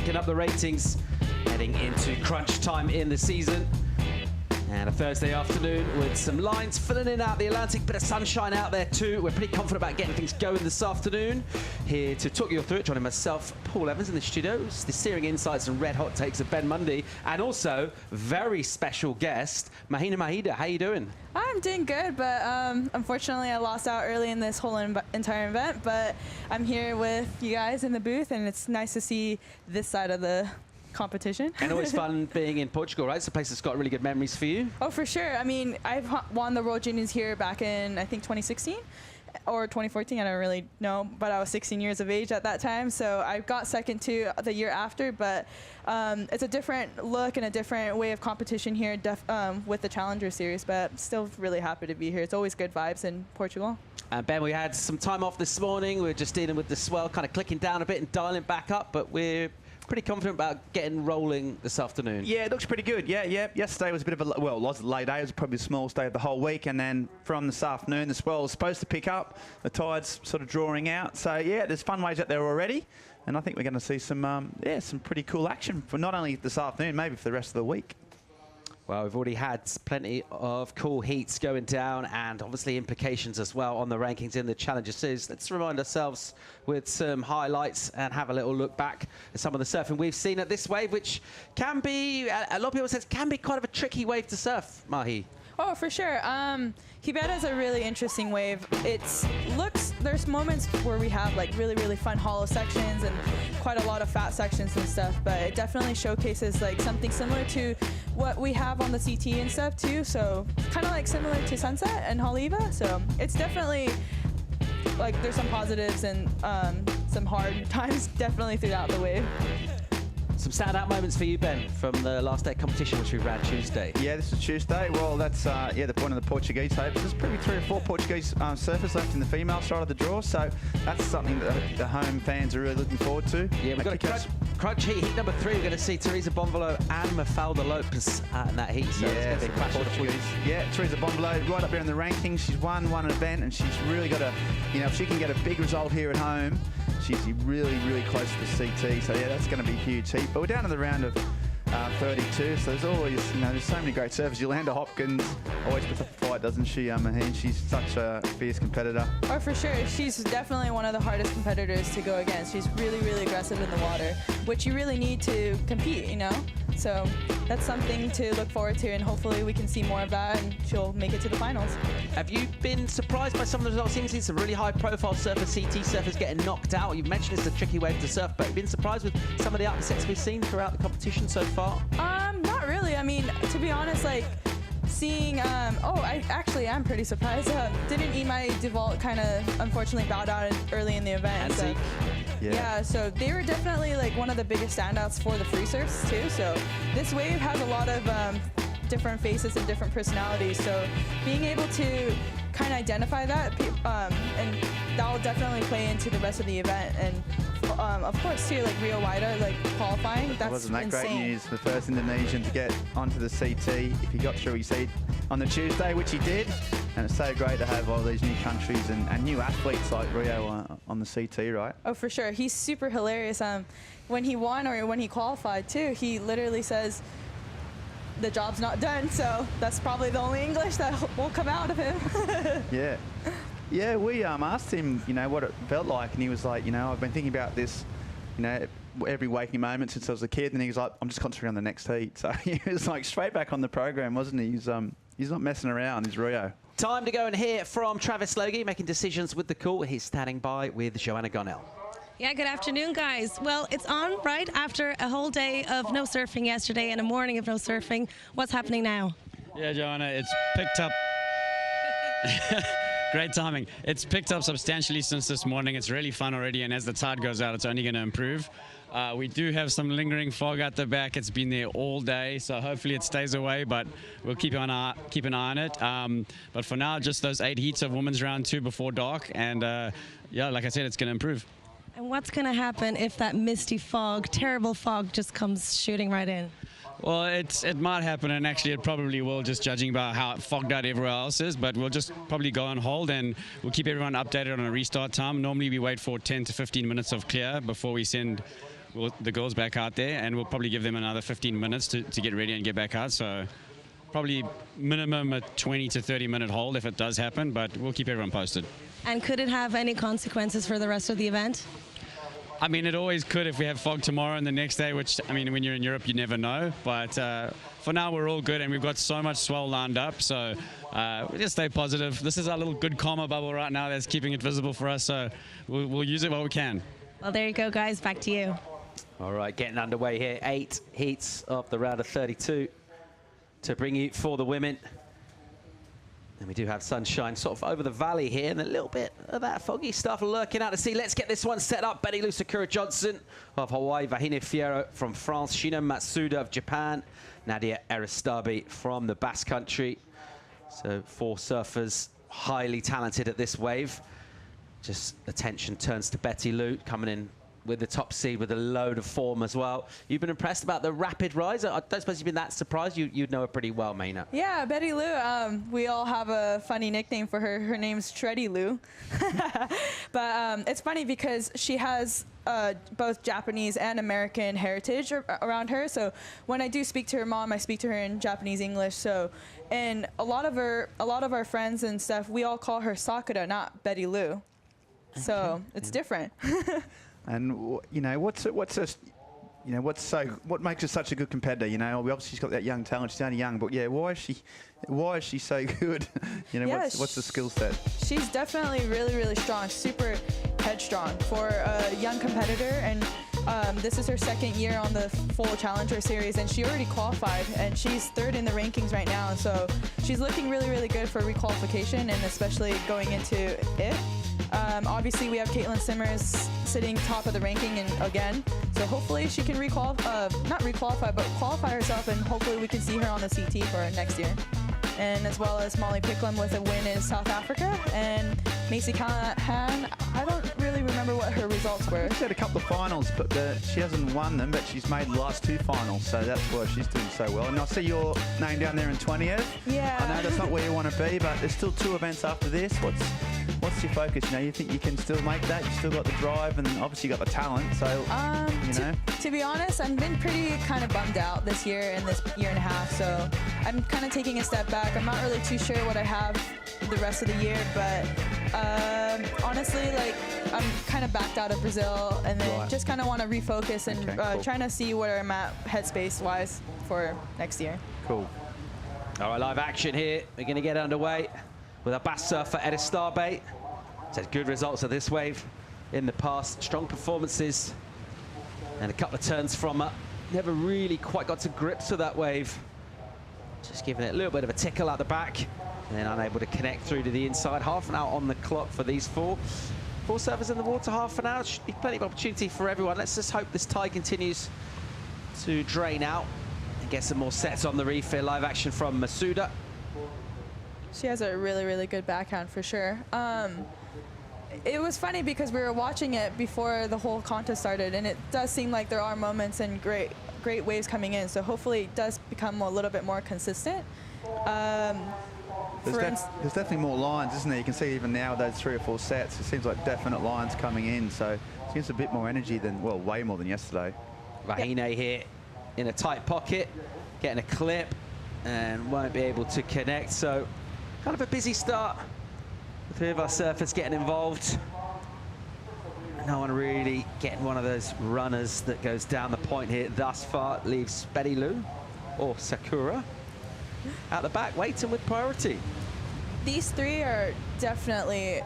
picking up the ratings, heading into crunch time in the season. And a Thursday afternoon with some lines filling in out the Atlantic, bit of sunshine out there too. We're pretty confident about getting things going this afternoon. Here to talk you through it, joining myself, Paul Evans in the studios, the searing insights and red hot takes of Ben Mundy, and also very special guest, Mahina Mahida. How you doing? I'm doing good, but unfortunately I lost out early in this whole entire event, but I'm here with you guys in the booth, and it's nice to see this side of the competition. And always fun being in Portugal, right? It's a place that's got really good memories for you. Oh, for sure. I mean, I've won the World Juniors here back in, I think, 2016 or 2014. I don't really know, but I was 16 years of age at that time. So I got second to the year after, but it's a different look and a different way of competition here with the Challenger Series, but still really happy to be here. It's always good vibes in Portugal. And Ben, we had some time off this morning. We were just dealing with the swell, kind of clicking down a bit and dialing back up, but we're pretty confident about getting rolling this afternoon. Yeah, it looks pretty good. Yeah. Yesterday was a bit of a, well, it was a late day. It was probably the smallest day of the whole week. And then from this afternoon, the swell is supposed to pick up. The tide's sort of drawing out. So, yeah, there's fun waves out there already. And I think we're going to see some, some pretty cool action for not only this afternoon, maybe for the rest of the week. Well, we've already had plenty of cool heats going down and obviously implications as well on the rankings in the Challenger Series. Let's remind ourselves with some highlights and have a little look back at some of the surfing we've seen at this wave, which can be, a lot of people say, can be kind of a tricky wave to surf, Mahi. Oh, for sure. Quebec is a really interesting wave. There's moments where we have like really, really fun hollow sections and quite a lot of fat sections and stuff, but it definitely showcases like something similar to what we have on the CT and stuff too. So kind of like similar to Sunset and Haleiwa. So it's definitely like there's some positives and some hard times definitely throughout the wave. Some standout moments for you, Ben, from the last day of competition, which we ran Tuesday. Yeah, this is Tuesday. Well, that's the point of the Portuguese tape. There's probably 3 or 4 Portuguese surfers left in the female side of the draw, so that's something that the home fans are really looking forward to. Yeah, we've got a crunch heat. Heat number 3, we're going to see Teresa Bonvalo and Mafalda Lopez in that heat. So yeah, it's going to be a clash of the Portuguese. Yeah, Teresa Bonvalo right up there in the rankings. She's won an event, and she's really got if she can get a big result here at home, she's really, really close to the CT. So yeah, that's going to be a huge heat. But we're down to the round of 32, so there's always, there's so many great surfers. Yolanda Hopkins always puts up a fight, doesn't she, Maheen? She's such a fierce competitor. Oh, for sure. She's definitely one of the hardest competitors to go against. She's really, really aggressive in the water, which you really need to compete, So that's something to look forward to, and hopefully we can see more of that, and she'll make it to the finals. Have you been surprised by some of the results? You've seen some really high-profile surfers, CT surfers getting knocked out. You've mentioned it's a tricky wave to surf, but have you been surprised with some of the upsets we've seen throughout the competition so far? Not really. I mean, to be honest, like seeing, I actually am pretty surprised. Didn't Imai Devault kind of unfortunately bowed out early in the event. So, yeah, so they were definitely like one of the biggest standouts for the free surfs too. So this wave has a lot of different faces and different personalities. So being able to kind of identify that, and that will definitely play into the rest of the event. And of course too, like Rio Waida, like qualifying, that's Wasn't that insane. Great news? The first Indonesian to get onto the CT. If he got through his heat on the Tuesday, which he did, and it's so great to have all these new countries and new athletes like Rio on the CT, right? Oh, for sure. He's super hilarious. When he won or when he qualified too, he literally says, the job's not done, so that's probably the only English that will come out of him. Yeah, we asked him, what it felt like, and he was like, I've been thinking about this, every waking moment since I was a kid, and he was like, I'm just concentrating on the next heat. So he was like straight back on the program, wasn't he? He's not messing around, he's Rio. Time to go and hear from Travis Logie, making decisions with the call. He's standing by with Joanna Gonell. Yeah, good afternoon, guys. Well, it's on right after a whole day of no surfing yesterday and a morning of no surfing. What's happening now? Yeah, Joanna, it's picked up. Great timing. It's picked up substantially since this morning. It's really fun already, and as the tide goes out, it's only going to improve. We do have some lingering fog at the back. It's been there all day, so hopefully it stays away, but we'll keep an eye on it. But for now, just those 8 heats of women's round 2 before dark, and yeah, like I said, it's going to improve. And what's going to happen if that misty fog, terrible fog, just comes shooting right in? Well, it might happen, and actually it probably will, just judging by how fogged out everywhere else is, but we'll just probably go on hold, and we'll keep everyone updated on a restart time. Normally we wait for 10 to 15 minutes of clear before we send the girls back out there, and we'll probably give them another 15 minutes to get ready and get back out. So probably minimum a 20 to 30 minute hold if it does happen, but we'll keep everyone posted. And could it have any consequences for the rest of the event? I mean, it always could if we have fog tomorrow and the next day, which, I mean, when you're in Europe, you never know. But for now, we're all good, and we've got so much swell lined up. So we just stay positive. This is our little good karma bubble right now that's keeping it visible for us. So we'll use it while we can. Well, there you go, guys. Back to you. All right, getting underway here. 8 heats of the round of 32 to bring you for the women. And we do have sunshine sort of over the valley here, and a little bit of that foggy stuff lurking out to sea. Let's get this one set up. Betty Lou Sakura Johnson of Hawaii, Vahine Fierro from France, Shino Matsuda of Japan, Nadia Eristabi from the Basque Country. So 4 surfers highly talented at this wave. Just attention turns to Betty Lou coming in with the top seed with a load of form as well. You've been impressed about the rapid rise. I don't suppose you've been that surprised. You'd know her pretty well, Maina. Yeah, Betty Lou. We all have a funny nickname for her. Her name's Shreddy Lou. But it's funny because she has both Japanese and American heritage around her. So when I do speak to her mom, I speak to her in Japanese English. So, and a lot of our friends and stuff, we all call her Sakura, not Betty Lou. So it's different. And you know, what makes her such a good competitor? You know, obviously she's got that young talent. She's only young, but yeah, why is she so good? You know, Yeah, what's the skill set? She's definitely really, really strong, super headstrong for a young competitor. And this is her 2nd year on the full Challenger Series, and she already qualified, and she's 3rd in the rankings right now. So she's looking really, really good for requalification, and especially going into it. Obviously, we have Caity Simmers sitting top of the ranking and again. So hopefully she can not requalify, but qualify herself, and hopefully we can see her on the CT for next year. And as well as Molly Picklum with a win in South Africa. And Macy Callahan, I don't really remember what her results were. She's had a couple of finals, but she hasn't won them, but she's made the last 2 finals, so that's why she's doing so well. And I see your name down there in 20th. Yeah. I know that's not where you want to be, but there's still 2 events after this. What's your focus? You know, you think you can still make that? You still got the drive, and obviously you got the talent. So, you know. To be honest, I've been pretty kind of bummed out this year and this year and a half. So I'm kind of taking a step back. I'm not really too sure what I have the rest of the year, but honestly, like, I'm kind of backed out of Brazil, and then just kind of want to refocus and cool. trying to see where I'm at headspace-wise for next year. Cool. All right, live action here. We're going to get underway with a bass surfer, Eristabi. She's had good results of this wave in the past. Strong performances and a couple of turns from her. Never really quite got to grips with that wave. Just giving it a little bit of a tickle out the back, and then unable to connect through to the inside. Half an hour on the clock for these 4 surfers in the water. Half an hour should be plenty of opportunity for everyone. Let's just hope this tide continues to drain out and get some more sets on the reef here. Live action from Masuda. She has a really, really good backhand for sure. It was funny because we were watching it before the whole contest started, and it does seem like there are moments and great waves coming in. So hopefully it does become a little bit more consistent. There's definitely more lines, isn't there? You can see even now those 3 or 4 sets, it seems like definite lines coming in. So it seems a bit more energy than, well, way more than yesterday. Vahine here in a tight pocket, getting a clip, and won't be able to connect. So kind of a busy start. The 3 of our surfers getting involved. No one really getting one of those runners that goes down the point here thus far. Leaves Betty Lou or Sakura out the back, waiting with priority. These 3 are definitely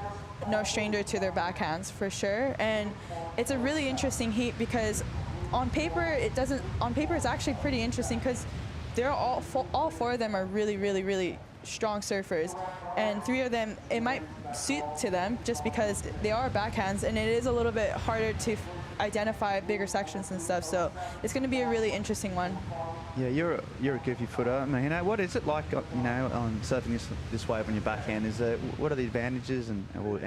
no stranger to their backhands for sure, and it's a really interesting heat because on paper it's actually pretty interesting because they're all 4 of them are really, really, really strong surfers, and 3 of them, it might suit to them just because they are backhands, and it is a little bit harder to identify bigger sections and stuff. So it's going to be a really interesting one. Yeah, you're a goofy footer. I mean, you know, what is it like, you know, on surfing this wave on your backhand? What are the advantages and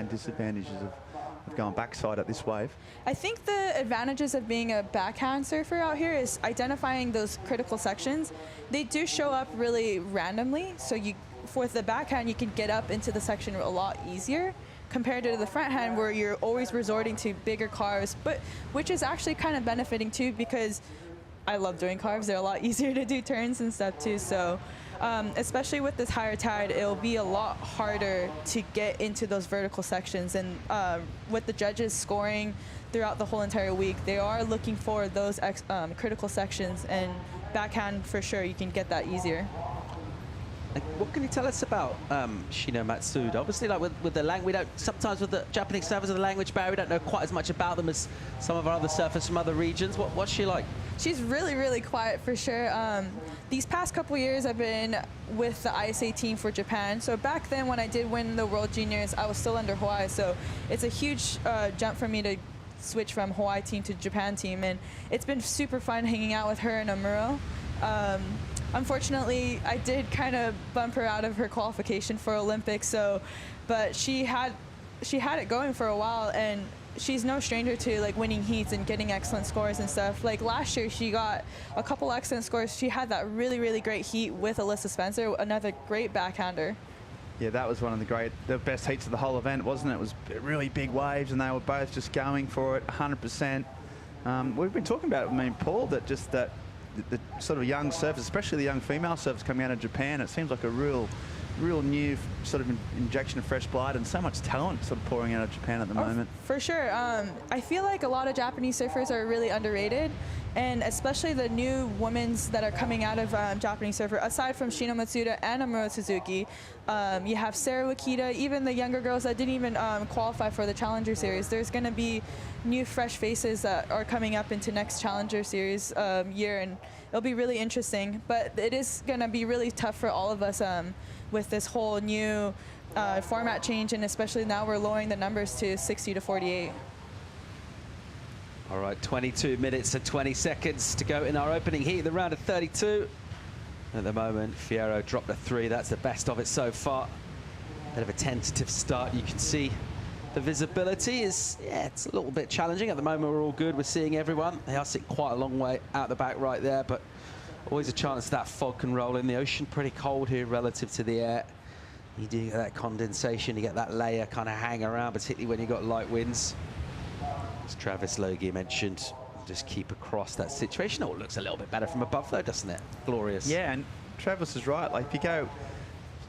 disadvantages of going backside at this wave? I think the advantages of being a backhand surfer out here is identifying those critical sections. They do show up really randomly, so for the backhand you can get up into the section a lot easier. compared to the front hand where you're always resorting to bigger carves, but which is actually kind of benefiting too, because I love doing carves. They're a lot easier to do turns and stuff too. So especially with this higher tide, it'll be a lot harder to get into those vertical sections. And with the judges scoring throughout the whole entire week, they are looking for those critical sections, and backhand for sure you can get that easier. What can you tell us about Shino Matsuda? Obviously, like with the language, we don't, sometimes with the Japanese surfers of the language barrier, we don't know quite as much about them as some of our other surfers from other regions. What's she like? She's really, really quiet for sure. These past couple years, I've been with the ISA team for Japan. So back then, when I did win the World Juniors, I was still under Hawaii. So it's a huge jump for me to switch from Hawaii team to Japan team, and it's been super fun hanging out with her and Amuro. Unfortunately, I did kind of bump her out of her qualification for Olympics. So, but she had it going for a while, and she's no stranger to like winning heats and getting excellent scores and stuff. Like last year, she got a couple excellent scores. She had that really, really great heat with Alyssa Spencer, another great backhander. Yeah, that was one of the best heats of the whole event, wasn't it? It was really big waves, and they were both just going for it 100%. We've been talking about it, I mean, Paul, that just that the sort of young surfers, especially the young female surfers coming out of Japan, it seems like a real new sort of injection of fresh blood, and so much talent sort of pouring out of Japan at the moment. For sure. I feel like a lot of Japanese surfers are really underrated, and especially the new women's that are coming out of Japanese surfer, aside from Shino Matsuda and Amuro Suzuki, you have Sarah Wakita, even the younger girls that didn't even qualify for the Challenger Series. There's going to be new fresh faces that are coming up into next Challenger Series year, and it'll be really interesting. But it is going to be really tough for all of us with this whole new format change, and especially now we're lowering the numbers to 60 to 48. All right, 22 minutes and 20 seconds to go in our opening heat, the round of 32. At the moment, Fiero dropped a 3. That's the best of it so far. Bit of a tentative start. You can see the visibility is, yeah, it's a little bit challenging. At the moment, we're all good. We're seeing everyone. They are sitting quite a long way out the back right there, but always a chance that fog can roll in. The ocean pretty cold here relative to the air. You do get that condensation, you get that layer kind of hang around, particularly when you've got light winds. As Travis Logie mentioned, just keep across that situation. Oh, it looks a little bit better from above though, doesn't it? Glorious. Yeah, and Travis is right. Like if you go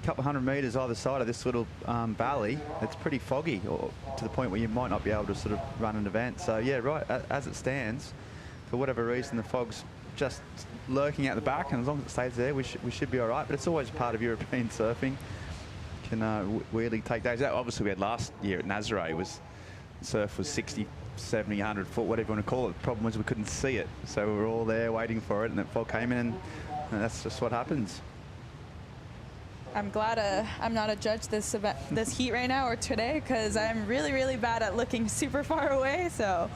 a couple hundred meters either side of this little valley, it's pretty foggy, or to the point where you might not be able to sort of run an event. So yeah, right, as it stands, for whatever reason, the fog's just lurking out the back, and as long as it stays there, we should be all right. But it's always part of European surfing. Can weirdly take days out. Obviously, we had last year at Nazare, surf was 60, 70, 100 foot, whatever you want to call it. The problem was we couldn't see it, so we were all there waiting for it, and that fog came in, and that's just what happens. I'm glad I'm not a judge this heat right now or today, because I'm really, really bad at looking super far away. So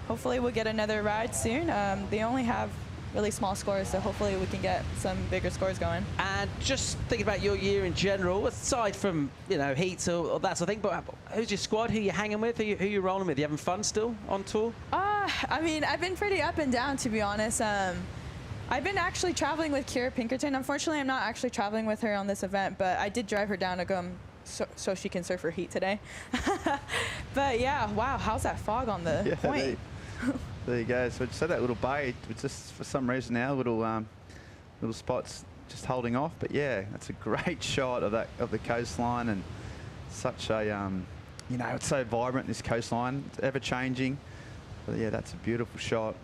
hopefully we'll get another ride soon. They only have really small scores, so hopefully we can get some bigger scores going. And just thinking about your year in general, aside from, you know, heats or that sort of thing, but who's your squad? Who you hanging with? Who you rolling with? You having fun still on tour? I mean, I've been pretty up and down, to be honest. I've been actually traveling with Kira Pinkerton. Unfortunately, I'm not actually traveling with her on this event, but I did drive her down to go so she can surf her heat today. But yeah, wow, how's that fog on the point? There you go. So that little bay, it's just for some reason now little spots just holding off. But yeah, that's a great shot of the coastline, and such a you know, it's so vibrant, this coastline. It's ever changing. But yeah, that's a beautiful shot.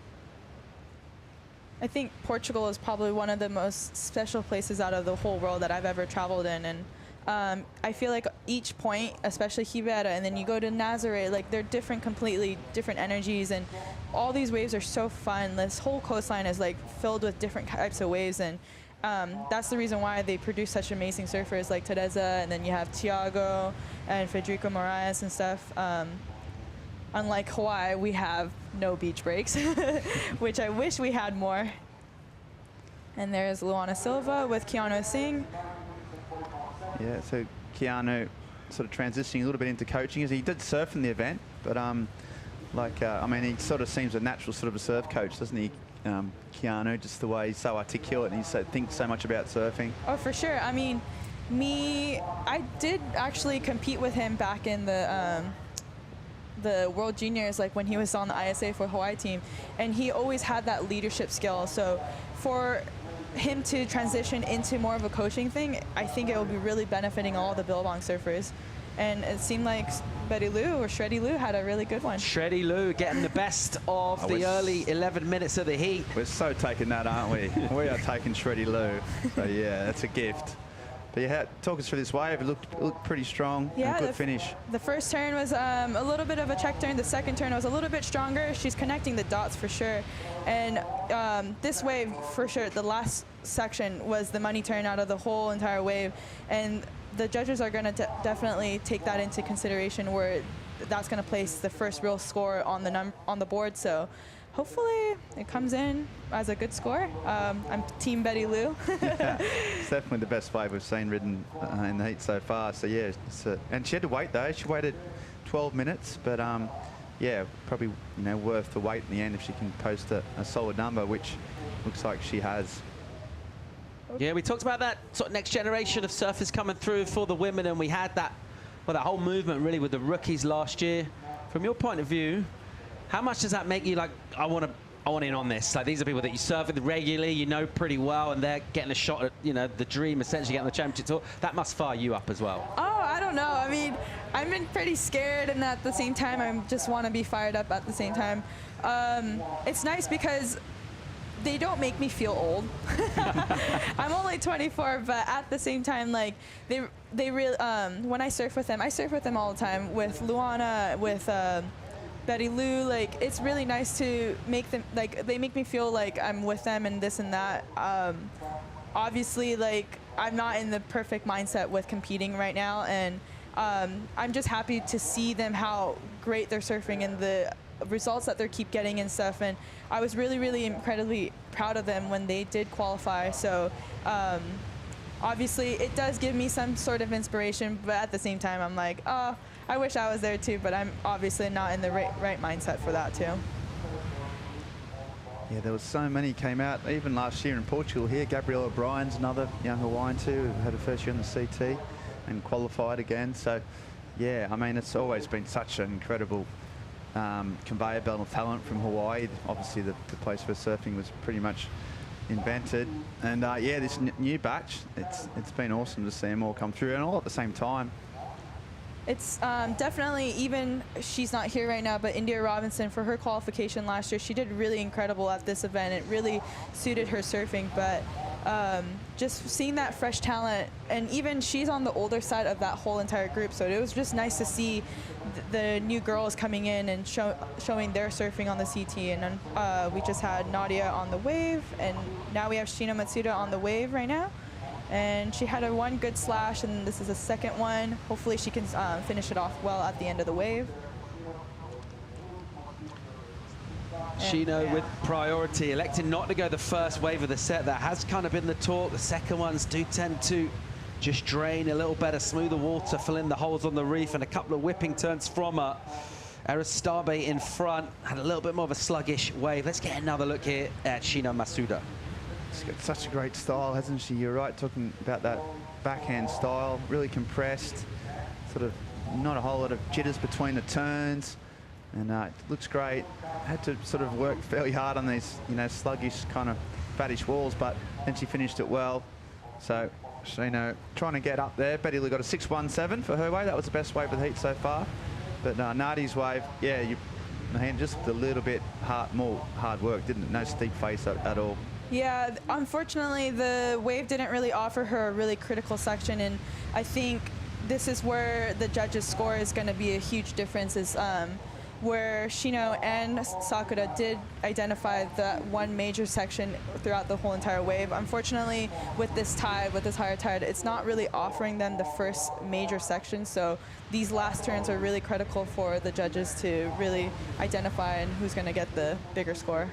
I think Portugal is probably one of the most special places out of the whole world that I've ever traveled in, and I feel like each point, especially Ribeira, and then you go to Nazare, like they're completely different energies, and all these waves are so fun. This whole coastline is like filled with different types of waves, and that's the reason why they produce such amazing surfers like Teresa, and then you have Tiago and Federico Moraes and stuff. Unlike Hawaii, we have no beach breaks, which I wish we had more. And there's Luana Silva with Keanu Singh. Yeah, so Keanu sort of transitioning a little bit into coaching, as he did surf in the event, but I mean, he sort of seems a natural sort of a surf coach, doesn't he, Keanu? Just the way he's so articulate and he thinks so much about surfing. Oh, for sure. I mean, I did actually compete with him back in the World Juniors, like when he was on the ISA for Hawaii team, and he always had that leadership skill. So for him to transition into more of a coaching thing, I think it will be really benefiting all the Billabong surfers. And it seemed like Betty Lou, or Shreddy Lou, had a really good one. Shreddy Lou getting the best of the early 11 minutes of the heat. We're so taking that, aren't we? We are taking Shreddy Lou. So yeah, that's a gift. But yeah, talk us through this wave. It looked pretty strong. Yeah, and good finish. The first turn was a little bit of a check turn. The second turn was a little bit stronger. She's connecting the dots for sure. And this wave, for sure, the last section was the money turn out of the whole entire wave. And the judges are going to definitely take that into consideration, where that's going to place the first real score on the board. So hopefully it comes in as a good score. I'm Team Betty Lou. Yeah, it's definitely the best wave we've seen ridden in the heat so far. So yeah, and she had to wait though. She waited 12 minutes, but yeah, probably worth the wait in the end if she can post a solid number, which looks like she has. Yeah, we talked about that sort of next generation of surfers coming through for the women, and we had that, well, that whole movement really with the rookies last year. From your point of view, how much does that make you like, I want in on this? Like, these are people that you surf with regularly, you know pretty well, and they're getting a shot at, the dream, essentially getting the championship tour. That must fire you up as well. Oh, I don't know. I mean, I've been pretty scared, and at the same time, I just want to be fired up at the same time. It's nice because they don't make me feel old. I'm only 24, but at the same time, like, they really, when I surf with them all the time, with Luana, with Betty Lou. Like, it's really nice to make them, like, they make me feel like I'm with them and this and that. Obviously, like, I'm not in the perfect mindset with competing right now, and I'm just happy to see them, how great they're surfing and the results that they keep getting and stuff. And I was really, really incredibly proud of them when they did qualify. So obviously it does give me some sort of inspiration, but at the same time I'm like, oh, I wish I was there too, but I'm obviously not in the right mindset for that too. Yeah, there was so many came out, even last year in Portugal here. Gabrielle O'Brien's another young Hawaiian too, who had her first year on the CT and qualified again. So yeah, I mean, it's always been such an incredible conveyor belt of talent from Hawaii. Obviously the place for surfing was pretty much invented, and yeah, this new batch, it's been awesome to see them all come through, and all at the same time. It's definitely, even she's not here right now, but India Robinson, for her qualification last year, she did really incredible at this event. It really suited her surfing, but just seeing that fresh talent, and even she's on the older side of that whole entire group, so it was just nice to see the new girls coming in and showing their surfing on the CT. And then we just had Nadia on the wave, and now we have Shino Matsuda on the wave right now. And she had one good slash, and this is a second one. Hopefully she can finish it off well at the end of the wave. Shino with priority, electing not to go the first wave of the set. That has kind of been the talk. The second ones do tend to just drain a little better, smoother water, fill in the holes on the reef, and a couple of whipping turns from her. Aristabe in front, had a little bit more of a sluggish wave. Let's get another look here at Shino Matsuda. She's got such a great style, hasn't she? You're right, talking about that backhand style, really compressed, sort of not a whole lot of jitters between the turns, and it looks great. Had to sort of work fairly hard on these, sluggish kind of fattish walls, but then she finished it well. So, trying to get up there. Betty Lou got a 6.17 for her wave. That was the best wave of the heat so far. But Nadi's wave, yeah, just a little bit more hard work, didn't it? No steep face at all. Yeah, unfortunately, the wave didn't really offer her a really critical section, and I think this is where the judges' score is going to be a huge difference, is where Shino and Sakura did identify that one major section throughout the whole entire wave. Unfortunately, with this tide, with this higher tide, it's not really offering them the first major section, so these last turns are really critical for the judges to really identify and who's going to get the bigger score.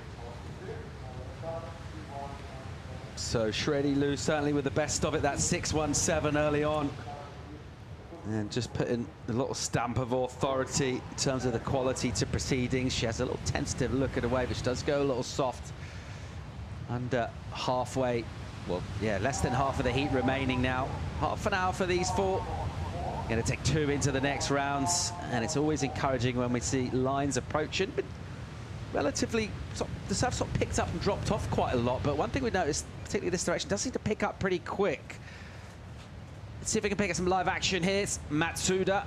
So Shreddy Lou certainly with the best of it, that 6.17 early on. And just putting a little stamp of authority in terms of the quality to proceedings. She has a little tentative look at a wave, which does go a little soft under halfway well, yeah, less than half of the heat remaining now. Half an hour for these four. Going to take two into the next rounds, and it's always encouraging when we see lines approaching, but relatively, the surf sort of picked up and dropped off quite a lot. But one thing we noticed, particularly this direction, does seem to pick up pretty quick. Let's see if we can pick up some live action here. It's Matsuda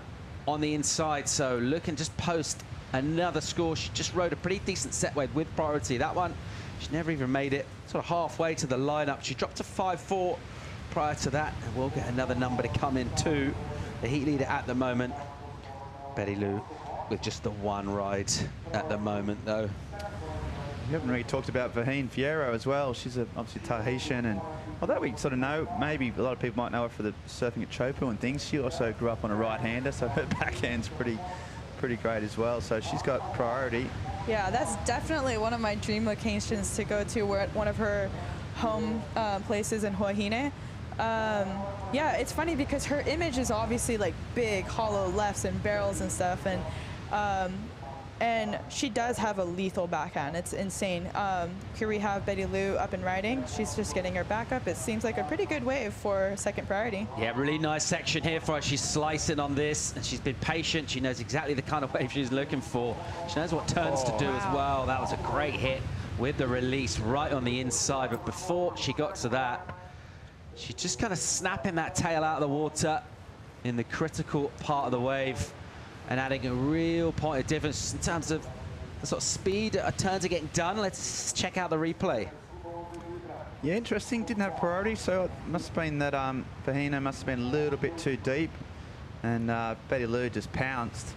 on the inside, so looking just post another score. She just rode a pretty decent set wave with priority. That one, she never even made it sort of halfway to the lineup. She dropped to 5-4 prior to that, and we'll get another number to come in too. The heat leader at the moment, Betty Lou, with just the one ride at the moment, though. We haven't really talked about Vaheen Fierro as well. She's obviously Tahitian, and although we sort of know, maybe a lot of people might know her for the surfing at Chopu and things, she also grew up on a right-hander, so her backhand's pretty great as well. So she's got priority. Yeah, that's definitely one of my dream locations to go to. We're at one of her home places in Huahine. Yeah, it's funny because her image is obviously like big, hollow lefts and barrels and stuff, and she does have a lethal backhand. It's insane. Here we have Betty Lou up and riding. She's just getting her back up. It seems like a pretty good wave for second priority. Yeah, really nice section here for her. She's slicing on this, and she's been patient. She knows exactly the kind of wave she's looking for. She knows what turns to do as well. That was a great hit with the release right on the inside, but before she got to that, she's just kind of snapping that tail out of the water in the critical part of the wave and adding a real point of difference in terms of the sort of speed her turns are getting done. Let's check out the replay. Yeah, interesting. Didn't have priority, so it must have been that Vahina must have been a little bit too deep, and Betty Lou just pounced.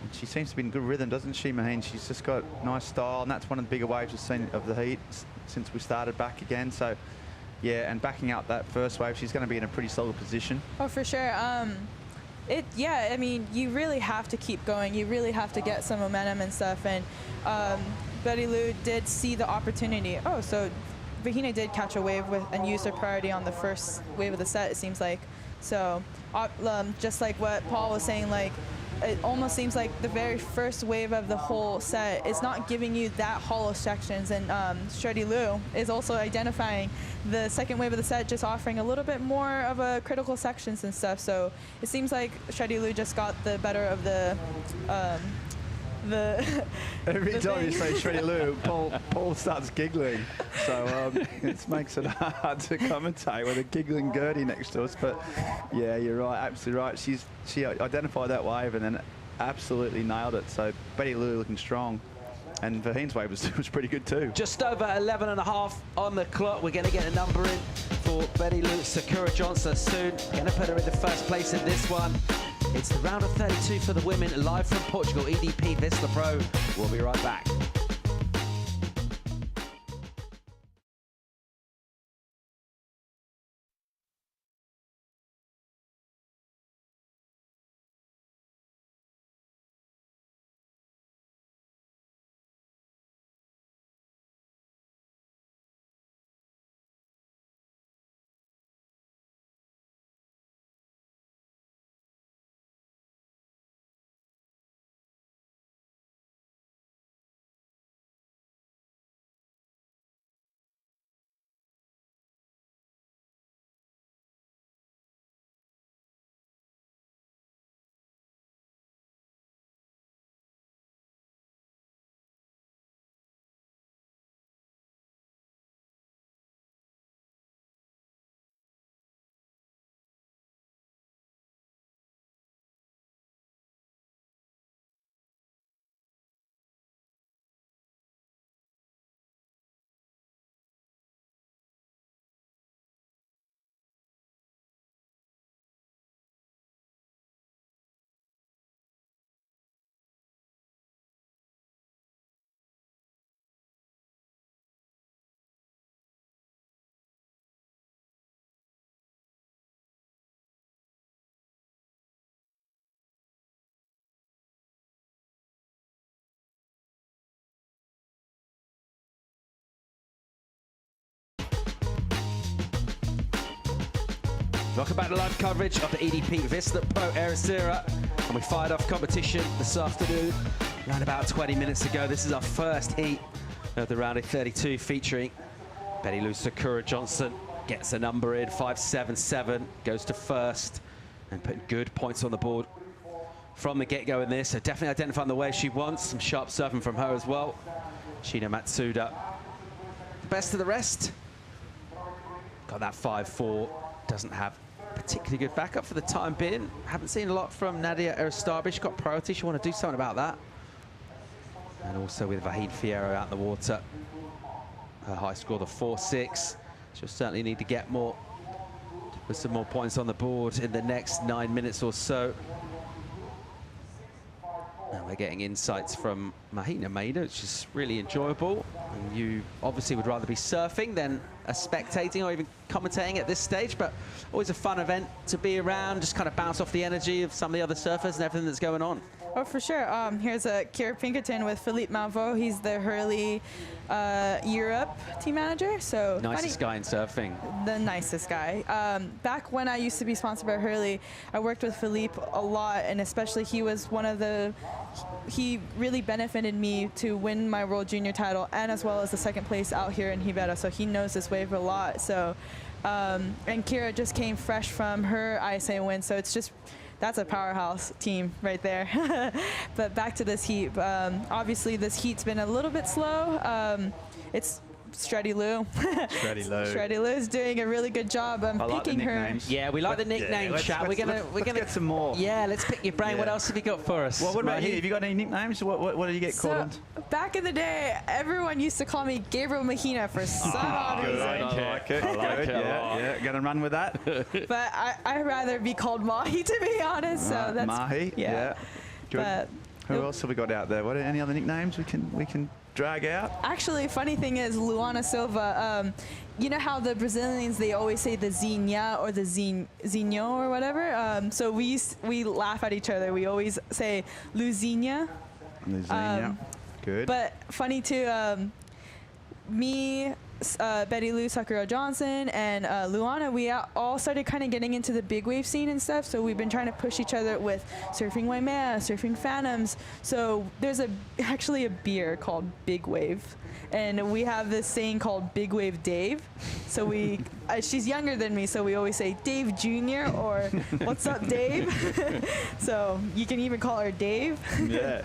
And she seems to be in good rhythm, doesn't she, Maheen? She's just got nice style, and that's one of the bigger waves we've seen of the heat since we started back again. So yeah, and backing out that first wave, she's going to be in a pretty solid position. Oh, for sure. Yeah, I mean, you really have to keep going. You really have to get some momentum and stuff. And Betty Lou did see the opportunity. Oh, so Vahina did catch a wave and used her priority on the first wave of the set, it seems like. So just like what Paul was saying, like, it almost seems like the very first wave of the whole set is not giving you that hollow sections, and Shreddy Lou is also identifying the second wave of the set, just offering a little bit more of a critical sections and stuff. So it seems like Shreddy Lou just got the better of the Every time you say Shreddy Lou, Paul starts giggling. So it makes it hard to commentate with a giggling Gertie next to us. But yeah, you're right, absolutely right. She identified that wave and then absolutely nailed it. So Betty Lou looking strong. And Vaheen's wave was pretty good too. Just over 11.5 on the clock. We're going to get a number in for Betty Lou Sakura Johnson soon. Going to put her in the first place in this one. It's the round of 32 for the women, live from Portugal, EDP Vissla Pro. We'll be right back. Welcome back to live coverage of the EDP Vissla Pro Ericeira, and we fired off competition this afternoon around about 20 minutes ago. This is our first heat of the round of 32 featuring Betty Lou Sakura Johnson gets a number in, 5.77, goes to first, and putting good points on the board from the get-go in this. So definitely identifying the way she wants. Some sharp surfing from her as well. Shina Matsuda, best of the rest. Got that 5-4, doesn't have particularly good backup for the time being. Haven't seen a lot from Nadia Ericeira. She's got priority, she want to do something about that. And also with Vahid Fierro out in the water. Her high score, the 4-6. She'll certainly need to get more, with some more points on the board in the next 9 minutes or so. And we're getting insights from Mahina Maida, which is really enjoyable. And you obviously would rather be surfing than spectating or even commentating at this stage, but always a fun event to be around, just kind of bounce off the energy of some of the other surfers and everything that's going on. Oh, for sure. Here's Kira Pinkerton with Philippe Malvo. He's the Hurley Europe team manager. So nicest guy in surfing. The nicest guy. Back when I used to be sponsored by Hurley, I worked with Philippe a lot, and especially he was one of the, he really benefited me to win my World Junior title and as well as the second place out here in Ribera. So he knows this wave a lot. So, and Kira just came fresh from her ISA win. So it's just, that's a powerhouse team right there. But back to this heat. Obviously, this heat's been a little bit slow. It's Shreddy Lou. Shreddy Lou. Shreddy Lou's doing a really good job. Picking her. Yeah, we like the nickname chat. We're gonna get some more. Yeah, let's pick your brain. Yeah. What else have you got for us? Well, what about you? Have you got any nicknames? What do you get called? Back in the day, everyone used to call me Gabriel Mahina for some odd reason. I like it. I like it. Yeah, gonna run with that. But I'd rather be called Mahi, to be honest. So that's Mahi. Yeah. Good. But who else have we got out there? What any other nicknames we can drag out? Actually, funny thing is, Luana Silva, you know how the Brazilians, they always say the Zinha or the Zinho or whatever? So we laugh at each other. We always say Luzinha. Luzinha, good. But funny too, me, Betty Lou, Sakura Johnson, and Luana, we all started kind of getting into the big wave scene and stuff. So we've been trying to push each other with surfing Waimea, surfing Phantoms. So there's actually a beer called Big Wave, and we have this saying called Big Wave Dave. So we, she's younger than me, so we always say Dave Jr. or what's up, Dave? So you can even call her Dave. Yeah,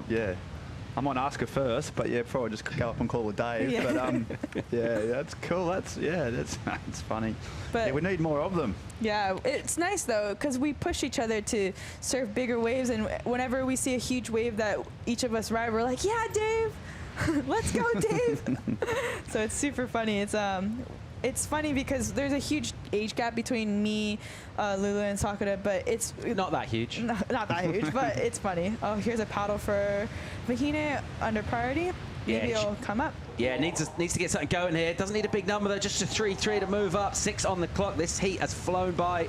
yeah. I might ask her first, but yeah, probably just go up and call her Dave. Yeah. But yeah, that's cool. That's funny. But yeah, we need more of them. Yeah, it's nice though, because we push each other to surf bigger waves, and whenever we see a huge wave that each of us ride, we're like, yeah, Dave, let's go, Dave. So it's super funny. It's funny because there's a huge age gap between me, Lulu, and Sakura, but it's not that huge. Not that huge, but it's funny. Oh, here's a paddle for Mahina under priority. Maybe it'll come up. Yeah, needs to get something going here. Doesn't need a big number though, just a 3-3 to move up. 6 on the clock. This heat has flown by.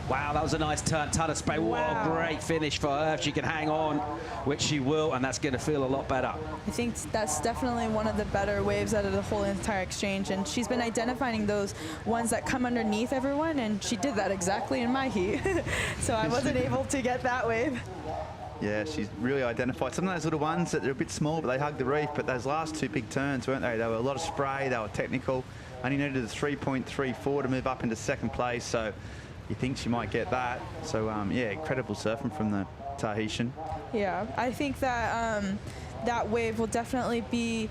Wow, that was a nice turn, ton of spray. Wow. What a great finish for her. If she can hang on, which she will, and that's going to feel a lot better. I think that's definitely one of the better waves out of the whole entire exchange, and she's been identifying those ones that come underneath everyone, and she did that exactly in my heat. So I wasn't able to get that wave. Yeah, she's really identified. Some of those little ones that are a bit small, but they hug the reef, but those last 2 big turns, weren't they? They were a lot of spray, they were technical. Only needed a 3.34 to move up into second place, so you think she might get that. So, yeah, incredible surfing from the Tahitian. Yeah, I think that that wave will definitely be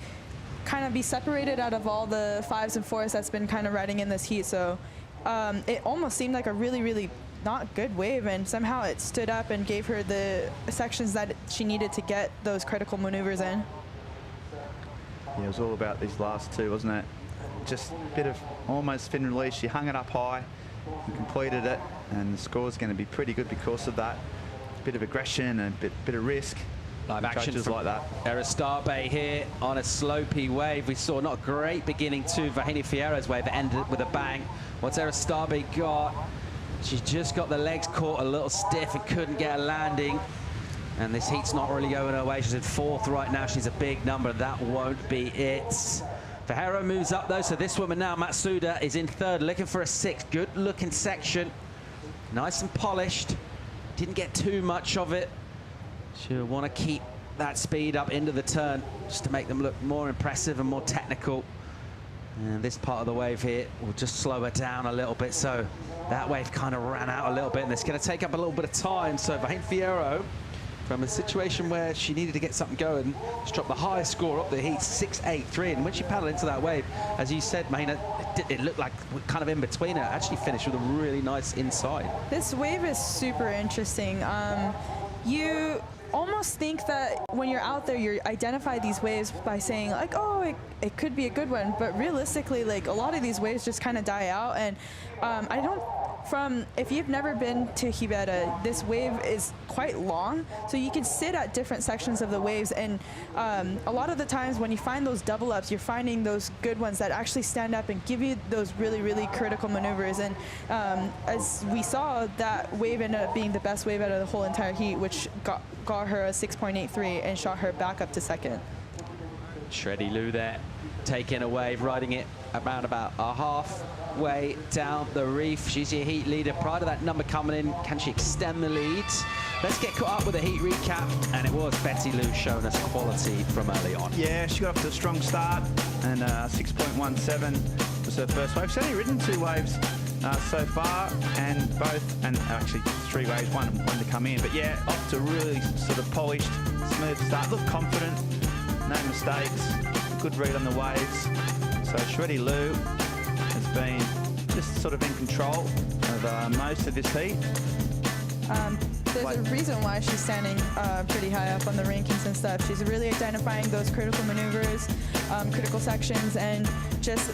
separated out of all the 5s and 4s that's been kind of riding in this heat. So it almost seemed like a really, really not good wave, and somehow it stood up and gave her the sections that she needed to get those critical maneuvers in. Yeah, it was all about these last 2, wasn't it? Just a bit of almost fin release. She hung it up high and completed it, and the score's going to be pretty good because of that. A bit of aggression and a bit of risk. Live action from like that. Ericeira here on a slopey wave. We saw not a great beginning to Vahini Fierro's wave that ended with a bang. What's Ericeira got? She just got the legs caught a little stiff and couldn't get a landing. And this heat's not really going her way. She's in 4th right now. She's a big number. That won't be it. Fajero moves up though, so this woman now, Matsuda, is in 3rd, looking for a 6th. Good looking section. Nice and polished. Didn't get too much of it. She'll want to keep that speed up into the turn just to make them look more impressive and more technical. And this part of the wave here will just slow her down a little bit. So that wave kind of ran out a little bit, and it's going to take up a little bit of time. So Vahine, from a situation where she needed to get something going, she's dropped the highest score up the heat, 6.83. And when she paddled into that wave, as you said, Mahina, it looked like kind of in between her. Actually finished with a really nice inside. This wave is super interesting. You almost think that when you're out there, you identify these waves by saying like, oh, it could be a good one. But realistically, like a lot of these waves just kind of die out. And if you've never been to Rio Waida, this wave is quite long, so you can sit at different sections of the waves, and a lot of the times when you find those double ups, you're finding those good ones that actually stand up and give you those really, really critical maneuvers. And as we saw, that wave ended up being the best wave out of the whole entire heat, which got her a 6.83 and shot her back up to second. Shreddy Lou there, taking a wave, riding it around about a halfway down the reef. She's your heat leader. Prior to that number coming in, can she extend the lead? Let's get caught up with a heat recap. And it was Betty Lou showing us quality from early on. Yeah, she got off to a strong start, and 6.17 was her first wave. She's only ridden 2 waves so far, and actually 3 waves, one to come in. But yeah, off to a really sort of polished, smooth start. Looked confident, no mistakes, good read on the waves. So Shreddy Lou has been just sort of in control of most of this heat. There's a reason why she's standing pretty high up on the rankings and stuff. She's really identifying those critical maneuvers, critical sections, and just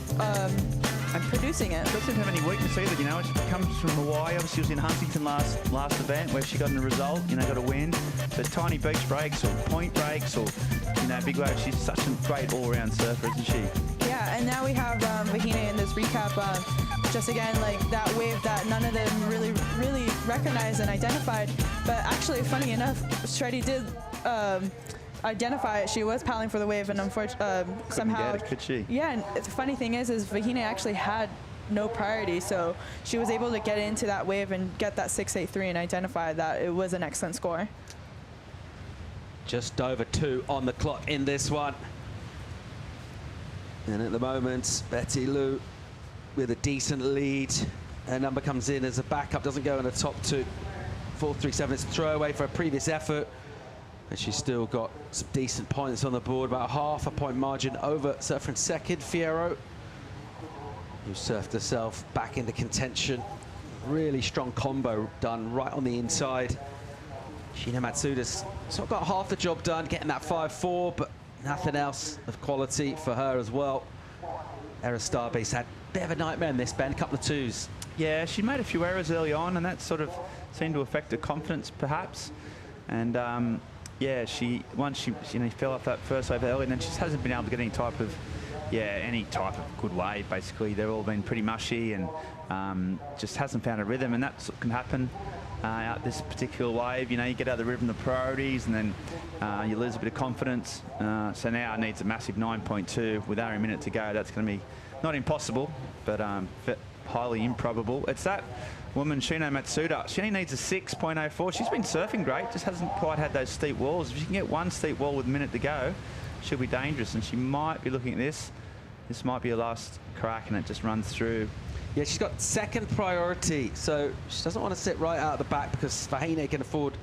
producing it. Doesn't have any weakness either, you know. She comes from Hawaii. Obviously, she was in Huntington last event where she got a result, you know, got a win. So tiny beach breaks or point breaks or, you know, big waves. She's such a great all-round surfer, isn't she? Yeah, and now we have Vahine in this recap. Just again, like that wave that none of them really recognized and identified. But actually, funny enough, Shreddy did identify it. She was paddling for the wave, and unfortunately, somehow. Get it, could she? Yeah, and the funny thing is Vahine actually had no priority, so she was able to get into that wave and get that 6.83 and identify that it was an excellent score. Just over 2 on the clock in this one. And at the moment, Betty Lou with a decent lead. Her number comes in as a backup, doesn't go in the top 2. 4.37, it's a throwaway for a previous effort. But she's still got some decent points on the board, about half a point margin over surfer in second, Fioravanti, who surfed herself back into contention. Really strong combo done right on the inside. Sheena Matsuda's sort of got half the job done, getting that 5.4, but nothing else of quality for her as well. Ericeira's had a bit of a nightmare in this, Ben, a couple of 2s. Yeah, she made a few errors early on, and that sort of seemed to affect her confidence, perhaps. And yeah, once she fell off that first wave early, and then she just hasn't been able to get any type of good wave. Basically, they've all been pretty mushy, and just hasn't found a rhythm, and that can happen out this particular wave. You know, you get out of the rhythm of priorities, and then you lose a bit of confidence. So now it needs a massive 9.2 with only a minute to go. That's going to be not impossible, but highly improbable. It's that woman, Shino Matsuda. She only needs a 6.04. She's been surfing great, just hasn't quite had those steep walls. If she can get one steep wall with a minute to go, she'll be dangerous, and she might be looking at this. This might be her last crack, and it just runs through. Yeah, she's got second priority, so she doesn't want to sit right out of the back because Vahine can afford,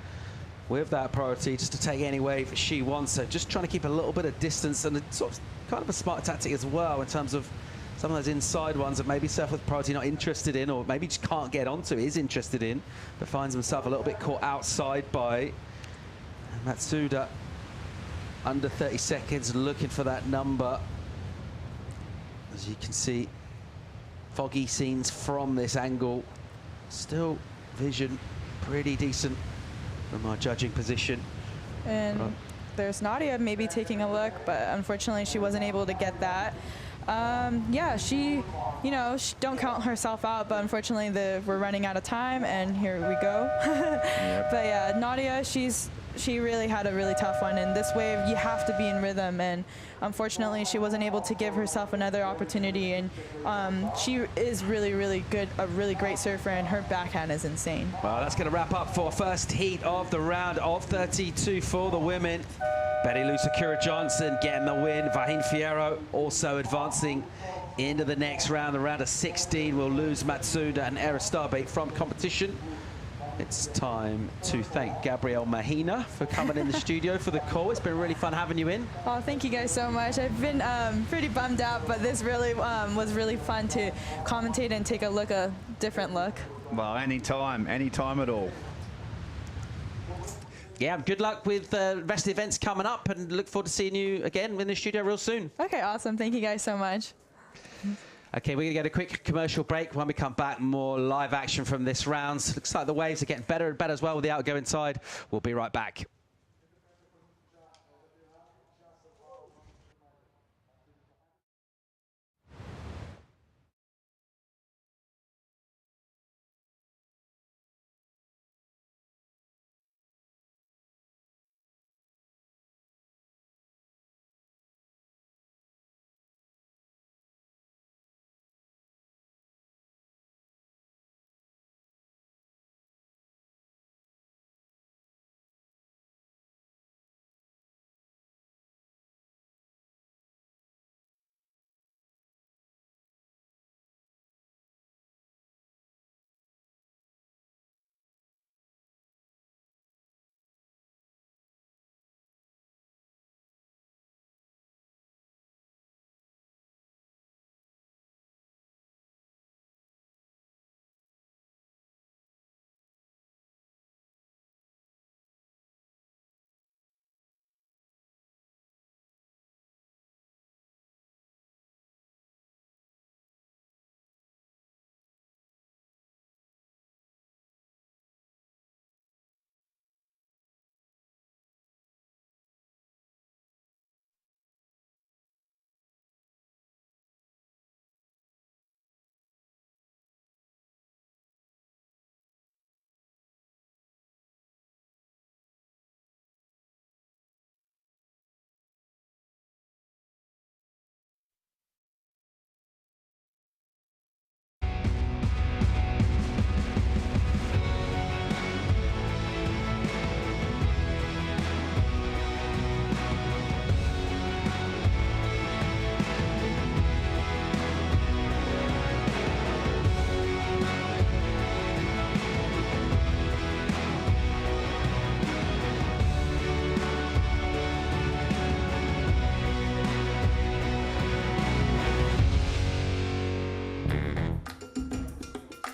with that priority, just to take any wave she wants. So just trying to keep a little bit of distance, and it's sort of kind of a smart tactic as well in terms of some of those inside ones that maybe surf with priority not interested in, or maybe just can't get onto, is interested in, but finds himself a little bit caught outside by Matsuda. Under 30 seconds, looking for that number. As you can see, foggy scenes from this angle. Still vision pretty decent from our judging position. And there's Nadia maybe taking a look, but unfortunately she wasn't able to get that. Yeah, she don't count herself out, but unfortunately we're running out of time, and here we go. Yep. But yeah, Nadia, she really had a really tough one. In this wave, you have to be in rhythm, and unfortunately, she wasn't able to give herself another opportunity. And she is really, really good, a really great surfer, and her backhand is insane. Well, that's going to wrap up for first heat of the round of 32 for the women. Betty Lou Sakura Johnson getting the win. Vahine Fioravanti also advancing into the next round, the round of 16. We'll lose Matsuda and Ericeira from competition. It's time to thank Gabrielle Mahina for coming in the studio for the call. It's been really fun having you in. Oh, thank you guys so much. I've been pretty bummed out, but this really was really fun to commentate and take a different look. Well, anytime at all. Yeah, good luck with the rest of the events coming up, and look forward to seeing you again in the studio real soon. Okay, awesome. Thank you guys so much. Okay, we're going to get a quick commercial break. When we come back, more live action from this round. Looks like the waves are getting better and better as well with the outgoing side. We'll be right back.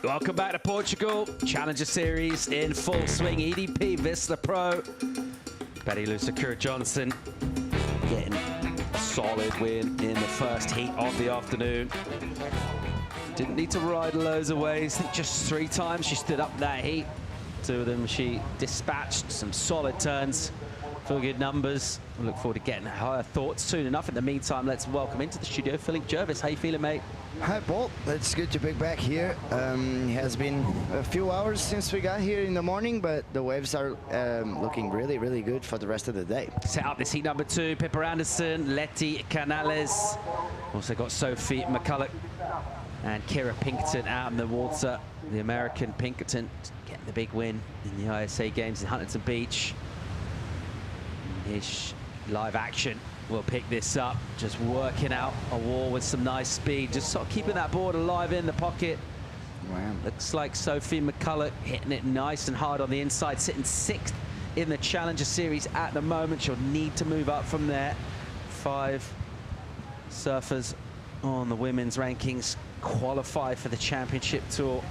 Welcome back to Portugal. Challenger Series in full swing. EDP Vissla Pro. Betty Lou Sakura Johnson getting a solid win in the first heat of the afternoon. Didn't need to ride loads of waves. I think just 3 times she stood up that heat. 2 of them she dispatched. Some solid turns. Feel good numbers. I look forward to getting her thoughts soon enough. In the meantime, let's welcome into the studio Philippe Jervis. How you feeling, mate? Hi, Paul. It's good to be back here. It has been a few hours since we got here in the morning, but the waves are looking really, really good for the rest of the day. Set up this heat number 2. Philippa Anderson, Letty Canales. Also got Sophie McCulloch and Kira Pinkerton out in the water. The American Pinkerton getting the big win in the ISA Games in Huntington Beach. His live action will pick this up, just working out a wall with some nice speed, just sort of keeping that board alive in the pocket. Wow. Looks like Sophie McCulloch hitting it nice and hard on the inside, sitting 6th in the Challenger Series at the moment. She'll need to move up from there. 5 surfers on the women's rankings qualify for the championship tour.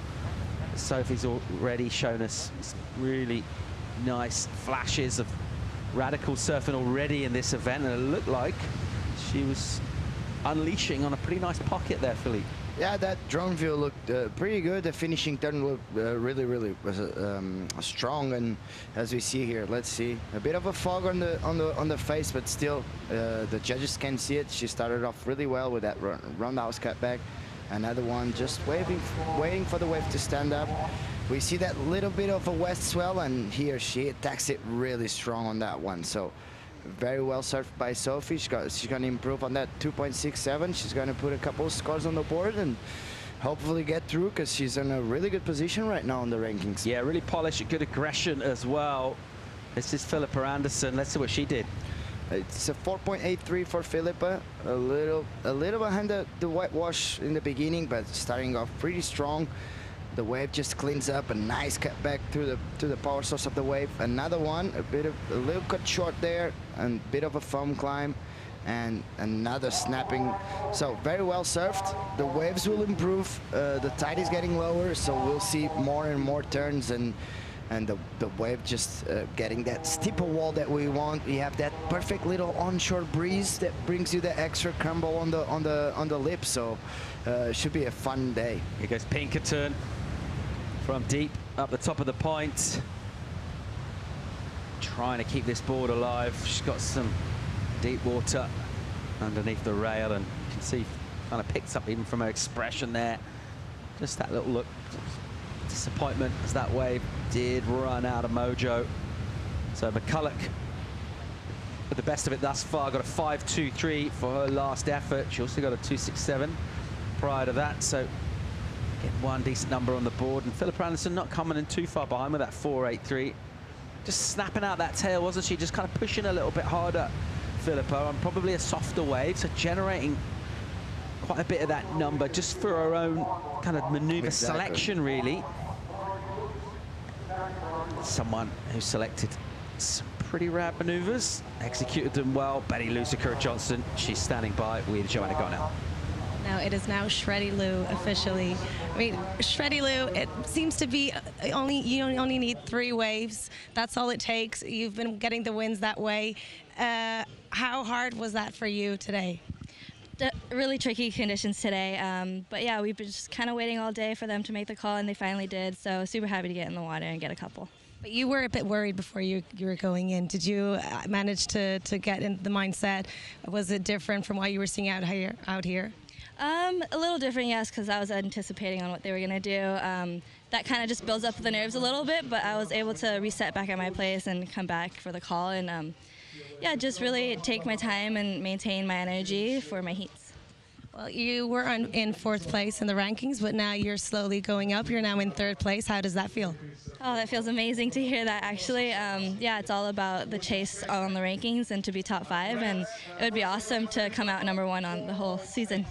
Sophie's already shown us really nice flashes of radical surfing already in this event, and it looked like she was unleashing on a pretty nice pocket there, Philippe. Yeah, that drone view looked pretty good. The finishing turn looked really strong, and as we see here, let's see a bit of a fog on the face, but still the judges can see it. She started off really well with that roundhouse cutback. Another one just waiting for the wave to stand up. We see that little bit of a west swell, and here she attacks it really strong on that one. So very well surfed by Sophie. She's going to improve on that 2.67. She's going to put a couple of scores on the board and hopefully get through, because she's in a really good position right now in the rankings. Yeah, really polished, good aggression as well. This is Philippa Anderson. Let's see what she did. It's a 4.83 for Philippa. A little behind the whitewash in the beginning, but starting off pretty strong. The wave just cleans up, a nice cut back to the power source of the wave. Another one, a little cut short there, and a bit of a foam climb, and another snapping. So very well surfed. The waves will improve. The tide is getting lower, so we'll see more and more turns, and the wave just getting that steeper wall that we want. We have that perfect little onshore breeze that brings you the extra crumble on the lip. So it should be a fun day. Here goes Pinkerton from deep up the top of the point, trying to keep this board alive. She's got some deep water underneath the rail, and you can see kind of picks up even from her expression there, just that little look disappointment as that wave did run out of mojo. So McCulloch with the best of it thus far, got a 5.23 for her last effort. She also got a 2.67 prior to that, so get one decent number on the board. And Philippa Anderson not coming in too far behind with that 4.83. Just snapping out that tail, wasn't she? Just kind of pushing a little bit harder, Philippa, on probably a softer wave, so generating quite a bit of that number just for her own kind of maneuver selection, really. Someone who selected some pretty rare maneuvers, executed them well. Betty Lou Sakura-Johnson, she's standing by with Joanna Garnell. Now it is now Shreddy Lou officially. I mean, Shreddy Lou, it seems to be you only need 3 waves. That's all it takes. You've been getting the wins that way. How hard was that for you today? Really tricky conditions today, but yeah, we've been just kind of waiting all day for them to make the call, and they finally did. So super happy to get in the water and get a couple. But you were a bit worried before you were going in. Did you manage to get in the mindset? Was it different from what you were seeing out here? A little different, yes, because I was anticipating on what they were going to do. That kind of just builds up the nerves a little bit, but I was able to reset back at my place and come back for the call, and yeah, just really take my time and maintain my energy for my heats. Well, you were in 4th place in the rankings, but now you're slowly going up. You're now in 3rd place. How does that feel? Oh, that feels amazing to hear that, actually. Yeah, it's all about the chase on the rankings and to be top 5, and it would be awesome to come out number 1 on the whole season.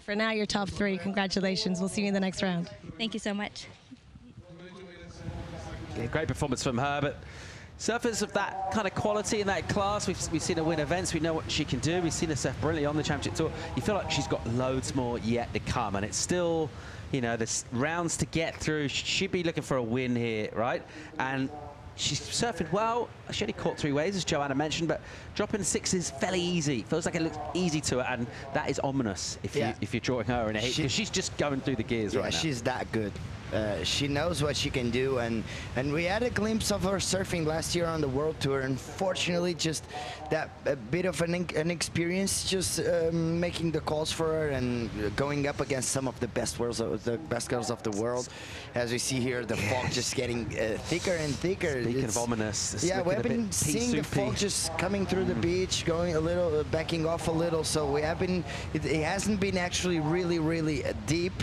For now, you're top 3. Congratulations. We'll see you in the next round. Thank you so much. Yeah, great performance from her, but surfers of that kind of quality in that class, we've seen her win events, we know what she can do, we've seen her surf brilliantly on the championship tour. You feel like she's got loads more yet to come, and it's still, you know, there's rounds to get through. She'd be looking for a win here, right? And she's surfing well. She only caught 3 waves, as Joanna mentioned, but dropping 6 is fairly easy. Feels like it looks easy to her, and that is ominous if you're drawing her in a hit, because she's just going through the gears right now. She's that good. She knows what she can do, and we had a glimpse of her surfing last year on the World Tour. Unfortunately, just that a bit of an inexperience, just making the calls for her and going up against some of the best girls of the world. As we see here, the fog just getting thicker and thicker. Speaking of ominous, yeah, we've been seeing the fog just coming through the beach, going a little, backing off a little. So we have been. It hasn't been actually really deep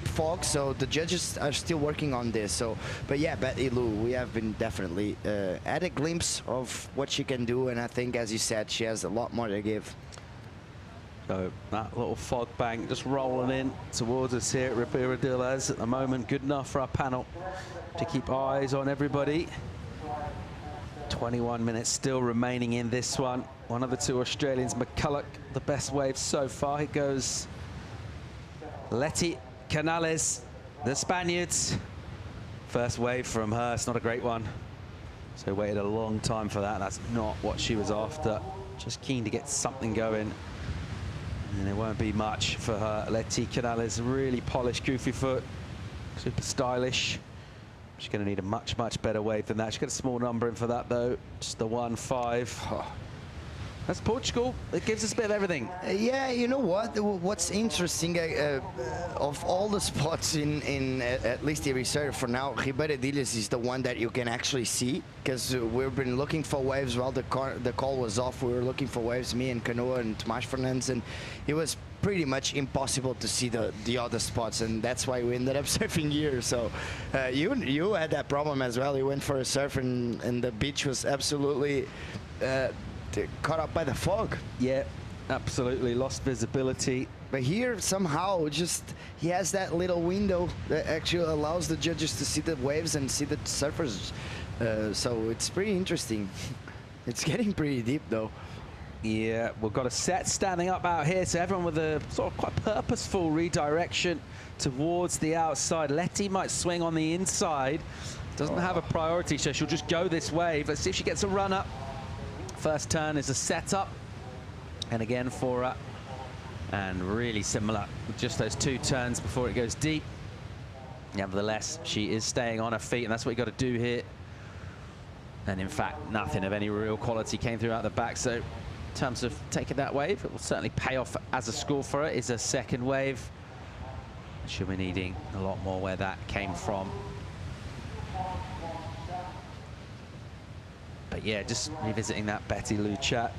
fog. So the judges are still working on this. So, but yeah, Betty Lou, we have been definitely had a glimpse of what she can do, and I think, as you said, she has a lot more to give. So that little fog bank just rolling in towards us here at Ribeira de las at the moment. Good enough for our panel to keep eyes on everybody. 21 minutes still remaining in this one. One of the 2 Australians, McCulloch, the best wave so far. It goes Leti Canales, the Spaniards. First wave from her, it's not a great one. So waited a long time for that. That's not what she was after. Just keen to get something going. And it won't be much for her. Leti Canales, really polished goofy foot, super stylish. She's going to need a much better wave than that. She's got a small number in for that, though. Just the 1.5. Oh. That's Portugal. It gives us a bit of everything. Yeah, you know what? What's interesting, of all the spots in at least Ericeira for now, Ribeira de las is the one that you can actually see, because we've been looking for waves while the call was off. We were looking for waves, me and Canoa and Tomas Fernandes, and it was pretty much impossible to see the other spots, and that's why we ended up surfing here. So you had that problem as well. You went for a surf, and the beach was absolutely caught up by the fog. Yeah, absolutely lost visibility. But here somehow just he has that little window that actually allows the judges to see the waves and see the surfers. So it's pretty interesting. It's getting pretty deep though. Yeah, we've got a set standing up out here, so everyone with a sort of quite purposeful redirection towards the outside. Letty might swing on the inside. Doesn't have a priority, so she'll just go this wave. Let's see if she gets a run up. First turn is a setup. And again for her. And really similar with just those 2 turns before it goes deep. Nevertheless, she is staying on her feet, and that's what you got to do here. And in fact, nothing of any real quality came through out the back. So in terms of taking that wave, it will certainly pay off as a score for her. Is a second wave. She'll be needing a lot more where that came from. But yeah, just revisiting that Betty Lou chat.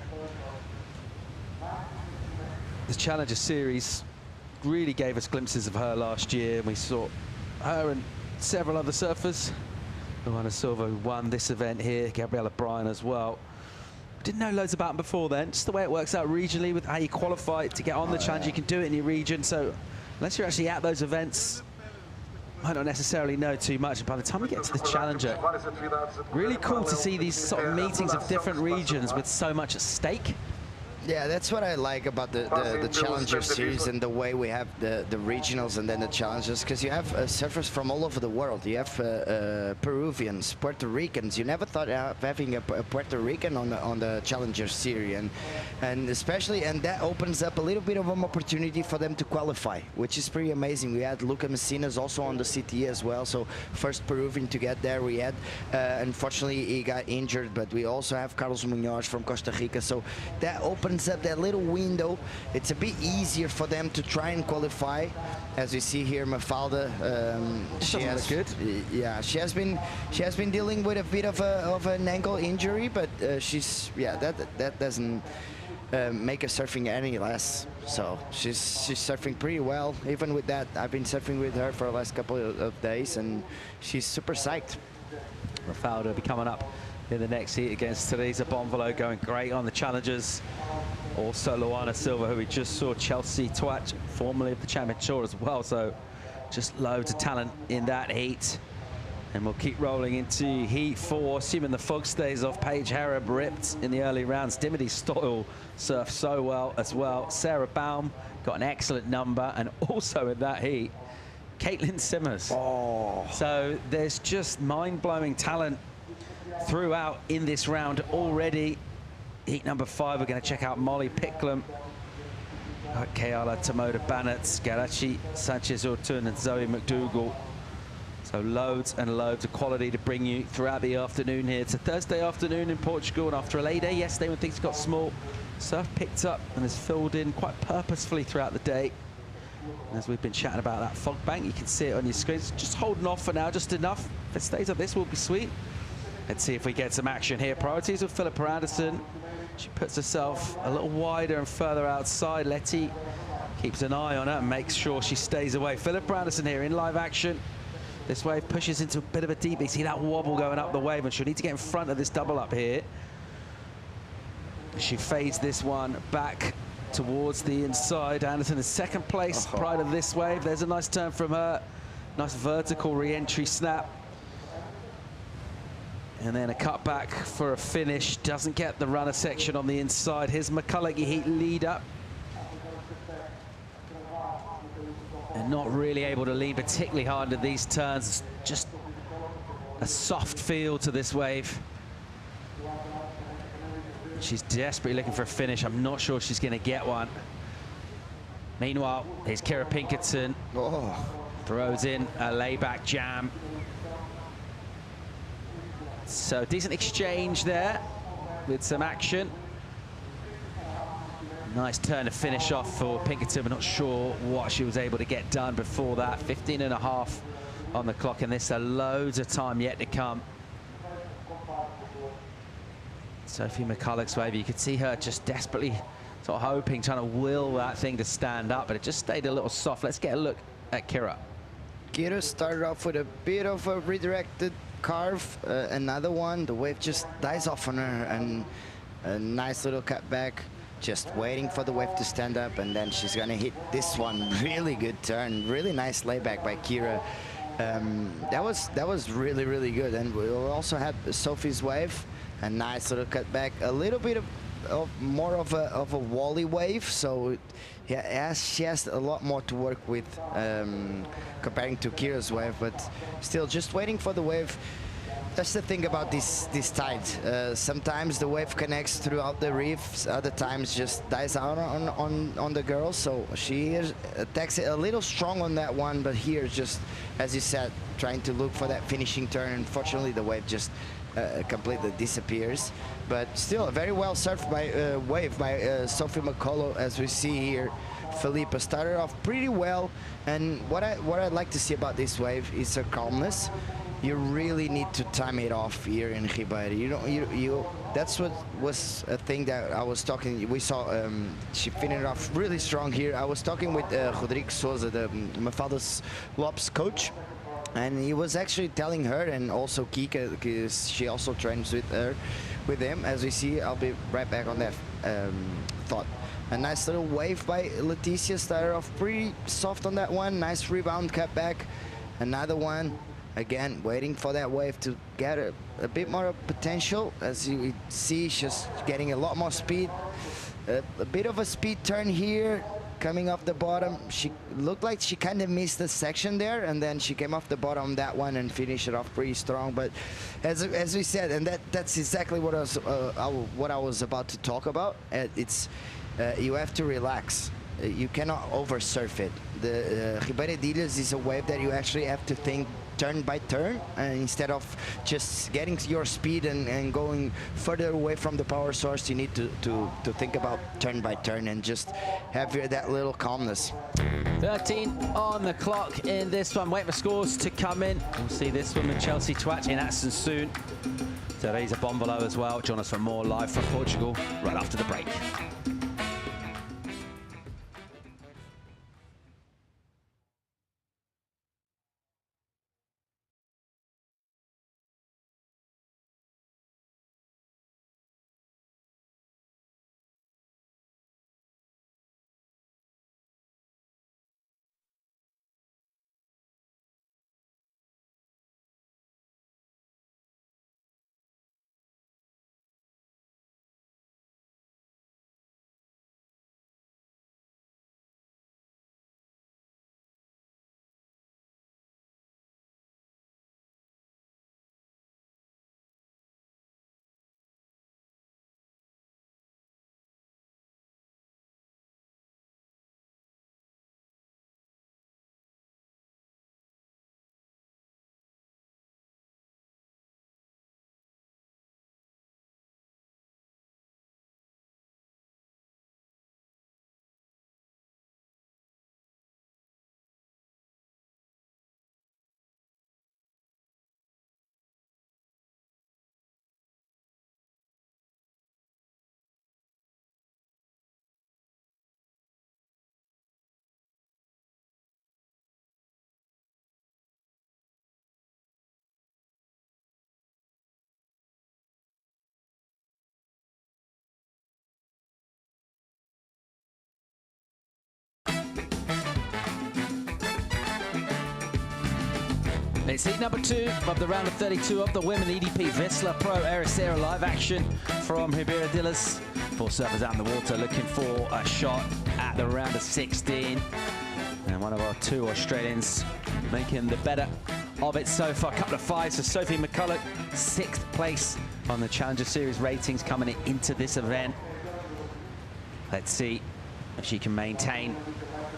The Challenger Series really gave us glimpses of her last year. We saw her and several other surfers. Luana Silva, who won this event here, Gabriella Bryan as well. Didn't know loads about them before then. Just the way it works out regionally with how you qualify to get on the Challenger. You can do it in your region. So unless you're actually at those events, might not necessarily know too much. By the time you get to the Challenger, really cool to see these sort of meetings of different regions with so much at stake. Yeah, that's what I like about the Challenger Series and the way we have the regionals and then the Challengers, because you have surfers from all over the world. You have Peruvians, Puerto Ricans. You never thought of having a Puerto Rican on the Challenger Series, and especially, and that opens up a little bit of an opportunity for them to qualify, which is pretty amazing. We had Luca Messina's also on the CT as well, so first Peruvian to get there. We had, unfortunately, he got injured, but we also have Carlos Munoz from Costa Rica, so that opens up that little window. It's a bit easier for them to try and qualify. As we see here, Mafalda, she has good. Yeah, she has been dealing with a bit of an ankle injury, but that doesn't make her surfing any less. So she's surfing pretty well. Even with that, I've been surfing with her for the last couple of days, and she's super psyched. Mafalda will be coming up in the next heat against Teresa Bonvolo, going great on the Challengers. Also Luana Silva, who we just saw, Chelsea Twatch, formerly of the Champion Tour as well. So just loads of talent in that heat. And we'll keep rolling into heat 4, assuming the fog stays off. Paige Harrop ripped in the early rounds. Dimity Stoyle surfed so well as well. Sarah Baum got an excellent number. And also in that heat, Caity Simmers. Oh. So there's just mind-blowing talent throughout in this round already. Heat number 5, we're going to check out Molly Picklum, Keala Tomoda Bannett, Garachi Sanchez Ortun, and Zoe McDougall. So loads and loads of quality to bring you throughout the afternoon here. It's a Thursday afternoon in Portugal, and after a late day yesterday when things got small, surf picked up and has filled in quite purposefully throughout the day. And as we've been chatting about that fog bank, you can see it on your screens. Just holding off for now, just enough. If it stays up, this will be sweet. Let's see if we get some action here. Priorities with Philippa Anderson. She puts herself a little wider and further outside. Letty keeps an eye on her and makes sure she stays away. Philippa Anderson here in live action. This wave pushes into a bit of a deep. You see that wobble going up the wave, and she'll need to get in front of this double up here. She fades this one back towards the inside. Anderson in second place prior to this wave. There's a nice turn from her. Nice vertical re-entry snap. And then a cutback for a finish. Doesn't get the runner section on the inside. Here's McCulloch, heat leader. And not really able to lean particularly hard into these turns. Just a soft feel to this wave. She's desperately looking for a finish. I'm not sure she's going to get one. Meanwhile, here's Kira Pinkerton. Throws in a layback jam. So decent exchange there with some action. Nice turn to finish off for Pinkerton. We're not sure what she was able to get done before that. 15.5 on the clock, and there's loads of time yet to come. Sophie McCulloch's wave, you could see her just desperately sort of hoping, trying to will that thing to stand up, but it just stayed a little soft. Let's get a look at Kira. Kira started off with a bit of a redirected carve, another one. The wave just dies off on her, and A nice little cut back, just waiting for the wave to stand up, and then she's gonna hit this one. Really good turn, really nice layback by Kira. That was really, really good. And we'll also have Sophie's wave, a nice little cut back, a little bit of more of a wally wave. So yeah, she has a lot more to work with comparing to Kira's wave, but still just waiting for the wave. That's the thing about this tide. Sometimes the wave connects throughout the reefs, other times just dies out on the girl. So she attacks it a little strong on that one, but here just, as you said, trying to look for that finishing turn. Unfortunately, the wave just completely disappears. But still, a very well surfed by wave by Sophie McCullough, as we see here. Philippa started off pretty well, and what I'd like to see about this wave is her calmness. You really need to time it off here in Rio Waida. That's what was a thing that I was talking. We saw she finished off really strong here. I was talking with Rodrigo Souza, the Mafalda's Lopes coach, and he was actually telling her, and also Kika, because she also trains with him. As we see, I'll be right back on that thought. A nice little wave by Leticia, started off pretty soft on that one. Nice rebound, cut back. Another one. Again, waiting for that wave to get a bit more potential. As you see, she's getting a lot more speed. A bit of a speed turn here, coming off the bottom. She looked like she kind of missed the section there, and then she came off the bottom on that one and finished it off pretty strong. But as we said, and that's exactly what I was about to talk about. You have to relax. You cannot over-surf it. The Ribeira de Ilhas is a wave that you actually have to think turn by turn, instead of just getting your speed and going further away from the power source. You need to think about turn by turn and just have that little calmness. 13 on the clock in this one. Wait for scores to come in. We'll see this one with Chelsea Twatch in action soon. Teresa Bombolo as well. Join us for more live from Portugal right after the break. It's heat number 2 of the round of 32 of the women EDP Vissla Pro Ericeira live action from Ribeira de Ilhas. 4 surfers out in the water looking for a shot at the round of 16. And one of our 2 Australians making the better of it so far. A couple of 5s for Sophie McCullough, 6th place on the Challenger Series ratings coming into this event. Let's see if she can maintain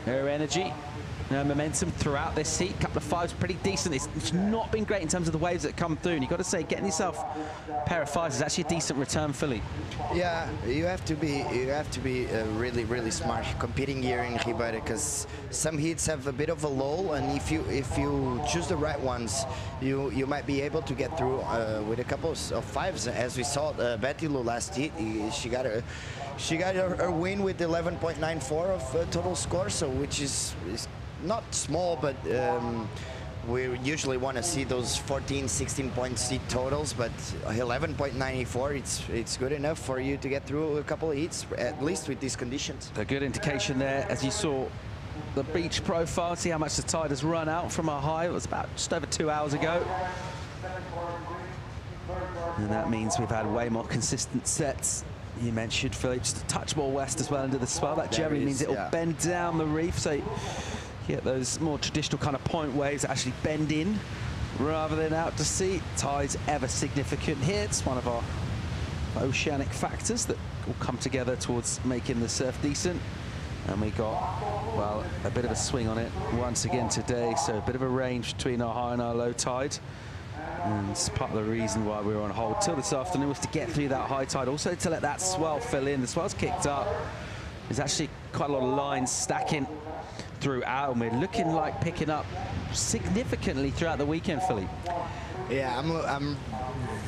her energy. Momentum throughout this heat. Couple of 5s, pretty decent. It's not been great in terms of the waves that come through. And you've got to say, getting yourself a pair of 5s is actually a decent return, Philippe. Yeah, you have to be really, really smart competing here in Rio Waida, because some heats have a bit of a lull, and if you choose the right ones, you might be able to get through with a couple of 5s, as we saw Betty Lou last heat. She got her win with 11.94 of total score, so which is not small, but we usually want to see those 14, 16 point seed totals, but 11.94, it's good enough for you to get through a couple of heats, at least with these conditions. A good indication there, as you saw the beach profile, see how much the tide has run out from our high. It was about just over 2 hours ago. And that means we've had way more consistent sets. You mentioned, Philippe, just a touch more west as well into the swell. That generally means it'll bend down the reef, so you get those more traditional kind of point waves that actually bend in rather than out to sea. Tide's ever significant here. It's one of our oceanic factors that will come together towards making the surf decent. And we got, well, a bit of a swing on it once again today, so a bit of a range between our high and our low tide. And it's part of the reason why we were on hold till this afternoon was to get through that high tide, also to let that swell fill in. The swell's kicked up. There's actually quite a lot of lines stacking throughout, and we're looking like picking up significantly throughout the weekend, Philippe. Yeah, I'm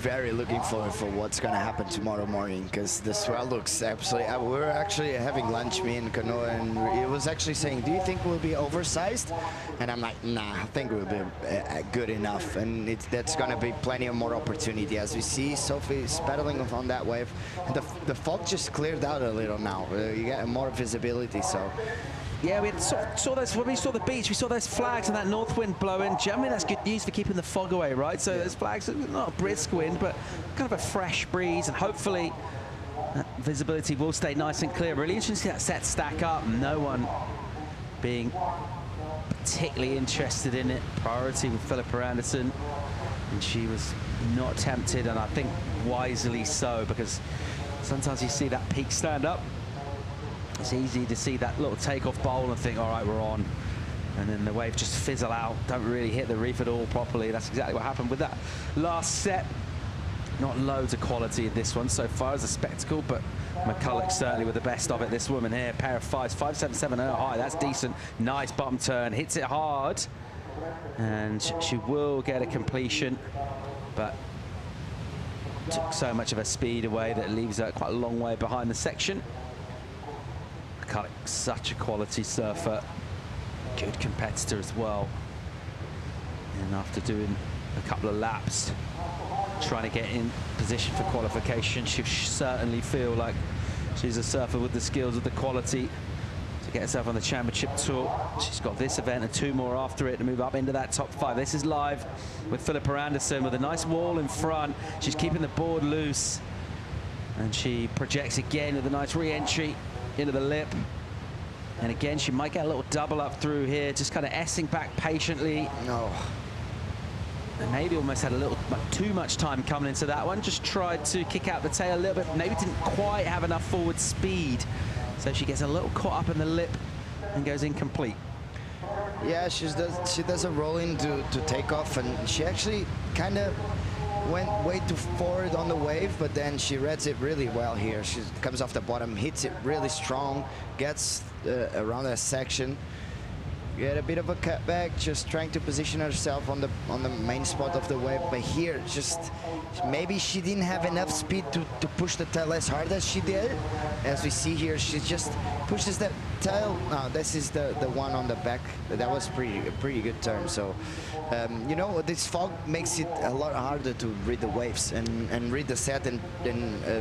very looking forward for what's going to happen tomorrow morning, because the swell looks absolutely... we were actually having lunch, me and Canoa, and it was actually saying, do you think we'll be oversized? And I'm like, nah, I think we'll be good enough, and that's going to be plenty of more opportunity. As we see, Sophie's pedaling on that wave. The fog just cleared out a little now. You get more visibility, so... Yeah, we saw those, when we saw the beach, we saw those flags and that north wind blowing. Generally, that's good news for keeping the fog away, right? So those flags, not a brisk wind, but kind of a fresh breeze, and hopefully that visibility will stay nice and clear. Really interesting to see that set stack up. No one being particularly interested in it. Priority with Philippa Anderson, and she was not tempted, and I think wisely so, because sometimes you see that peak stand up. It's easy to see that little takeoff bowl and think, all right, we're on. And then the wave just fizzle out, don't really hit the reef at all properly. That's exactly what happened with that last set. Not loads of quality in this one so far as a spectacle, but McCulloch certainly with the best of it. This woman here, pair of fives, 5.77 her high, that's decent. Nice bottom turn, hits it hard. And she will get a completion, but took so much of her speed away that it leaves her quite a long way behind the section. McCulloch, such a quality surfer, good competitor as well. And after doing a couple of laps, trying to get in position for qualification, she'll certainly feel like she's a surfer with the skills of the quality to get herself on the championship tour. She's got this event and two more after it to move up into that top five. This is live with Philippa Anderson with a nice wall in front. She's keeping the board loose, and she projects again with a nice re-entry into the lip. And again, she might get a little double up through here, just kind of S-ing back patiently. No. And maybe almost had a little too much time coming into that one. Just tried to kick out the tail a little bit, maybe didn't quite have enough forward speed. So she gets a little caught up in the lip and goes incomplete. Yeah, she does a roll in to take off, and she actually kind of went way too forward on the wave, but then she reads it really well here. She comes off the bottom, hits it really strong, gets around that section, get a bit of a cutback, just trying to position herself on the main spot of the wave. But here, just maybe she didn't have enough speed to push the tail as hard as she did. As we see here, she just pushes that tail. No, this is the one on the back. That was a pretty good turn. So you know, this fog makes it a lot harder to read the waves and read the set and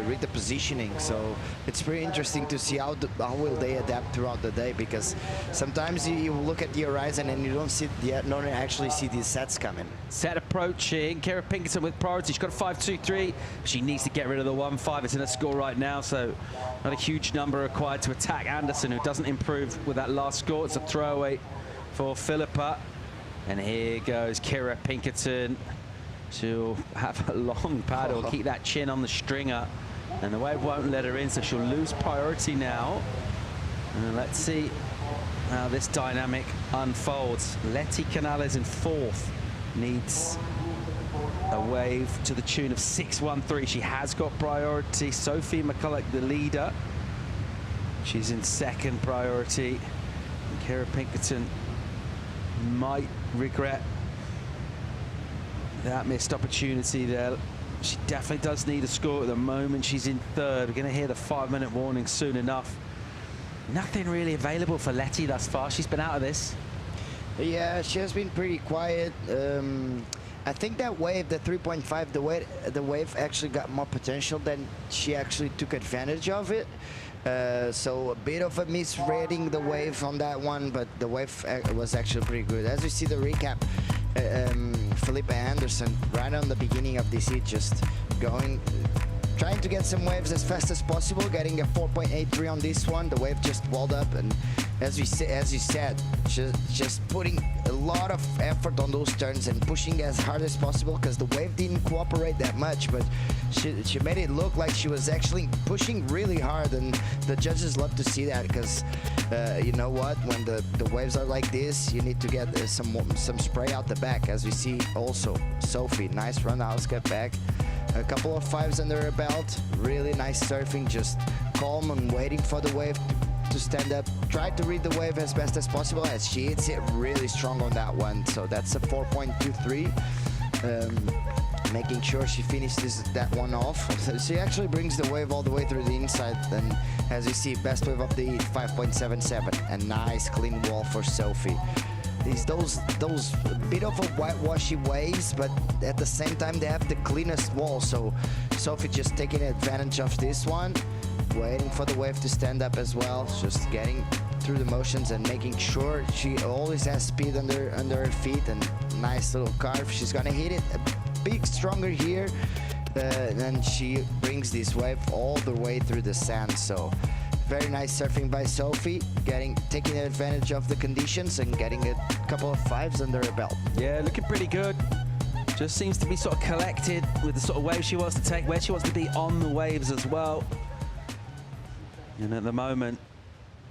read the positioning. So it's pretty interesting to see how will they adapt throughout the day, because sometimes you look at the horizon and you don't actually see these sets coming. Set approaching. Kira Pinkerton with priority. She's got a 5.23. She needs to get rid of the 1.5. It's in her score right now, so not a huge number required to attack Anderson, who doesn't improve with that last score. It's a throwaway for Philippa. And here goes Kira Pinkerton. She'll have a long paddle, keep that chin on the stringer, and the wave won't let her in, so she'll lose priority now. And let's see how this dynamic unfolds. Letty Canales in fourth, needs a wave to the tune of 6.13. She has got priority. Sophie McCulloch, the leader, she's in second priority. And Kira Pinkerton might regret that missed opportunity there. She definitely does need a score at the moment. She's in third. We're going to hear the 5-minute warning soon enough. Nothing really available for Letty thus far. She's been out of this. Yeah, she has been pretty quiet. I think that wave, the 3.5, the wave actually got more potential than she actually took advantage of it. So a bit of a misreading the wave on that one, but the wave was actually pretty good. As we see the recap, Philippa Anderson right on the beginning of this heat, just trying to get some waves as fast as possible, getting a 4.83 on this one. The wave just walled up, and as you said, just putting a lot of effort on those turns and pushing as hard as possible, because the wave didn't cooperate that much, but she made it look like she was actually pushing really hard, and the judges love to see that, because you know what, when the waves are like this, you need to get some spray out the back. As we see also Sophie, nice run house cut back, a couple of fives under her belt, really nice surfing, just calm and waiting for the wave to stand up. Try to read the wave as best as possible, as she hits it really strong on that one. So that's a 4.23. Making sure she finishes that one off. So she actually brings the wave all the way through the inside, and as you see, best wave of the heat, 5.77. A nice clean wall for Sophie. Those bit of a whitewashy waves, but at the same time they have the cleanest wall. So Sophie just taking advantage of this one, waiting for the wave to stand up as well, just getting through the motions and making sure she always has speed under her feet, and nice little carve. She's gonna hit it a bit stronger here, and she brings this wave all the way through the sand. So very nice surfing by Sophie, taking advantage of the conditions and getting a couple of fives under her belt. Yeah, looking pretty good. Just seems to be sort of collected with the sort of wave she wants to take, where she wants to be on the waves as well. And at the moment,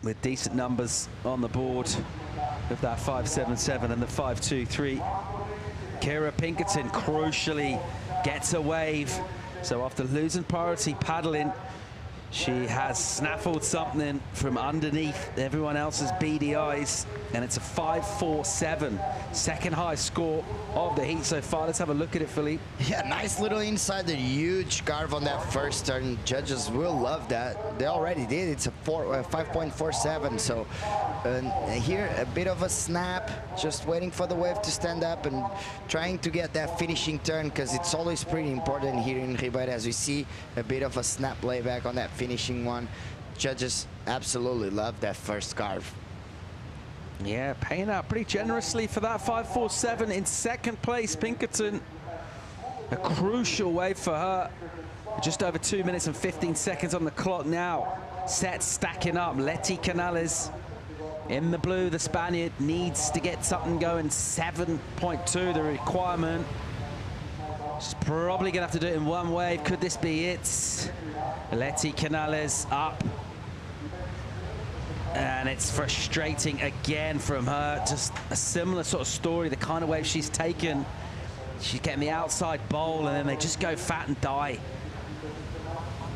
with decent numbers on the board of that 5.77 and the 5.23, Kira Pinkerton crucially gets a wave. So after losing priority paddling, she has snaffled something from underneath everyone else's beady eyes, and it's a 5.47, second highest score of the heat so far. Let's have a look at it, Philippe. Yeah, nice little inside, a huge carve on that first turn. Judges will love that. They already did. It's a 5.47. So here a bit of a snap, just waiting for the wave to stand up and trying to get that finishing turn, because it's always pretty important here in Rio Waida. As we see a bit of a snap layback on that finishing one. Judges absolutely love that first carve. Yeah, paying out pretty generously for that 5.47 in second place. Pinkerton, a crucial wave for her. Just over 2 minutes and 15 seconds on the clock now. Sets stacking up. Leti Canales in the blue. The Spaniard needs to get something going. 7.2 the requirement. She's probably gonna have to do it in one wave. Could this be it? Leti Canales up. And it's frustrating again from her. Just a similar sort of story, the kind of wave she's taken. She's getting the outside bowl, and then they just go fat and die.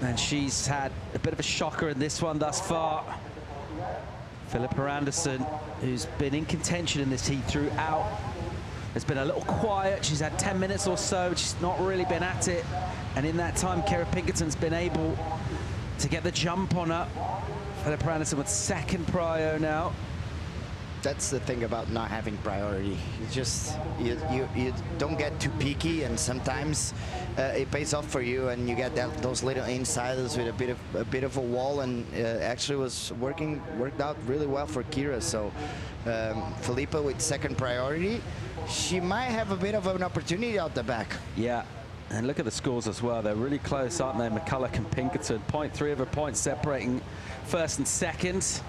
And she's had a bit of a shocker in this one thus far. Philippa Anderson, who's been in contention in this heat throughout, has been a little quiet. She's had 10 minutes or so. She's not really been at it. And in that time, Kira Pinkerton's been able to get the jump on her. Philippa Anderson with second prio now. That's the thing about not having priority. You don't get too peaky, and sometimes it pays off for you, and you get those little insiders with a bit of a wall, and actually worked out really well for Kira. So Philippa with second priority, she might have a bit of an opportunity out the back. Yeah, and look at the scores as well. They're really close, aren't they? McCulloch and Pinkerton, 0.3 of a point separating first and second.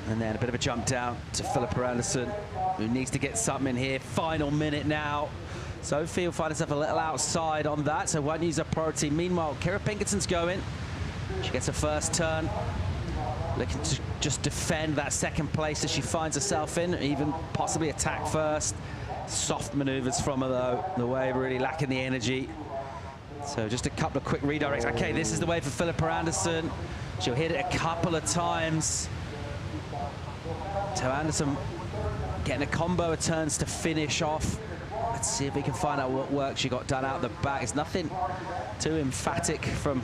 And then a bit of a jump down to Philippa Anderson, who needs to get something in here. Final minute now. Sophie will find herself a little outside on that, so won't use her priority. Meanwhile, Kira Pinkerton's going. She gets her first turn. Looking to just defend that second place as she finds herself in, even possibly attack first. Soft maneuvers from her, though. The wave really lacking the energy. So just a couple of quick redirects. Okay, this is the wave for Philippa Anderson. She'll hit it a couple of times. So Anderson getting a combo of turns to finish off. Let's see if we can find out what work she got done out the back. It's nothing too emphatic from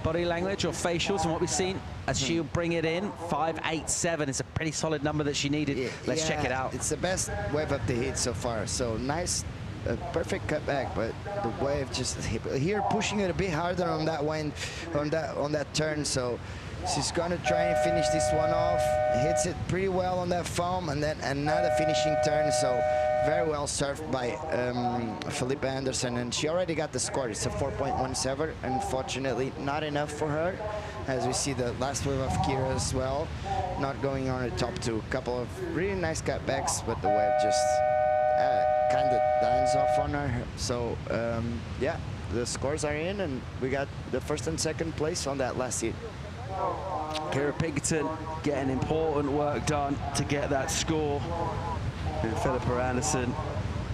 body language or facials and what we've seen as she'll bring it in. 5.87 is a pretty solid number that she needed. Let's check it out. It's the best wave of the heat so far. So nice, perfect cutback, but the wave just here pushing it a bit harder on that wind, on that turn. So she's going to try and finish this one off. Hits it pretty well on that foam, and then another finishing turn. So very well served by Philippa Anderson, and she already got the score. It's a 4.17. Unfortunately, not enough for her, as we see the last wave of Kira as well, not going on the top two. Couple of really nice cutbacks, but the wave just kind of dines off on her. So yeah, the scores are in, and we got the first and second place on that last heat. Kira Pinkerton getting important work done to get that score. And Philippa Anderson,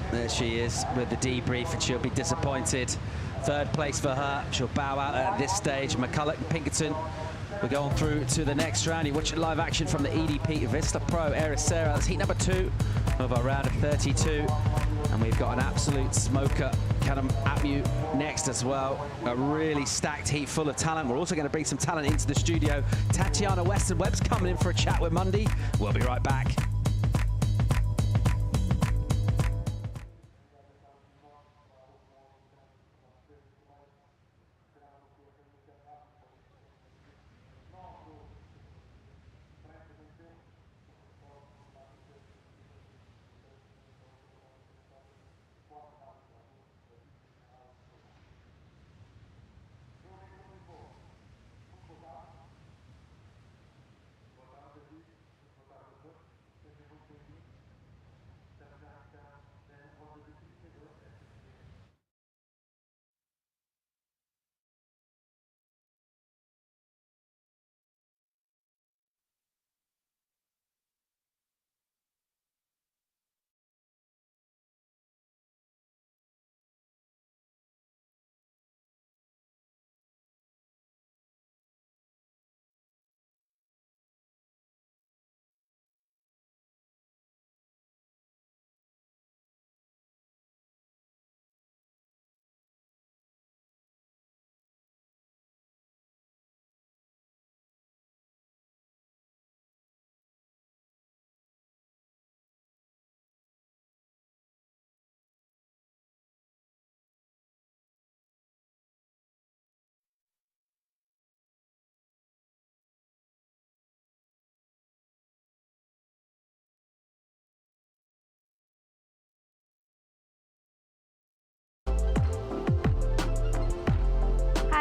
there she is with the debrief, and she'll be disappointed. Third place for her. She'll bow out at this stage. McCulloch and Pinkerton will go on through to the next round. You're watching live action from the EDP Vissla Pro Ericeira. That's heat number 2 of our round of 32. And we've got an absolute smoker coming at you next as well. A really stacked heat full of talent. We're also going to bring some talent into the studio. Tatiana Weston-Webb's coming in for a chat with Mundy. We'll be right back.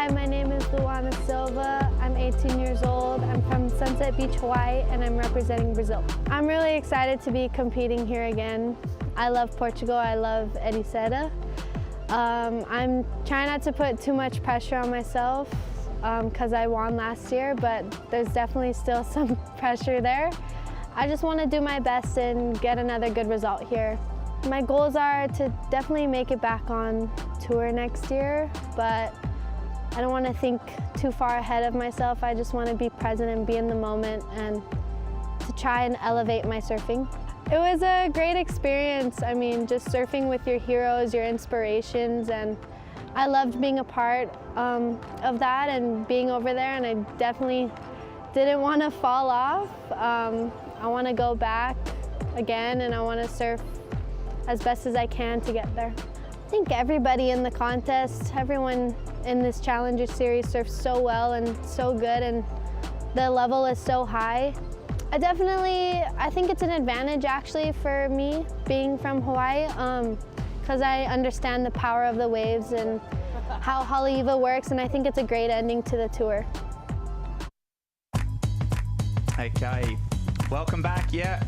Hi, my name is Luana Silva. I'm 18 years old. I'm from Sunset Beach, Hawaii, and I'm representing Brazil. I'm really excited to be competing here again. I love Portugal. I love Ericeira. I'm trying not to put too much pressure on myself because I won last year, but there's definitely still some pressure there. I just want to do my best and get another good result here. My goals are to definitely make it back on tour next year, but I don't want to think too far ahead of myself. I just want to be present and be in the moment and to try and elevate my surfing. It was a great experience. I mean, just surfing with your heroes, your inspirations, and I loved being a part of that and being over there, and I definitely didn't want to fall off. I want to go back again, and I want to surf as best as I can to get there. I think everybody in the contest, everyone in this Challenger Series surfs so well and so good, and the level is so high. I think it's an advantage actually for me being from Hawaii, because I understand the power of the waves and how Haleiwa works, and I think it's a great ending to the tour. Okay, welcome back. Yeah,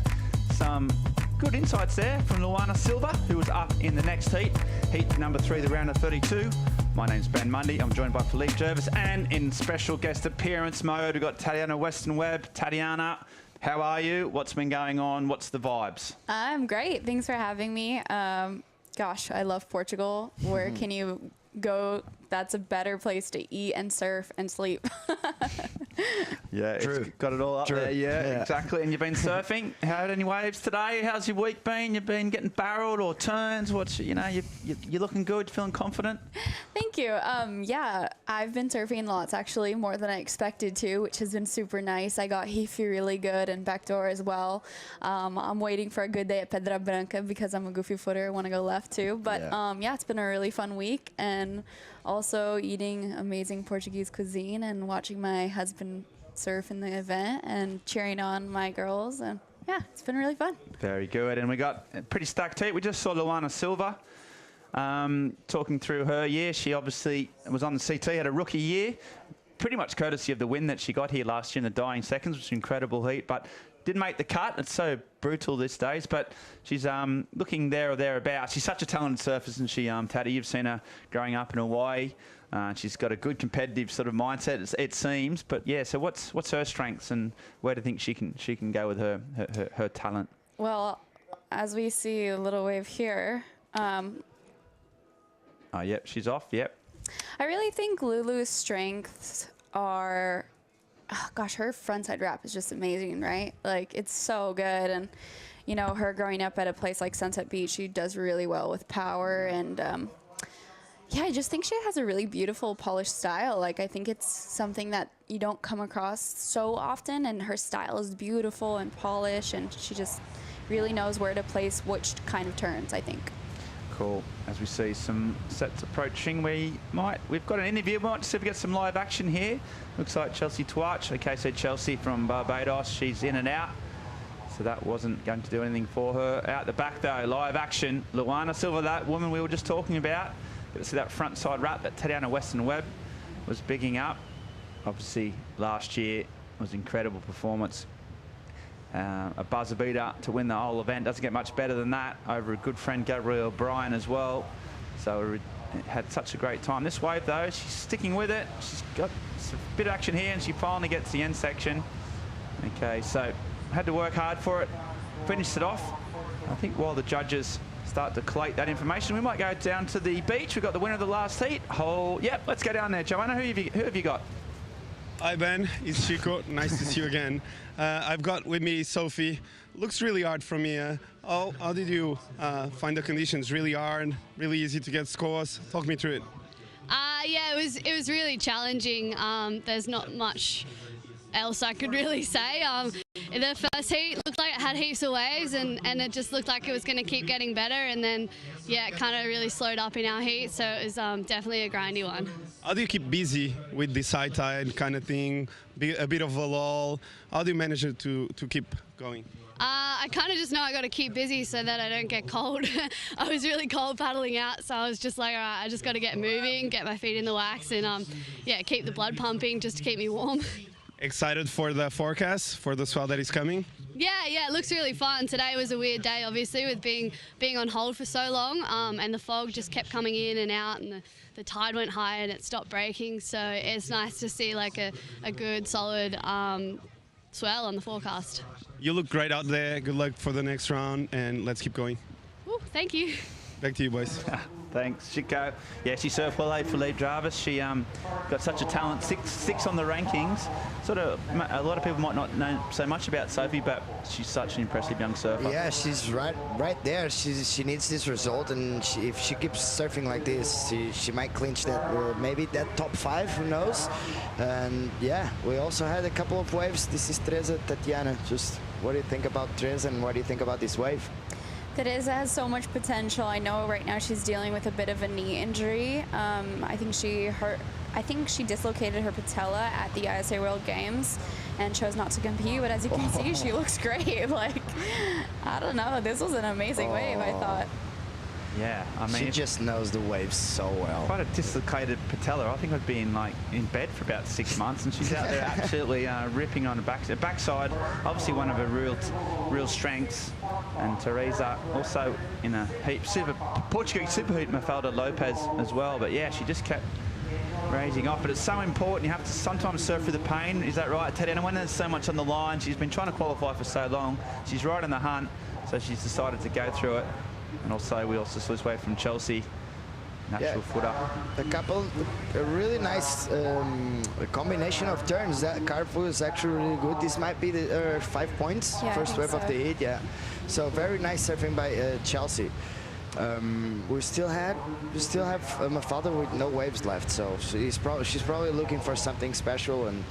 some good insights there from Luana Silva, who was up in the next heat, heat number 3, the round of 32. My name's Ben Mundy. I'm joined by Philippe Jervis, and in special guest appearance mode, we've got Tatiana Weston-Webb. Tatiana, how are you? What's been going on? What's the vibes? I'm great. Thanks for having me. Gosh, I love Portugal. Where can you go? That's a better place to eat and surf and sleep. Yeah, True. it's got it all up True. there. Yeah, Yeah. exactly. And you've been surfing. Had any waves today? How's your week been? You've been getting barreled or turns? What's you're looking good, feeling confident? Thank you. Yeah, I've been surfing lots actually, more than I expected to, which has been super nice. I got Heafy really good and backdoor as well. I'm waiting for a good day at Pedra Branca because I'm a goofy footer. I want to go left too. But yeah, it's been a really fun week, and also eating amazing Portuguese cuisine and watching my husband surf in the event and cheering on my girls, and yeah, it's been really fun. Very good. And we got a pretty stacked team. We just saw Luana Silva talking through her year. She obviously was on the CT, had a rookie year, pretty much courtesy of the win that she got here last year in the dying seconds, which was an incredible heat, but didn't make the cut. It's so brutal these days, but she's looking there or thereabouts. She's such a talented surfer, isn't she, Taddy? You've seen her growing up in Hawaii. She's got a good competitive sort of mindset, it seems. But yeah, so what's her strengths, and where do you think she can go with her talent? Well, as we see a little wave here. Oh, yep, she's off. Yep. I really think Lulu's strengths are, oh gosh, her frontside wrap is just amazing, right? Like, it's so good. And, you know, her growing up at a place like Sunset Beach, she does really well with power. And, yeah, I just think she has a really beautiful, polished style. Like, I think it's something that you don't come across so often. And her style is beautiful and polished. And she just really knows where to place which kind of turns, I think. Cool. As we see some sets approaching, we've got an interview. We might see if we get some live action here. Looks like Chelsea Twatch. Okay, so Chelsea from Barbados, she's in and out. So that wasn't going to do anything for her. Out the back though, live action. Luana Silva, that woman we were just talking about. Get to see that front side wrap that Tatiana Weston Webb was bigging up. Obviously last year was an incredible performance. A buzzer beater to win the whole event. Doesn't get much better than that over a good friend Gabrielle Bryan as well. So we had such a great time. This wave though, she's sticking with it. She's got a bit of action here and she finally gets the end section. Okay, so had to work hard for it. Finished it off. I think while the judges start to collate that information, we might go down to the beach. We've got the winner of the last heat. Yep, let's go down there. Joanna, who have you got? Hi Ben, it's Chico. Nice to see you again. I've got with me Sophie. Looks really hard for me. How did you find the conditions? Really hard, really easy to get scores? Talk me through it. Yeah, it was really challenging. There's not much else I could really say. The first heat looked like it had heaps of waves, and it just looked like it was going to keep getting better, and then yeah, it kind of really slowed up in our heat, so it was definitely a grindy one. How do you keep busy with the side tide kind of thing, a bit of a lull? How do you manage it to keep going? I kind of just know I got to keep busy so that I don't get cold. I was really cold paddling out, so I was just like, all right, I just got to get moving, get my feet in the wax, and yeah, keep the blood pumping just to keep me warm. Excited for the forecast, for the swell that is coming? Yeah, it looks really fun. Today was a weird day, obviously, with being on hold for so long, and the fog just kept coming in and out, and the tide went high and it stopped breaking. So it's nice to see like a good, solid swell on the forecast. You look great out there. Good luck for the next round, and let's keep going. Ooh, thank you. Back to you, boys. Thanks, Chico. Yeah, she surfed well, Philippe Jarvis. She got such a talent, six on the rankings. Sort of, a lot of people might not know so much about Sophie, but she's such an impressive young surfer. Yeah, she's right there. She needs this result, and if she keeps surfing like this, she might clinch that, maybe that top 5, who knows? And yeah, we also had a couple of waves. This is Teresa, Tatiana. Just what do you think about Teresa, and what do you think about this wave? Teresa has so much potential. I know right now she's dealing with a bit of a knee injury. I think she dislocated her patella at the ISA World Games and chose not to compete. But as you can see, she looks great. Like, I don't know. This was an amazing wave, I thought. Yeah, I mean, she just knows the waves so well. If I had a dislocated patella, I think I'd be in bed for about 6 months, and she's out there absolutely ripping on the backside. Obviously, one of her real strengths. And Teresa also in a Portuguese super heat, Mafalda Lopez as well. But yeah, she just kept raising off. But it's so important. You have to sometimes surf through the pain. Is that right, Teddy? And when there's so much on the line, she's been trying to qualify for so long. She's right in the hunt, so she's decided to go through it. And also, we also saw this wave from Chelsea. natural footer. A really nice combination of turns. That cartwheel is actually really good. This might be the 5 points, first wave of the heat. Yeah, so very nice surfing by Chelsea. We still have Mafalda with no waves left, so she's probably looking for something special. And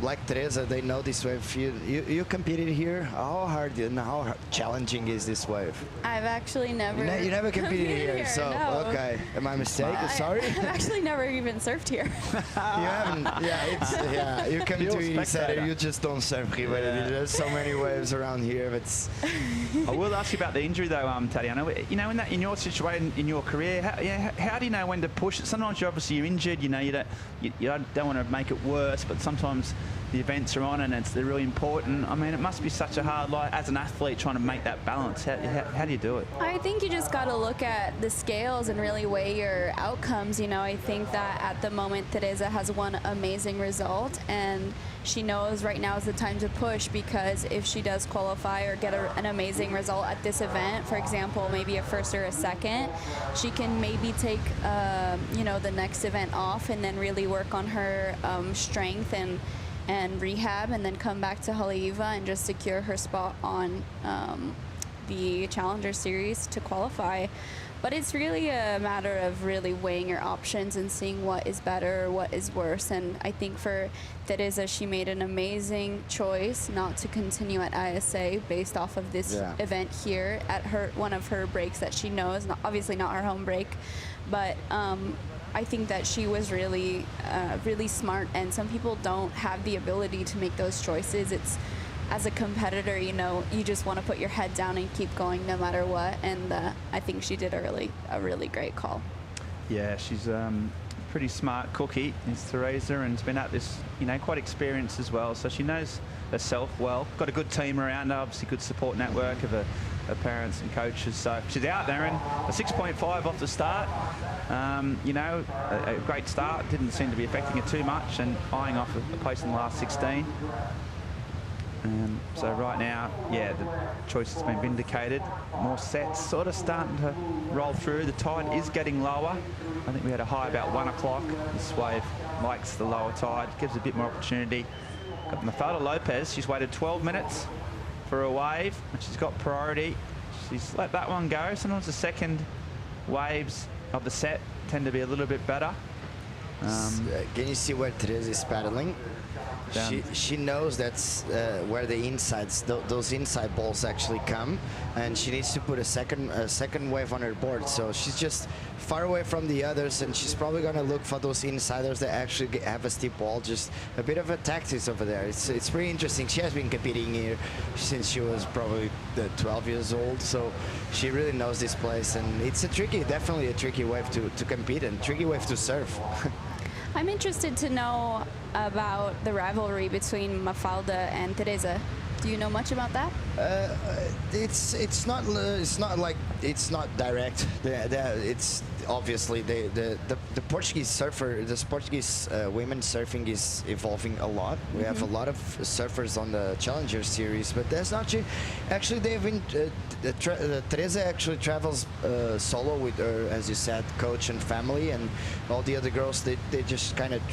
like Teresa, they know this wave. You competed here. How hard and how challenging is this wave? I've actually never. You never competed here, so no. Okay. Am I mistaken? Sorry. I've actually never even surfed here. You haven't. Yeah, you come to Ericeira, you just don't surf Rio Waida. There's so many waves around here. But I will ask you about the injury though, Tatiana. You know, in your situation in your career, how do you know when to push it? Sometimes you're injured. You know, you don't want to make it worse, but sometimes the events are on and they're really important. I mean, it must be such a hard life as an athlete trying to make that balance. How do you do it? I think you just got to look at the scales and really weigh your outcomes. You know, I think that at the moment Teresa has one amazing result, and she knows right now is the time to push, because if she does qualify or get an amazing result at this event, for example, maybe a first or a second, she can maybe take you know, the next event off and then really work on her strength and rehab, and then come back to Haleiwa and just secure her spot on the Challenger Series to qualify. But it's really a matter of really weighing your options and seeing what is better or what is worse. And I think for Teresa, she made an amazing choice not to continue at ISA based off of this event here at one of her breaks that she knows, obviously not her home break, but I think that she was really, really smart, and some people don't have the ability to make those choices. It's, as a competitor, you know, you just want to put your head down and keep going no matter what, and I think she did a really great call. Yeah, she's pretty smart cookie, is Teresa, and has been at this, you know, quite experienced as well, so she knows herself well. Got a good team around her, obviously good support network of her parents and coaches, so she's out there, and a 6.5 off the start. You know, a great start, didn't seem to be affecting her too much, and eyeing off a place in the last 16. So right now, yeah, the choice has been vindicated. More sets sort of starting to roll through. The tide is getting lower. I think we had a high about 1 o'clock. This wave likes the lower tide, gives a bit more opportunity. Got Mafalda Lopez, she's waited 12 minutes for a wave, and she's got priority. She's let that one go. Sometimes the second waves of the set tend to be a little bit better. Can you see where Teresa is paddling? She knows that's where the insides, those inside balls actually come, and she needs to put a second wave on her board. So she's just far away from the others, and she's probably going to look for those insiders that actually have a steep ball. Just a bit of a tactics over there. It's pretty interesting. She has been competing here since she was probably 12 years old, so she really knows this place, and it's definitely a tricky wave to compete in, tricky wave to surf. I'm interested to know about the rivalry between Mafalda and Teresa. Do you know much about that? It's not direct. It's obviously the Portuguese surfer, the Portuguese women surfing is evolving a lot. We have a lot of surfers on the Challenger Series, but that's not actually they've been. Teresa actually travels solo with her, as you said, coach and family, and all the other girls they just kind of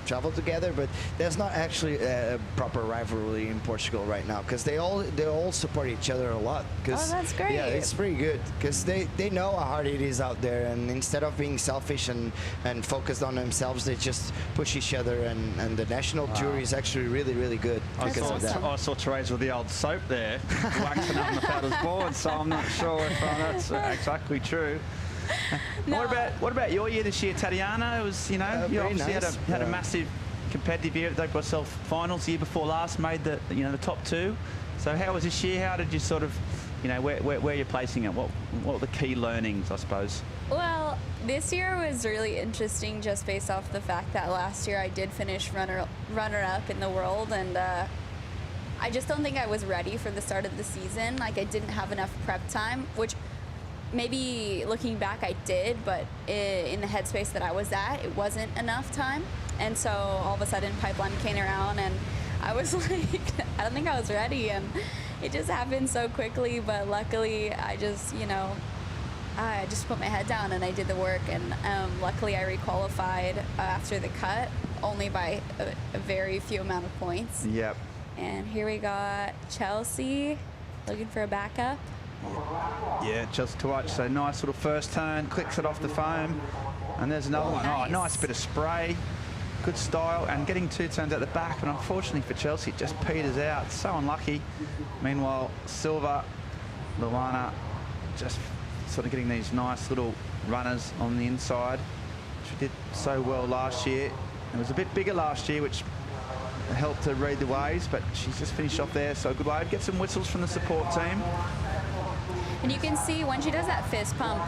travel together. But there's not actually a proper rivalry in Portugal right now, because they all support each other a lot. Oh, that's great. Yeah, it's pretty good, because they know how hard it is out there, and instead of being selfish and focused on themselves, they just push each other, and the national tour is actually really good. I saw Teresa with the old soap there waxing up Mafalda's board, so I'm not sure if that's exactly true. No. What about your year this year, Tatiana? It was, you know, you obviously had a massive competitive year at the WSL finals the year before last, made the top 2. So how was this year? How did you sort of, you know, where you're placing it? What were the key learnings, I suppose? Well, this year was really interesting just based off the fact that last year I did finish runner-up in the world, and I just don't think I was ready for the start of the season. Like, I didn't have enough prep time, which maybe looking back I did, but in the headspace that I was at, it wasn't enough time. And so all of a sudden Pipeline came around, and I was like, I don't think I was ready, and it just happened so quickly. But luckily I just, you know, I just put my head down and I did the work, and luckily I requalified after the cut, only by a very few amount of points. Yep. And here we got Chelsea looking for a backup. Yeah, Chelsea to watch. So nice little first turn, clicks it off the foam. And there's another one. Nice. Oh, nice bit of spray. Good style. And getting 2 turns at the back. And unfortunately for Chelsea, it just peters out. So unlucky. Meanwhile, Silva, Luana, just sort of getting these nice little runners on the inside. She did so well last year. It was a bit bigger last year, which helped her read the waves, but she's just finished off there. So good wave. Get some whistles from the support team. And you can see when she does that fist pump,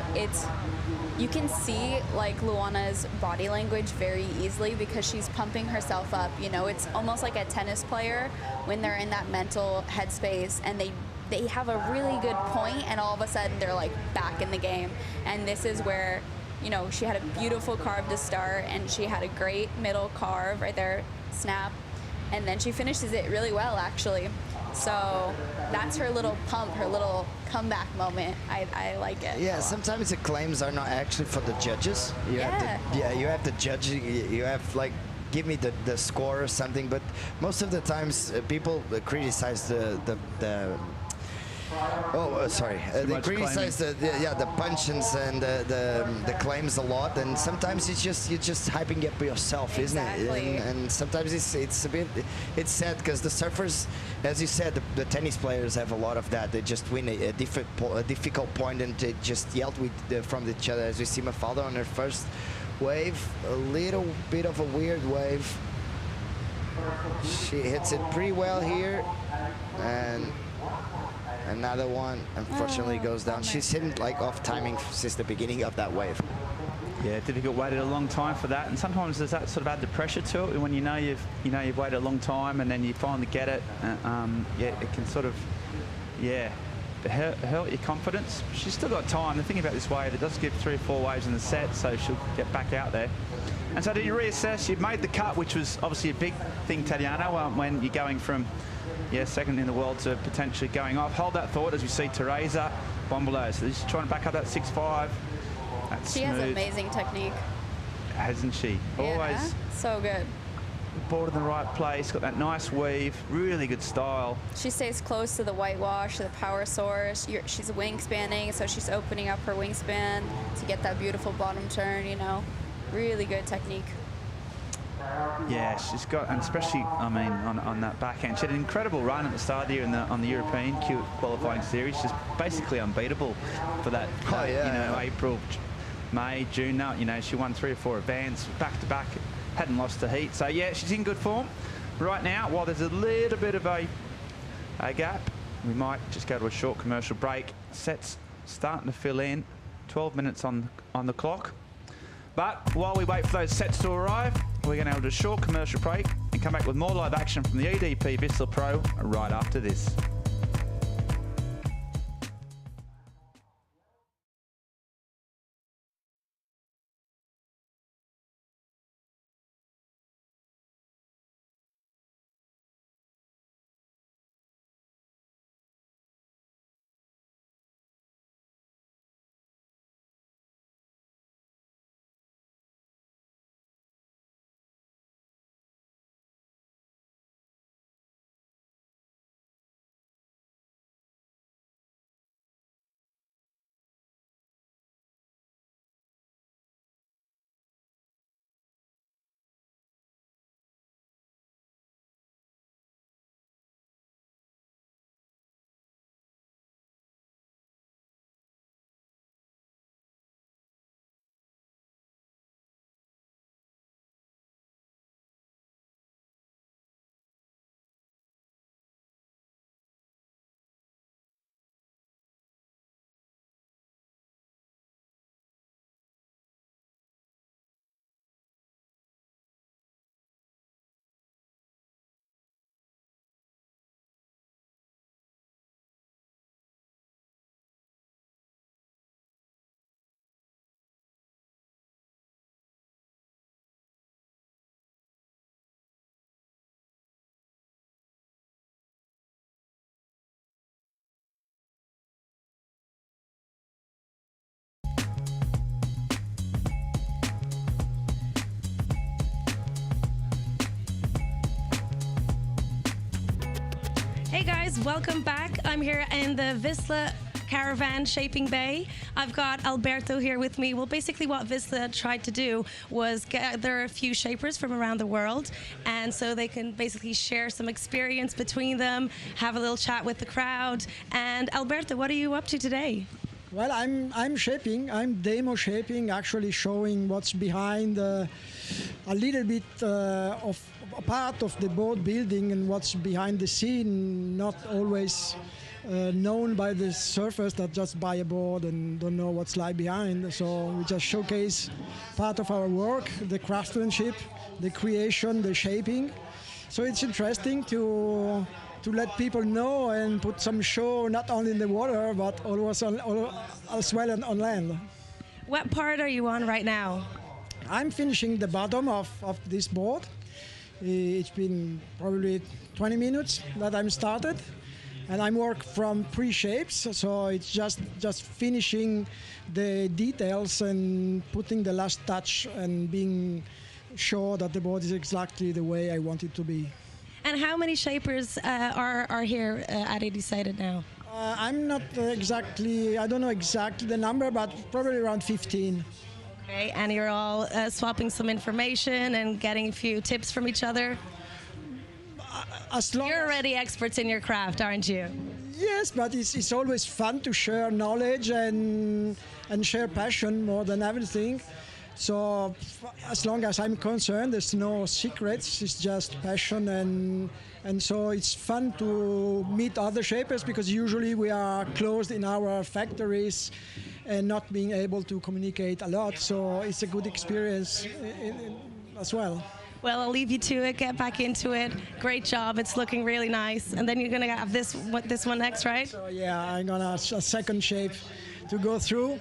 you can see like Luana's body language very easily because she's pumping herself up. You know, it's almost like a tennis player when they're in that mental headspace and they have a really good point and all of a sudden they're like back in the game. And this is where, you know, she had a beautiful carve to start and she had a great middle carve right there, snap. And then she finishes it really well, actually. So that's her little pump, her little comeback moment. I like it. Yeah, sometimes the claims are not actually for the judges. You have the judge. You have like give me the score or something. But most of the times people criticize the they criticize the punches and the claims a lot, and sometimes you're just hyping up yourself, exactly. Isn't it? And sometimes it's a bit sad because the surfers, as you said, the tennis players have a lot of that. They just win a difficult point and they just yelled from each other. As we see Mafalda on her first wave, a little bit of a weird wave. She hits it pretty well here, and another one unfortunately goes down. She's hitting like off timing since the beginning of that wave. Yeah, difficult. Waited a long time for that, and sometimes there's that sort of added pressure to it when you know you've waited a long time, and then you finally get it. Yeah, it can sort of hurt your confidence. She's still got time. The thing about this wave, it does give 3 or 4 waves in the set, so she'll get back out there. And so did you reassess? You made the cut, which was obviously a big thing, Tatiana, when you're going from second in the world to potentially going off. Hold that thought as we see Teresa Bombolo. So she's trying to back up that 6.5. That's She has amazing technique. Hasn't she? Yeah, Always so good. board in the right place, got that nice weave, really good style. She stays close to the whitewash, to the power source. She's wingspanning, so she's opening up her wingspan to get that beautiful bottom turn, you know. Really good technique. Yeah, she's got, and especially, I mean, on that backhand, she had an incredible run at the start of the year on the European qualifying series. She's basically unbeatable for that. You know, April, May, June. No, you know, she won 3 or 4 events back to back, hadn't lost a heat. So yeah, she's in good form right now. While there's a little bit of a gap, we might just go to a short commercial break. Sets starting to fill in. 12 minutes on the clock. But while we wait for those sets to arrive, we're going to have a short commercial break and come back with more live action from the EDP Vissla Pro right after this. guys, welcome back. I'm here in the Vissla Caravan Shaping Bay. I've got Alberto here with me. Well, basically what Vissla tried to do was gather a few shapers from around the world, and so they can basically share some experience between them, have a little chat with the crowd. And Alberto, what are you up to today? Well, I'm shaping. I'm demo shaping, actually showing what's behind a little bit of a part of the boat building and what's behind the scene, not always known by the surfers that just buy a board and don't know what's lie behind. So we just showcase part of our work, the craftsmanship, the creation, the shaping. So it's interesting to let people know and put some show not only in the water but also as well on land. What part are you on right now? I'm finishing the bottom of this board. It's been probably 20 minutes that I'm started, and I work from pre-shapes, so it's just finishing the details and putting the last touch and being sure that the board is exactly the way I want it to be. And how many shapers are here at Ericeira now? I'm not exactly, I don't know exactly the number, but probably around 15. Okay, and you're all swapping some information and getting a few tips from each other? You're already experts in your craft, aren't you? Yes, but it's always fun to share knowledge and share passion more than everything. So as long as I'm concerned, there's no secrets, it's just passion, and so it's fun to meet other shapers because usually we are closed in our factories and not being able to communicate a lot, so it's a good experience as well. Well, I'll leave you to it, get back into it. Great job, it's looking really nice. And then you're gonna have this one next, right? So yeah, I'm gonna a second shape to go through.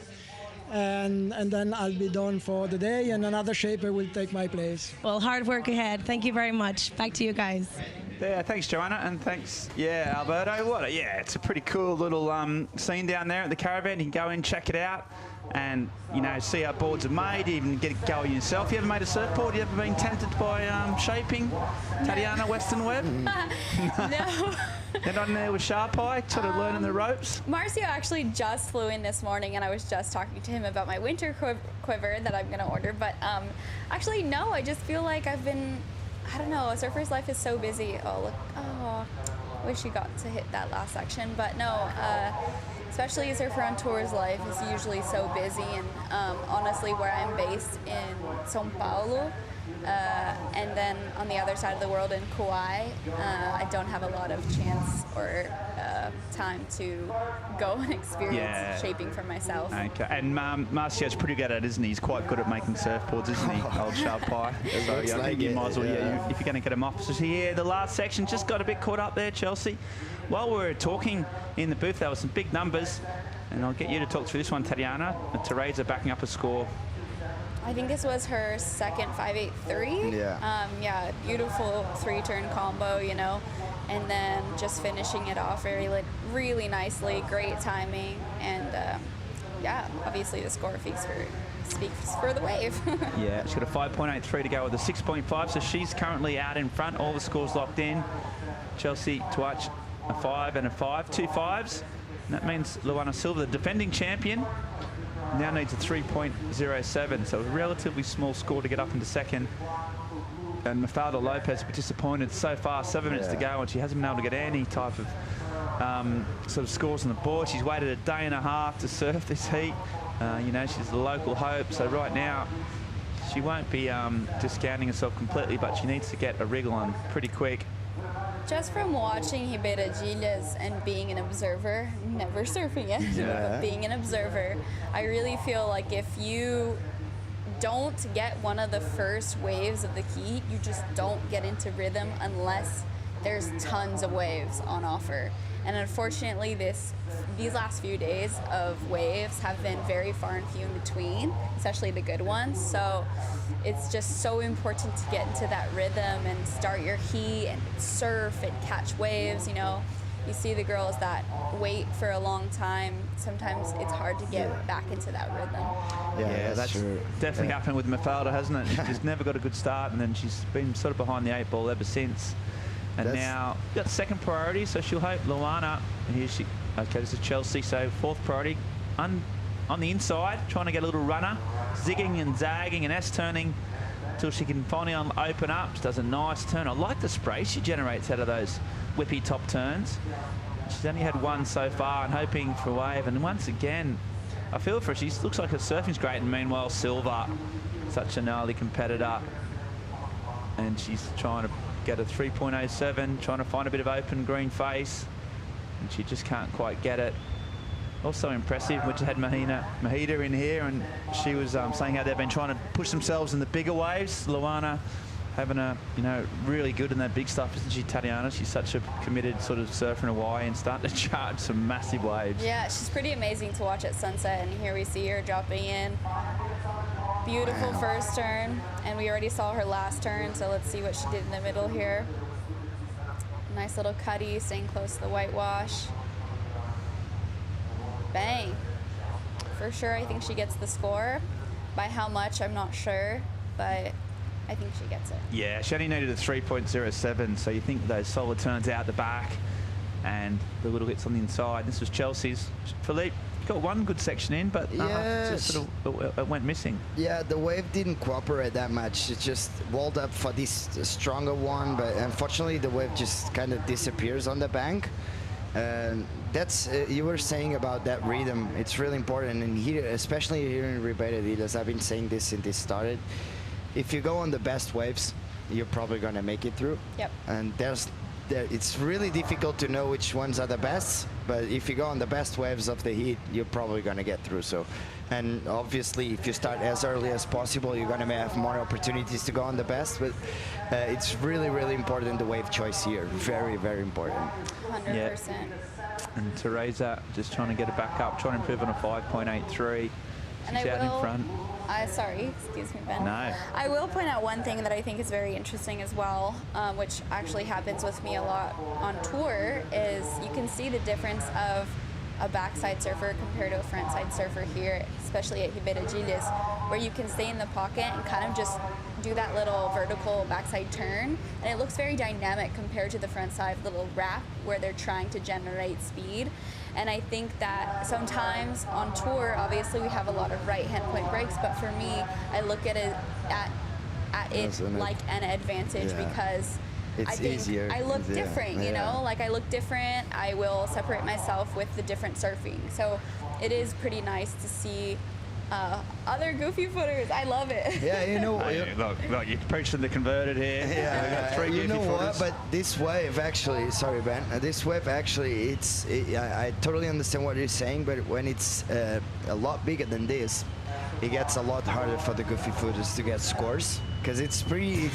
And then I'll be done for the day, and another shaper will take my place. Well, hard work ahead. Thank you very much. Back to you guys. Yeah, thanks, Joanna, and thanks, Alberto. It's a pretty cool little scene down there at the caravan. You can go in, check it out, and see how boards are made. Even get it going yourself. You ever made a surfboard? You ever been tempted by shaping, Tatiana Western Webb? No. You're not in there with sharp eye, sort of learning the ropes? Marcio actually just flew in this morning, and I was just talking to him about my winter quiver that I'm going to order. But actually, no, I just feel like I don't know, a surfer's life is so busy. Oh, look. Oh, wish you got to hit that last section. But no, especially a surfer on tour's life is usually so busy. And honestly, where I'm based in São Paulo, and then on the other side of the world in Kauai, I don't have a lot of chance or time to go and experience shaping for myself. Okay, and Marcio's pretty good at it, isn't he? He's quite good at making surfboards, isn't he? Old sharp pie. So I think you might as well, if you're going to get him off. So here, the last section just got a bit caught up there, Chelsea. While we were talking in the booth, there were some big numbers, and I'll get you to talk through this one, Tatiana. Teresa backing up a score. I think this was her second 5.83. Yeah, beautiful three-turn combo, and then just finishing it off really nicely, great timing, and obviously the score speaks for the wave. Yeah, she's got a 5.83 to go with a 6.5, so she's currently out in front. All the scores locked in. Chelsea Twatch, a 5 and a 5, 2 5s. And that means Luana Silva, the defending champion, now needs a 3.07, so a relatively small score to get up into second. And Mafalda Lopez will be disappointed so far, 7 minutes to go, and she hasn't been able to get any type of sort of scores on the board. She's waited a day and a half to surf this heat. She's the local hope, so right now she won't be discounting herself completely, but she needs to get a wriggle on pretty quick. Just from watching Ribeiradilhas and being an observer, never surfing it, but being an observer, I really feel like if you don't get one of the first waves of the heat, you just don't get into rhythm unless there's tons of waves on offer. And unfortunately, these last few days of waves have been very far and few in between, especially the good ones. So it's just so important to get into that rhythm and start your heat and surf and catch waves. You see the girls that wait for a long time. Sometimes it's hard to get back into that rhythm. Yeah, that's true. Definitely happened with Mafalda, hasn't it? She's never got a good start, and then she's been sort of behind the 8 ball ever since. And now got second priority, so she'll hope Luana. And here she, okay, this is Chelsea, so fourth priority. On the inside, trying to get a little runner, zigging and zagging and S-turning until she can finally open up. She does a nice turn. I like the spray she generates out of those whippy top turns. She's only had one so far and hoping for a wave. And once again, I feel for her. She looks like her surfing's great. And meanwhile, Silva, such a gnarly competitor. And she's trying to get a 3.07, trying to find a bit of open green face. And she just can't quite get it. Also impressive, we just had Mahida in here, and she was saying how they've been trying to push themselves in the bigger waves. Luana having a, really good in that big stuff, isn't she, Tatiana? She's such a committed sort of surfer in Hawaii and starting to charge some massive waves. Yeah, she's pretty amazing to watch at sunset, and here we see her dropping in. Beautiful first turn, and we already saw her last turn, so let's see what she did in the middle here. Nice little cutty, staying close to the whitewash. Bang. For sure, I think she gets the score. By how much, I'm not sure, but I think she gets it. Yeah, she only needed a 3.07, so you think those solid turns out the back and the little hits on the inside. This was Chelsea's. Philippe got one good section in, but just sort of it went missing. Yeah, the wave didn't cooperate that much. It just walled up for this stronger one, but unfortunately the wave just kind of disappears on the bank. That's you were saying about that rhythm. It's really important, and here, especially here in Rio Waida, I've been saying this since it started. If you go on the best waves, you're probably going to make it through. Yep. And it's really difficult to know which ones are the best, but if you go on the best waves of the heat, you're probably going to get through. So, and obviously, if you start as early as possible, you're going to have more opportunities to go on the best. But it's really, really important, the wave choice here. Very, very important. 100%. Yeah. And Teresa just trying to get it back up, trying to improve on a 5.83. She's out in front. Sorry, excuse me, Ben. No. I will point out one thing that I think is very interesting as well, which actually happens with me a lot on tour, is you can see the difference of a backside surfer compared to a frontside surfer here, especially at Rio Waida, where you can stay in the pocket and kind of just do that little vertical backside turn, and it looks very dynamic compared to the frontside little wrap where they're trying to generate speed. And I think that sometimes on tour, obviously we have a lot of right hand point breaks, but for me, I look at it like an advantage because it's I think easier. I look different, you know, like I look different. I will separate myself with the different surfing. So it is pretty nice to see other goofy footers. I love it. Yeah, you know, look, you're preaching the converted here. Yeah, we got three you goofy know footers. what? But this wave actually, sorry Ben, this wave actually, I totally understand what you're saying, but when it's a lot bigger than this, it gets a lot harder for the goofy footers to get scores. Because it's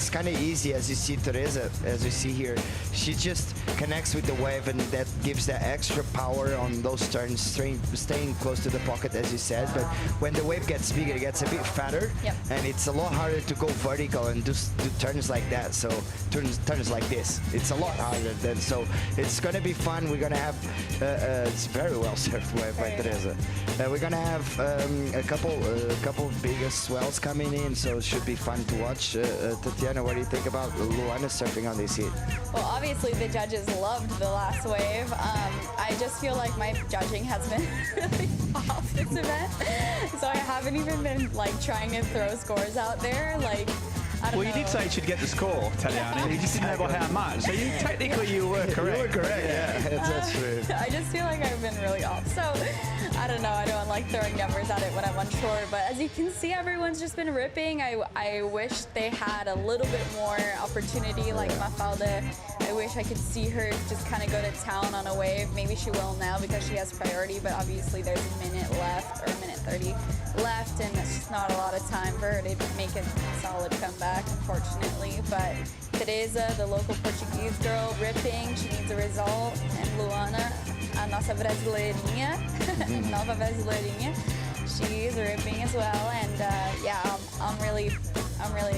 kind of easy, as you see Teresa, as you see here. She just connects with the wave, and that gives that extra power on those turns, staying close to the pocket, as you said. But when the wave gets bigger, it gets a bit fatter, and it's a lot harder to go vertical and do turns like that. So turns like this, it's a lot harder. So it's going to be fun. We're going to have it's very well surfed wave by Teresa. We're going to have a couple bigger swells coming in, so it should be fun to watch. Tatiana, what do you think about Luana surfing on this heat? Well, obviously the judges loved the last wave. I just feel like my judging has been really off this event, so I haven't even been like trying to throw scores out there. Like, I don't know. You did say you should get the score, Tatiana. You just didn't know by how much. So technically you were correct. You were correct, yeah. That's true. I just feel like I've been really off. So I don't know. I don't like throwing numbers at it when I'm unsure. But as you can see, everyone's just been ripping. I wish they had a little bit more opportunity, like Mafalda. I wish I could see her just kind of go to town on a wave. Maybe she will now because she has priority. But obviously there's a minute left, or a minute 30 left, and it's just not a lot of time for her to make a solid comeback, unfortunately. But Teresa, the local Portuguese girl, ripping. She needs a result. And Luana, a nossa brasileirinha, nova brasileirinha, she's ripping as well. And yeah, I'm really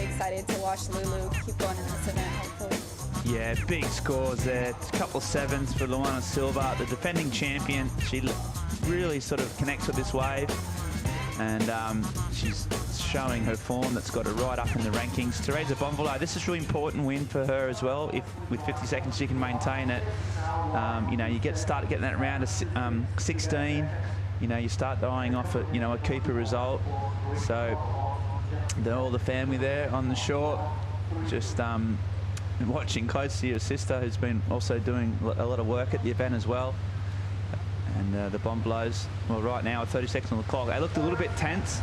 excited to watch Lulu keep going in this event, hopefully. Yeah, big scores there. A couple of sevens for Luana Silva, the defending champion. She really sort of connects with this wave. and she's showing her form that's got her right up in the rankings. Teresa Bonvolo, this is a really important win for her as well. If with 50 seconds she can maintain it, you know, you start getting that round of 16. You know, you start eyeing off at, you know, a keeper result. So all the family there on the shore, just watching closely. Your sister, who's been also doing a lot of work at the event as well. And the Bonvolos, well, right now, 30 seconds on the clock. They looked a little bit tense,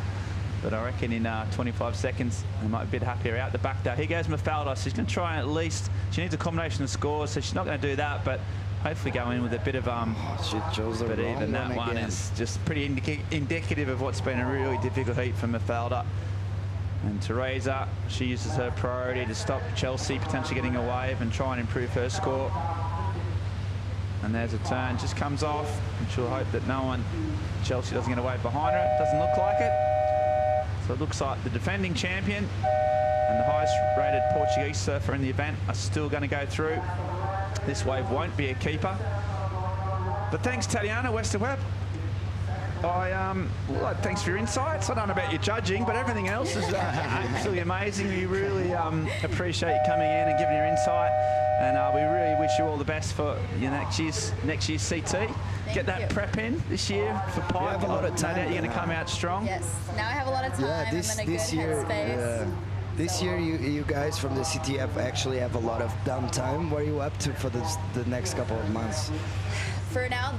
but I reckon in 25 seconds, they might be a bit happier out the back there. Here goes Mafalda. She's going to try at least, she needs a combination of scores, so she's not going to do that, but hopefully go in with a bit of, she chose the but wrong even that one again. is just pretty indicative of what's been a really difficult heat for Mafalda. And Teresa, she uses her priority to stop Chelsea potentially getting a wave and try and improve her score. And there's a turn, just comes off, and she'll hope that Chelsea doesn't get a wave behind her. It doesn't look like it. So it looks like the defending champion and the highest rated Portuguese surfer in the event are still going to go through. This wave won't be a keeper. But thanks, Tatiana Westerweb. Well, thanks for your insights. I don't know about your judging, but everything else is absolutely amazing. We really appreciate you coming in and giving your insight. And we really wish you all the best for your next year's CT. Get that prep in this year for Pipe. You have a lot of time. You're going to come out strong. Yes, now I have a lot of time. Yeah, this year, this year you guys from the CTF actually have a lot of downtime. What are you up to for the next couple of months? For now,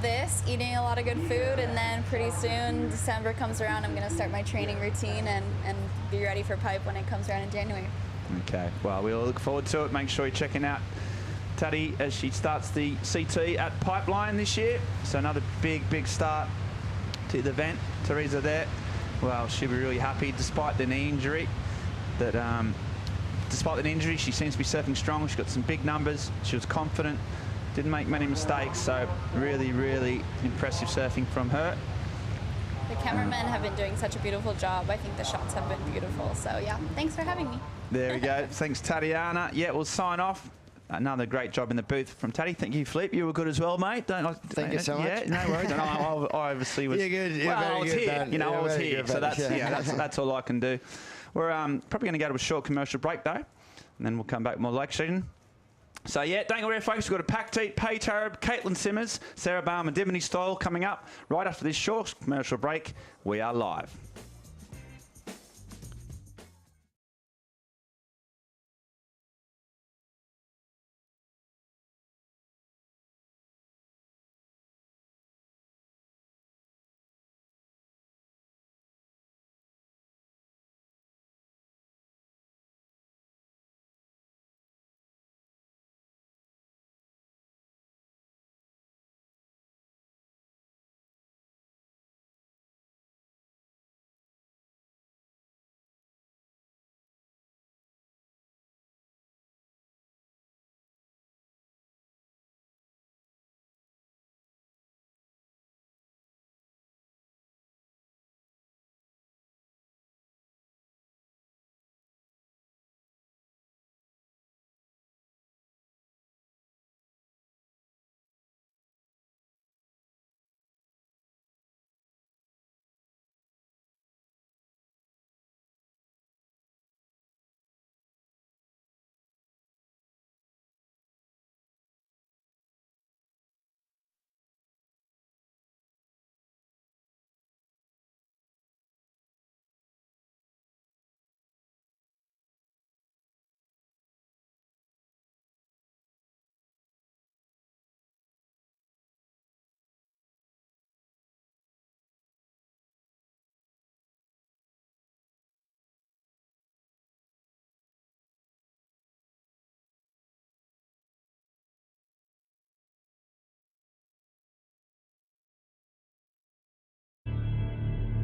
eating a lot of good food, and then pretty soon, December comes around, I'm going to start my training routine and be ready for Pipe when it comes around in January. Okay, well, we'll look forward to it. Make sure you're checking out Tati as she starts the CT at Pipeline this year. So another big start to the event. Teresa there, well, she'll be really happy despite the knee injury. Despite the knee injury, she seems to be surfing strong. She's got some big numbers. She was confident, didn't make many mistakes. So really impressive surfing from her. The cameramen have been doing such a beautiful job. I think the shots have been beautiful. So yeah, thanks for having me. There we go. Thanks, Tatiana. Yeah, we'll sign off. Another great job in the booth from Tati. Thank you, Philippe. You were good as well, mate. Thank you so much. Yeah, no worries. I obviously was. You're good. You're well, very I was good, here. man. You know, I was here. Good, so that's all I can do. We're probably going to go to a short commercial break though, and then we'll come back with more lake season. So yeah, don't go away, folks. We've got a packed heat. Pay Tarab, Caitlin Simmers, Sarah Balm, and Dimity Stoll coming up right after this short commercial break. We are live.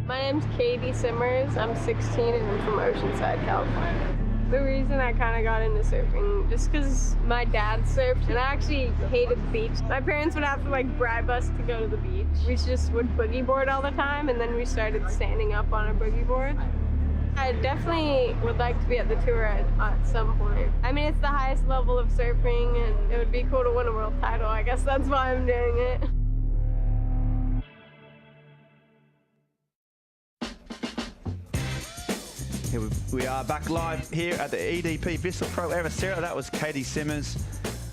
My name's Caity Simmers. I'm 16 and I'm from Oceanside, California. The reason I kind of got into surfing, just because my dad surfed and I actually hated the beach. My parents would have to like bribe us to go to the beach. We just would boogie board all the time, and then we started standing up on a boogie board. I definitely would like to be at the tour at some point. I mean, it's the highest level of surfing and it would be cool to win a world title. I guess that's why I'm doing it. Here we are back live here at the EDP Vissla Pro Ericeira. That was Caity Simmers,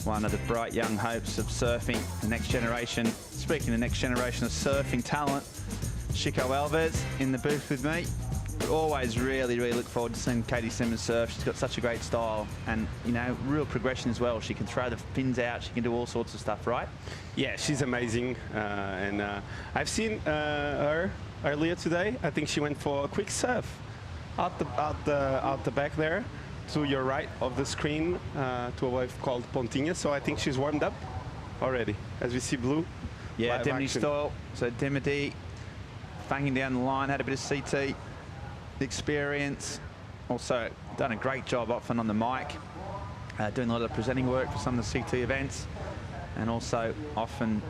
one of the bright young hopes of surfing, the next generation. Speaking of the next generation of surfing talent, Chico Alves in the booth with me. Always really look forward to seeing Caity Simmers surf. She's got such a great style and, you know, real progression as well. She can throw the fins out, she can do all sorts of stuff, right? Yeah, she's amazing. And I've seen her earlier today. I think she went for a quick surf out the back there to your right of the screen to a wave called Pontinha. So I think she's warmed up already, as we see blue. Yeah, Dimity style. So Dimity banging down the line, had a bit of CT experience. Also done a great job often on the mic, doing a lot of presenting work for some of the CT events, and also often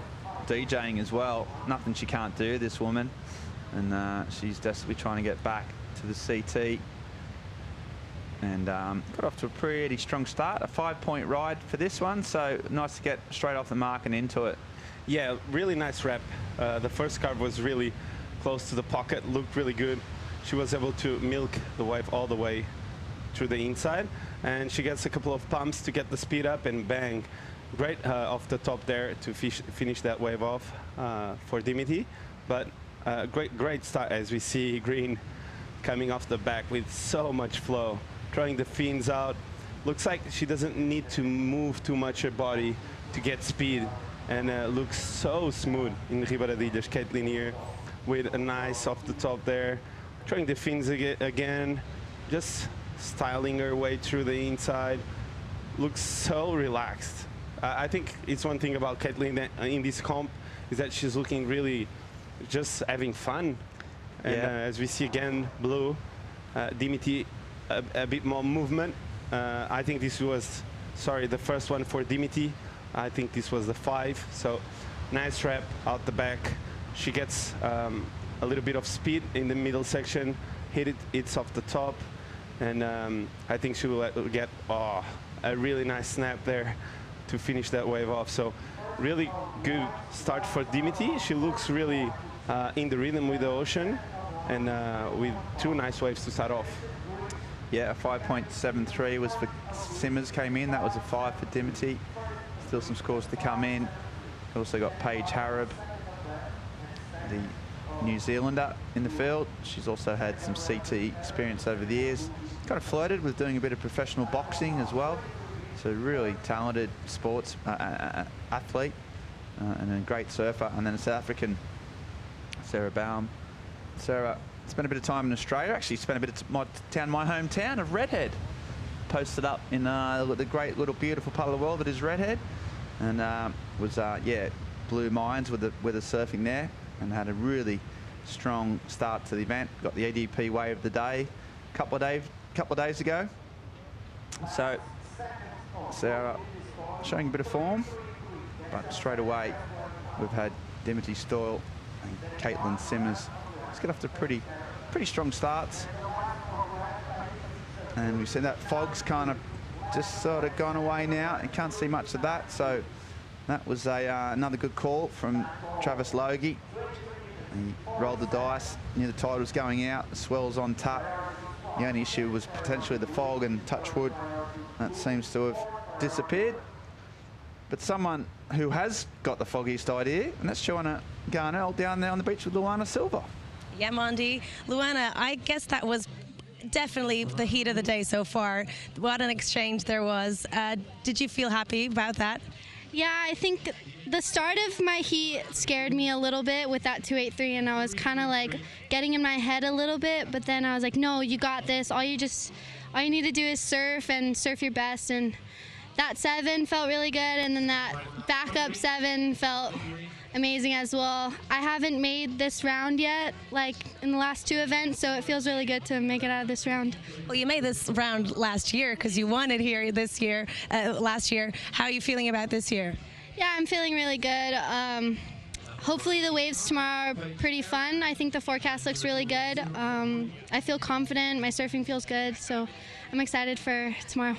DJing as well. Nothing she can't do, this woman. And she's desperately trying to get back to the CT. And got off to a pretty strong start, a 5-point ride for this one, so nice to get straight off the mark and into it. Yeah, really nice rep. The first carve was really close to the pocket, looked really good. She was able to milk the wave all the way through the inside, and she gets a couple of pumps to get the speed up, and bang, great off the top there to finish that wave off for Dimity. But great start, as we see Green coming off the back with so much flow, throwing the fins out. Looks like she doesn't need to move too much her body to get speed, and looks so smooth in Ribaradilhas. Caitlin here with a nice off the top there, throwing the fins again, just styling her way through the inside. Looks so relaxed. I think it's one thing about Caitlin in this comp is that she's looking really just having fun. And as we see again, blue, Dimity, a bit more movement. I think this was, the first one for Dimity. I think this was the 5. So nice rep out the back. She gets a little bit of speed in the middle section, it's off the top, and I think she will get a really nice snap there to finish that wave off. So really good start for Dimity. She looks really in the rhythm with the ocean, and with 2 nice waves to start off. Yeah, a 5.73 was for Simmers came in. That was a 5 for Dimity. Still some scores to come in. Also got Paige Harrop, the New Zealander, in the field. She's also had some CT experience over the years. Kind of flirted with doing a bit of professional boxing as well. So really talented sports athlete and a great surfer. And then a South African, Sarah Baum. Sarah spent a bit of time in Australia. Actually spent a bit of my hometown of Redhead. Posted up in the great little beautiful part of the world that is Redhead. And was, blew minds with the surfing there, and had a really strong start to the event. Got the EDP wave of the day a couple of days ago. So Sarah showing a bit of form, but straight away we've had Dimity Stoyle and Caitlin Simmers. Let's get off to pretty strong starts. And we've seen that fog's kind of just sort of gone away now. You can't see much of that. So that was another good call from Travis Logie. He rolled the dice, knew the tide was going out, the swell's on tap. The only issue was potentially the fog, and touch wood, that seems to have disappeared. But someone who has got the foggiest idea, and that's Joanna Garnell down there on the beach with Luana Silva. Yeah, Mondi. Luana, I guess that was definitely the heat of the day so far. What an exchange there was. Did you feel happy about that? Yeah, I think the start of my heat scared me a little bit with that 283, and I was kind of like getting in my head a little bit, but then I was like, no, you got this. All you need to do is surf and surf your best. And that 7 felt really good, and then that backup 7 felt amazing as well. I haven't made this round yet, like in the last 2 events, so it feels really good to make it out of this round. Well, you made this round last year because you won it here last year. How are you feeling about this year? Yeah, I'm feeling really good. Hopefully the waves tomorrow are pretty fun. I think the forecast looks really good. I feel confident, my surfing feels good, so I'm excited for tomorrow.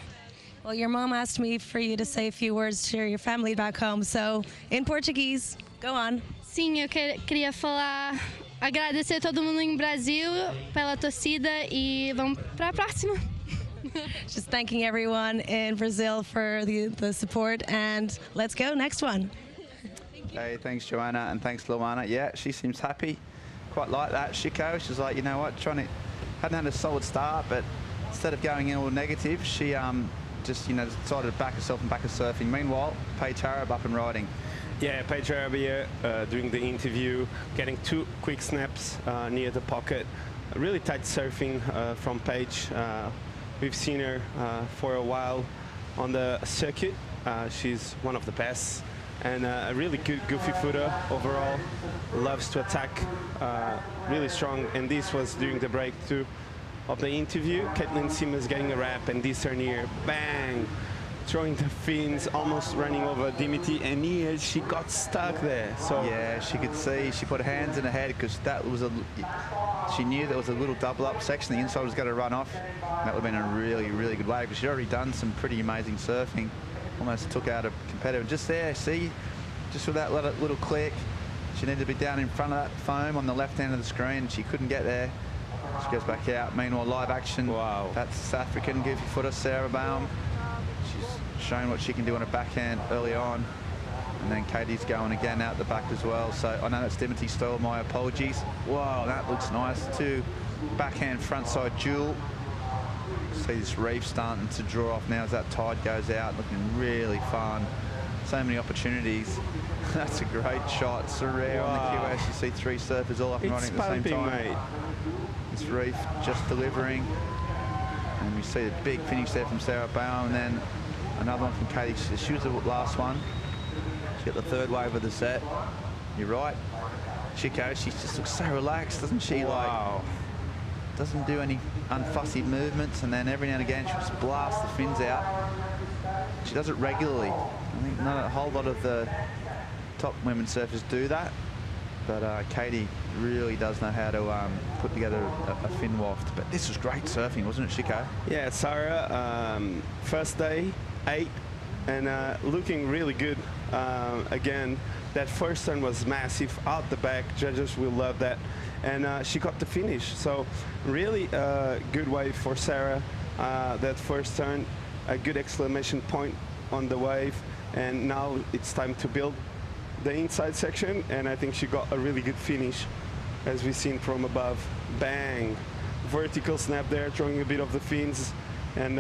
Well, your mom asked me for you to say a few words to your family back home, so in Portuguese, go on. Sim, eu queria falar agradecer a todo mundo em Brasil pela torcida e vamos para a próxima. Just thanking everyone in Brazil for the support, and let's go, next one. Hey, thanks Joanna, and thanks Luana. Yeah, she seems happy. Quite like that, Chico. She's like, you know what, hadn't had a solid start, but instead of going in all negative, she just, you know, decided to back herself and back her surfing. Meanwhile, Paige Harab up and riding. Yeah, Paige Harab here doing the interview, getting 2 quick snaps near the pocket. Really tight surfing from Paige. We've seen her for a while on the circuit. She's one of the best, and a really good goofy footer overall. Loves to attack, really strong, and this was during the break too of the interview. Caity Simmers getting a wrap, and this turn here, bang, throwing the fins, almost running over Dimitri, and here she got stuck there. So yeah, she could see, she put her hands in her head because that was she knew there was a little double up section, the inside was going to run off. That would have been a really, really good wave because she'd already done some pretty amazing surfing. Almost took out a competitor. Just there, see, just with that little click, she needed to be down in front of that foam on the left hand of the screen. She couldn't get there. She goes back out. Meanwhile, live action. Wow. That's South African goofy footer, Sarah Baum. She's shown what she can do on a backhand early on. And then Katie's going again out the back as well. So I know that's Dimitri Stoll, my apologies. Wow, that looks nice too. Backhand frontside duel. See this reef starting to draw off now as that tide goes out. Looking really fun. So many opportunities. That's a great shot. Surreal on the QS. You see 3 surfers all up and running at the same time. Mate. This reef just delivering. And we see a big finish there from Sarah Baum, and then another one from Katie. She was the last one. She got the 3rd wave of the set. You're right. Chico, she just looks so relaxed, doesn't she? Wow. Like, doesn't do any unfussy movements, and then every now and again she just blasts the fins out. She does it regularly. I think not a whole lot of the top women surfers do that, but Katie really does know how to put together a fin waft. But this was great surfing, wasn't it, Chico? Yeah, Sarah, first day, 8, and looking really good. Again, that first turn was massive out the back. Judges will love that. And she got the finish. So really good wave for Sarah. That first turn, a good exclamation point on the wave. And now it's time to build the inside section. And I think she got a really good finish, as we've seen from above. Bang. Vertical snap there, throwing a bit of the fins. And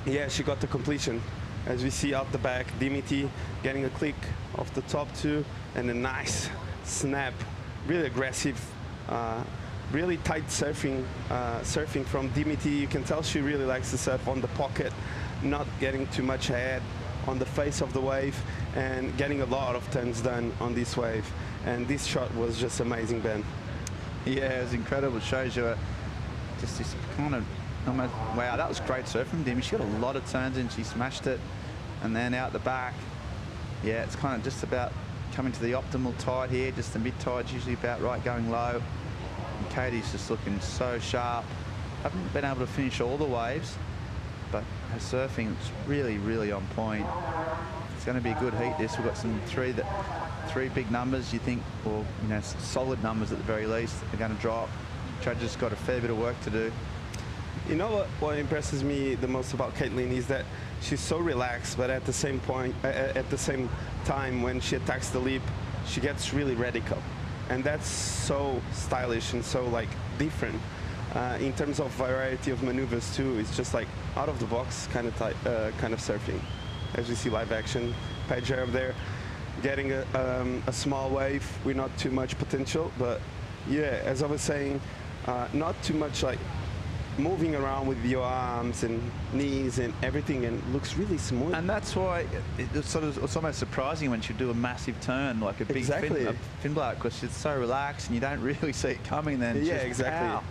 yeah, she got the completion. As we see out the back, Dimitri getting a click off the top too, and a nice snap. Really aggressive, really tight surfing from Dimitri. You can tell she really likes to surf on the pocket, not getting too much ahead on the face of the wave, and getting a lot of turns done on this wave. And this shot was just amazing, Ben. Yeah, it was incredible. It shows you just this kind of almost, wow, that was great surfing, Dimi. She got a lot of turns in, she smashed it. And then out the back, yeah, it's kind of just about coming to the optimal tide here. Just the mid tide's usually about right, going low. And Katie's just looking so sharp. Haven't been able to finish all the waves, but her surfing is really, really on point. It's going to be a good heat. This we've got some three big numbers. You think, or you know, solid numbers at the very least, are going to drop. Judges got a fair bit of work to do. You know what impresses me the most about Caity is that she's so relaxed, but at the same time, when she attacks the lip, she gets really radical, and that's so stylish and so like different in terms of variety of maneuvers too. It's just like out of the box kind of surfing, as we see live action. Paige Harab there, getting a small wave with not too much potential, but yeah, as I was saying, not too much like moving around with your arms and knees and everything, and looks really smooth. And that's why it's almost surprising when she do a massive turn, like a big fin blow, because she's so relaxed and you don't really see it coming. Then yeah, exactly. Pow.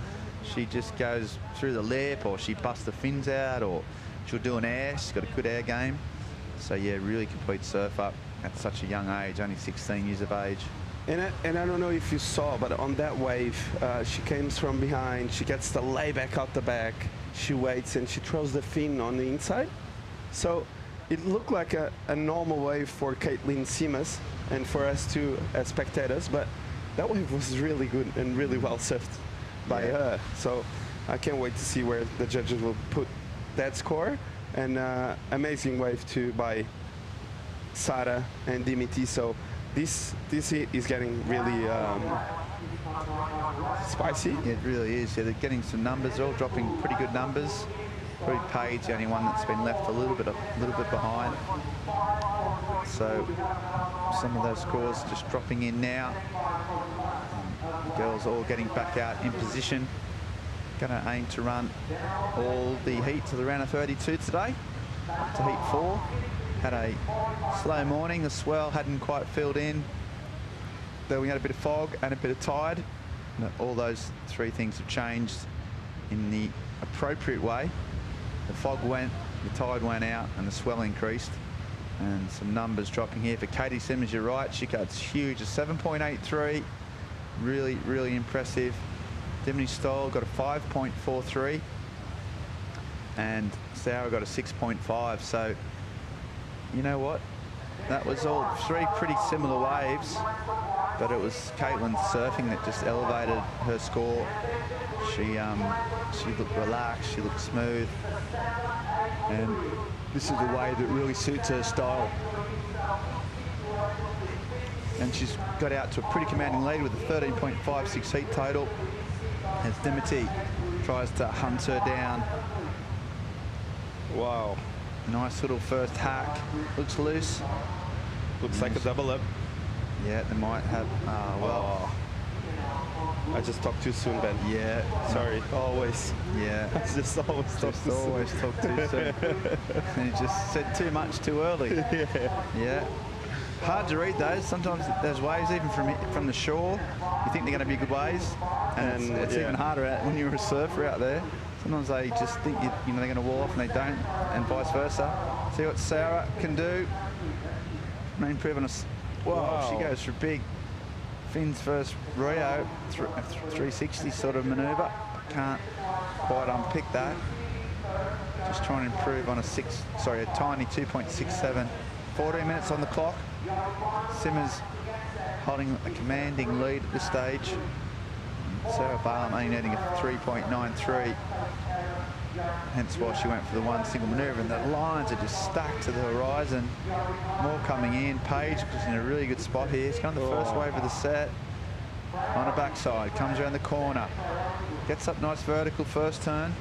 She just goes through the lip, or she busts the fins out, or she'll do an air. She's got a good air game. So yeah, really complete surf up at such a young age, only 16 years of age. And I don't know if you saw, but on that wave, she comes from behind, she gets the layback out the back, she waits, and she throws the fin on the inside. So it looked like a normal wave for Caity Simmers and for us too as spectators, but that wave was really good and really well surfed by her. So I can't wait to see where the judges will put that score. And amazing wave too by Sara and Dimitri. So this heat is getting really spicy. It really is. Yeah, they're getting some numbers. They're all dropping pretty good numbers. Probably Paige, the only one that's been left a little bit behind. So some of those scores just dropping in now. The girls all getting back out in position. Going to aim to run all the heat to the round of 32 today, up to heat 4. Had a slow morning. The swell hadn't quite filled in. Then we had a bit of fog and a bit of tide. All those three things have changed in the appropriate way. The fog went, the tide went out, and the swell increased. And some numbers dropping here for Caity Simmers. You're right, she got huge, a 7.83. Really, really impressive. Dimitri Stoll got a 5.43. And Sarah got a 6.5. So, you know what? That was all three pretty similar waves, but it was Caitlin's surfing that just elevated her score. She looked relaxed, she looked smooth, and this is the wave that really suits her style. And she's got out to a pretty commanding lead with a 13.56 heat total as Dimitri tries to hunt her down. Wow. Nice little first hack. Looks loose. Looks like a double up. Yeah, they might have. Well. Oh. I just talked too soon, Ben. Yeah. Sorry. Always. Yeah. I just always talk too soon. Always talk too soon. And you just said too much too early. Yeah. Hard to read those. Sometimes those waves, even from the shore, you think they're going to be good waves, and it's even harder when you're a surfer out there. Sometimes they just think you know they're going to wall off and they don't, and vice versa. See what Sarah can do. Main improve on us. Wow, she goes for a big fins first Rio 360 sort of manoeuvre. Can't quite unpick that. Just trying to improve on a tiny 2.67. 14 minutes on the clock. Simmers holding a commanding lead at this stage. Sarah Barham only needing a 3.93. Hence why she went for the one single manoeuvre. And the lines are just stacked to the horizon. More coming in. Paige is in a really good spot here. She's got the first wave of the set. On her backside, comes around the corner. Gets up nice vertical first turn.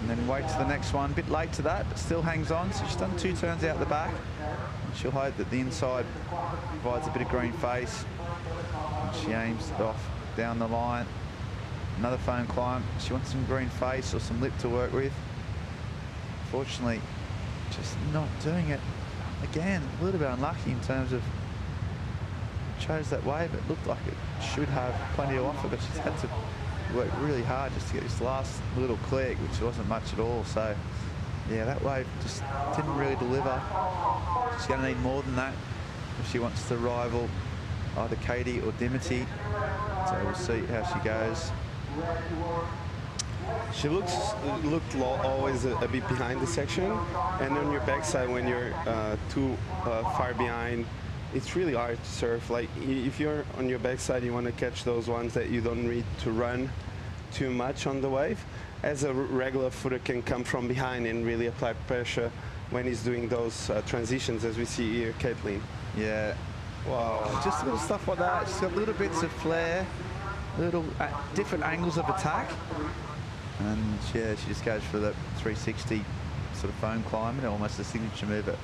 And then waits for the next one. A bit late to that, but still hangs on. So she's done 2 turns out the back. And she'll hope that the inside provides a bit of green face. And she aims it off down the line. Another phone climb. She wants some green face or some lip to work with. Fortunately, just not doing it. Again, a little bit unlucky in terms of chose that wave. It looked like it should have plenty to offer, but she's had to work really hard just to get this last little click, which wasn't much at all. So yeah, that wave just didn't really deliver. She's going to need more than that if she wants to rival either Caity or Dimitri. So we'll see how she goes. She looked always a bit behind the section, and on your backside when you're too far behind, it's really hard to surf. Like if you're on your backside, you want to catch those ones that you don't need to run too much on the wave. As a regular footer can come from behind and really apply pressure when he's doing those transitions, as we see here, Caitlin. Yeah. Wow. Just little stuff like that. She's got little bits of flair, little different angles of attack. And yeah, she just goes for the 360 sort of foam climb, and almost a signature move, but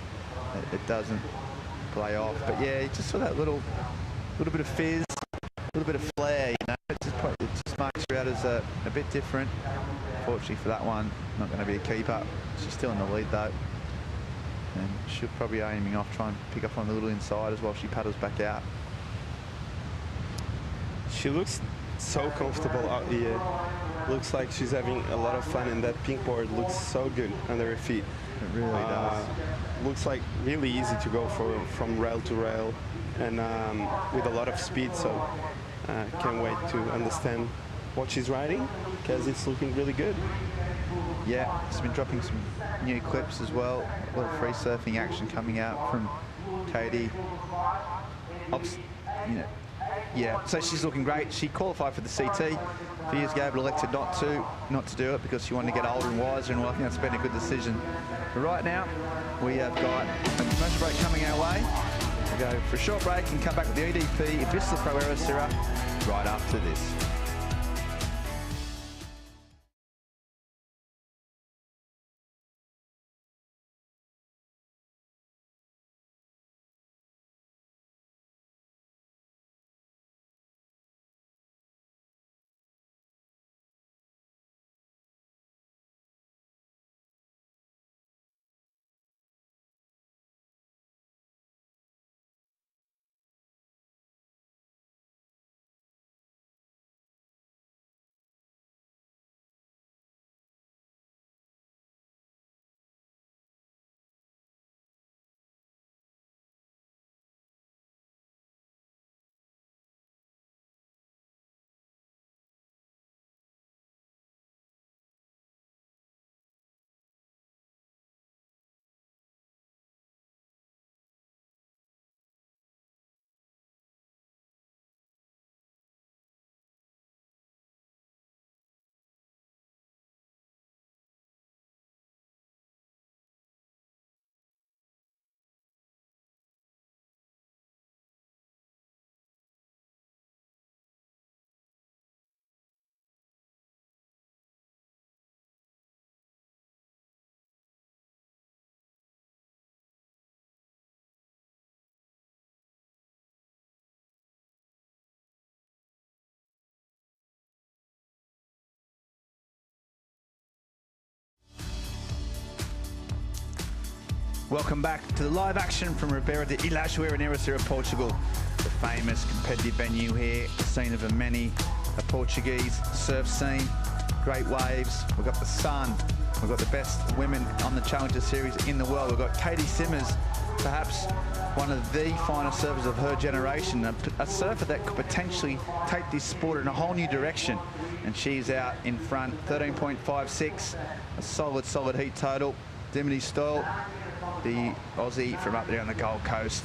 it doesn't play off. But yeah, just for that little bit of fizz, a little bit of flair, you know, it just marks her out as a bit different. Fortunately for that one, not going to be a keeper. She's still in the lead though, and she'll probably be aiming off, try and pick up on the little insiders while she paddles back out. She looks so comfortable out here. Looks like she's having a lot of fun, and that pink board looks so good under her feet. It really does. Looks like really easy to go from rail to rail, and with a lot of speed. So can't wait to understand what she's riding, because it's looking really good. Yeah, she's been dropping some new clips as well. A lot of free surfing action coming out from Caity. You know, Yeah, so she's looking great. She qualified for the CT a few years ago, but elected not to do it because she wanted to get older and wiser, and I think that's been a good decision. But right now, we have got a commercial break coming our way. We'll go for a short break and come back with the EDP Vissla Pro Ericeira right after this. Welcome back to the live action from Ribeira de Ilajueira in Ericeira, Portugal. The famous competitive venue here, the scene of many a Portuguese surf scene. Great waves, we've got the sun, we've got the best women on the Challenger Series in the world. We've got Caity Simmers, perhaps one of the finest surfers of her generation, a surfer that could potentially take this sport in a whole new direction. And she's out in front, 13.56, a solid heat total. Dimity Stoll, the Aussie from up there on the Gold Coast.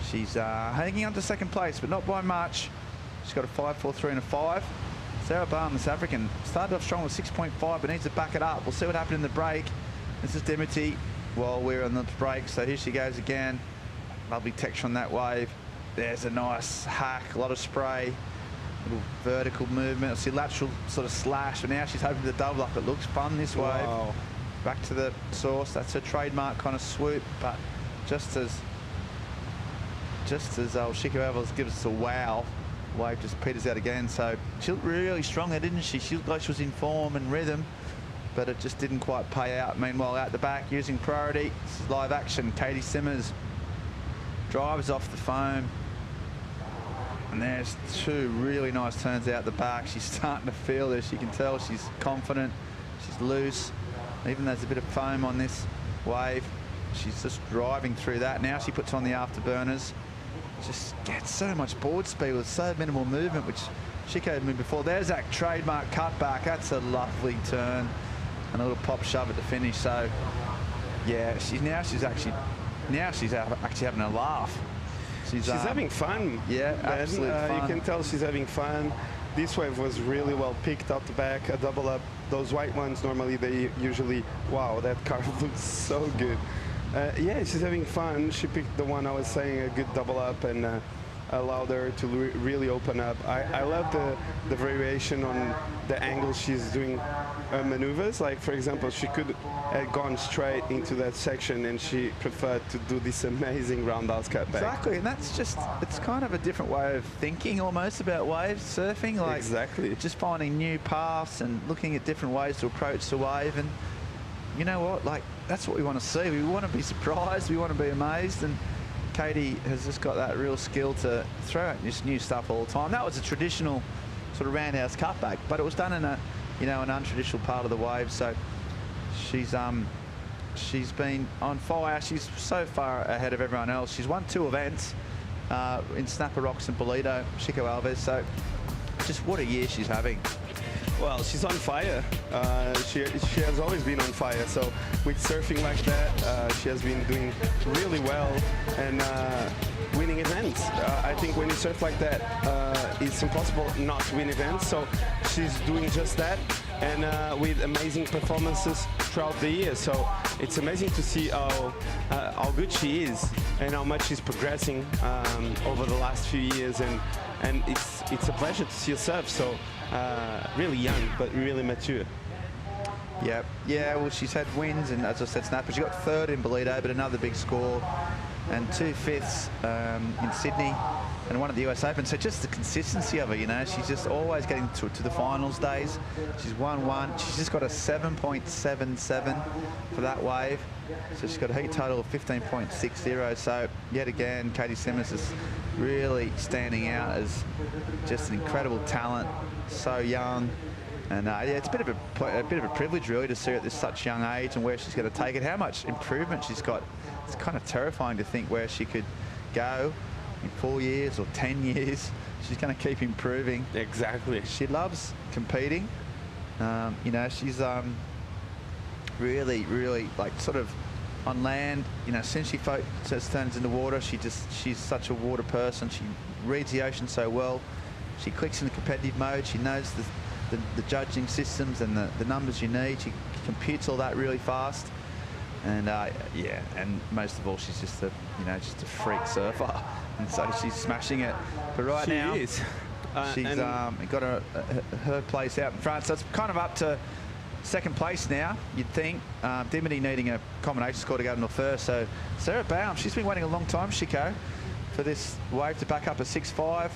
She's hanging on to second place, but not by much. She's got a 5.43 and a 5. Sarah Barn, the South African, started off strong with 6.5, but needs to back it up. We'll see what happened in the break. This is Dimity while we're on the break. So here she goes again. Lovely texture on that wave. There's a nice hack, a lot of spray, little vertical movement. I see lateral sort of slash, but now she's hoping to double up. It looks fun this wave. Wow. Back to the source. That's her trademark kind of swoop, but just as Chico Evans gives us a wow, wave just peters out again. So she looked really strong there, didn't she? She looked like she was in form and rhythm, but it just didn't quite pay out. Meanwhile, out the back, using priority, this is live action. Caity Simmers drives off the foam, and there's two really nice turns out the back. She's starting to feel this. You can tell she's confident, she's loose. Even though there's a bit of foam on this wave, she's just driving through that. Now she puts on the afterburners. Just gets so much board speed with so minimal movement, which Chico had moved before. There's that trademark cutback. That's a lovely turn. And a little pop shove at the finish. So, yeah, she's actually having a laugh. She's having fun. Yeah, absolutely fun. You can tell she's having fun. This wave was really well picked up the back, a double up. Those white ones, normally they usually, wow, that carve looks so good. Yeah, she's having fun. She picked the one I was saying, a good double up, and allowed her to really open up. I love the variation on the angle she's doing maneuvers. Like, for example, she could have gone straight into that section, and she preferred to do this amazing roundhouse cutback. Exactly, and that's just, it's kind of a different way of thinking almost about wave surfing. Like, exactly. Just finding new paths and looking at different ways to approach the wave. And you know what, like, that's what we want to see. We want to be surprised, we want to be amazed, and Caity has just got that real skill to throw out this new stuff all the time. That was a traditional sort of roundhouse cutback, but it was done in a, you know, an untraditional part of the wave. So she's been on fire. She's so far ahead of everyone else. She's won 2 events in Snapper Rocks and Bolito, Chico Alves. So just what a year she's having. Well, she's on fire. She has always been on fire. So with surfing like that, she has been doing really well. And winning events. I think when you surf like that, it's impossible not to win events. So she's doing just that, and with amazing performances throughout the year. So it's amazing to see how good she is and how much she's progressing over the last few years. And it's a pleasure to see her surf. So really young, but really mature. Yeah, well, she's had wins, and as I said, Snapper, she got third in Bolito, but another big score, and 2 fifths in Sydney, and one at the US Open. So just the consistency of her, you know, she's just always getting to the finals days. She's won one. She's just got a 7.77 for that wave. So she's got a heat total of 15.60. So yet again, Caity Simmers is really standing out as just an incredible talent, so young. And yeah, it's a bit of a privilege really to see her at this such young age and where she's going to take it. How much improvement she's got. It's kind of terrifying to think where she could go in 4 years or 10 years. She's going to keep improving. Exactly. She loves competing. You know, she's really like sort of on land. You know, as soon as she turns into water, she's such a water person. She reads the ocean so well. She clicks in the competitive mode. She knows the judging systems and the numbers you need. She computes all that really fast. And yeah, and most of all, she's just a freak surfer, and so she's smashing it. But right now, she's got her place out in front. So it's kind of up to second place now, you'd think. Dimity needing a combination score to go into first. So Sarah Baum, she's been waiting a long time, Chico, for this wave to back up a 6.5.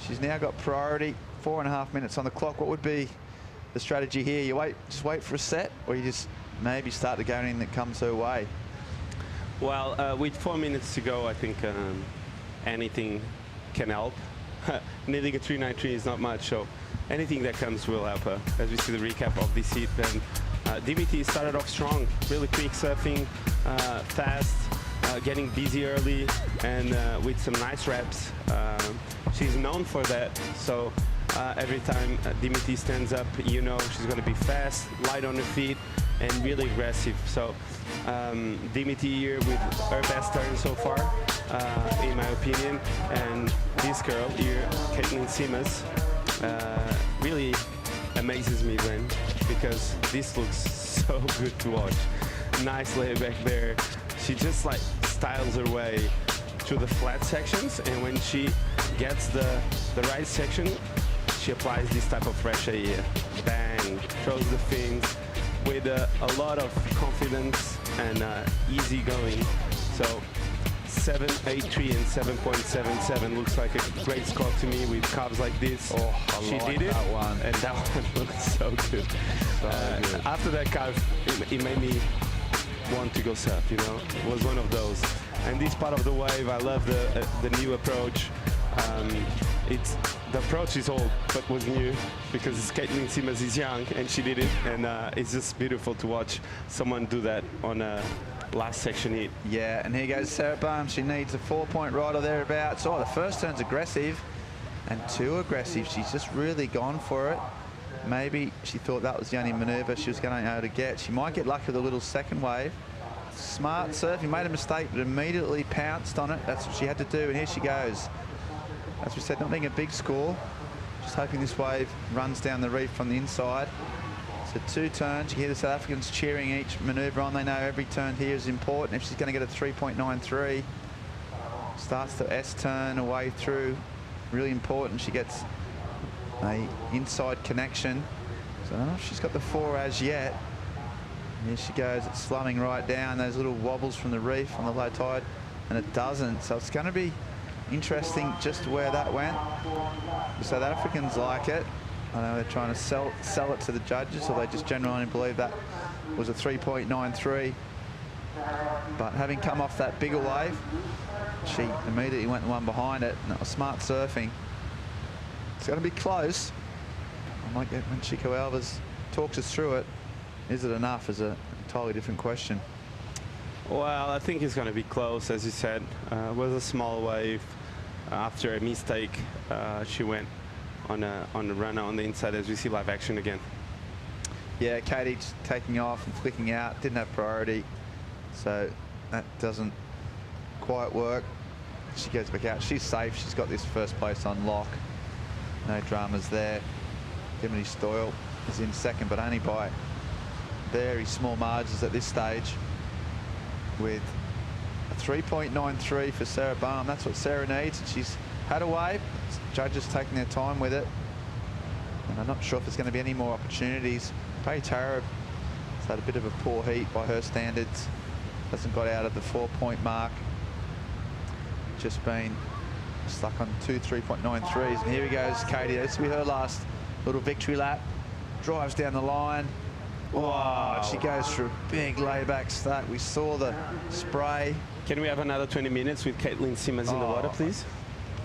She's now got priority. 4.5 minutes on the clock. What would be the strategy here? You just wait for a set, or you just maybe start to go anything that comes her way? Well, with 4 minutes to go, I think anything can help. Needing a 3.93 is not much, so anything that comes will help her. As we see the recap of this heat, then DBT started off strong, really quick surfing, fast, getting busy early, and with some nice reps. She's known for that, so every time Dimity stands up, you know she's going to be fast, light on her feet, and really aggressive. So Dimity here with her best turn so far, in my opinion. And this girl here, Caity Simmers, really amazes me, Glenn, because this looks so good to watch. Nice layback there. She just like styles her way through the flat sections, and when she gets the right section, she applies this type of pressure here. Bang, throws the fins with a lot of confidence and easy going. So 7.83 and 7.77 looks like a great score to me with calves like this. Oh, she like did it, that one. and that one looked so good. So good. After that calf, it made me want to go surf, you know. It was one of those. And this part of the wave, I love the new approach. The approach is old, but was new because Caity Simmers is young and she did it, and it's just beautiful to watch someone do that on a last section heat. Yeah, and here goes Sarah Baum. She needs a 4-point ride or thereabouts. Oh, the first turn's aggressive and too aggressive. She's just really gone for it. Maybe she thought that was the only maneuver she was going to be able to get. She might get lucky with a little second wave. Smart surfing, made a mistake, but immediately pounced on it. That's what she had to do, and here she goes. As we said, not being a big score, just hoping this wave runs down the reef from the inside. So 2 turns. You hear the South Africans cheering each manoeuvre on. They know every turn here is important. If she's going to get a 3.93, starts the S turn away through, really important. She gets a inside connection. So I don't know if she's got the 4 as yet. Here she goes, it's slumming right down, those little wobbles from the reef on the low tide, and it doesn't. So it's going to be interesting just where that went. The South Africans like it. I know they're trying to sell it to the judges, or they just genuinely believe that was a 3.93. But having come off that bigger wave, she immediately went the one behind it, and that was smart surfing. It's going to be close. I might get when Chico Alves talks us through it. Is it enough is an entirely different question. Well, I think it's going to be close, as you said. It was a small wave. After a mistake, she went on a runner on the inside, as we see live action again. Yeah, Caity taking off and flicking out, didn't have priority, so that doesn't quite work. She goes back out. She's safe. She's got this first place on lock. No dramas there. Dimity Stoyle is in second, but only by very small margins at this stage, with a 3.93 for Sarah Baum. That's what Sarah needs. She's had a wave. Judges taking their time with it. And I'm not sure if there's going to be any more opportunities. Paytara has had a bit of a poor heat by her standards. Hasn't got out of the 4-point mark. Just been stuck on 3.93s. And here he goes, Caity. This will be her last little victory lap. Drives down the line. Wow, she goes for a big layback start. We saw the spray. Can we have another 20 minutes with Caity Simmers in the water, please?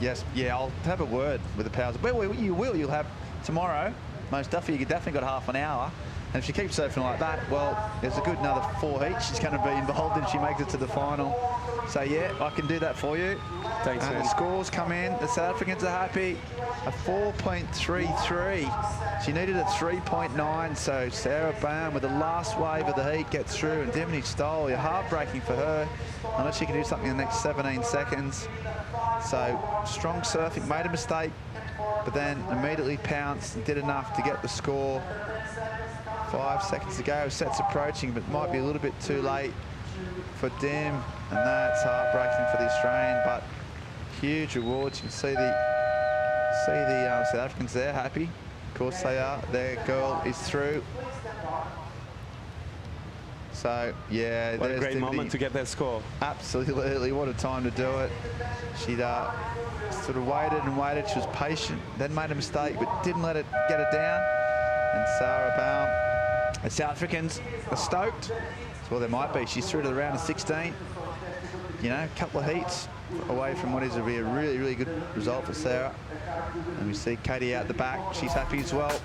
Yes, yeah, I'll have a word with the powers. Well, you will. You'll have tomorrow. Most definitely, you've definitely got half an hour. And if she keeps surfing like that, well, there's a good another 4 heats she's going to be involved in. She makes it to the final. So, yeah, I can do that for you. Thanks, and man. the scores come in. The South Africans are happy. A 4.33. She needed a 3.9. So, Sarah Baum with the last wave of the heat gets through. And Dimity Stoyle, you're heartbreaking for her. Unless she can do something in the next 17 seconds. So, strong surfing, made a mistake, but then immediately pounced and did enough to get the score. 5 seconds to go, set's approaching, but might be a little bit too late for Dim, and that's heartbreaking for the Australian, but huge rewards. You can see the South Africans there happy. Of course they are. Their girl is through. So, yeah. What a great moment to get that score. Absolutely. What a time to do it. She'd sort of waited and waited. She was patient, then made a mistake, but didn't let it get her down. And Sarah Baum, the South Africans are stoked. Well, they might be. She's through to the round of 16. You know, a couple of heats away from what is to be a really, really good result for Sarah. And we see Caity out the back. She's happy as well.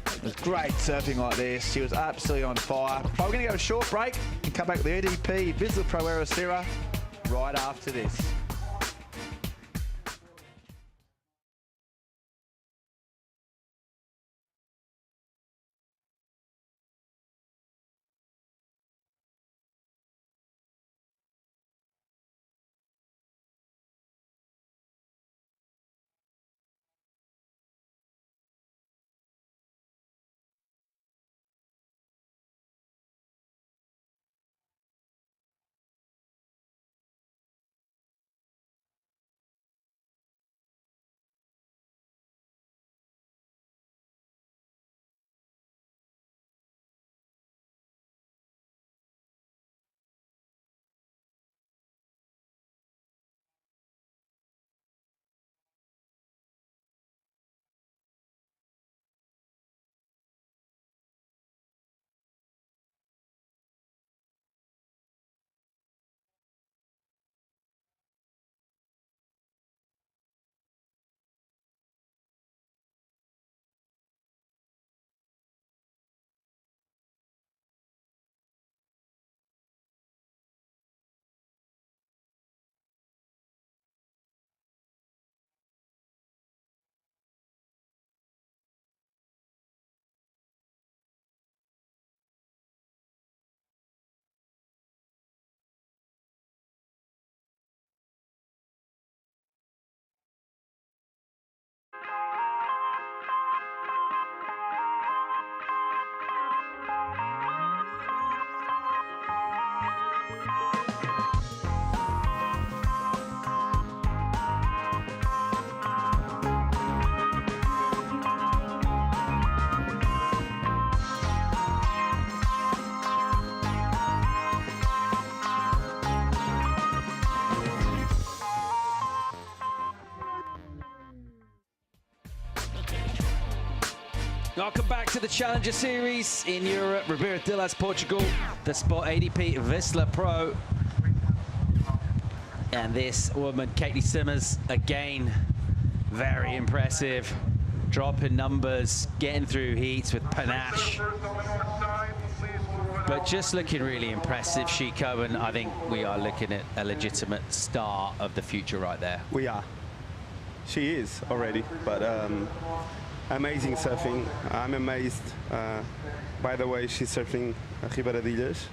It was great surfing like this. She was absolutely on fire. But we're going to go a short break and come back with the EDP Vissla Pro Ericeira right after this. Welcome back to the Challenger Series in Europe. Ribeira Dilas, Portugal. The spot EDP Vissla Pro. And this woman, Caity Simmers, again, very impressive. Dropping numbers, getting through heats with panache. But just looking really impressive, Chico, and I think we are looking at a legitimate star of the future right there. We are. She is already, but amazing surfing. I'm amazed by the way she's surfing Ribeira Dilas.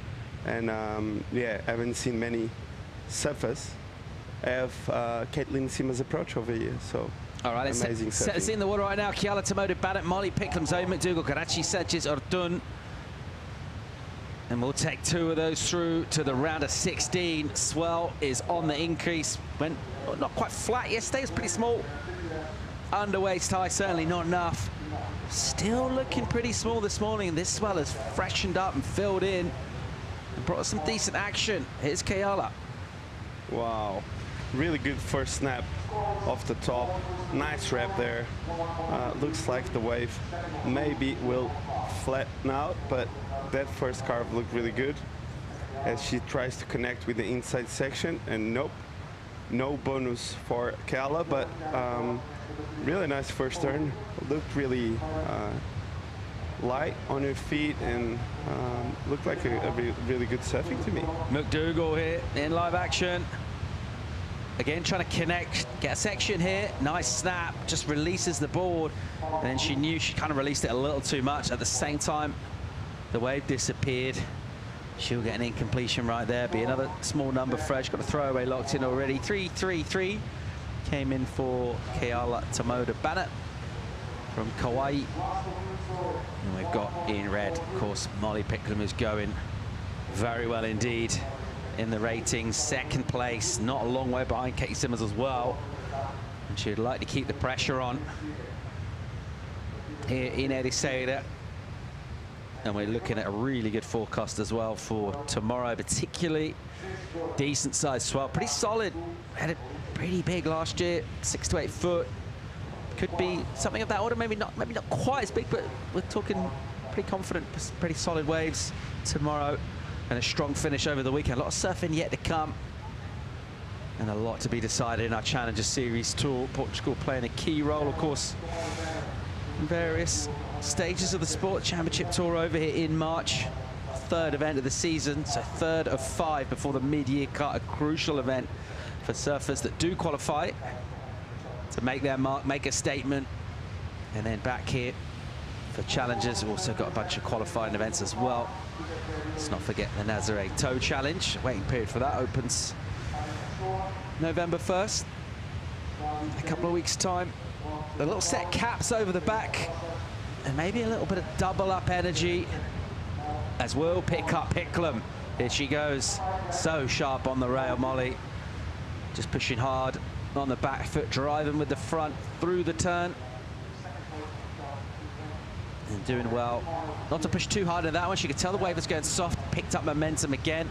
And yeah, I haven't seen many surfers have Caity Simmers approach over here. So. All right, let's set us in the water right now. Keala Tomoda, Bennett, Molly, Picklum, Zoe McDougall, Caity Sanchez, Ordun. And we'll take 2 of those through to the round of 16. Swell is on the increase. Went not quite flat yesterday, it's pretty small. Underwaist high, certainly not enough. Still looking pretty small this morning. This swell has freshened up and filled in and brought us some decent action. Here's Keala. Wow, really good first snap off the top. Nice wrap there. Looks like the wave maybe will flatten out, but that first carve looked really good as she tries to connect with the inside section, and nope, no bonus for Keala, but really nice first turn. Looked really light on her feet and looked like a really good surfing to me. McDougall here in live action. Again, trying to connect, get a section here. Nice snap, just releases the board. And then she knew she kind of released it a little too much. At the same time, the wave disappeared. She'll get an incompletion right there. Be another small number fresh. Got a throwaway locked in already. 3-3-3 came in for Keala Tomoda Bennett from Kauai. And we've got in red, of course, Molly Picklum is going very well indeed in the ratings. Second place, not a long way behind Caity Simmers as well. And she'd like to keep the pressure on here in Ericeira. And we're looking at a really good forecast as well for tomorrow, particularly decent sized swell, pretty solid. Had it pretty big last year, 6 to 8 foot. Could be something of that order, maybe not quite as big, but we're talking pretty confident, pretty solid waves tomorrow. And a strong finish over the weekend. A lot of surfing yet to come. And a lot to be decided in our Challenger Series tour. Portugal playing a key role, of course, in various stages of the Sport Championship Tour over here in March. 3rd event of the season, so 3rd of 5 before the mid-year cut. A crucial event for surfers that do qualify to make their mark, make a statement. And then back here for challengers, we've also got a bunch of qualifying events as well. Let's not forget the Nazare Toe Challenge. Waiting period for that opens November 1st. In a couple of weeks' time. The little set caps over the back. And maybe a little bit of double up energy as we'll pick up Picklum. Here she goes. So sharp on the rail, Molly. Just pushing hard on the back foot, driving with the front through the turn. And doing well. Not to push too hard in that one. She could tell the wave was going soft. Picked up momentum again.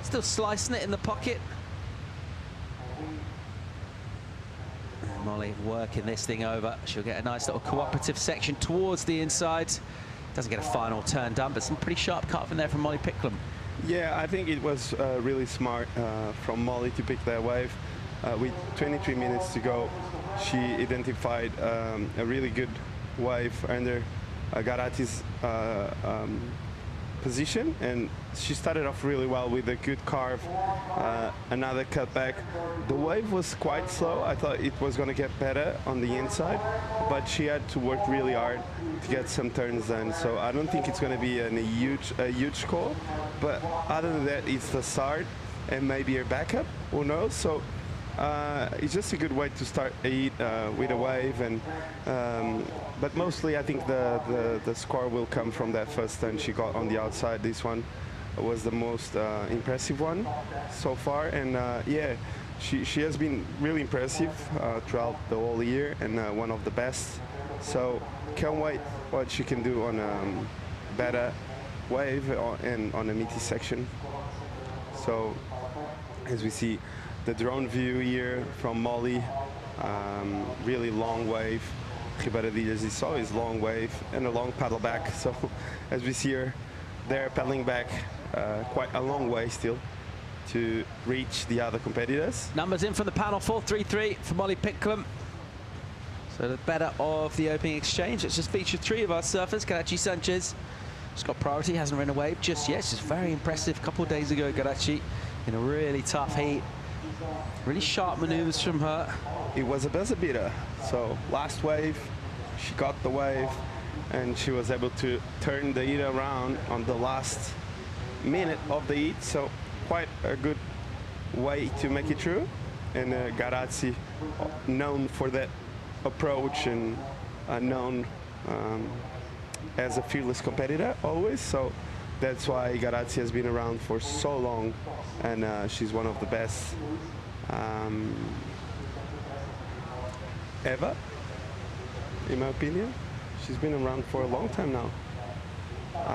Still slicing it in the pocket. And Molly working this thing over. She'll get a nice little cooperative section towards the inside. Doesn't get a final turn done, but some pretty sharp cut from there from Molly Picklum. Yeah, I think it was really smart from Molly to pick that wave. With 23 minutes to go, she identified a really good wave under Garati's position, and she started off really well with a good carve, another cutback. The wave was quite slow. I thought it was going to get better on the inside, but she had to work really hard to get some turns done. So I don't think it's going to be a huge score, but other than that, it's the start and maybe her backup, who knows. So it's just a good way to start a heat with a wave, and but mostly I think the score will come from that first turn she got on the outside. This one was the most impressive one so far, and yeah, she has been really impressive throughout the whole year, and one of the best. So can't wait what she can do on a better wave and on a meaty section. So as we see the drone view here from Molly, really long wave. Ribaradilhas is always long wave and a long paddle back. So as we see her there paddling back quite a long way still to reach the other competitors. Numbers in from the panel, 4-3-3 for Molly Picklum. So the better of the opening exchange. It's just featured 3 of our surfers. Caity Sanchez, she's got priority, hasn't ridden a wave just yet. She's very impressive. A couple of days ago, Caity in a really tough heat. Really sharp maneuvers from her. It was a buzzer beater. So last wave, she got the wave, and she was able to turn the heat around on the last minute of the heat. So quite a good way to make it through. and Garazzi, known for that approach and known as a fearless competitor always. So that's why Garazzi has been around for so long, and she's one of the best ever, in my opinion. She's been around for a long time now.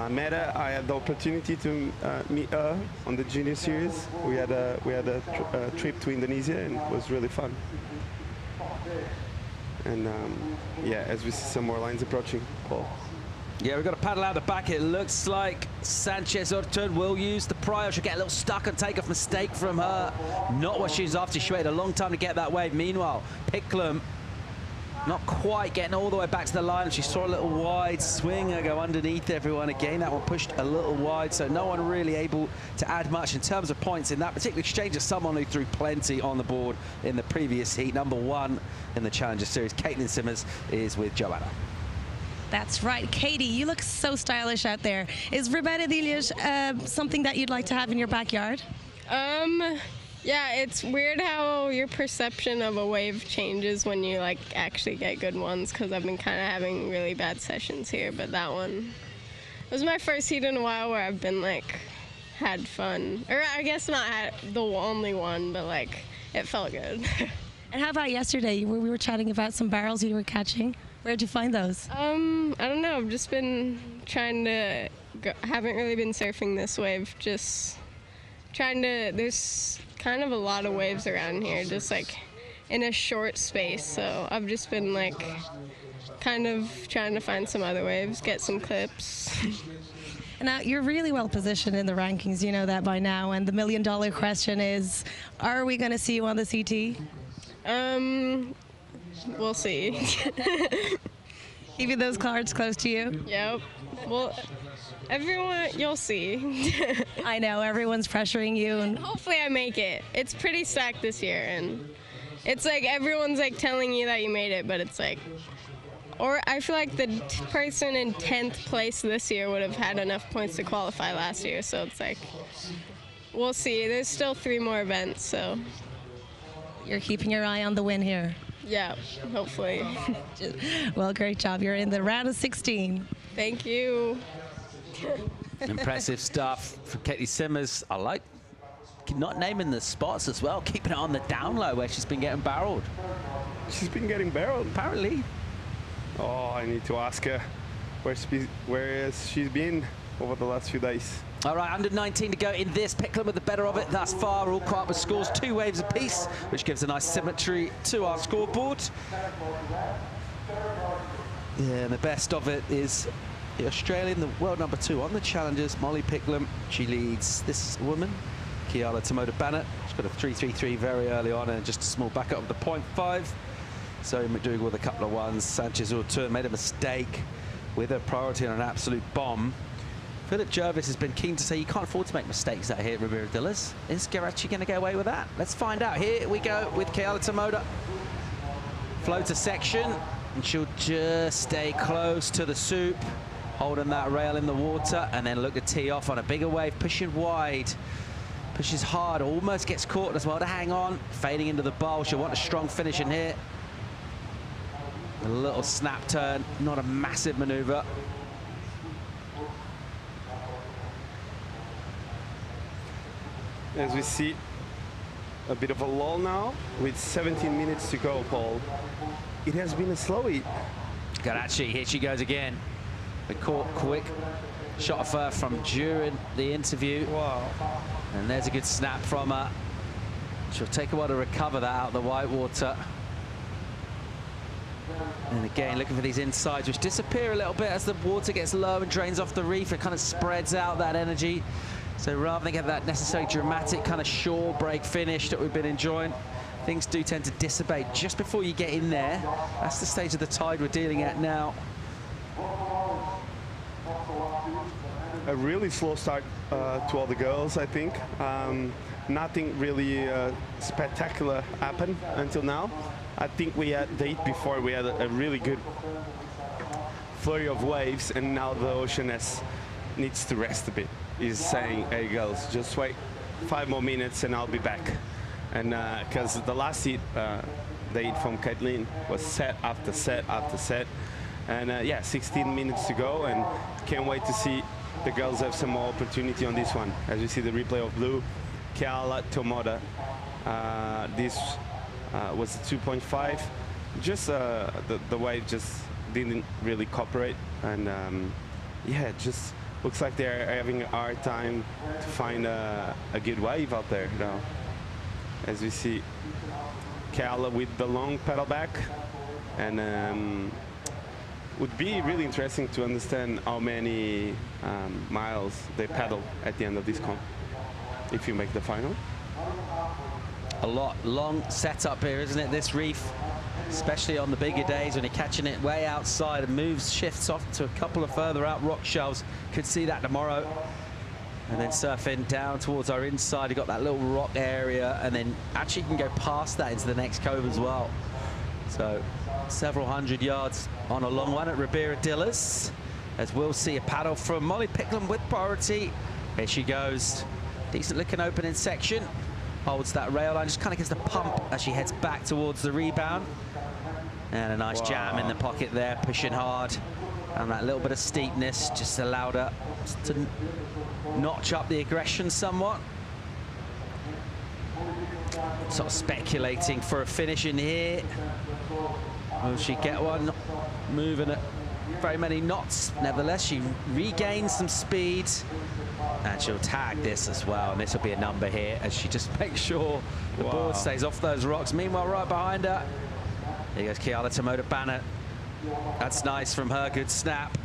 Met her. I had the opportunity to meet her on the junior series. We had a trip to Indonesia, and it was really fun. And yeah, as we see some more lines approaching, Paul. Yeah, we've got a paddle out the back. It looks like Sanchez Ortun will use the prio. She'll get a little stuck and take off mistake from her. Not what she's after. She waited a long time to get that wave. Meanwhile, Picklum not quite getting all the way back to the line. She saw a little wide swinger go underneath everyone again. That one pushed a little wide, so no one really able to add much in terms of points in that particular exchange of someone who threw plenty on the board in the previous heat. Number 1 in the Challenger Series, Caity Simmers, is with Joanna. That's right. Caity, you look so stylish out there. Is Rebedadilhas something that you'd like to have in your backyard? Yeah, it's weird how your perception of a wave changes when you like actually get good ones, because I've been kind of having really bad sessions here, but that one was my first heat in a while where I've been like had fun, or I guess not had the only one, but like it felt good. And how about yesterday? We were chatting about some barrels you were catching. Where'd you find those? I don't know. I've just been trying to haven't really been surfing this wave, just trying to, there's kind of a lot of waves around here, just like in a short space. So I've just been like kind of trying to find some other waves, get some clips. Now, you're really well positioned in the rankings, you know that by now, and the $1 million question is, are we going to see you on the CT? We'll see. Keeping those cards close to you? Yep. Well, everyone, you'll see. I know, everyone's pressuring you. And hopefully I make it. It's pretty stacked this year, and it's like everyone's like telling you that you made it, but it's like, or I feel like the person in 10th place this year would have had enough points to qualify last year, so it's like, we'll see. There's still 3 more events, so. You're keeping your eye on the win here. Yeah, hopefully. Well, great job. You're in the round of 16. Thank you. Impressive stuff from Caity Simmers. I like not naming the spots as well, keeping it on the down low where she's been getting barreled. She's been getting barreled? Apparently. Oh, I need to ask her where has she been over the last few days. All right, under 19 to go in this. Picklum with the better of it thus far. All caught up with scores, 2 waves apiece, which gives a nice symmetry to our scoreboard. Yeah, and the best of it is the Australian, the world number 2 on the Challengers, Molly Picklum. She leads this woman, Keala Tomoda-Bennett. She's got a 3.33 very early on and just a small backup of the 0.5. So McDougall with a couple of ones. Sanchez Ortun made a mistake with a priority on an absolute bomb. Philip Jervis has been keen to say you can't afford to make mistakes out here at Rebedadilhas. Is Garazzi going to get away with that? Let's find out. Here we go with Keala Tomoda. Floater section, and she'll just stay close to the soup, holding that rail in the water, and then look to tee off on a bigger wave, pushing wide, pushes hard, almost gets caught as well to hang on, fading into the bowl. She'll want a strong finish in here. A little snap turn, not a massive maneuver. As we see, a bit of a lull now with 17 minutes to go, Paul. It has been a slow heat. Garazzi, here she goes again. The caught quick shot of her from during the interview. Wow. And there's a good snap from her. She'll take a while to recover that out of the white water. And again, looking for these insides, which disappear a little bit as the water gets low and drains off the reef. It kind of spreads out that energy. So rather than get that necessary dramatic kind of shore break finish that we've been enjoying, things do tend to dissipate just before you get in there. That's the stage of the tide we're dealing at now. A really slow start to all the girls, I think. Nothing really spectacular happened until now. I think we had the heat before, we had a really good flurry of waves, and now the ocean needs to rest a bit. Is saying, hey girls, just wait 5 more minutes and I'll be back. And because the last hit they hit from Caitlin was set after set after set. And yeah, 16 minutes to go, and can't wait to see the girls have some more opportunity on this one. As you see the replay of blue, Keala Tomoda. This was 2.5. Just the wave just didn't really cooperate, and yeah, it just looks like they're having a hard time to find a good wave out there. You know, as we see Keala with the long pedal back, and would be really interesting to understand how many miles they pedal at the end of this comp if you make the final. A lot. Long setup here, isn't it, this reef? Especially on the bigger days when you're catching it way outside and moves, shifts off to a couple of further out rock shelves. Could see that tomorrow. And then surfing down towards our inside. You've got that little rock area, and then actually you can go past that into the next cove as well. So several hundred yards on a long one at Ribeira Dillas, as we'll see a paddle from Molly Picklum with priority. Here she goes. Decent looking opening section. Holds that rail line, just kind of gets the pump as she heads back towards the rebound. And a nice jam in the pocket there, pushing hard. And that little bit of steepness just allowed her to notch up the aggression somewhat. Sort of speculating for a finish in here. Will she get one? Not moving at very many knots. Nevertheless, she regains some speed. And she'll tag this as well, and this will be a number here as she just makes sure the board stays off those rocks. Meanwhile, right behind her, here goes Keala Tomoda Banner. That's nice from her, good snap.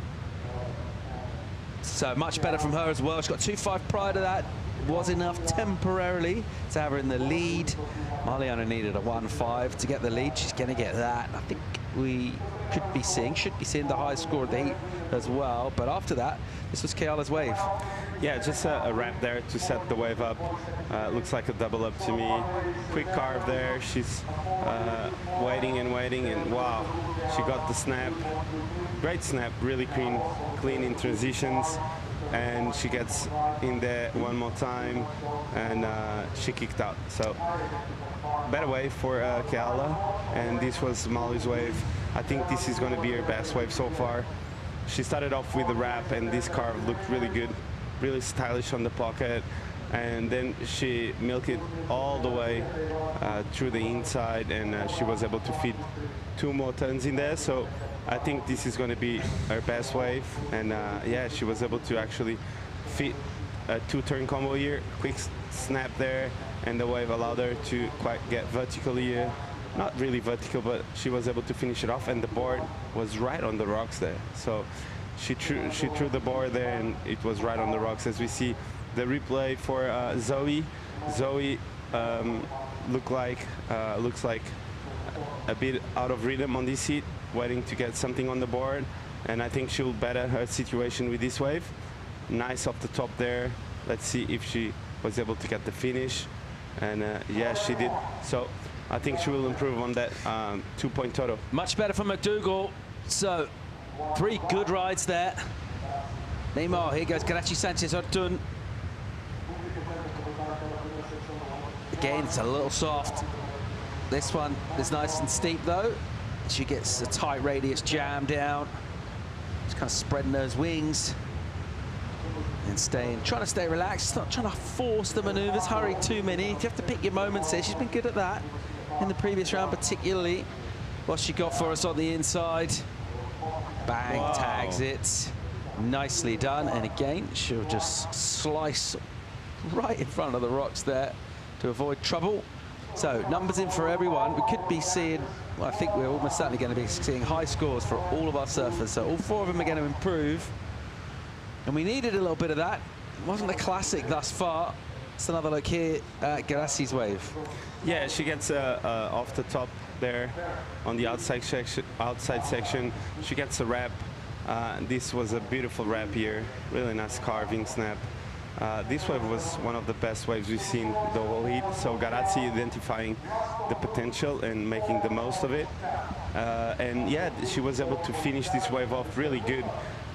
So much better from her as well. She's got 2.5 prior to that. Was enough temporarily to have her in the lead. Molly only needed a 1.5 to get the lead. She's going to get that. I think we should be seeing the high score of the heat as well. But after that, this was Keala's wave. Yeah, just a wrap there to set the wave up. Looks like a double up to me. Quick carve there. She's waiting and waiting, and wow, she got the snap. Great snap, really clean in transitions. And she gets in there one more time, and she kicked out. So better wave for Keala, and this was Molly's wave. I think this is going to be her best wave so far. She started off with the wrap, and this carve looked really good, really stylish on the pocket, and then she milked it all the way through the inside, and she was able to fit 2 more turns in there. So I think this is going to be her best wave, and yeah, she was able to actually fit a 2-turn combo here. Quick snap there, and the wave allowed her to quite get vertical here. Not really vertical, but she was able to finish it off, and the board was right on the rocks there. So she threw the board there, and it was right on the rocks. As we see the replay for Zoe. Zoe looks like a bit out of rhythm on this heat, waiting to get something on the board, and I think she'll better her situation with this wave. Nice off the top there. Let's see if she was able to get the finish, and yeah, she did. So I think she will improve on that 2-point total. Much better from McDougall. So 3 good rides there. Meanwhile, here goes Caity Sanchez Ortun. Again, it's a little soft. This one is nice and steep though. She gets a tight radius jam down. Just kind of spreading those wings and trying to stay relaxed, not trying to force the maneuvers, hurry too many. You have to pick your moments here. She's been good at that in the previous round, particularly what she got for us on the inside. Bang, tags it. Nicely done. And again, she'll just slice right in front of the rocks there to avoid trouble. So numbers in for everyone. We could be seeing, well, I think we're almost certainly going to be seeing high scores for all of our surfers. So all 4 of them are going to improve. And we needed a little bit of that. It wasn't a classic thus far. It's another look here at Gerassi's wave. Yeah, she gets off the top there on the outside section. She gets a wrap. This was a beautiful wrap here. Really nice carving snap. This wave was one of the best waves we've seen the whole heat. So Garazzi identifying the potential and making the most of it. And yeah, she was able to finish this wave off really good.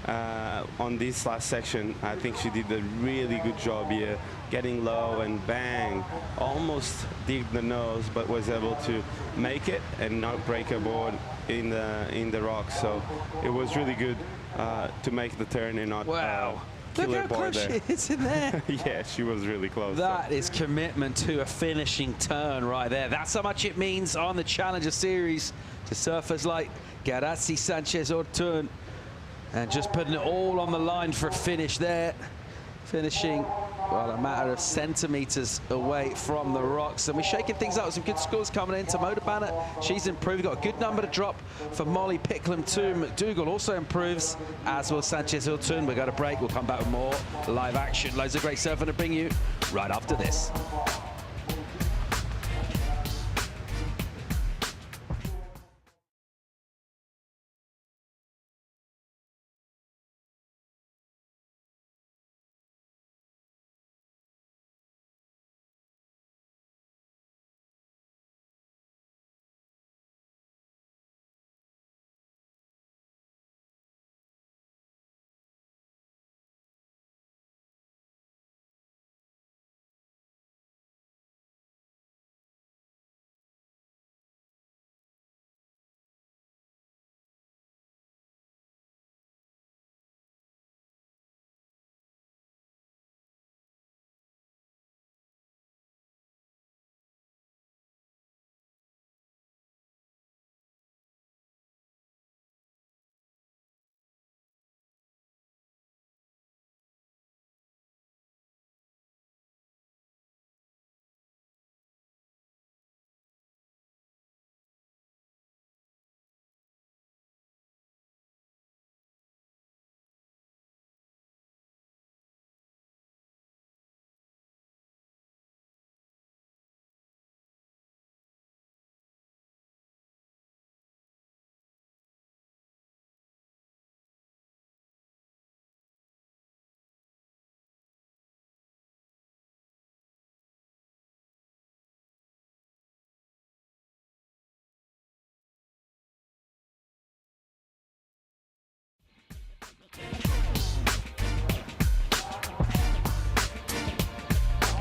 on this last section, I think she did a really good job here, getting low and bang, almost digged the nose, but was able to make it and not break her board in the rocks. So it was really good to make the turn and not kill Look her how board close there. she is in there. Yeah, she was really close. That is commitment to a finishing turn right there. That's how much it means on the Challenger Series to surfers like Caity Sanchez-Ortun, and just putting it all on the line for a finish there. Finishing, well, a matter of centimeters away from the rocks. And we're shaking things up with some good scores coming in. Tomoda Bennett, she's improved. Got a good number to drop for Molly Picklum too. McDougall also improves, as will Sanchez-Ortun. We've got a break. We'll come back with more live action. Loads of great surfing to bring you right after this.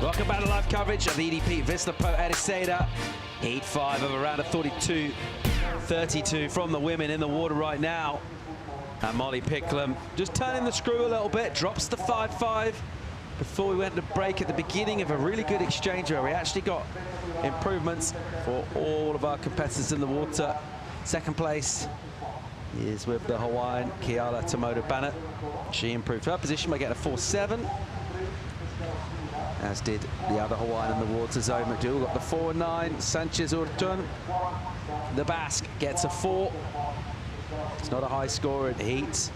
Welcome back to live coverage of the EDP Vissla Pro Ericeira. Heat 5 of a round of 32 from the women in the water right now. And Molly Picklum just turning the screw a little bit, drops the 5-5 before we went to break at the beginning of a really good exchange where we actually got improvements for all of our competitors in the water. Second place is with the Hawaiian Keala Tomoda Bennett. She improved her position by getting a 4-7. As did the other Hawaiian in the water, Zoe McDougall got the 4-9. Sanchez-Ortun, the Basque, gets a 4. It's not a high score in heat,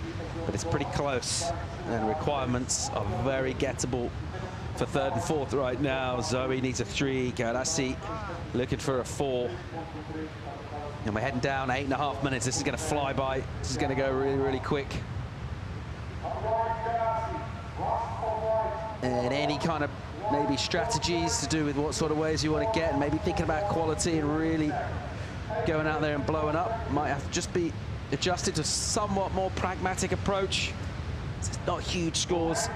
but it's pretty close. And requirements are very gettable for 3rd and 4th right now. Zoe needs a 3. Caity looking for a 4. And we're heading down 8.5 minutes. This is going to fly by. This is going to go really, really quick. And any kind of maybe strategies to do with what sort of ways you want to get, and maybe thinking about quality and really going out there and blowing up might have to just be adjusted to a somewhat more pragmatic approach. It's not huge scores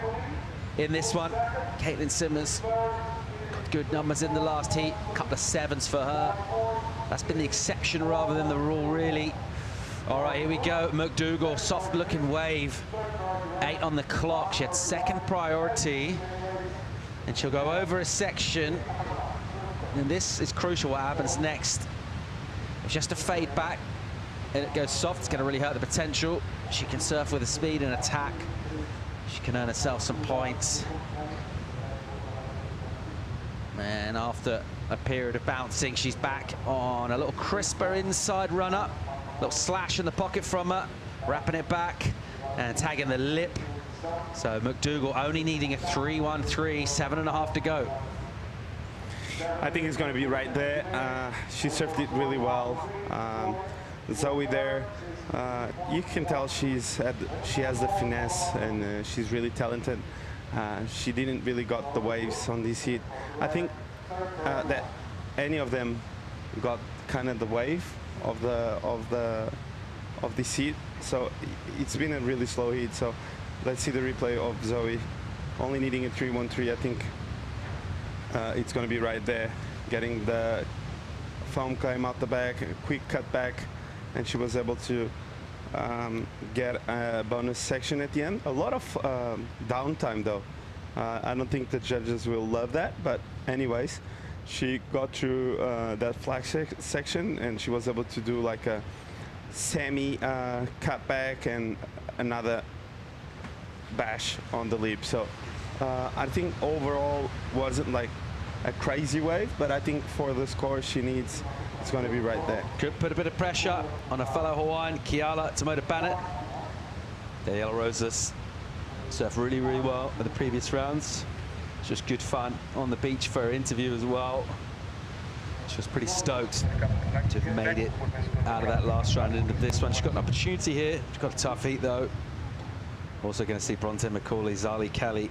in this one. Caity Simmers got good numbers in the last heat, a couple of 7s for her. That's been the exception rather than the rule, really. All right, here we go. McDougall, soft looking wave. 8 on the clock. She had 2nd priority. And she'll go over a section. And this is crucial what happens next. If she has to fade back and it goes soft, it's going to really hurt the potential. She can surf with a speed and attack. She can earn herself some points. And after a period of bouncing, she's back on a little crisper inside run-up. Little slash in the pocket from her, wrapping it back and tagging the lip. So McDougall only needing a 3-1-3, 7.5 to go. I think it's going to be right there. She surfed it really well. Zoe there, you can tell she has the finesse, and she's really talented. She didn't really got the waves on this heat. I think that any of them got kind of the wave of of this heat. So it's been a really slow heat. So let's see the replay of Zoe. Only needing a 3-1-3. I think it's going to be right there. Getting the foam climb out the back, a quick cut back, and she was able to get a bonus section at the end. A lot of downtime though. I don't think the judges will love that, but anyways, she got through that flag section and she was able to do like a semi cut back and another bash on the lip. So I think overall wasn't like a crazy wave, but I think for the score she needs, it's going to be right there. Could put a bit of pressure on a fellow Hawaiian, Kiala Tomoda-Bennett. The Yellow Roses surfed really, really well in the previous rounds. It's just good fun on the beach for her interview as well. She was pretty stoked to have made it out of that last round into this one. She's got an opportunity here. She's got a tough heat though. Also going to see Bronte McCauley, Zali Kelly,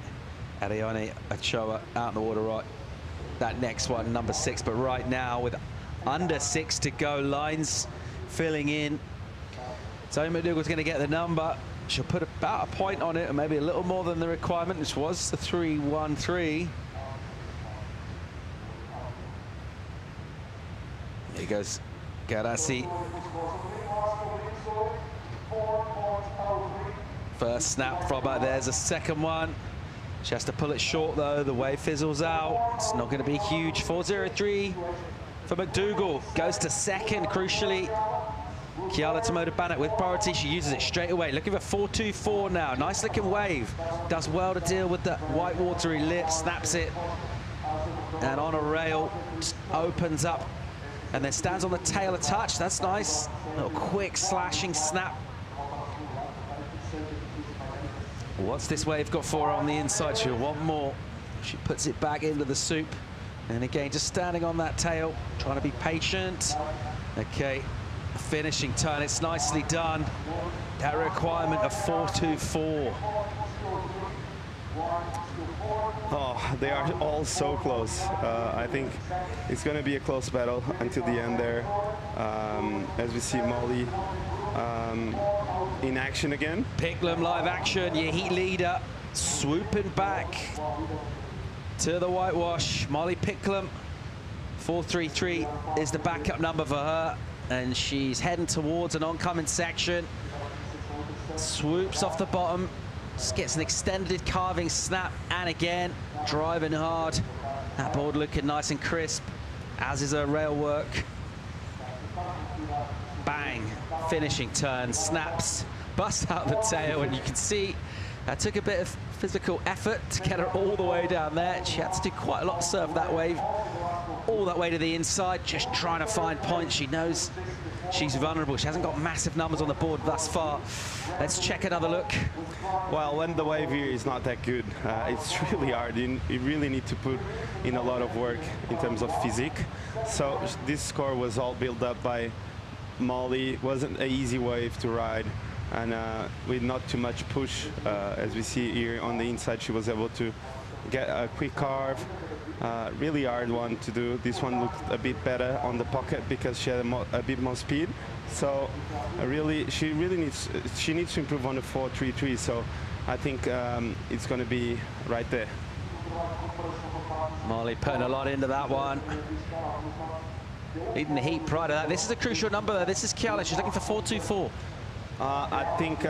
Ariane Ochoa out in the water right. That next one, number 6, but right now with under 6 to go, lines filling in. Zoe McDougall's going to get the number. She'll put about a point on it, and maybe a little more than the requirement, which was the 3-1-3. Here goes Garasi. First snap from her. There's a second one. She has to pull it short though. The wave fizzles out. It's not going to be huge. 4-0-3 for McDougall. Goes to second, crucially. Kiala Tomoda-Bennett with priority. She uses it straight away. Looking for 4-2-4 now. Nice looking wave. Does well to deal with the white watery lip. Snaps it. And on a rail, just opens up. And then stands on the tail a touch. That's nice. A little quick slashing snap. What's this wave got for her on the inside? She'll want more. She puts it back into the soup. And again, just standing on that tail, trying to be patient. Okay, finishing turn. It's nicely done. That requirement of 4-2-4. Oh, they are all so close. I think it's going to be a close battle until the end there. As we see Molly in action again. Picklum live action, your heat leader, swooping back to the whitewash. Molly Picklum, 4-3-3 is the backup number for her, and she's heading towards an oncoming section. Swoops off the bottom, just gets an extended carving snap, and again, driving hard. That board looking nice and crisp, as is her rail work. Bang, finishing turn, snaps, bust out the tail, and you can see that took a bit of physical effort to get her all the way down there. She had to do quite a lot to surf that wave, all that way to the inside, just trying to find points. She knows she's vulnerable. She hasn't got massive numbers on the board thus far. Let's check another look. Well, when the wave here is not that good, it's really hard. You really need to put in a lot of work in terms of physique. So this score was all built up by Molly. It wasn't an easy wave to ride, and with not too much push, as we see here on the inside, she was able to get a quick carve. Really hard one to do. This one looked a bit better on the pocket because she had a bit more speed. So she needs to improve on the 4-3-3. So I think it's going to be right there. Molly putting a lot into that one. Eating the heat prior to that. This is a crucial number though. This is Kiala. She's looking for 4-2-4. I think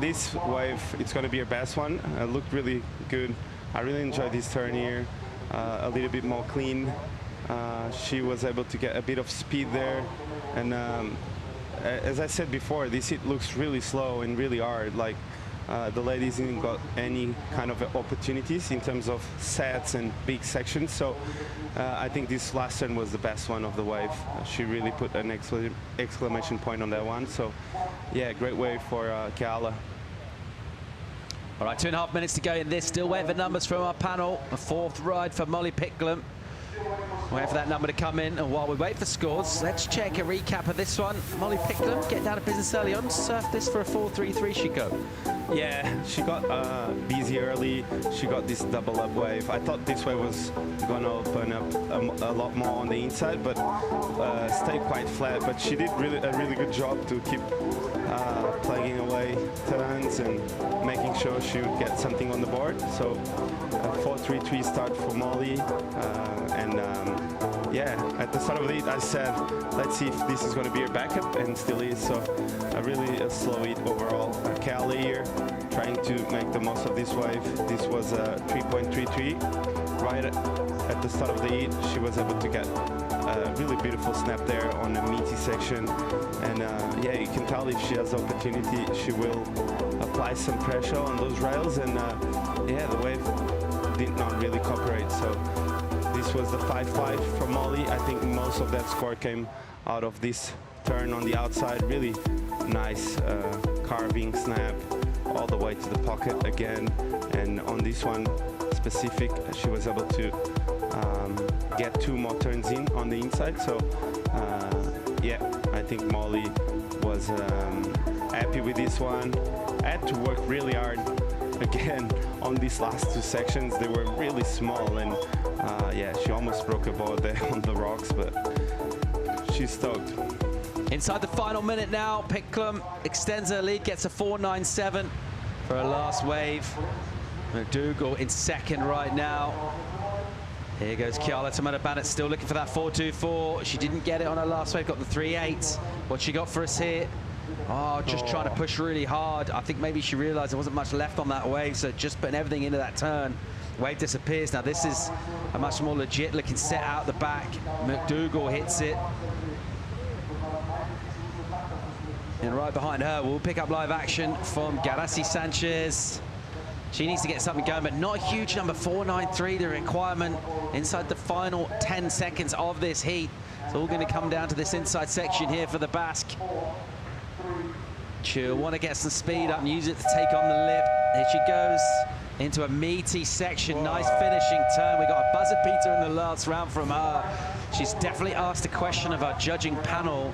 this wave, it's going to be her best one. It looked really good. I really enjoyed this turn here. A little bit more clean. She was able to get a bit of speed there. And as I said before, this hit looks really slow and really hard. Like the ladies didn't got any kind of opportunities in terms of sets and big sections. So I think this last turn was the best one of the wave. She really put an exclamation point on that one. So yeah, great wave for Kiala. All right, 2.5 minutes to go in this. Still waiting for numbers from our panel. A 4th ride for Molly Picklum. Wait for that number to come in, and while we wait for scores, let's check a recap of this one. Molly Picklum, get down to business early on, surf this for a 4-3-3 she go. Yeah, she got busy early. She got this double up wave. I thought this wave was gonna open up a lot more on the inside, but stayed quite flat. But she did a really good job to keep plugging away turns and making sure she would get something on the board. So 4-3-3 start for Molly. Yeah, at the start of the heat, I said, let's see if this is going to be her backup, and still is. So a slow heat overall. Callie here, trying to make the most of this wave. This was a 3.33. Right at the start of the heat, she was able to get a really beautiful snap there on a meaty section. And yeah, you can tell if she has the opportunity, she will apply some pressure on those rails. And yeah, the wave did not really cooperate. So this was the 5-5 from Molly. I think most of that score came out of this turn on the outside. Really nice carving snap all the way to the pocket again. And on this one specific, she was able to get 2 more turns in on the inside. So yeah, I think Molly was happy with this one. Had to work really hard again on these last 2 sections. They were really small, and yeah, she almost broke a board there on the rocks, but she's stoked. Inside the final minute now, Picklum extends her lead, gets a 4.97 for her last wave. McDougall in second right now. Here goes Kiala Tamada-Bannett, still looking for that 4.24. She didn't get it on her last wave, got the 3.8. What she got for us here? Oh, just trying to push really hard. I think maybe she realized there wasn't much left on that wave, so just putting everything into that turn. Wave disappears. Now this is a much more legit looking set out the back. McDougall hits it. And right behind her, we'll pick up live action from Garasi Sanchez. She needs to get something going, but not a huge number, 4.93, the requirement inside the final 10 seconds of this heat. It's all going to come down to this inside section here for the Basque. She'll want to get some speed up and use it to take on the lip. Here she goes into a meaty section. Nice finishing turn. We got a buzzer beater in the last round from her. She's definitely asked a question of our judging panel.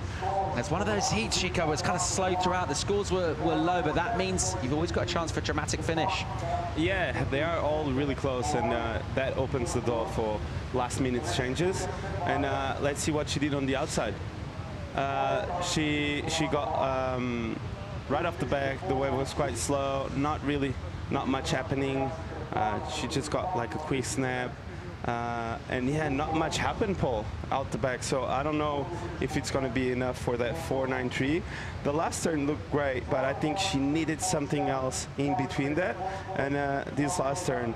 It's one of those heats, Chico, where it's kind of slow throughout. The scores were low, but that means you've always got a chance for a dramatic finish. Yeah, they are all really close, and that opens the door for last-minute changes. And let's see what she did on the outside. She got right off the back. The wave was quite slow, not much happening. She just got like a quick snap. And yeah, not much happened, Paul, out the back. So I don't know if it's going to be enough for that 4.93. The last turn looked great, but I think she needed something else in between that. And this last turn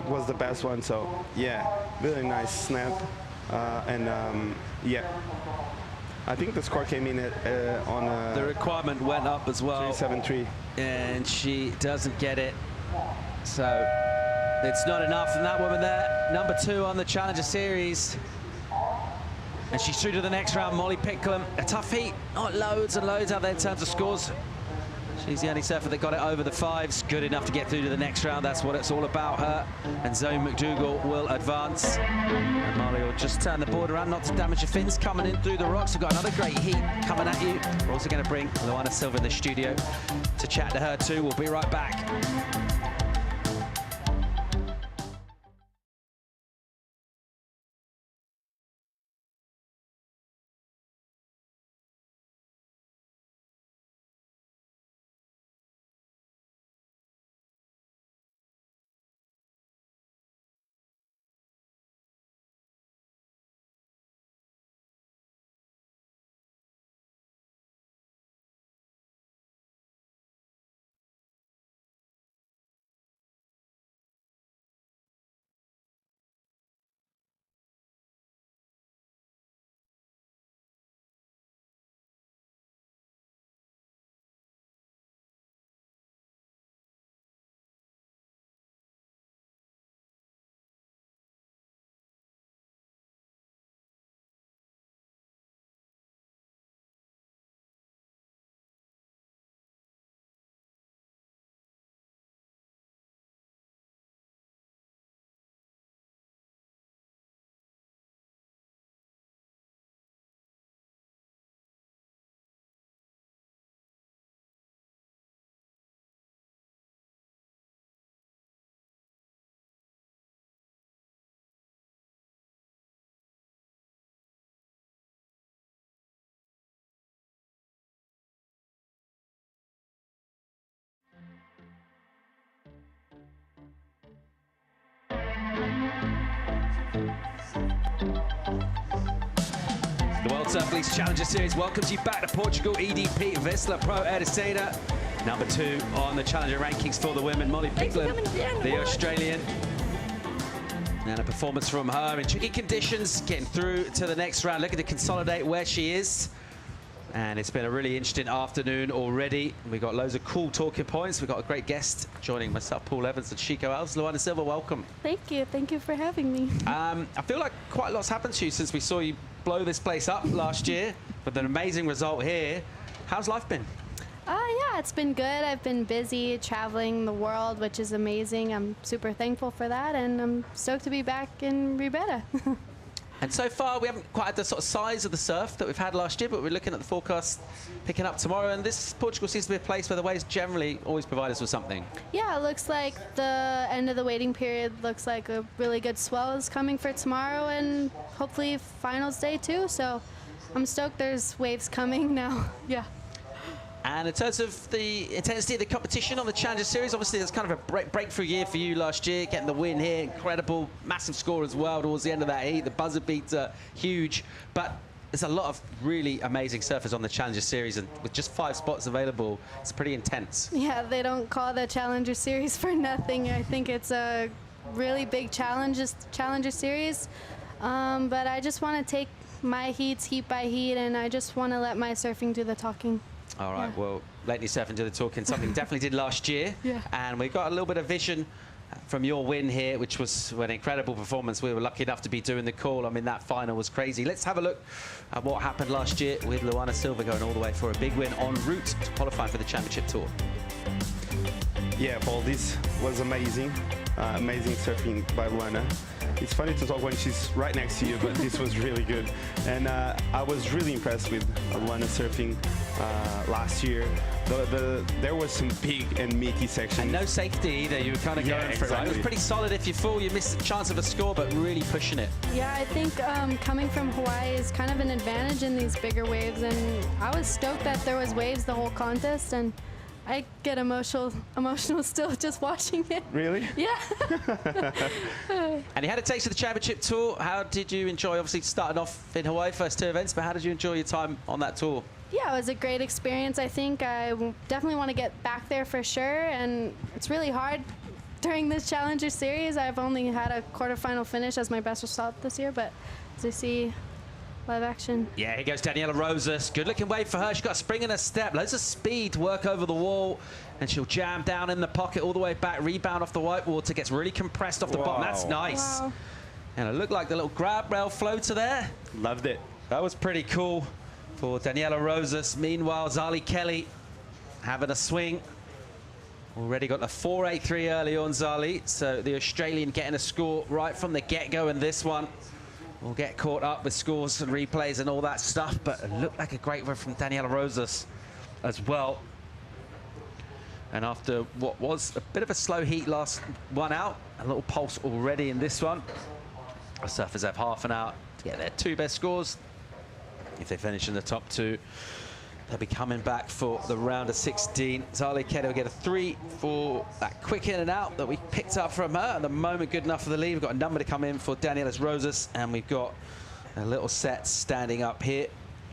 was the best one. So yeah, really nice snap. Yeah, I think the score came in on the requirement went up as well. 3.73, and she doesn't get it. So it's not enough. And that woman there, number 2 on the Challenger Series. And she's through to the next round, Molly Picklum. A tough heat, not loads and loads out there in terms of scores. She's the only surfer that got it over the 5s. Good enough to get through to the next round. That's what it's all about, her. And Zoe McDougall will advance. And Molly will just turn the board around, not to damage the fins. Coming in through the rocks. We've got another great heat coming at you. We're also going to bring Luana Silva in the studio to chat to her too. We'll be right back. The World Surf League's Challenger Series welcomes you back to Portugal. EDP Vissla Pro Ericeira, number 2 on the Challenger rankings for the women. Molly Picklum, the Australian. And a performance from her in tricky conditions, getting through to the next round, looking to consolidate where she is. And it's been a really interesting afternoon already. We've got loads of cool talking points. We've got a great guest joining myself, Paul Evans and Chico Alves. Luana Silva, welcome. Thank you. Thank you for having me. I feel like quite a lot's happened to you since we saw you blow this place up last year with an amazing result here. How's life been? Yeah, it's been good. I've been busy traveling the world, which is amazing. I'm super thankful for that, and I'm stoked to be back in Rio Waida. And so far, we haven't quite had the sort of size of the surf that we've had last year, but we're looking at the forecast picking up tomorrow. And this Portugal seems to be a place where the waves generally always provide us with something. Yeah, it looks like the end of the waiting period looks like a really good swell is coming for tomorrow, and hopefully finals day too. So I'm stoked there's waves coming now. Yeah. And in terms of the intensity of the competition on the Challenger Series, obviously it's kind of a breakthrough year for you last year, getting the win here, incredible, massive score as well towards the end of that heat. The buzzer beats are huge, but there's a lot of really amazing surfers on the Challenger Series, and with just 5 spots available, it's pretty intense. Yeah, they don't call the Challenger Series for nothing. I think it's a really big Challenger Series, but I just want to take my heats heat by heat, and I just want to let my surfing do the talking. All right, well, let your surfing do the talking. Something definitely did last year. Yeah. And we got a little bit of vision from your win here, which was an incredible performance. We were lucky enough to be doing the call. I mean, that final was crazy. Let's have a look at what happened last year with Luana Silva going all the way for a big win en route to qualify for the Championship Tour. Yeah, Paul, this was amazing. Amazing surfing by Luana. It's funny to talk when she's right next to you, but this was really good. And I was really impressed with Luana surfing last year. There was some big and meaty sections. And no safety either. You were kind of going for it, right? It was pretty solid. If you fall, you miss the chance of a score, but really pushing it. Yeah, I think coming from Hawaii is kind of an advantage in these bigger waves, and I was stoked that there was waves the whole contest, and I get emotional still just watching it. Really? Yeah. And you had a taste of the Championship Tour. How did you enjoy, obviously, starting off in Hawaii, first 2 events, but how did you enjoy your time on that tour? Yeah, it was a great experience. I think I definitely want to get back there for sure, and it's really hard during this Challenger Series. I've only had a quarterfinal finish as my best result this year, but to see live action. Yeah, here goes Daniela Rosas. Good looking wave for her. She's got a spring in her step. Loads of speed to work over the wall. And she'll jam down in the pocket all the way back. Rebound off the white water. Gets really compressed off the bottom. That's nice. Wow. And it looked like the little grab rail floater there. Loved it. That was pretty cool for Daniela Rosas. Meanwhile, Zali Kelly having a swing. Already got the 4.83 early on Zali. So the Australian getting a score right from the get-go in this one. We'll get caught up with scores and replays and all that stuff, but it looked like a great one from Daniela Rosas as well. And after what was a bit of a slow heat last one out, a little pulse already in this one. Our surfers have half an hour to get their 2 best scores. If they finish in the top 2, they'll be coming back for the round of 16. Zali Kelly will get a 3 for that quick in and out that we picked up from her. At the moment, good enough for the lead. We've got a number to come in for Daniela Rosas, and we've got a little set standing up here.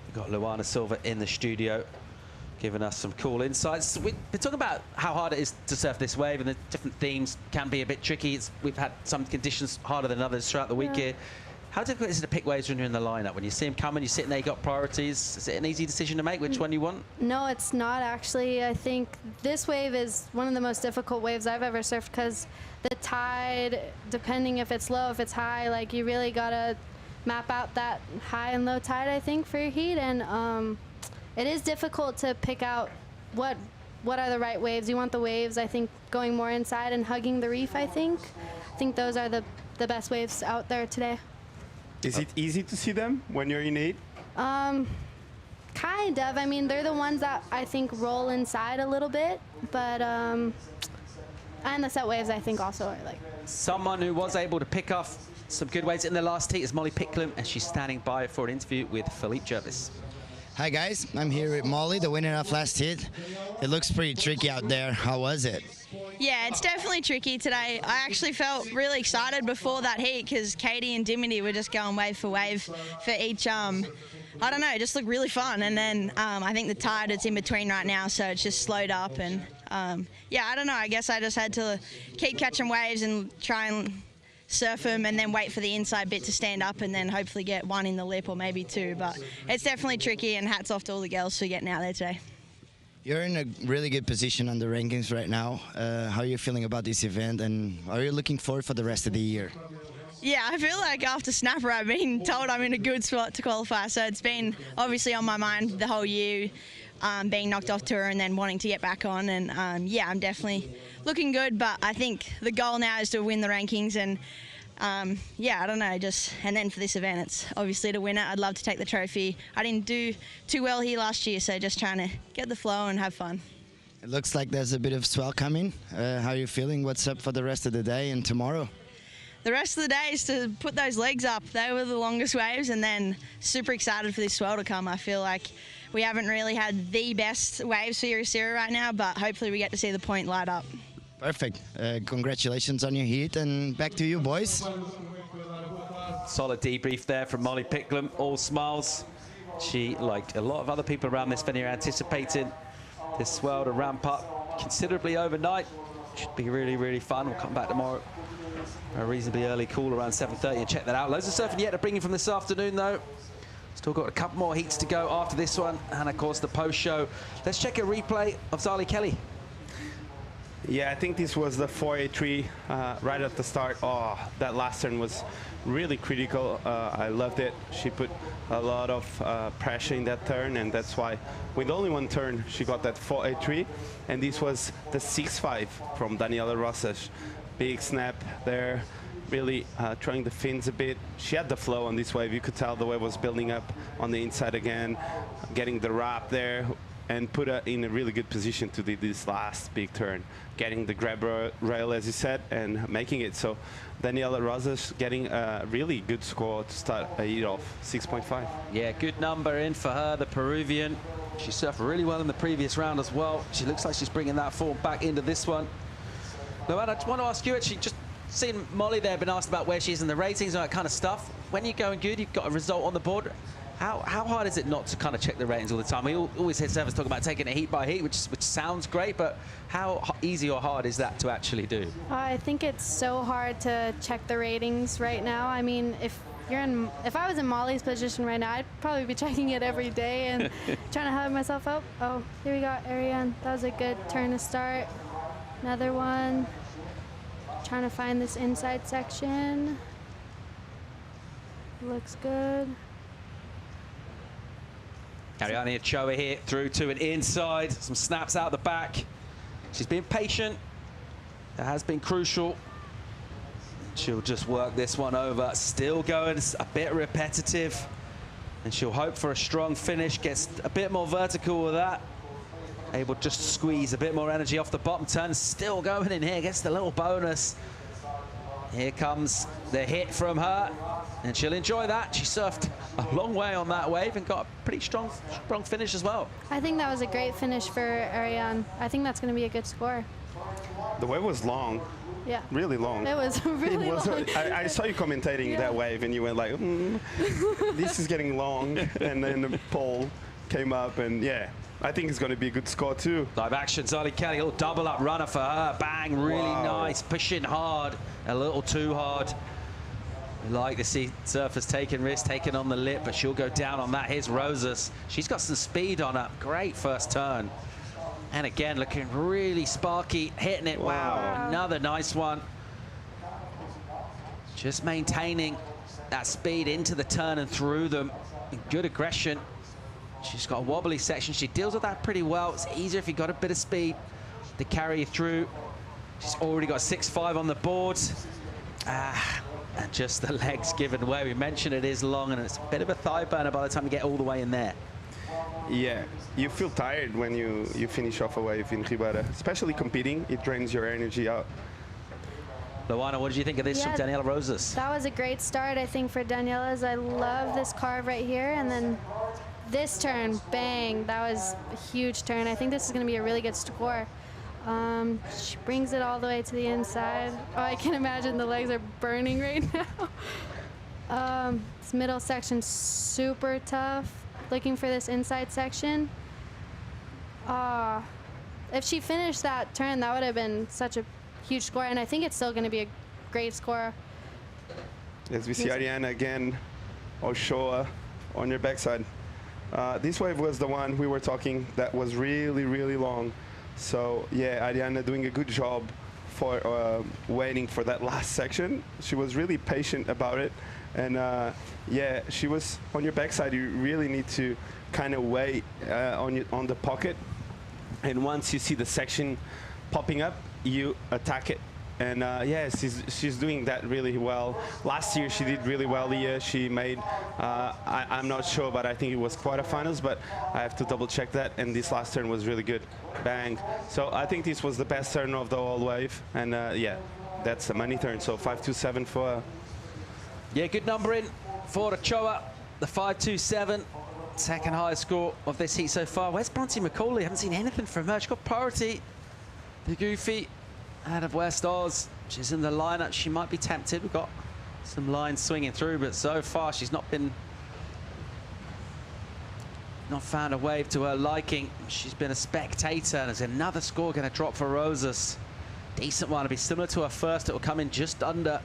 We've got Luana Silva in the studio, giving us some cool insights. We've been talking about how hard it is to surf this wave, and the different themes can be a bit tricky. We've had some conditions harder than others throughout the week here. How difficult is it to pick waves when you're in the lineup? When you see them coming, you're sitting there, you've got priorities. Is it an easy decision to make which one you want? No, it's not actually. I think this wave is one of the most difficult waves I've ever surfed because the tide, depending if it's low, if it's high, like you really gotta map out that high and low tide, I think, for your heat. And it is difficult to pick out what are the right waves. You want the waves, I think, going more inside and hugging the reef, I think. I think those are the best waves out there today. Is it easy to see them when you're in heat? Kind of. I mean, they're the ones that I think roll inside a little bit, but and the set waves I think also are like. Someone who was able to pick off some good waves in the last heat is Molly Picklum, and she's standing by for an interview with Philippe Jervis. Hi guys, I'm here with Molly, the winner of last heat. It looks pretty tricky out there. How was it? Yeah, it's definitely tricky today. I actually felt really excited before that heat because Caity and Dimity were just going wave for wave for each, I don't know, it just looked really fun. And then I think the tide is in between right now, so it's just slowed up. And yeah, I don't know, I guess I just had to keep catching waves and try and surf them and then wait for the inside bit to stand up and then hopefully get one in the lip or maybe two. But it's definitely tricky, and hats off to all the girls for getting out there today. You're in a really good position on the rankings right now. How are you feeling about this event, and are you looking forward for the rest of the year? Yeah, I feel like after Snapper I've been told I'm in a good spot to qualify, so it's been obviously on my mind the whole year, being knocked off tour and then wanting to get back on. And yeah, I'm definitely looking good, but I think the goal now is to win the rankings. And yeah, I don't know, and then for this event it's obviously to win it. I'd love to take the trophy. I didn't do too well here last year, so just trying to get the flow and have fun. It looks like there's a bit of swell coming. How are you feeling? What's up for the rest of the day and tomorrow? The rest of the day is to put those legs up. They were the longest waves, and then super excited for this swell to come. I feel like we haven't really had the best waves for Ericeira right now, but hopefully we get to see the point light up. Perfect. Congratulations on your heat, and back to you, boys. Solid debrief there from Molly Picklum, all smiles. She, like a lot of other people around this venue, anticipating this swell to ramp up considerably overnight. Should be really, really fun. We'll come back tomorrow. A reasonably early call around 7:30 and check that out. Loads of surfing yet to bring you from this afternoon, though. Still got a couple more heats to go after this one, and of course the post show. Let's check a replay of Zali Kelly. Yeah, I think this was the 483 right at the start. Oh, that last turn was really critical. I loved it. She put a lot of pressure in that turn, and that's why with only one turn she got that 483. And this was the 6-5 from Daniela Rosas. Big snap there, really trying the fins a bit. She had the flow on this wave. You could tell the wave was building up on the inside again, getting the wrap there, and put her in a really good position to do this last big turn, getting the grab rail, as you said, and making it. So Daniela Rosas getting a really good score to start a heat off, 6.5. Yeah, good number in for her, the Peruvian. She surfed really well in the previous round as well. She looks like she's bringing that form back into this one. Leonardo, I just want to ask you, actually, just seeing Molly there, been asked about where she is in the ratings and that kind of stuff. When you're going good, you've got a result on the board. How hard is it not to kind of check the ratings all the time? We always hear surfers talk about taking it heat by heat, which sounds great, but how easy or hard is that to actually do? I think it's so hard to check the ratings right now. I mean, if I was in Molly's position right now, I'd probably be checking it every day and trying to hype myself up. Oh, here we got Ariane. That was a good turn to start. Another one. Trying to find this inside section. Looks good. Ariane Ochoa here through to an inside. Some snaps out the back. She's been patient. That has been crucial. She'll just work this one over. Still going a bit repetitive. And she'll hope for a strong finish. Gets a bit more vertical with that. Able just to squeeze a bit more energy off the bottom turn. Still going in here, gets the little bonus. Here comes the hit from her, and she'll enjoy that. She surfed a long way on that wave and got a pretty strong finish as well. I think that was a great finish for Ariane. I think that's going to be a good score. The wave was long. Yeah. Really long. It was really long. I saw you commentating that wave, and you went like, this is getting long. And then the pole came up, and yeah. I think it's going to be a good score too. Live action, Zali Kelly, a little double up runner for her. Bang, really nice, pushing hard, a little too hard. We like to see surfers taking risks, taking on the lip, but she'll go down on that. Here's Rosas. She's got some speed on her. Great first turn. And again, looking really sparky, hitting it. Wow, another nice one. Just maintaining that speed into the turn and through them. Good aggression. She's got a wobbly section. She deals with that pretty well. It's easier if you've got a bit of speed to carry you through. She's already got 6.5 on the board. And just the legs giving way. We mentioned it is long, and it's a bit of a thigh burner by the time you get all the way in there. Yeah, you feel tired when you finish off a wave in Rio Waida, especially competing. It drains your energy out. Luana, what did you think of this from Daniela Rosas? That was a great start, I think, for Daniela's. I love this carve right here, and then this turn, bang, that was a huge turn. I think this is going to be a really good score. She brings it all the way to the inside. Oh, I can imagine the legs are burning right now. This middle section super tough. Looking for this inside section. If she finished that turn, that would have been such a huge score, and I think it's still going to be a great score. As we see Ariana again, Oshoa on your backside. This wave was the one we were talking that was really, really long. So yeah, Ariana doing a good job for waiting for that last section. She was really patient about it. And yeah, she was on your backside. You really need to kind of wait on the pocket. And once you see the section popping up, you attack it. And yeah, she's doing that really well. Last year she did really well here. She made, I'm not sure, but I think it was quarterfinals, but I have to double check that. And this last turn was really good. Bang. So I think this was the best turn of the whole wave. And yeah, that's a money turn. So 5.27 for her. Yeah, good numbering for Ochoa. The 5.27, second highest score of this heat so far. Where's Bronte McCauley? Haven't seen anything from her. She's got priority. The Goofy out of West Oz. She's in the lineup. She might be tempted. We've got some lines swinging through, but so far she's not found a wave to her liking. She's been a spectator, and there's another score going to drop for Rosas. Decent one. It'll be similar to her first. It will come in just under.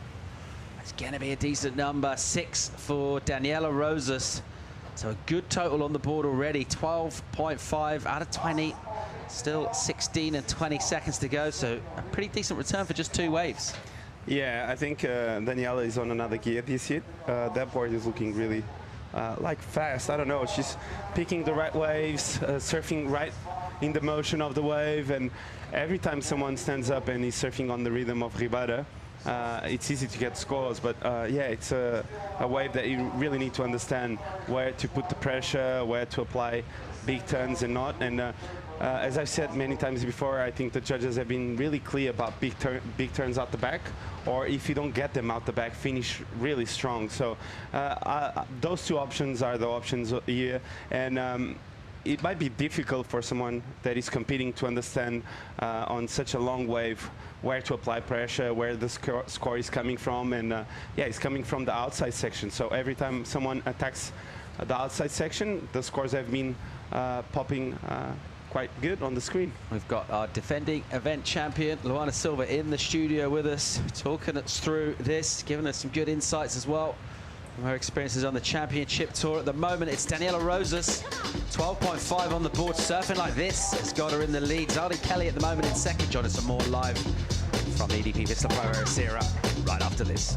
It's going to be a decent number. 6 for Daniela Rosas. So a good total on the board already. 12.5 out of 20. Still 16 and 20 seconds to go, so a pretty decent return for just 2 waves. Yeah, I think Daniela is on another gear this hit. That board is looking really like fast. I don't know, she's picking the right waves, surfing right in the motion of the wave, and every time someone stands up and is surfing on the rhythm of Ribada, it's easy to get scores, but yeah, it's a wave that you really need to understand where to put the pressure, where to apply big turns and not. And as I've said many times before, I think the judges have been really clear about big turns out the back, or if you don't get them out the back, finish really strong. So those 2 options are the options here. And it might be difficult for someone that is competing to understand on such a long wave where to apply pressure, where the score is coming from. And yeah, it's coming from the outside section. So every time someone attacks the outside section, the scores have been popping quite good on the screen. We've got our defending event champion, Luana Silva, in the studio with us, talking us through this, giving us some good insights as well from her experiences on the championship tour. At the moment, it's Daniela Rosas, 12.5 on the board, surfing like this. It's got her in the lead. Zaldi Kelly at the moment in second. Join us some more live from EDP Vissla Pro Ericeira right after this.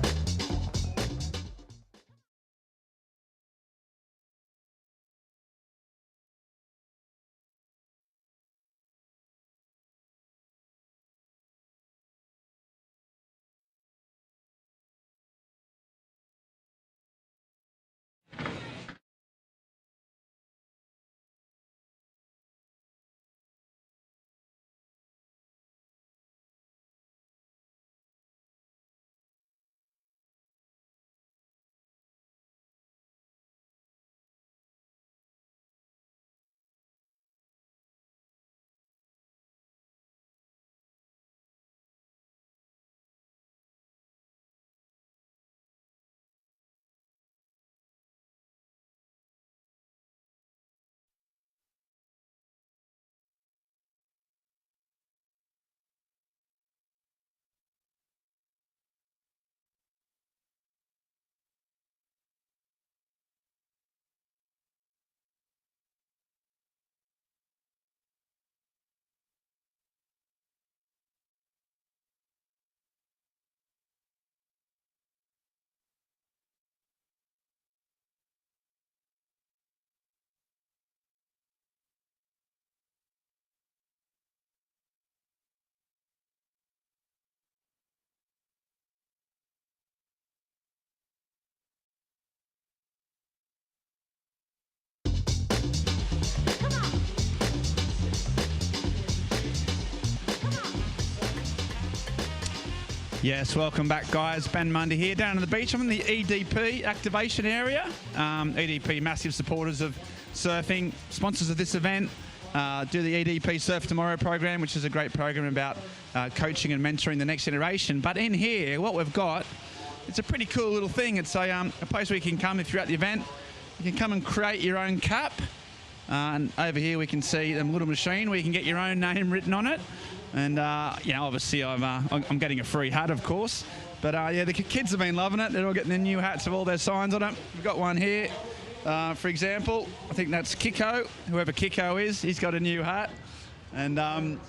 Yes, welcome back, guys. Ben Mundy here, down on the beach. I'm in the EDP activation area. EDP, massive supporters of Surfing, sponsors of this event, do the EDP Surf Tomorrow program, which is a great program about coaching and mentoring the next generation. But in here, what we've got, it's a pretty cool little thing. It's a place where you can come if you're at the event. You can come and create your own cap. And over here we can see a little machine where you can get your own name written on it. And, you know, obviously I'm getting a free hat, of course. But, yeah, the kids have been loving it. They're all getting their new hats with all their signs on it. We've got one here, for example. I think that's Kiko. Whoever Kiko is, he's got a new hat. And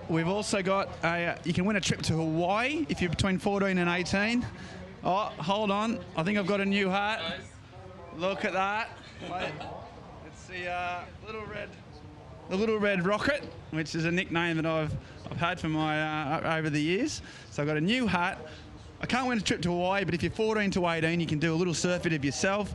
we've also got you can win a trip to Hawaii if you're between 14 and 18. Oh, hold on. I think I've got a new hat. Look at that. Wait. It's the Little Red Rocket, which is a nickname that I've had for my over the years. So I've got a new hat. I can't win a trip to Hawaii, but if you're 14 to 18, you can do a little surf vid of yourself.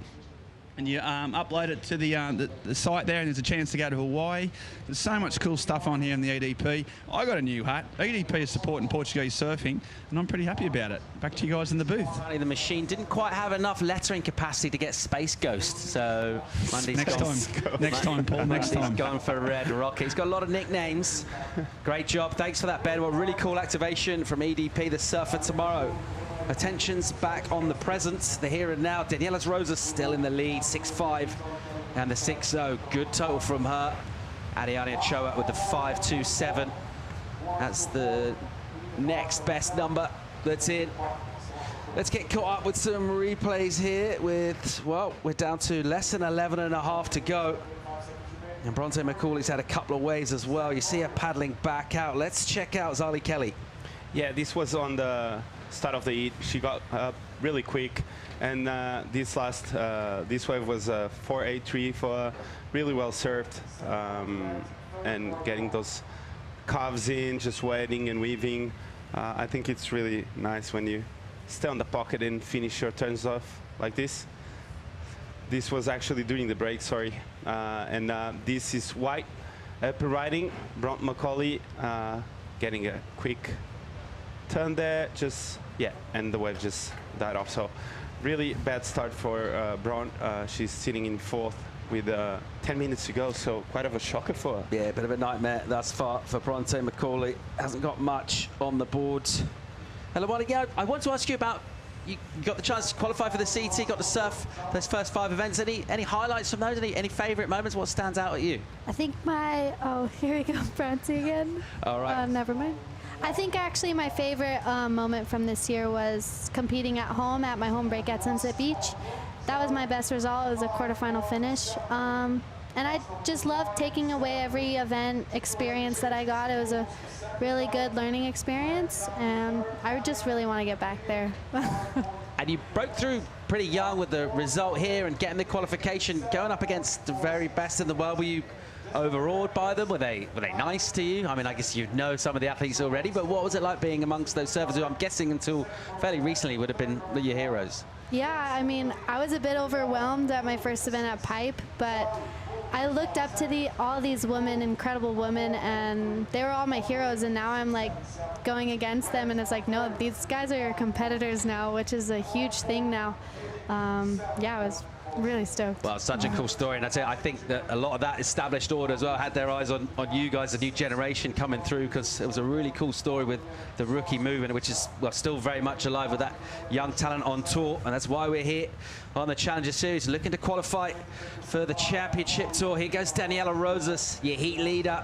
And you upload it to the site there, and there's a chance to go to Hawaii. There's so much cool stuff on here in the EDP. I got a new hat. EDP is supporting Portuguese surfing, and I'm pretty happy about it. Back to you guys in the booth. The machine didn't quite have enough lettering capacity to get Space Ghost, so Mondy's next time, Paul. Next time. He's gone for Red Rocket. He's got a lot of nicknames. Great job. Thanks for that, Ben. Well, really cool activation from EDP, the Surfer Tomorrow. Attention's back on the present, the here and now. Daniela Rosa still in the lead, 6.5 and the 6.0. Good total from her. Ariane Ochoa with the 5.27. That's the next best number that's in. Let's get caught up with some replays here with, well, we're down to less than 11.5 to go. And Bronte McCauley's had a couple of waves as well. You see her paddling back out. Let's check out Zali Kelly. Yeah, this was on the start of the heat. She got up really quick, and this wave was 4.83 for really well surfed, and getting those calves in, just wetting and weaving. I think it's really nice when you stay on the pocket and finish your turns off like this. This was actually during the break, sorry, and this is White upper riding, Bronte McCauley getting a quick turn there, and the wave just died off. So really bad start for Bronte. She's sitting in fourth with 10 minutes to go, so quite of a shocker for her. Yeah, a bit of a nightmare thus far for Bronte McCauley. Hasn't got much on the board. Hello, I want to ask you about, you got the chance to qualify for the CT, got to surf those first 5 events. Any highlights from those? Any favourite moments? What stands out at you? I think here we go, Bronte again. All right. Never mind. I think actually my favorite moment from this year was competing at home at my home break at Sunset Beach. That was my best result. It was a quarterfinal finish. And I just loved taking away every event experience that I got. It was a really good learning experience, and I just really want to get back there. And you broke through pretty young with the result here and getting the qualification, going up against the very best in the world. Were you overawed by them? Were they nice to you? I mean, I guess you know some of the athletes already, but what was it like being amongst those surfers who I'm guessing until fairly recently would have been your heroes? Yeah, I mean, I was a bit overwhelmed at my first event at Pipe, but I looked up to all these women, incredible women, and they were all my heroes, and now I'm like going against them, and it's like, no, these guys are your competitors now, which is a huge thing now. Yeah, I was really stoked. Well, such a cool story, and I think that a lot of that established order as well had their eyes on you guys, the new generation coming through, because it was a really cool story with the rookie movement, which is still very much alive with that young talent on tour, and that's why we're here on the Challenger Series, looking to qualify for the Championship Tour. Here goes Daniela Rosas, your heat leader,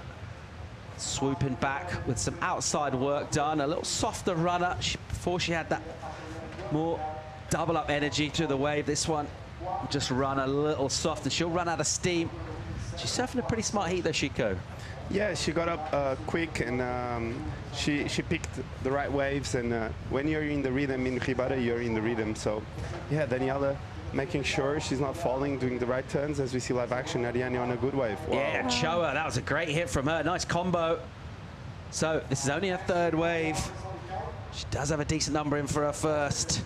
swooping back with some outside work done, a little softer runner before she had that more double up energy to the wave. This one just run a little soft, and she'll run out of steam. She's surfing a pretty smart heat though, Chico. Yeah, she got up quick, and she picked the right waves, and when you're in the rhythm in Ribada, you're in the rhythm. So yeah, Daniela making sure she's not falling, doing the right turns, as we see live action. Ariane on a good wave. Wow. Yeah, Choa, that was a great hit from her. Nice combo. So this is only her third wave. She does have a decent number in for her first.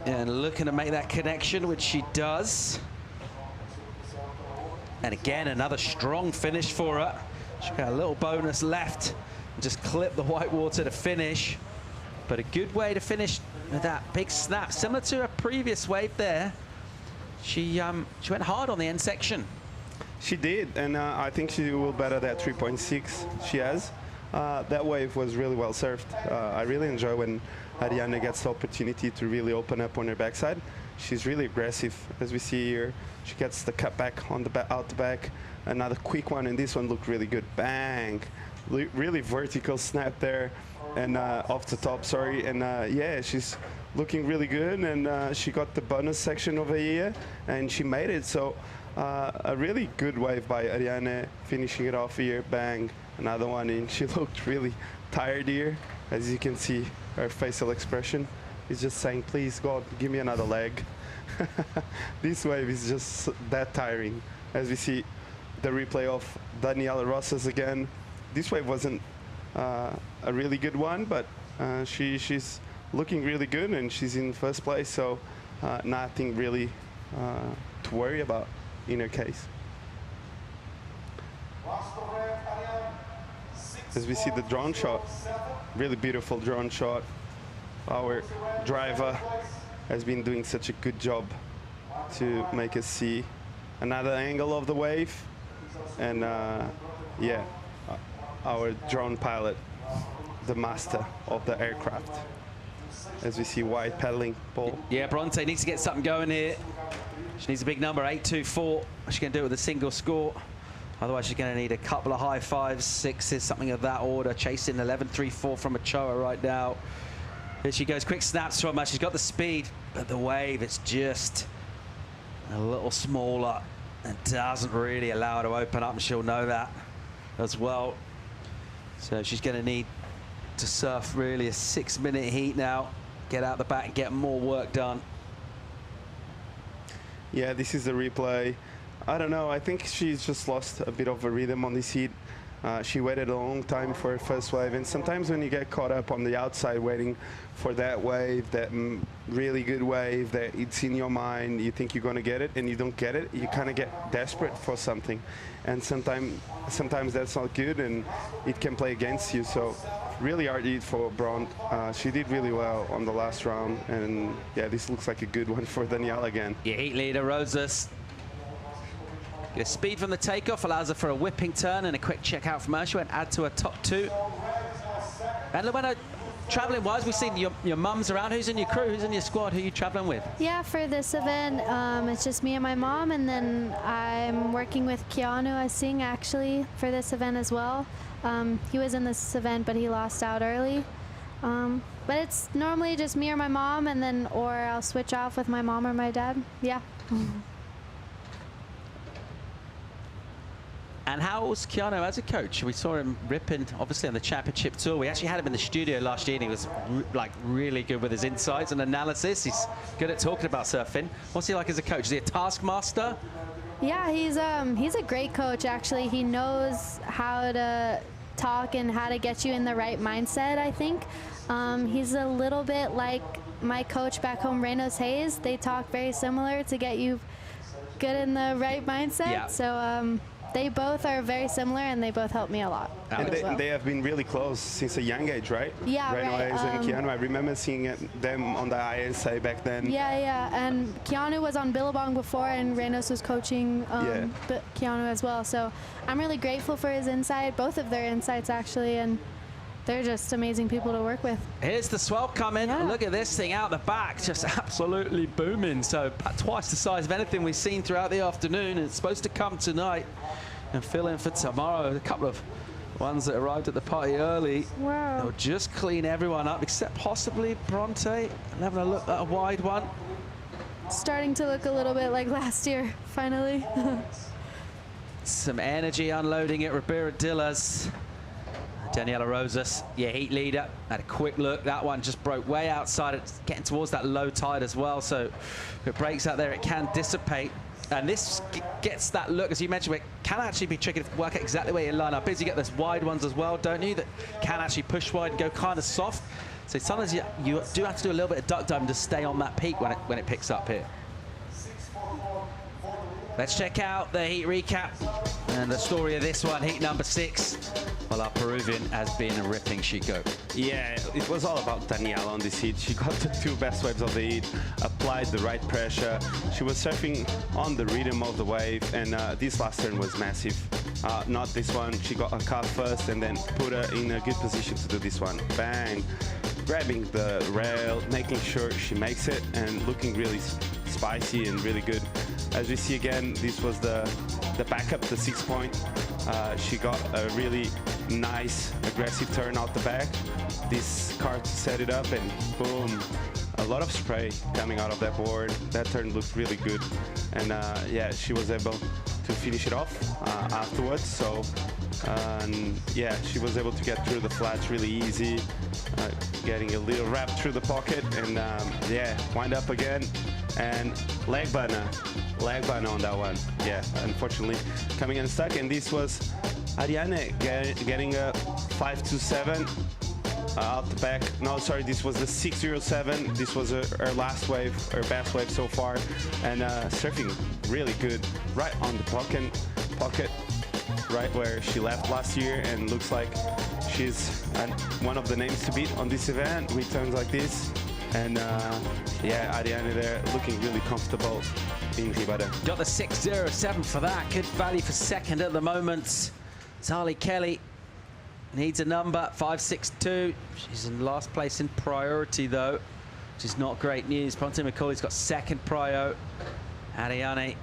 And looking to make that connection, which she does. And again, another strong finish for her. She's got a little bonus left. Just clip the white water to finish. But a good way to finish with that big snap. Similar to her previous wave there. She went hard on the end section. She did, and I think she will better that 3.6 she has. That wave was really well served. I really enjoy when Ariane gets the opportunity to really open up on her backside. She's really aggressive, as we see here. She gets the cut back on the out the back. Another quick one, and this one looked really good. Bang! Really vertical snap there, and off the top, sorry. And yeah, she's looking really good, and she got the bonus section over here, and she made it. So a really good wave by Ariane, finishing it off here. Bang! Another one, and she looked really tired here. As you can see, her facial expression is just saying, please, God, give me another leg. This wave is just that tiring. As we see the replay of Daniela Rosas again, this wave wasn't a really good one, but she's looking really good, and she's in first place, so nothing really to worry about in her case. As we see the drone shot, really beautiful drone shot. Our driver has been doing such a good job to make us see another angle of the wave. And yeah, our drone pilot, the master of the aircraft. As we see wide pedaling ball. Yeah, Bronte needs to get something going here. She needs a big number, 8.24. She can do it with a single score. Otherwise, she's going to need a couple of high fives, sixes, something of that order. Chasing 11.34 from Ochoa right now. Here she goes, quick snaps from her. She's got the speed, but the wave, it's just a little smaller and doesn't really allow her to open up, and she'll know that as well. So she's going to need to surf really a 6-minute heat now. Get out the back, get more work done. Yeah, this is the replay. I don't know, I think she's just lost a bit of a rhythm on this heat. She waited a long time for her first wave, and sometimes when you get caught up on the outside waiting for that wave, that really good wave that it's in your mind, you think you're going to get it and you don't get it, you kind of get desperate for something, and sometimes that's not good and it can play against you. So really hard heat for Bront. She did really well on the last round, and yeah, this looks like a good one for Daniela again. Yeah, heat leader Rosas. Good speed from the takeoff allows her for a whipping turn and a quick check out from her. She went add to her top 2. And Luana, traveling wise, we've seen your mums around. Who's in your crew? Who's in your squad? Who are you traveling with? Yeah, for this event, it's just me and my mom, and then I'm working with Keanu Asing actually for this event as well. He was in this event, but he lost out early. But it's normally just me or my mom, and then or I'll switch off with my mom or my dad. Yeah. And how's Keanu as a coach? We saw him ripping, obviously, on the championship tour. We actually had him in the studio last year, and he was like really good with his insights and analysis. He's good at talking about surfing. What's he like as a coach? Is he a taskmaster? Yeah, he's a great coach, actually. He knows how to talk and how to get you in the right mindset, I think. He's a little bit like my coach back home, Reynolds Hayes. They talk very similar to get you good in the right mindset. Yeah. So they both are very similar, and they both help me a lot. And they have been really close since a young age, right? Yeah, Reynolds right. and Keanu. I remember seeing them on the ISA back then. Yeah. And Keanu was on Billabong before, and Reynolds was coaching Keanu as well. So I'm really grateful for his insight, both of their insights, actually, and they're just amazing people to work with. Here's the swell coming. Yeah. Look at this thing out the back, just absolutely booming. So about twice the size of anything we've seen throughout the afternoon. And it's supposed to come tonight and fill in for tomorrow. A couple of ones that arrived at the party early. Wow. They'll just clean everyone up, except possibly Bronte. Having a look at a wide one. Starting to look a little bit like last year, finally. Some energy unloading at Ribera Dillas. Daniela Rosas, yeah, heat leader. Had a quick look. That one just broke way outside. It's getting towards that low tide as well. So if it breaks out there, it can dissipate. And this gets that look, as you mentioned, where it can actually be tricky to work out exactly where you line up is. You get those wide ones as well, don't you, that can actually push wide and go kind of soft. So sometimes you do have to do a little bit of duck diving to stay on that peak when it picks up here. Let's check out the heat recap. And the story of this one, heat number 6, well, our Peruvian has been a ripping Chico. Yeah, it was all about Daniela on this heat. She got the 2 best waves of the heat, applied the right pressure. She was surfing on the rhythm of the wave, and this last turn was massive. Not this one. She got a cut first and then put her in a good position to do this one. Bang! Grabbing the rail, making sure she makes it, and looking really spicy and really good. As we see again, this was the backup, the 6-point. She got a really nice, aggressive turn out the back. This card set it up, and boom, a lot of spray coming out of that board. That turn looked really good, and yeah, she was able to finish it off afterwards. So yeah, she was able to get through the flats really easy, getting a little wrap through the pocket, and yeah, wind up again, and leg burner on that one. Yeah, unfortunately coming unstuck, and this was Ariane getting a 527 out the back. No, sorry, this was the 607. This was her last wave, her best wave so far, and surfing really good right on the pocket, right where she left last year, and looks like she's one of the names to beat on this event with turns like this. And yeah, Ariane there looking really comfortable in Rio Waida. Got the 607 for that. Good value for second at the moment. Zali Kelly needs a number, 562. She's in last place in priority though, which is not great news. Bronte McCauley's got second prio. Ariane,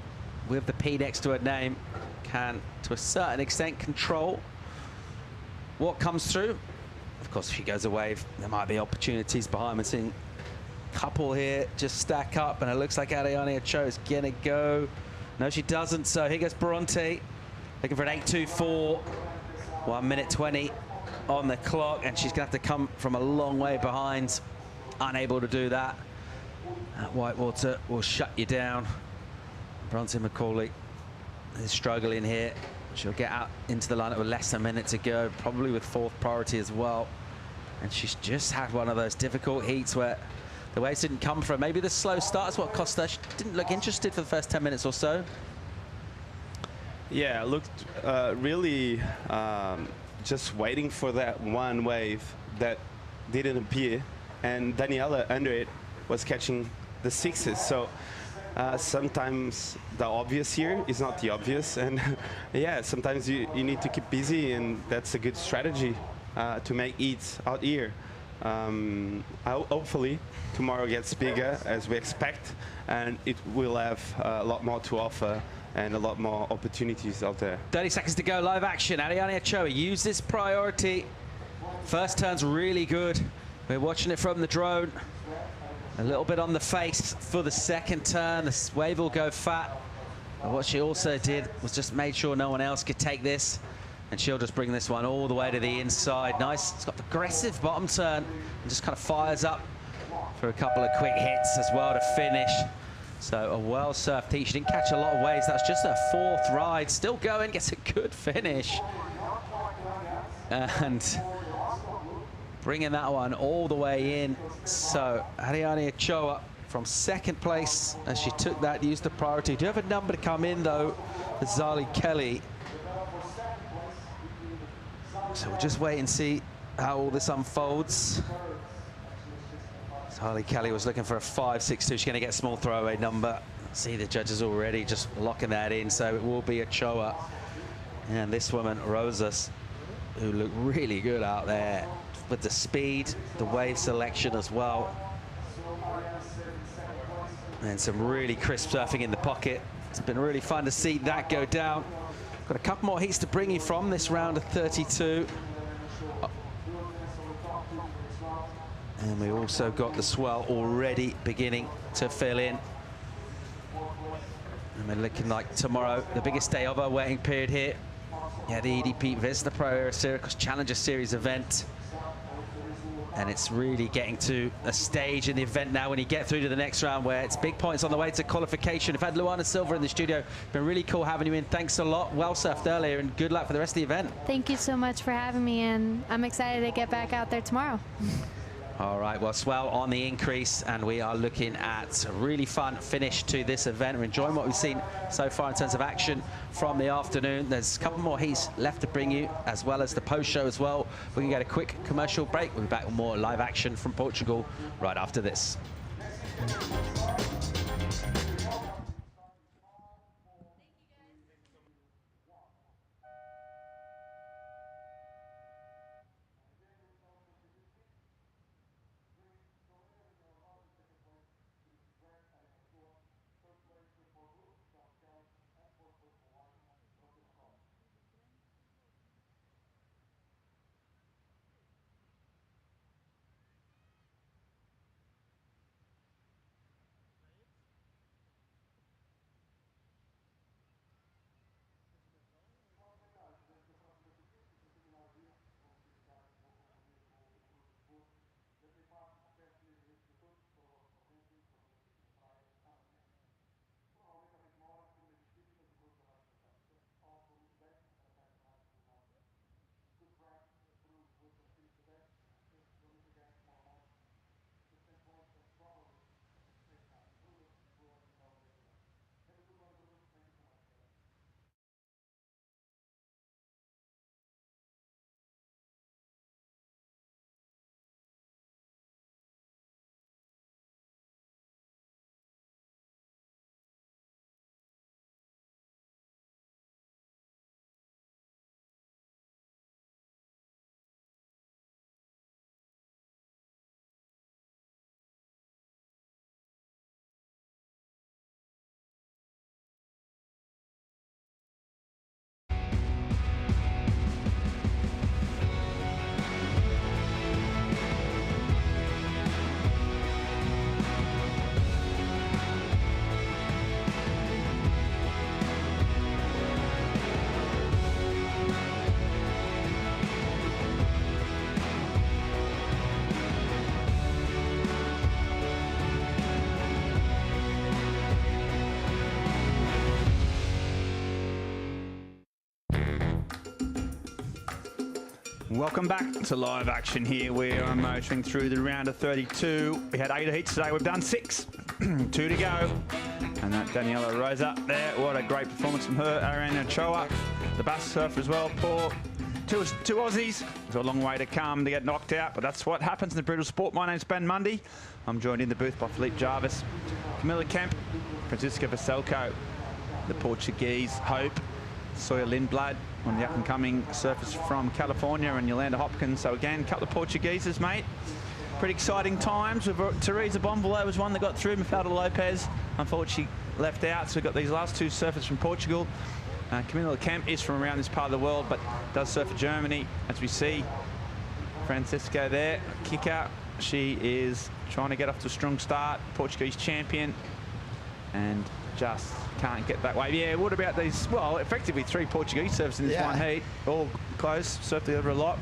with the P next to her name, can to a certain extent control what comes through. Of course, if she goes away, there might be opportunities behind the scene. Couple here just stack up, and it looks like Ariane Ochoa is gonna go. No, she doesn't. So here goes Bronte, looking for an 824. 1 minute 20 on the clock, and she's gonna have to come from a long way behind. Unable to do that. That whitewater will shut you down. Bronte McCauley is struggling here. She'll get out into the lineup with less than a minute to go, probably with 4th priority as well. And she's just had one of those difficult heats where the waves didn't come from. Maybe the slow start is what cost her. She didn't look interested for the first 10 minutes or so. Yeah, looked really just waiting for that one wave that didn't appear, and Daniela under it was catching the 6s. So sometimes the obvious here is not the obvious, and yeah, sometimes you need to keep busy, and that's a good strategy to make heats out here. Hopefully tomorrow gets bigger as we expect, and it will have a lot more to offer and a lot more opportunities out there. 30 seconds to go, live action. Ariane Ochoa uses priority. First turn's really good. We're watching it from the drone. A little bit on the face for the second turn. The wave will go fat. But what she also did was just made sure no one else could take this. And she'll just bring this one all the way to the inside. Nice. It's got the aggressive bottom turn and just kind of fires up for a couple of quick hits as well to finish. So a well-surfed heat. She didn't catch a lot of waves. That's just her 4th ride. Still going, gets a good finish. And bringing that one all the way in. So Ariane Ochoa from 2nd place as she took that, used the priority. Do you have a number to come in though, Zali Kelly? So we'll just wait and see how all this unfolds. Zali Kelly was looking for a 5.62. She's going to get a small throwaway number. See the judges already just locking that in, so it will be Ochoa. And this woman, Rosas, who looked really good out there with the speed, the wave selection as well. And some really crisp surfing in the pocket. It's been really fun to see that go down. Got a couple more heats to bring you from this round of 32. And we also got the swell already beginning to fill in. And we're looking like tomorrow, the biggest day of our waiting period here. Yeah, the EDP Vissla Pro Ericeira Challenger Series event. And it's really getting to a stage in the event now when you get through to the next round where it's big points on the way to qualification. We've had Luana Silva in the studio. Been really cool having you in. Thanks a lot. Well surfed earlier, and good luck for the rest of the event. Thank you so much for having me, and I'm excited to get back out there tomorrow. All right, well, swell on the increase, and we are looking at a really fun finish to this event. We're enjoying what we've seen so far in terms of action from the afternoon. There's a couple more heats left to bring you, as well as the post-show as well. We can get a quick commercial break. We'll be back with more live action from Portugal right after this. Welcome back to live action here. We are motoring through the round of 32. We had 8 heats today. We've done 6. 2 to go. And that Daniela Rosa there. What a great performance from her. Ariana Choa, the bass surfer as well. Poor two Aussies. There's a long way to come to get knocked out, but that's what happens in the brutal sport. My name's Ben Mundy. I'm joined in the booth by Philippe Jarvis, Camilla Kemp, Francisca Vaselko, the Portuguese Hope, Sawyer Lindblad on the up-and-coming surface from California, and Yolanda Hopkins. So again, a couple of Portugueses, mate. Pretty exciting times. Teresa Bonvalo was one that got through. Mafalda Lopez, unfortunately, left out. So we've got these last 2 surfers from Portugal. Camilla Kemp is from around this part of the world, but does surf for Germany. As we see, Francisco there, kick out. She is trying to get off to a strong start. Portuguese champion, and just can't get that way. Yeah, what about these, well, effectively 3 Portuguese surfers in this one heat, all close, surfed over a lot.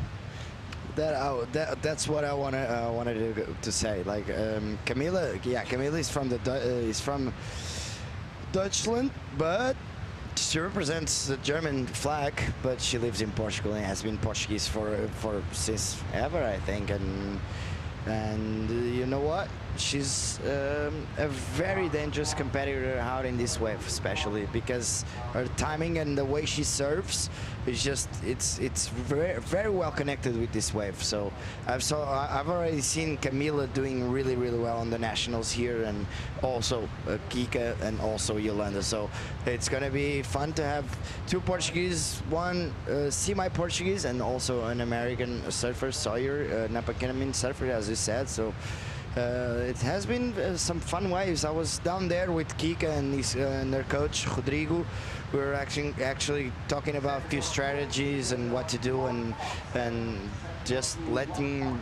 That's what I wanted to say. Like Camilla is from Deutschland, but she represents the German flag, but she lives in Portugal and has been Portuguese for since ever, I think. And you know what? She's a very dangerous competitor out in this wave, especially because her timing and the way she surfs is just it's very, very well connected with this wave. So I've already seen Camila doing really, really well on the nationals here, and also Kika and also Yolanda. So it's gonna be fun to have 2 Portuguese, 1 semi-Portuguese, and also an American surfer, Sawyer, Napakinamin surfer, as you said. So it has been some fun waves. I was down there with Kika and their coach Rodrigo. We were actually talking about a few strategies and what to do, and just let him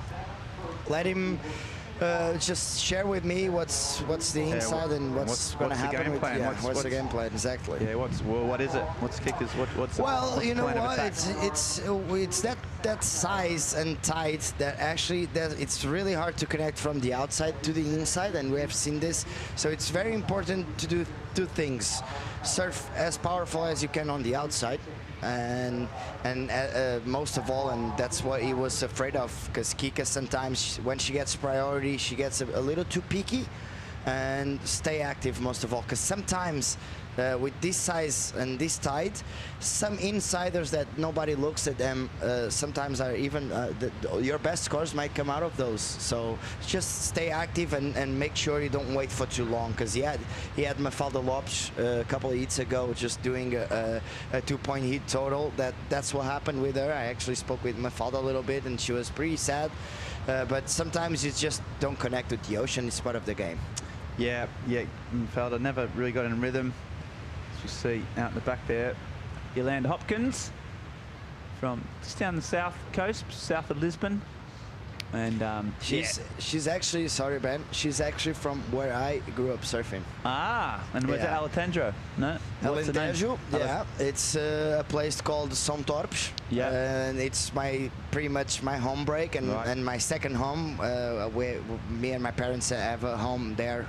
just share with me what's the inside and what's going to happen. What's the game plan exactly? Yeah, what is it? What's kickers? What's well, what's you know what? It's that that size and tight that actually it's really hard to connect from the outside to the inside, and we have seen this. So it's very important to do two things: surf as powerful as you can on the outside, and most of all, and that's what he was afraid of, because Kika sometimes when she gets priority, she gets a little too peaky. And stay active most of all, because sometimes with this size and this tide, some insiders that nobody looks at them sometimes are even your best scores might come out of those. So just stay active and make sure you don't wait for too long, because he had Mafalda Lopes a couple of heats ago just doing a 2-point heat total. That's what happened with her. I actually spoke with Mafalda a little bit, and she was pretty sad. But sometimes you just don't connect with the ocean. It's part of the game. Yeah, Mafalda never really got in rhythm. As you see out in the back there, Yolanda Hopkins from just down the south coast, south of Lisbon. And she's actually, sorry Ben, she's actually from where I grew up surfing. Ah, and where's that, Alentejo? No? Alentejo, yeah. It's a place called São Torpes. Yeah. And it's pretty much my home break and my second home. Me and my parents have a home there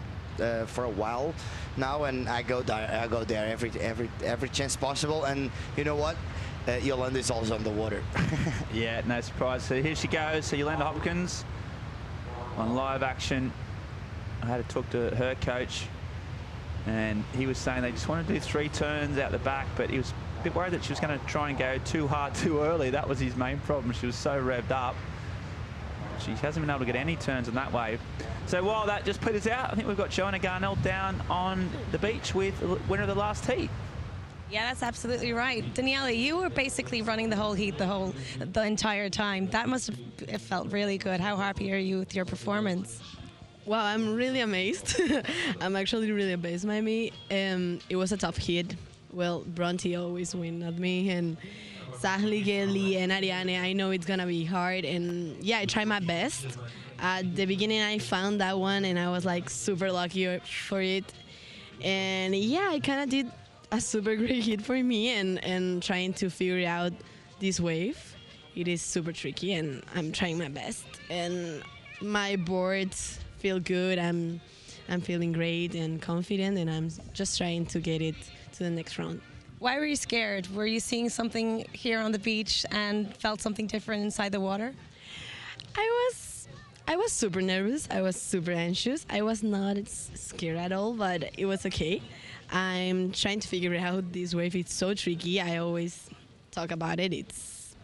for a while now, and I go there every chance possible. And you know what? Yolanda is also on the water. Yeah, no surprise. So here she goes. So Yolanda Hopkins on live action. I had to talk to her coach, and he was saying they just wanted to do 3 turns out the back, but he was a bit worried that she was going to try and go too hard too early. That was his main problem. She was so revved up. She hasn't been able to get any turns on that wave. So while that just peters out, I think we've got Joanna Garnell down on the beach with the winner of the last heat. Yeah, that's absolutely right. Daniela, you were basically running the whole heat the entire time. That must have felt really good. How happy are you with your performance? Well, I'm really amazed. I'm actually really amazed by me. It was a tough hit. Well, Bronte always win at me, and Sahli, Gelly, and Ariane, I know it's gonna be hard, and yeah, I try my best. At the beginning, I found that one, and I was like super lucky for it. And yeah, I kind of did a super great hit for me, and trying to figure out this wave. It is super tricky, and I'm trying my best. And my boards feel good. I'm feeling great and confident, and I'm just trying to get it to the next round. Why were you scared? Were you seeing something here on the beach and felt something different inside the water? I was super nervous. I was super anxious. I was not scared at all, but it was okay. I'm trying to figure out this wave. It's so tricky. I always talk about it. It's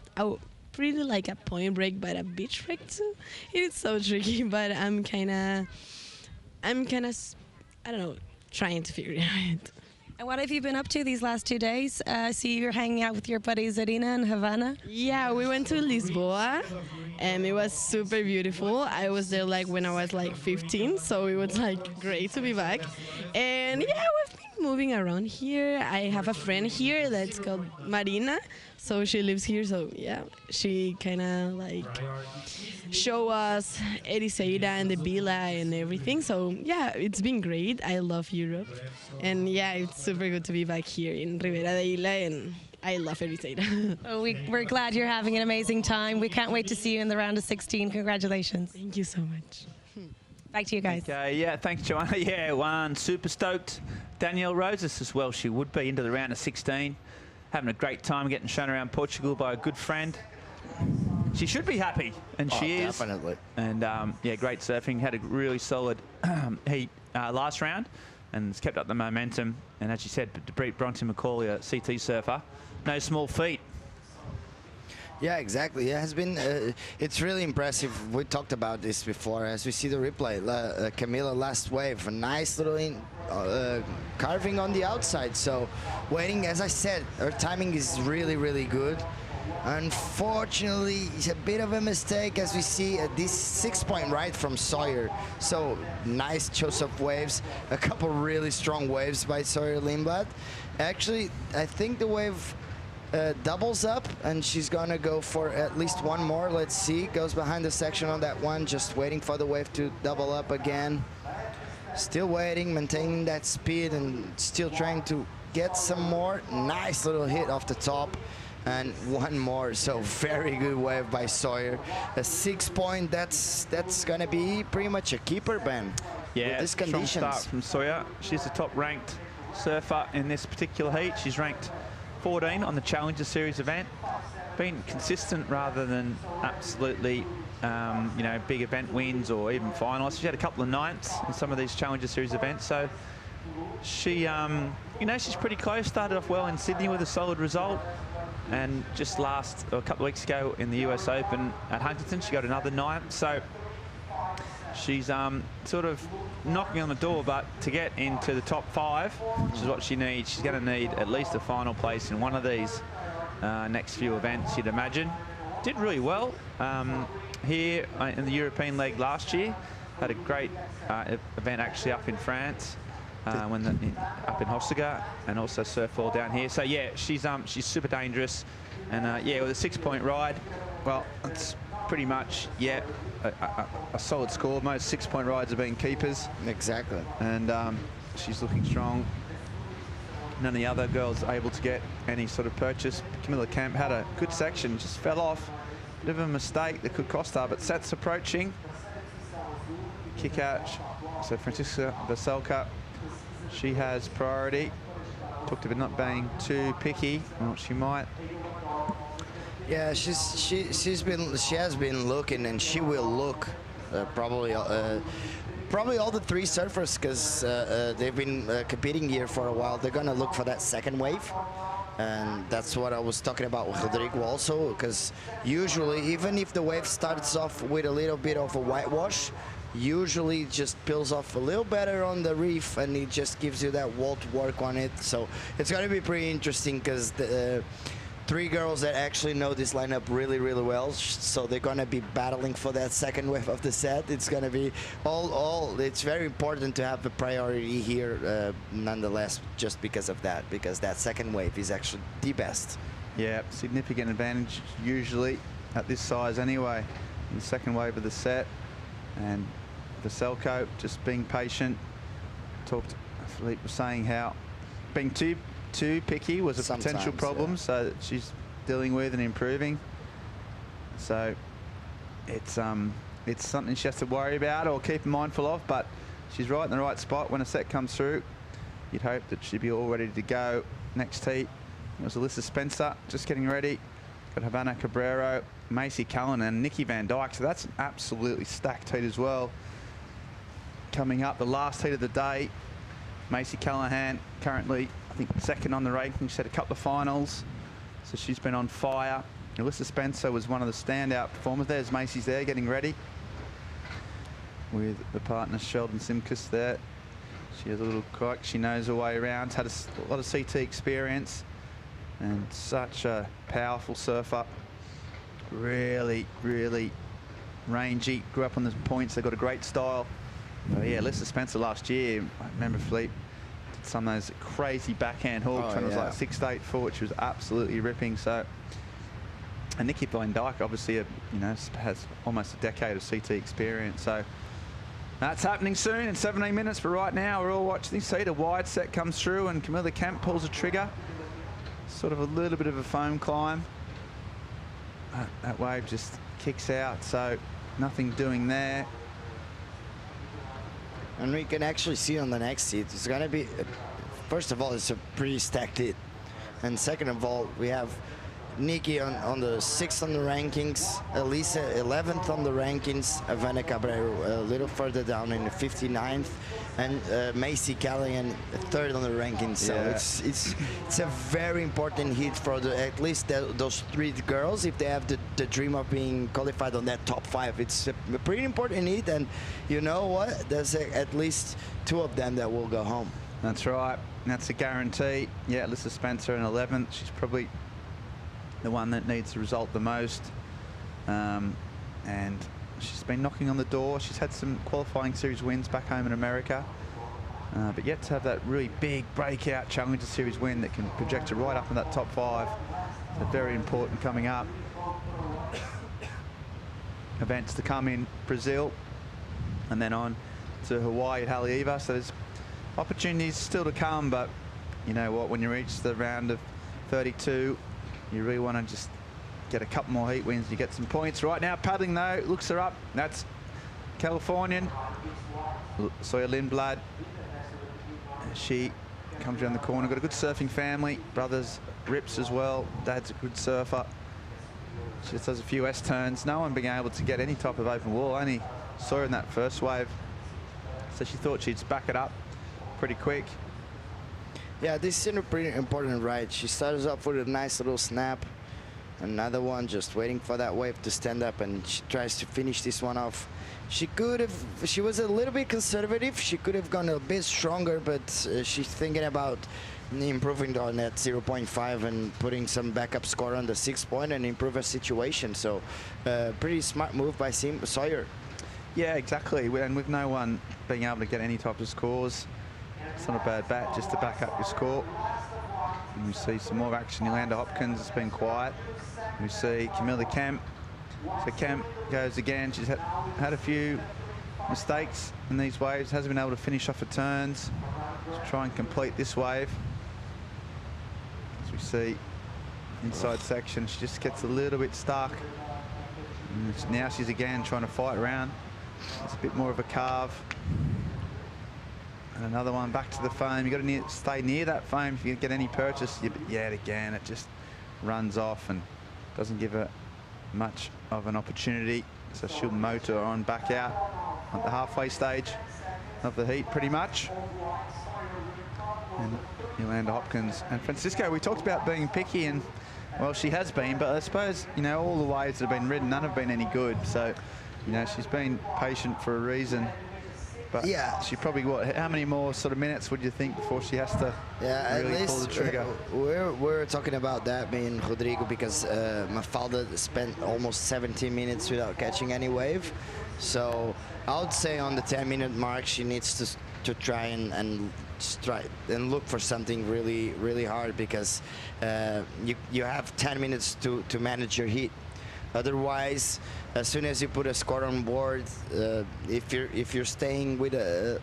pretty like a point break, but a beach break too. It's so tricky, but I'm kind of, I don't know, trying to figure it out. And what have you been up to these last 2 days? I see you're hanging out with your buddy Zarina in Havana. Yeah, we went to Lisboa, and it was super beautiful. I was there like when I was like 15, so it was like great to be back. And yeah, we've been moving around here. I have a friend here that's called Marina, so she lives here. So yeah, she kind of like show us Ericeira and the villa and everything. So yeah, it's been great. I love Europe, and yeah, it's super good to be back here in Ribera de Isla, and I love Ericeira. Well, we're glad you're having an amazing time. We can't wait to see you in the round of 16. Congratulations. Thank you so much. Back to you guys. Okay, yeah, thanks, Joanna. Yeah, one super stoked. Danielle Rosas as well. She would be into the round of 16. Having a great time getting shown around Portugal by a good friend. She should be happy, and she is. Definitely. And yeah, great surfing. Had a really solid heat last round, and has kept up the momentum. And as you said, to beat Bronte McCauley, a CT surfer, no small feat. Yeah, exactly. It has been. It's really impressive. We talked about this before. As we see the replay, Camila last wave, a nice little carving on the outside. So, waiting. As I said, her timing is really, really good. Unfortunately, it's a bit of a mistake, as we see this 6-point right from Sawyer. So nice choke-up waves, a couple really strong waves by Sawyer Lindblad. Actually, I think the wave doubles up, and she's gonna go for at least one more. Let's see. Goes behind the section on that one, just waiting for the wave to double up again. Still waiting, maintaining that speed, and still trying to get some more. Nice little hit off the top. and one more. So very good wave by Sawyer. A 6 point, that's gonna be pretty much a keeper, Ben. Yeah, these strong conditions. start from Sawyer. She's the top ranked surfer in this particular heat. She's ranked 14 on the Challenger Series event. Been consistent rather than absolutely, you know, big event wins or even finalists. She had a couple of ninths in some of these Challenger Series events. So she, you know, she's pretty close. Started off well in Sydney with a solid result. And just a couple of weeks ago in the US Open at Huntington, she got another ninth. So she's sort of knocking on the door, but to get into the top 5, which is what she needs, she's going to need at least a final place in one of these next few events, you'd imagine. Did really well here in the European leg last year. Had a great event actually up in France, up in Hossega, and also surf all down here. So yeah, she's super dangerous, and yeah, with a 6 point ride, well, it's pretty much, yeah, a solid score. Most 6 point rides have been keepers. Exactly. And she's looking strong. None of the other girls able to get any sort of purchase. Camilla Kemp had a good section, just fell off. Bit of a mistake that could cost her, but Seth's approaching. Kick out. So Francisca Veselka, she has priority. Talked about not being too picky. Well, she might. Yeah, she has been looking, and she will look probably all the 3 surfers, because they've been competing here for a while. They're gonna look for that second wave, and that's what I was talking about with Rodrigo also, because usually even if the wave starts off with a little bit of a whitewash, usually just peels off a little better on the reef, and it just gives you that wall to work on it. So it's gonna be pretty interesting, because the 3 girls that actually know this lineup really, really well, so they're going to be battling for that second wave of the set. It's going to be it's very important to have a priority here, nonetheless, just because of that, because that second wave is actually the best. Yeah, significant advantage usually at this size anyway, in the second wave of the set. And Veselko just being patient. Philippe was saying how being too picky was a potential problem, so that she's dealing with and improving. So it's something she has to worry about or keep mindful of, but she's right in the right spot. When a set comes through, you'd hope that she'd be all ready to go. Next heat, it was Alyssa Spencer just getting ready. Got Havana Cabrero, Macy Cullen, and Nikki Van Dyke. So that's an absolutely stacked heat as well. Coming up, the last heat of the day. Macy Callahan currently, I think, second on the ranking. She's had a couple of finals, so she's been on fire. Alyssa Spencer was one of the standout performers. There's Macy's there getting ready with the partner Sheldon Simkus there. She has a little quirk. She knows her way around. Had a lot of CT experience and such a powerful surfer. Really, really rangy. Grew up on the points. They've got a great style. But yeah, Alyssa Spencer last year, I remember Philippe did some of those crazy backhand hooks when it was like 6 to 8 foot, which was absolutely ripping. So, and Nikki Van Dyke obviously, you know, has almost a decade of CT experience. So that's happening soon in 17 minutes. But right now, we're all watching this heat. A wide set comes through, and Camilla Kemp pulls a trigger. Sort of a little bit of a foam climb. That wave just kicks out, so nothing doing there. And we can actually see on the next heat, it's going to be, first of all, it's a pretty stacked heat. And second of all, we have Nikki on the 6th on the rankings, Elisa 11th on the rankings, Havana Cabrero a little further down in the 59th, and Macy Callahan 3rd on the rankings. So it's a very important heat for at least those 3 girls, if they have the dream of being qualified on that top 5. It's a pretty important heat, and you know what? There's at least 2 of them that will go home. That's right. That's a guarantee. Yeah, Alyssa Spencer in 11th. She's probably the one that needs the result the most, and she's been knocking on the door. She's had some qualifying series wins back home in America, but yet to have that really big breakout Challenger Series win that can project her right up in that top 5. So very important coming up. Events to come in Brazil, and then on to Hawaii at Haleiwa. So there's opportunities still to come, but you know what, when you reach the round of 32, You really want to just get a couple more heat wins. You get some points. Right now, paddling though, looks her up. That's Californian, Sawyer Lindblad. She comes around the corner. Got a good surfing family. Brothers rips as well. Dad's a good surfer. She just does a few S-turns. No one being able to get any type of open wall. Only saw her in that first wave. So she thought she'd back it up pretty quick. Yeah, this is a pretty important ride. She starts off with a nice little snap. Another one just waiting for that wave to stand up, and she tries to finish this one off. She could have, she was a little bit conservative. She could have gone a bit stronger, but she's thinking about improving on that 0.5 and putting some backup score on the 6 point and improve her situation. So pretty smart move by Sawyer. Yeah, exactly. And with no one being able to get any type of scores, it's not a bad bat just to back up your score. And we see some more action. Yolanda Hopkins has been quiet. We see Camilla Kemp. So Kemp goes again. She's had a few mistakes in these waves. Hasn't been able to finish off her turns. She'll try and complete this wave. As we see inside section, she just gets a little bit stuck. And now she's again trying to fight around. It's a bit more of a carve. And another one back to the foam. You've got to stay near that foam if you get any purchase. Yet again, it just runs off and doesn't give her much of an opportunity. So she'll motor on back out at the halfway stage of the heat pretty much. And Yolanda Hopkins and Francisco, we talked about being picky, and well, she has been, but I suppose, you know, all the waves that have been ridden, none have been any good. So, you know, she's been patient for a reason. But yeah, she probably, how many more sort of minutes would you think before she has to really pull the trigger? We're talking about that, me and Rodrigo, because Mafalda spent almost 17 minutes without catching any wave. So I would say on the 10-minute mark, she needs to try and look for something really hard, because you have 10 minutes to manage your heat. Otherwise, as soon as you put a score on board, if you're staying with a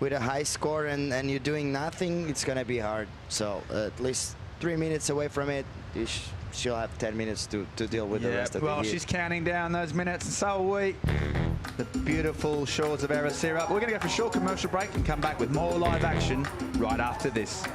high score and you're doing nothing, it's gonna be hard. So at least 3 minutes away from it, she'll have 10 minutes to deal with the rest of the heat. Well, she's counting down those minutes, and so are we. The beautiful shores of Ericeira. We're gonna go for a short commercial break and come back with more live action right after this.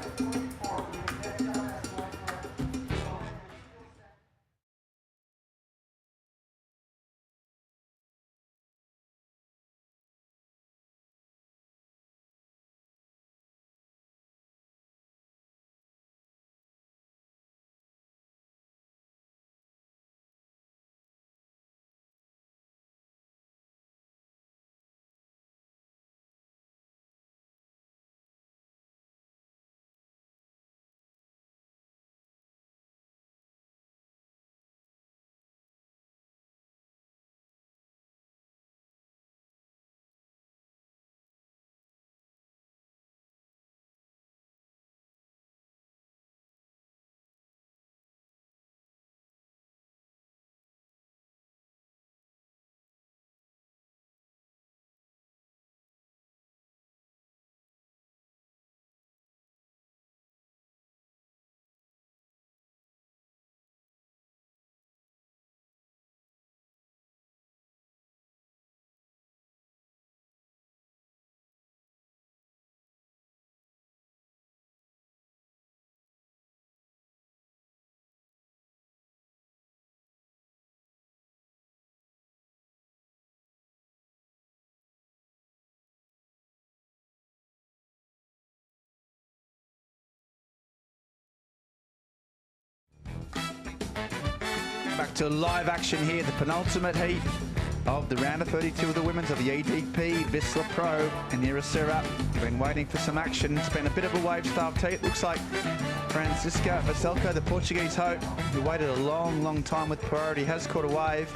Back to live action here, the penultimate heat of the round of 32 of the women's of the EDP Vissla Pro Ericeira. Been waiting for some action. It's been a bit of a wave-starved heat. It looks like Francisca Vaselko, the Portuguese hope, who waited a long time with priority, has caught a wave.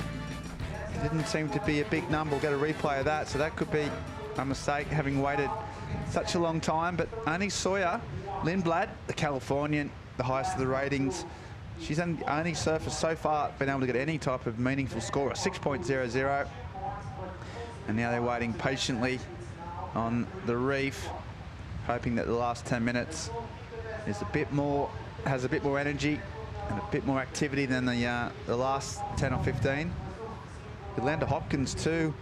It didn't seem to be a big number. We'll get a replay of that, so that could be a mistake, having waited such a long time. But only Sawyer Lindblad, the Californian, the highest of the ratings. She's only surfer so far been able to get any type of meaningful score, a 6.00. And now they're waiting patiently on the reef, hoping that the last 10 minutes is has a bit more energy. and a bit more activity than the last 10 or 15. Yolanda Hopkins too,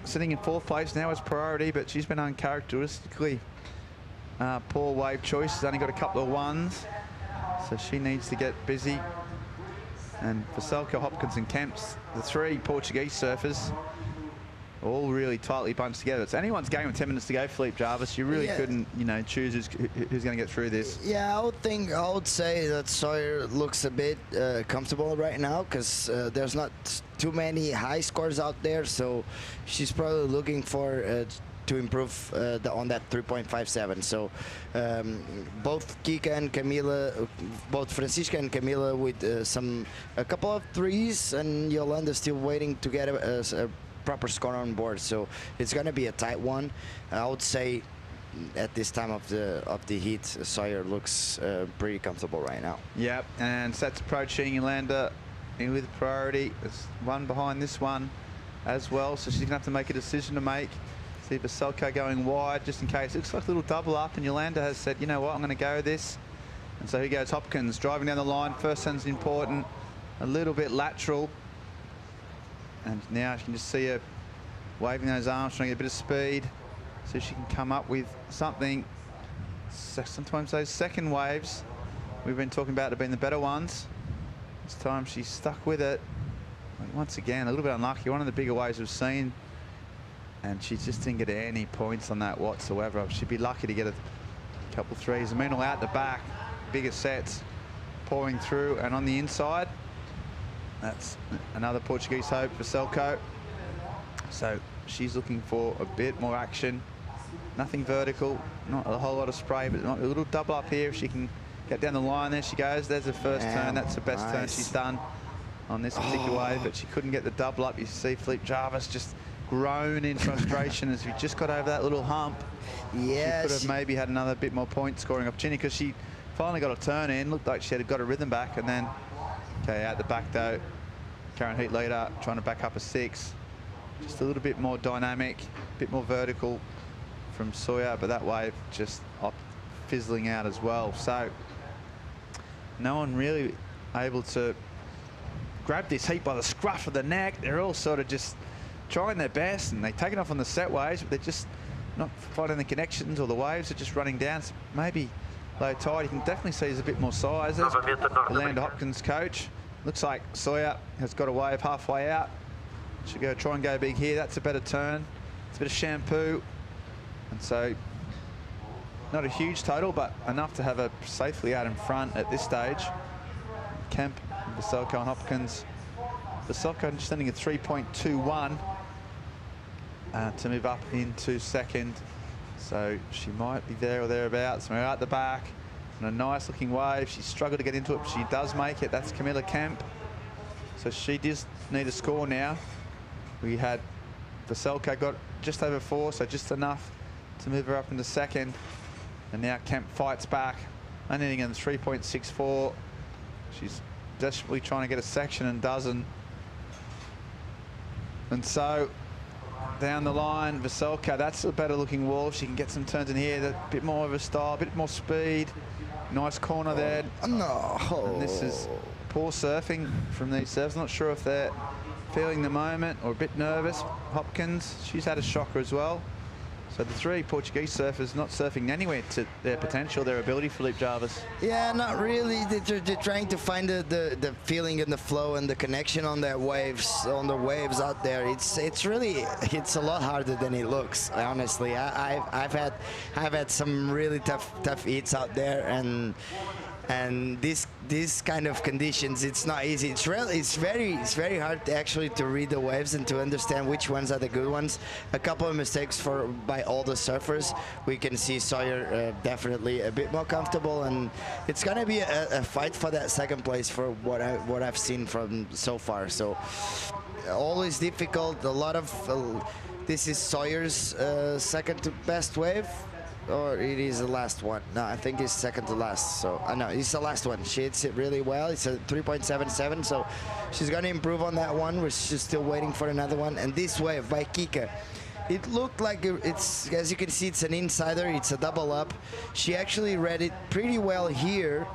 sitting in 4th place now as priority, but she's been uncharacteristically poor wave choice. She's only got a couple of ones, so she needs to get busy. And Veselka, Hopkins and Kemps, the 3 Portuguese surfers, all really tightly bunched together. It's anyone's game with 10 minutes to go, Philippe Jarvis. You really couldn't, you know, choose who's going to get through this. Yeah, I would say that Sawyer looks a bit comfortable right now, because there's not too many high scores out there, so she's probably looking for to improve on that 3.57. So both Kika and Camila, both Francisca and Camila with a couple of 3s, and Yolanda still waiting to get a proper score on board. So it's going to be a tight one. I would say at this time of the heat, Sawyer looks pretty comfortable right now. Yep, and Sats approaching Yolanda in with priority. There's one behind this one as well, so she's going to have to make a decision to make. See Veselka going wide just in case. It looks like a little double up, and Yolanda has said, you know what, I'm going to go with this. And so here goes Hopkins driving down the line. First turn's important, a little bit lateral. And now you can just see her waving those arms, trying to get a bit of speed so she can come up with something. So sometimes those second waves we've been talking about have been the better ones. This time she's stuck with it. But once again, a little bit unlucky. One of the bigger waves we've seen. And she just didn't get any points on that whatsoever. She'd be lucky to get a couple 3s. Meanwhile, out the back, bigger sets pouring through. And on the inside, that's another Portuguese hope for Selko. So she's looking for a bit more action. Nothing vertical, not a whole lot of spray, but a little double up here. If she can get down the line, there she goes. There's the first turn. That's the best turn she's done on this particular wave, but she couldn't get the double up. You see Philippe Jarvis just groan in frustration as we just got over that little hump. Yeah, she could have maybe had another bit more point scoring opportunity, because she finally got a turn in. Looked like she had got her rhythm back, and then out the back though, Karen Heat leader trying to back up a 6. Just a little bit more dynamic, a bit more vertical from Sawyer, but that wave just fizzling out as well. So no one really able to grab this heat by the scruff of the neck. They're all sort of just trying their best, and they've taken off on the set waves, but they're just not finding the connections, or the waves are just running down. So maybe low tide, you can definitely see there's a bit more size. There's Yolanda Hopkins' coach. Looks like Sawyer has got a wave halfway out. Should go try and go big here. That's a better turn. It's a bit of shampoo. And so not a huge total, but enough to have her safely out in front at this stage. Kemp, Veselka and Hopkins. Veselka just sending a 3.21 to move up into second. So she might be there or thereabouts. We're out the back on a nice looking wave. She struggled to get into it, but she does make it. That's Camilla Kemp. So she does need a score now. We had Veselka got just over 4, so just enough to move her up into second. And now Kemp fights back, only needing a 3.64. She's desperately trying to get a section and doesn't. And so down the line, Veselka, that's a better looking wall. She can get some turns in here, a bit more of a style, a bit more speed. Nice corner there. No. And this is poor surfing from these surfers. Not sure if they're feeling the moment or a bit nervous. Hopkins, she's had a shocker as well. So the 3 Portuguese surfers not surfing anywhere to their potential, their ability, Philippe Jarvis. Yeah, not really. They're trying to find the feeling and the flow and the connection on their waves, out there. It's a lot harder than it looks. Honestly, I've had some really tough hits out there, and these kind of conditions, it's not easy. It's very hard actually to read the waves and to understand which ones are the good ones. A couple of mistakes by all the surfers. We can see Sawyer definitely a bit more comfortable, and it's gonna be a fight for that second place for what I've seen from so far. So always difficult. A lot of this is Sawyer's second to best wave. Or it is the last one. No, I think it's second to last. So I know it's the last one. She hits it really well. It's a 3.77. So she's going to improve on that one. We're just still waiting for another one. And this wave by Kika, it looked like it's, as you can see, it's an insider. It's a double up. She actually read it pretty well here.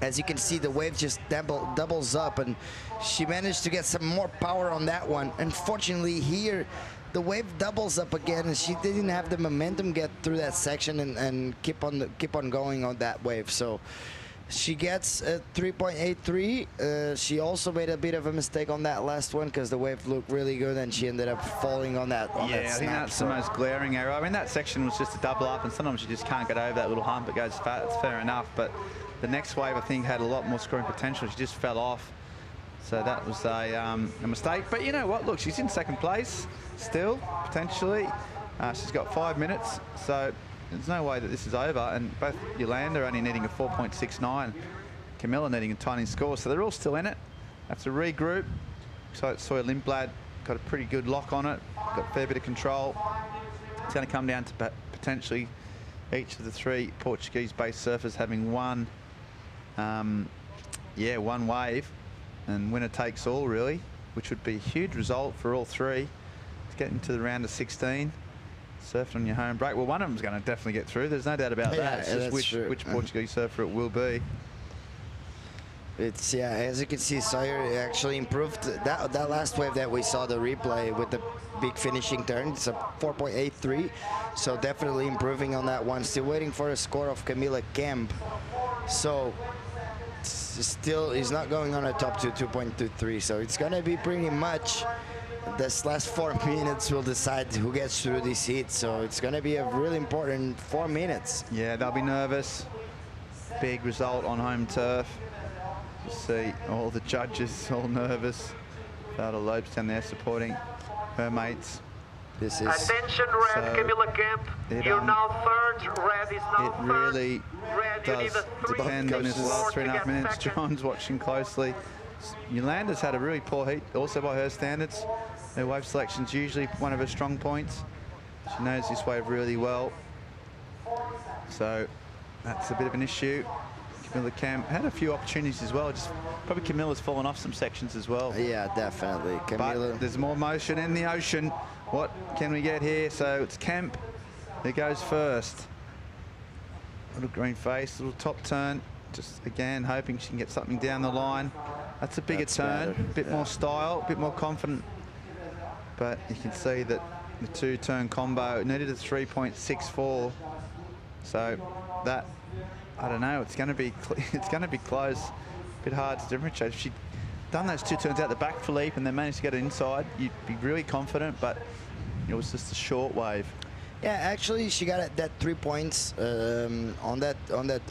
as you can see, the wave just doubles up, and she managed to get some more power on that one. Unfortunately, here, the wave doubles up again, and she didn't have the momentum get through that section and keep on going on that wave. So she gets a 3.83. She also made a bit of a mistake on that last one because the wave looked really good, and she ended up falling on that. I think that's the most glaring error. I mean, that section was just a double up, and sometimes you just can't get over that little hump. It goes fat. It's fair enough, but the next wave, I think, had a lot more scoring potential. She just fell off. So that was a mistake. But you know what? Look, she's in second place still, potentially. She's got 5 minutes. So there's no way that this is over. And both Yolanda are only needing a 4.69. Camilla needing a tiny score. So they're all still in it. Have to regroup. So Sawyer Lindblad got a pretty good lock on it. Got a fair bit of control. It's going to come down to potentially each of the 3 Portuguese-based surfers having one wave, and winner takes all, really, which would be a huge result for all 3 to get into the round of 16. Surfing on your home break. Well, one of them's going to definitely get through. There's no doubt about that. It's just which Portuguese surfer it will be. It's, as you can see, Sawyer actually improved that last wave that we saw the replay with the big finishing turn. It's a 4.83, so definitely improving on that one. Still waiting for a score of Camilla Kemp. So still, he's not going on a top 2.23, so it's going to be pretty much this last 4 minutes will decide who gets through this heat. So it's going to be a really important 4 minutes. Yeah, they'll be nervous. Big result on home turf. You see all the judges all nervous. Valda Lopes down there supporting her mates. This is attention, red, Camilla Kemp. You're now third. Red is now third. It really red, does depend on this last 3.5 minutes. John's watching closely. Yolanda's had a really poor heat, also by her standards. Her wave selection's usually one of her strong points. She knows this wave really well. So that's a bit of an issue. Camilla Kemp had a few opportunities as well. Just probably Camilla's fallen off some sections as well. Yeah, definitely. Camilla. But there's more motion in the ocean. What can we get here? So it's Kemp that goes first. Little green face, little top turn. Just again hoping she can get something down the line. That's a bigger turn, a bit more style, a bit more confident. But you can see that the 2-turn combo needed a 3.64. So that, I don't know, it's going to be close. A bit hard to differentiate. If she'd done those 2 turns out the back, Philippe, and then managed to get it inside, you'd be really confident, but it was just a short wave. Yeah, actually, she got that 3 points on that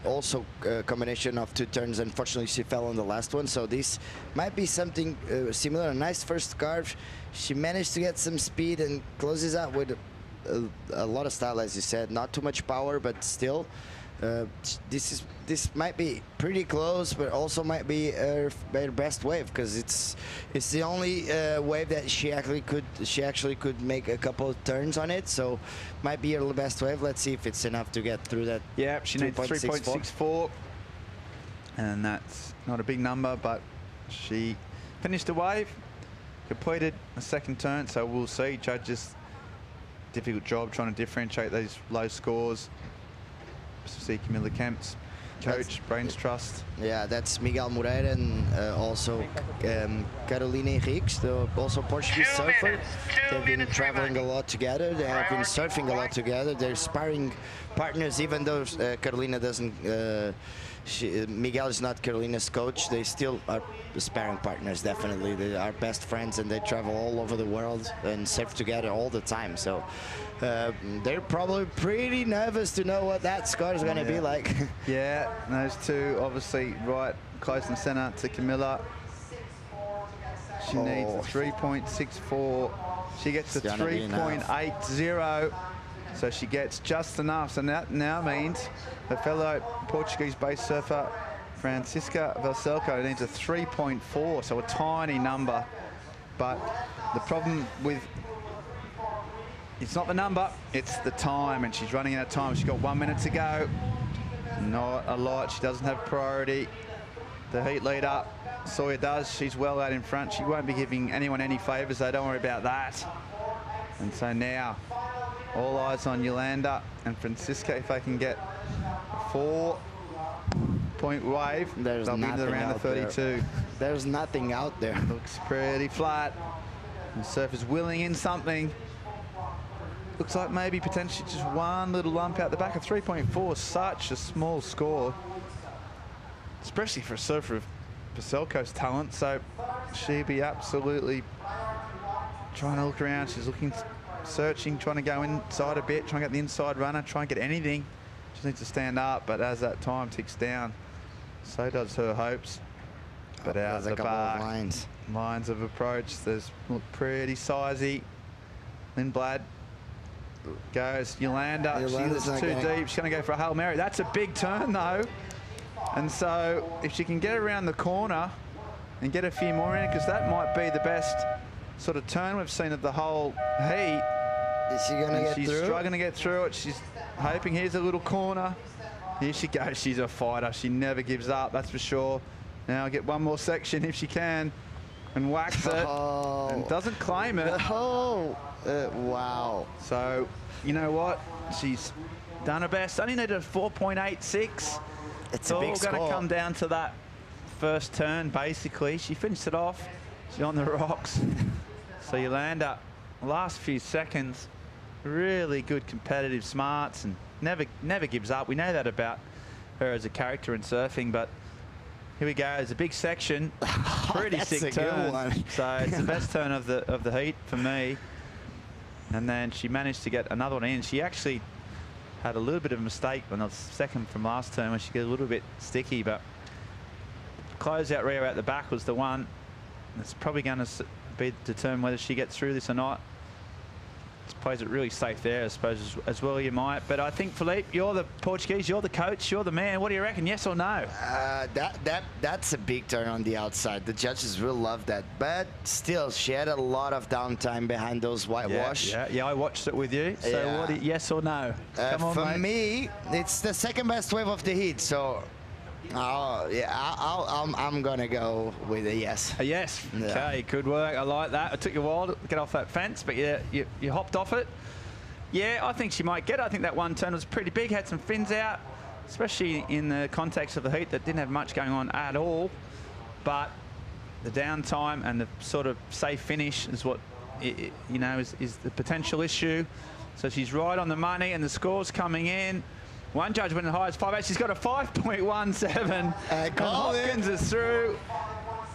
also combination of 2 turns. Unfortunately, she fell on the last one, so this might be something similar. A nice first carve. She managed to get some speed and closes out with a lot of style, as you said. Not too much power, but still. This might be pretty close, but also might be her best wave, because it's the only wave that she actually could make a couple of turns on it. So might be her best wave. Let's see if it's enough to get through that. Yeah, she needs 3.64, and that's not a big number, but she finished a wave, completed a second turn. So we'll see. Judges, difficult job trying to differentiate these low scores. See Camilla Kemp's coach, Brains Trust. Yeah, that's Miguel Moreira and also Carolina Henriques, the also Portuguese surfer. They've been traveling a lot together. They have been surfing a lot together. They're sparring partners, even though Carolina doesn't. Miguel is not Carolina's coach. They still are sparring partners, definitely. They are best friends, and they travel all over the world and surf together all the time. So they're probably pretty nervous to know what that score is going to be like. Yeah, those two obviously right close and center to Camilla. She needs a 3.64. She gets a 3.80. So she gets just enough. So that now means her fellow Portuguese-based surfer, Francisca Valselco, needs a 3.4, so a tiny number. But the problem with, it's not the number, it's the time, and she's running out of time. She's got 1 minute to go. Not a lot. She doesn't have priority. The heat leader, Sawyer, does. She's well out in front. She won't be giving anyone any favours, so don't worry about that. And so now, all eyes on Yolanda and Francisca if they can get 4. 3-point wave. There's They'll be into the nothing round of out there. 32. There's nothing out there. Looks pretty flat. The surfer's willing in something. Looks like maybe potentially just one little lump out the back of 3.4. Such a small score, especially for a surfer of Paselko's talent. So she'd be absolutely trying to look around. She's looking, searching, trying to go inside a bit, trying to get the inside runner, try and get anything. She needs to stand up, but as that time ticks down, so does her hopes. But out the back, lines of approach. There's look pretty sizey. Lindblad goes. Yolanda, she was too deep. She's going to go for a Hail Mary. That's a big turn, though. And so if she can get around the corner and get a few more in, because that might be the best sort of turn we've seen of the whole heat. Is she going to get through? She's struggling to get through it. She's hoping. Here's a little corner. Here she goes. She's a fighter. She never gives up, that's for sure. Now get one more section if she can and whacks it and doesn't claim it. Wow. So, you know what? She's done her best. Only needed a 4.86. It's a big all score. going to come down to that first turn, basically. She finished it off. She's on the rocks. So Yolanda, last few seconds, really good competitive smarts and never gives up. We know that about her as a character in surfing, but here we go. It's a big section. Pretty sick turn. So it's the best turn of the heat for me. And then she managed to get another one in. She actually had a little bit of a mistake on the second from last turn when she got a little bit sticky, but closeout Rio out the back was the one that's probably going to be determine whether she gets through this or not. Plays it really safe there, I suppose, as well you might. But I think, Philippe, you're the Portuguese, you're the coach, you're the man. What do you reckon, yes or no? That's a big turn on the outside. The judges will love that. But still, she had a lot of downtime behind those whitewash. Yeah, I watched it with you. So what do you, yes or no? Come on, for mate. me, it's the second best wave of the heat. So, I'm going to go with a yes. A yes. Yeah. Okay, good work. I like that. It took you a while to get off that fence, but you hopped off it. Yeah, I think she might get it. I think that one turn was pretty big, had some fins out, especially in the context of the heat that didn't have much going on at all. But the downtime and the sort of safe finish is what, is the potential issue. So she's right on the money, and the score's coming in. One judge went as high as 5.8. She's got a 5.17. And Hopkins is through.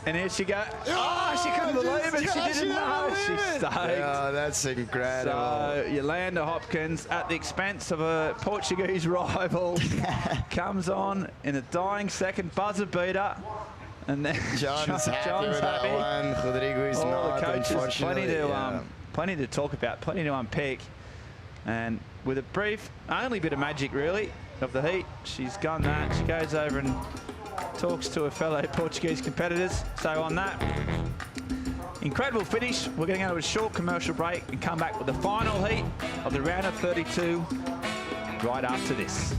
And here she goes. Oh, she couldn't believe it. She didn't know. She's stoked. Oh, that's incredible. So Yolanda Hopkins, at the expense of a Portuguese rival, comes on in a dying second, buzzer beater. And then John's happy with that one. Rodrigo is not, the coaches, unfortunately. plenty to talk about, plenty to unpick. And with a brief, only bit of magic really of the heat, she's done that. She goes over and talks to her fellow Portuguese competitors. So on that incredible finish, we're going to go to a short commercial break and come back with the final heat of the round of 32 right after this.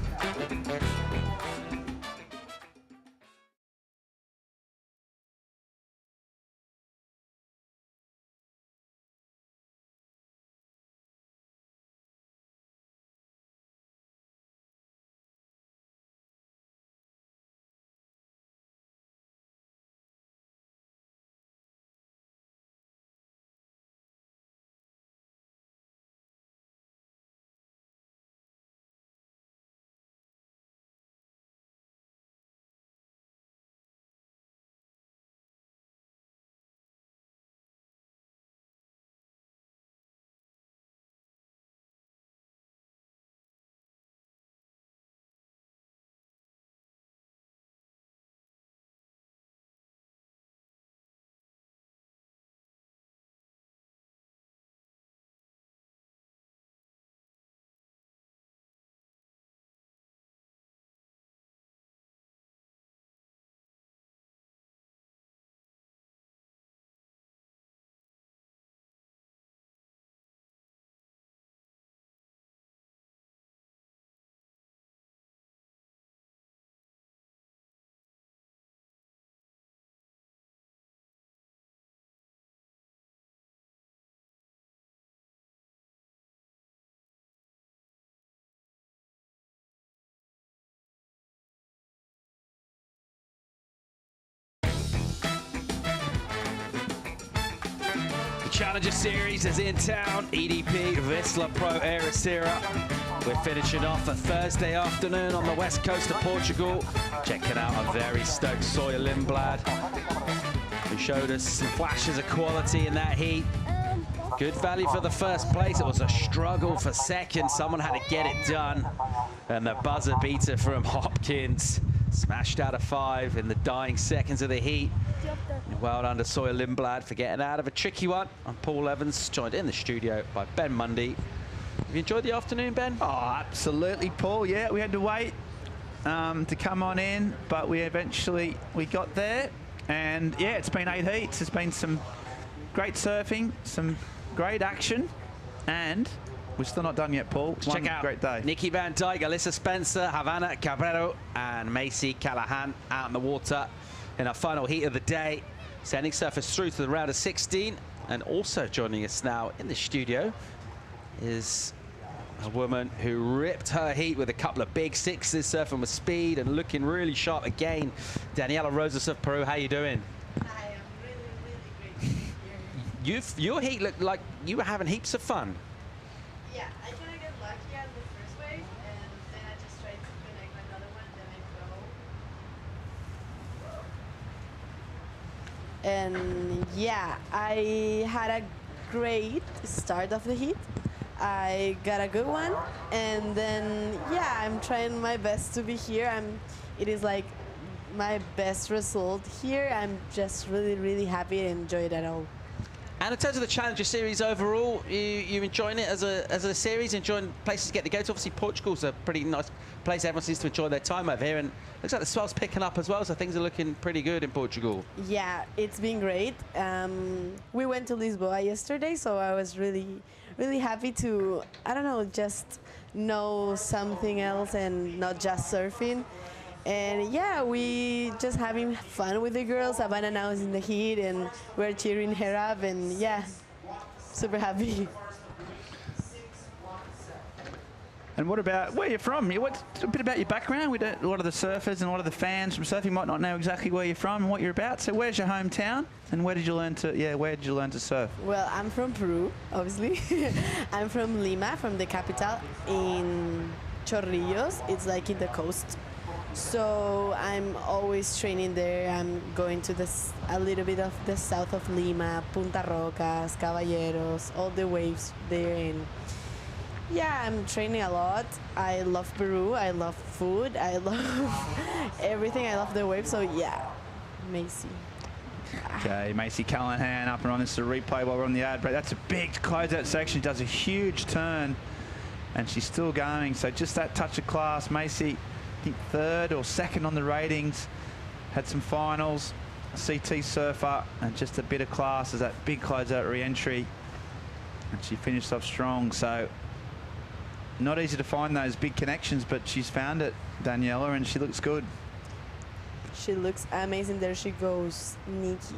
Challenger Series is in town. EDP Vissla Pro Ericeira. We're finishing off a Thursday afternoon on the west coast of Portugal. Checking out a very stoked Sawyer Lindblad, who showed us some flashes of quality in that heat. Good value for the first place. It was a struggle for second. Someone had to get it done. And the buzzer beater from Hopkins smashed out of 5 in the dying seconds of the heat. Well done to Sawyer Lindblad for getting out of a tricky one. And Paul Evans, joined in the studio by Ben Mundy. Have you enjoyed the afternoon, Ben? Oh, absolutely, Paul. Yeah, we had to wait to come on in, but we got there. And yeah, it's been 8 heats. There's been some great surfing, some great action, and we're still not done yet, Paul. Let's check out great day. Nikki Van Dyke, Alyssa Spencer, Havana Cabrero, and Macy Callahan out in the water in our final heat of the day, sending surfers through to the round of 16. And also joining us now in the studio is a woman who ripped her heat with a couple of big sixes, surfing with speed and looking really sharp again. Daniela Rosas of Peru, how you doing? Hi, I'm really, really great. Your heat looked like you were having heaps of fun. Yeah, I kind of get lucky at the first wave, and then I just tried to connect another one, then I go. And yeah, I had a great start of the heat. I got a good one, and then yeah, I'm trying my best to be here. It is like my best result here. I'm just really, really happy and enjoyed it all. And in terms of the Challenger Series overall, you enjoying it as a series, enjoying places to get to go to? Obviously, Portugal's a pretty nice place. Everyone seems to enjoy their time over here, and looks like the swell's picking up as well, so things are looking pretty good in Portugal. Yeah, it's been great. We went to Lisboa yesterday, so I was really, really happy to, I don't know, just know something else and not just surfing. And yeah, we just having fun with the girls. Havana now is in the heat, and we're cheering her up, and yeah, super happy. And what about where you're from? What's a bit about your background? A lot of the surfers and a lot of the fans from surfing might not know exactly where you're from and what you're about. So where's your hometown, and where did you learn to surf? Well, I'm from Peru, obviously. I'm from Lima, from the capital, in Chorrillos. It's like in the coast. So I'm always training there. I'm going to a little bit of the south of Lima, Punta Rocas, Caballeros, all the waves there. And yeah, I'm training a lot. I love Peru. I love food. I love everything. I love the waves. So yeah, Macy. Okay, Macy Callahan up and on. This is a replay while we're on the ad break. That's a big closeout section. She does a huge turn, and she's still going. So just that touch of class. Macy, I think 3rd or 2nd on the ratings. Had some finals, a CT surfer, and just a bit of class as that big closeout re-entry. And she finished off strong. So not easy to find those big connections, but she's found it, Daniela, and she looks good. She looks amazing. There she goes, Nikki.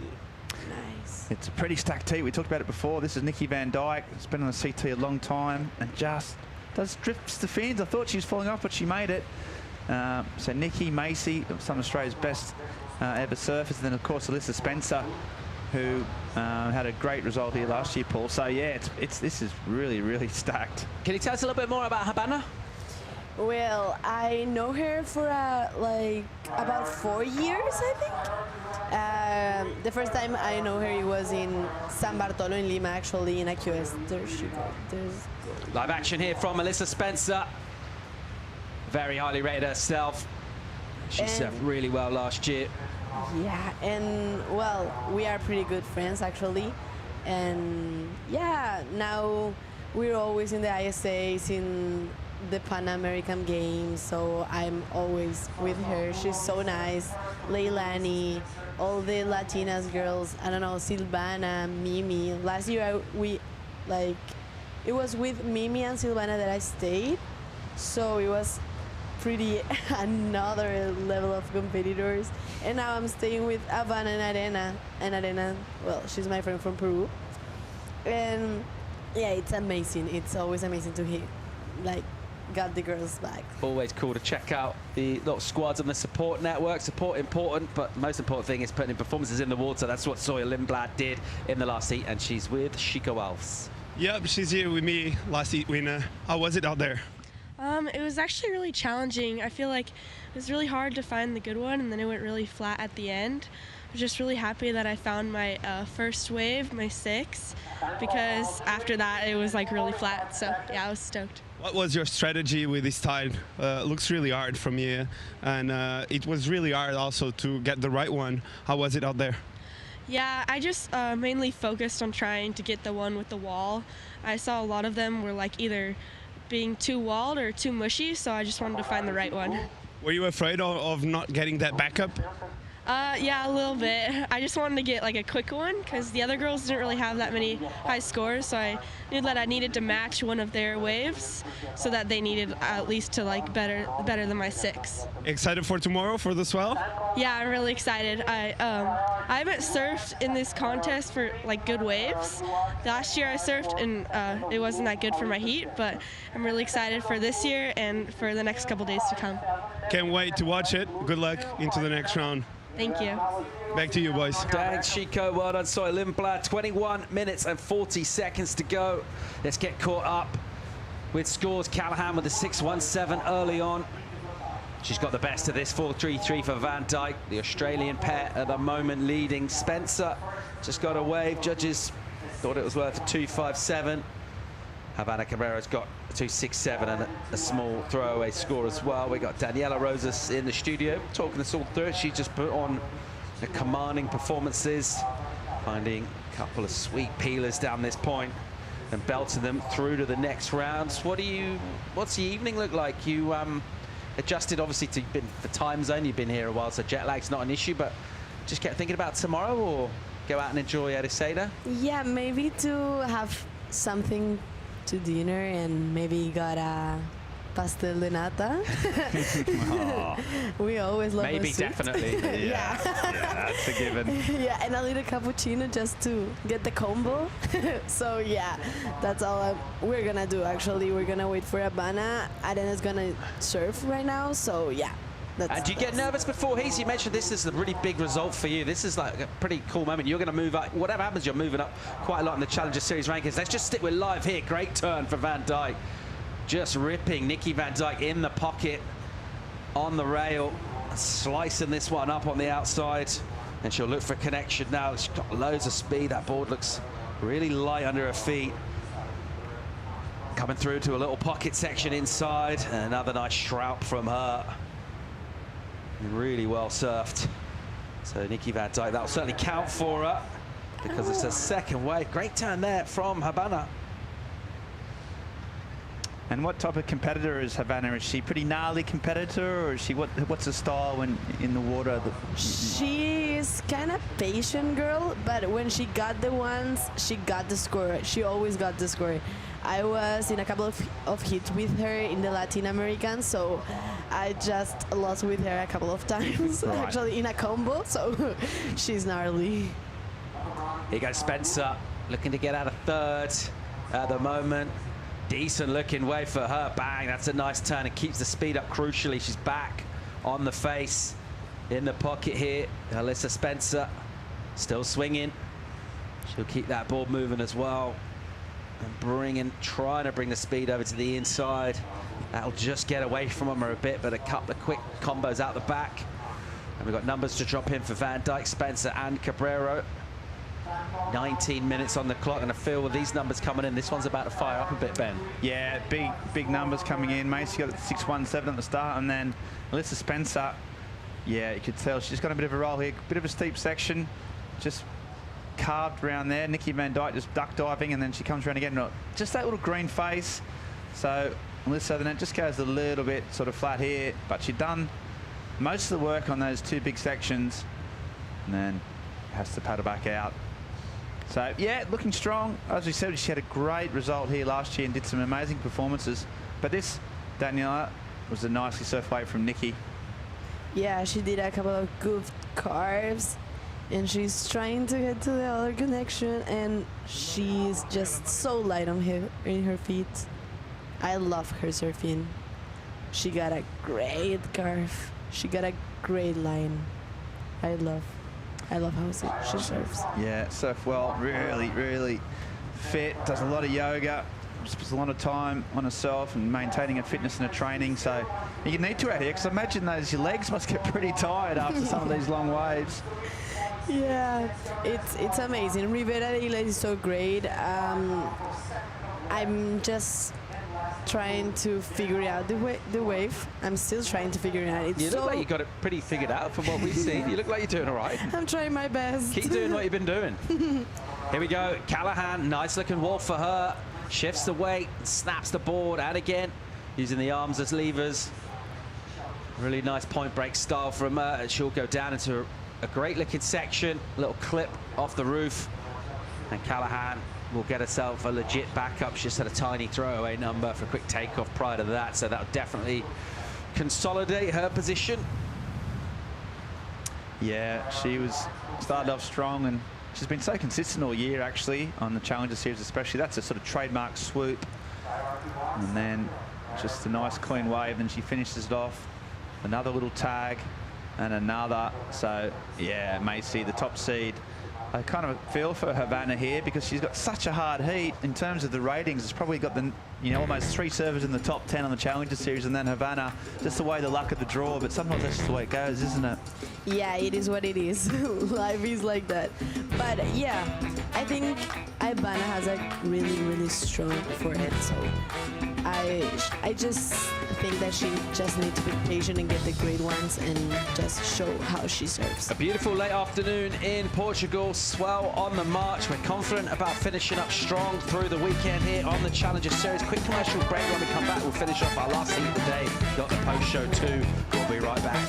Nice. It's a pretty stacked heat. We talked about it before. This is Nikki Van Dyke. It's been on the CT a long time and just does drifts the fins. I thought she was falling off, but she made it. So Nikki, Macy, some of Australia's best ever surfers. And then, of course, Alyssa Spencer, who had a great result here last year, Paul. So, yeah, this is really, really stacked. Can you tell us a little bit more about Havana? Well, I know her for like about 4 years, I think. The first time I know her, it was in San Bartolo in Lima, actually, in a QS. There she goes. Live action here from Alyssa Spencer. Very highly rated herself. She surfed really well last year. Yeah, and well, we are pretty good friends, actually. And yeah, now we're always in the ISAs, in the Pan American Games, so I'm always with her. She's so nice. Leilani, all the Latinas girls, I don't know, Silvana, Mimi. Last year it was with Mimi and Silvana that I stayed, so it was pretty another level of competitors. And now I'm staying with Havana and Arena, well, she's my friend from Peru. And yeah, it's amazing. It's always amazing to hear, like, got the girls back. Always cool to check out the little squads on the support network. Support important, but most important thing is putting in performances in the water. That's what Zoya Lindblad did in the last heat, and she's with Chico Alves. Yep, she's here with me, last heat winner. How was it out there? It was actually really challenging. I feel like it was really hard to find the good one, and then it went really flat at the end. I was just really happy that I found my first wave, my 6, because after that it was like really flat. So yeah, I was stoked. What was your strategy with this tide? Looks really hard from here, and it was really hard also to get the right one. How was it out there? Yeah, I just mainly focused on trying to get the one with the wall. I saw a lot of them were like either being too walled or too mushy, so I just wanted to find the right one. Were you afraid of not getting that backup? Yeah, a little bit. I just wanted to get like a quick one because the other girls didn't really have that many high scores, so I knew that I needed to match one of their waves, so that they needed at least to like better than my 6. Excited for tomorrow for the swell? Yeah, I'm really excited. I haven't surfed in this contest for like good waves. Last year I surfed and it wasn't that good for my heat, but I'm really excited for this year and for the next couple days to come. Can't wait to watch it. Good luck into the next round. Thank you. Back to you, boys. Thanks, Chico. Well done, Zoya Lindblad. 21 minutes and 40 seconds to go. Let's get caught up with scores. Callahan with the 6.17 early on. She's got the best of this, 4.33 for Van Dijk. The Australian pair at the moment leading. Spencer just got a wave. Judges thought it was worth a 2.57. Havana Cabrera's got a 2.67 and a small throwaway score as well. We got Daniela Rosas in the studio talking us all through it. She just put on the commanding performances, finding a couple of sweet peelers down this point and belting them through to the next rounds. What's the evening look like? You adjusted obviously to the time zone. You've been here a while, so jet lag's not an issue, but just kept thinking about tomorrow or go out and enjoy Ericeira? Yeah, maybe to have something to dinner and maybe got a pastel de nata. Oh. We always love maybe, definitely. Yeah, that's a given. Yeah, and a little cappuccino just to get the combo. So yeah, that's all we're gonna do. Actually, we're gonna wait for Havana. Arena's gonna surf right now, so yeah. And do you get nervous before heats? You mentioned this is a really big result for you. This is like a pretty cool moment. You're going to move up. Whatever happens, you're moving up quite a lot in the Challenger Series rankings. Let's just stick with live here. Great turn for Van Dijk. Just ripping Nikki Van Dijk in the pocket on the rail. Slicing this one up on the outside. And she'll look for connection now. She's got loads of speed. That board looks really light under her feet. Coming through to a little pocket section inside. And another nice shroud from her. Really well surfed. So Nikki Van Dijk, that'll certainly count for her because it's a second wave. Great turn there from Havana. And what type of competitor is Havana? Is she pretty gnarly competitor, or is she what's her style when in the water? She's kind of patient girl, but when she got the ones, she got the score. She always got the score. I was in a couple of hits with her in the Latin American, so I just lost with her a couple of times, right. Actually in a combo, so she's gnarly. Here goes Spencer, looking to get out of third at the moment. Decent looking wave for her. Bang, that's a nice turn. It keeps the speed up crucially. She's back on the face in the pocket here. Alyssa Spencer still swinging. She'll keep that board moving as well. And trying to bring the speed over to the inside. That'll just get away from her a bit, but a couple of quick combos out the back. And we've got numbers to drop in for Van Dijk, Spencer and Cabrera. 19 minutes on the clock, and I feel with these numbers coming in, this one's about to fire up a bit, Ben. Yeah, big numbers coming in. Macy got 6.17 at the start, and then Alyssa Spencer, yeah, you could tell she's got a bit of a roll here. Bit of a steep section, just carved around there. Nikki Van Dijk just duck diving, and then she comes around again. Just that little green face. So Alyssa, then it just goes a little bit sort of flat here, but she'd done most of the work on those two big sections, and then has to paddle back out. So yeah, looking strong. As we said, she had a great result here last year and did some amazing performances. But this, Daniela, was a nicely surf wave from Nikki. Yeah, she did a couple of good carves, and she's trying to get to the other connection, and she's just so light on in her feet. I love her surfing. She got a great curve. She got a great line. I love how she serves. Yeah, surf well, really fit, does a lot of yoga, spends a lot of time on herself and maintaining her fitness and her training. So you need to out here, because I imagine your legs must get pretty tired after some of these long waves. Yeah, it's amazing. Ribera de Isla is so great. I'm just trying to figure out the wave. I'm still trying to figure it out. You look like you got it pretty figured out from what we've seen. You look like you're doing all right. I'm trying my best. Keep doing what you've been doing. Here we go. Callahan, nice looking wall for her. Shifts the weight, snaps the board out again, using the arms as levers. Really nice point break style from her. She'll go down into a great looking section, little clip off the roof. And Callahan will get herself a legit backup. She just had a tiny throwaway number for a quick takeoff prior to that, so that'll definitely consolidate her position. Yeah, she started off strong, and she's been so consistent all year, actually, on the Challenger Series especially. That's a sort of trademark swoop. And then just a nice clean wave, and she finishes it off. Another little tag and another. So, yeah, Macy, the top seed. I kind of feel for Havana here, because she's got such a hard heat in terms of the ratings. It's probably got the, almost 3 servers in the top 10 on the Challenger Series, and then Havana, just the way the luck of the draw. But sometimes that's just the way it goes, isn't it? Yeah, it is what it is. Life is like that. But yeah, I think Ivana has a really strong forehead. So I just think that she just needs to be patient and get the great ones and just show how she serves. A beautiful late afternoon in Portugal. Swell on the march. We're confident about finishing up strong through the weekend here on the Challenger Series. Quick commercial break. When we come back, we'll finish off our last heat of the day. Got the post show too. We'll be right back.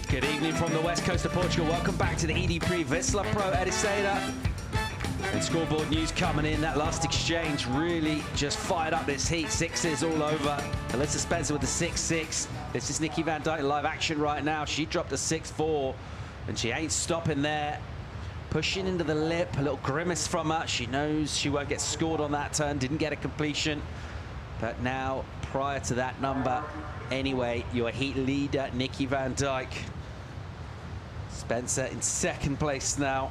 Good evening from the west coast of Portugal. Welcome back to the EDP Vissla Pro Ericeira. And scoreboard news coming in. That last exchange really just fired up this heat. 6s all over. Alyssa Spencer with the 6-6. This is Nikki Van Dijk in live action right now. She dropped a 6-4, and she ain't stopping there. Pushing into the lip, a little grimace from her. She knows she won't get scored on that turn. Didn't get a completion. But now, prior to that number, anyway, your heat leader, Nikki Van Dijk. Spencer in second place now.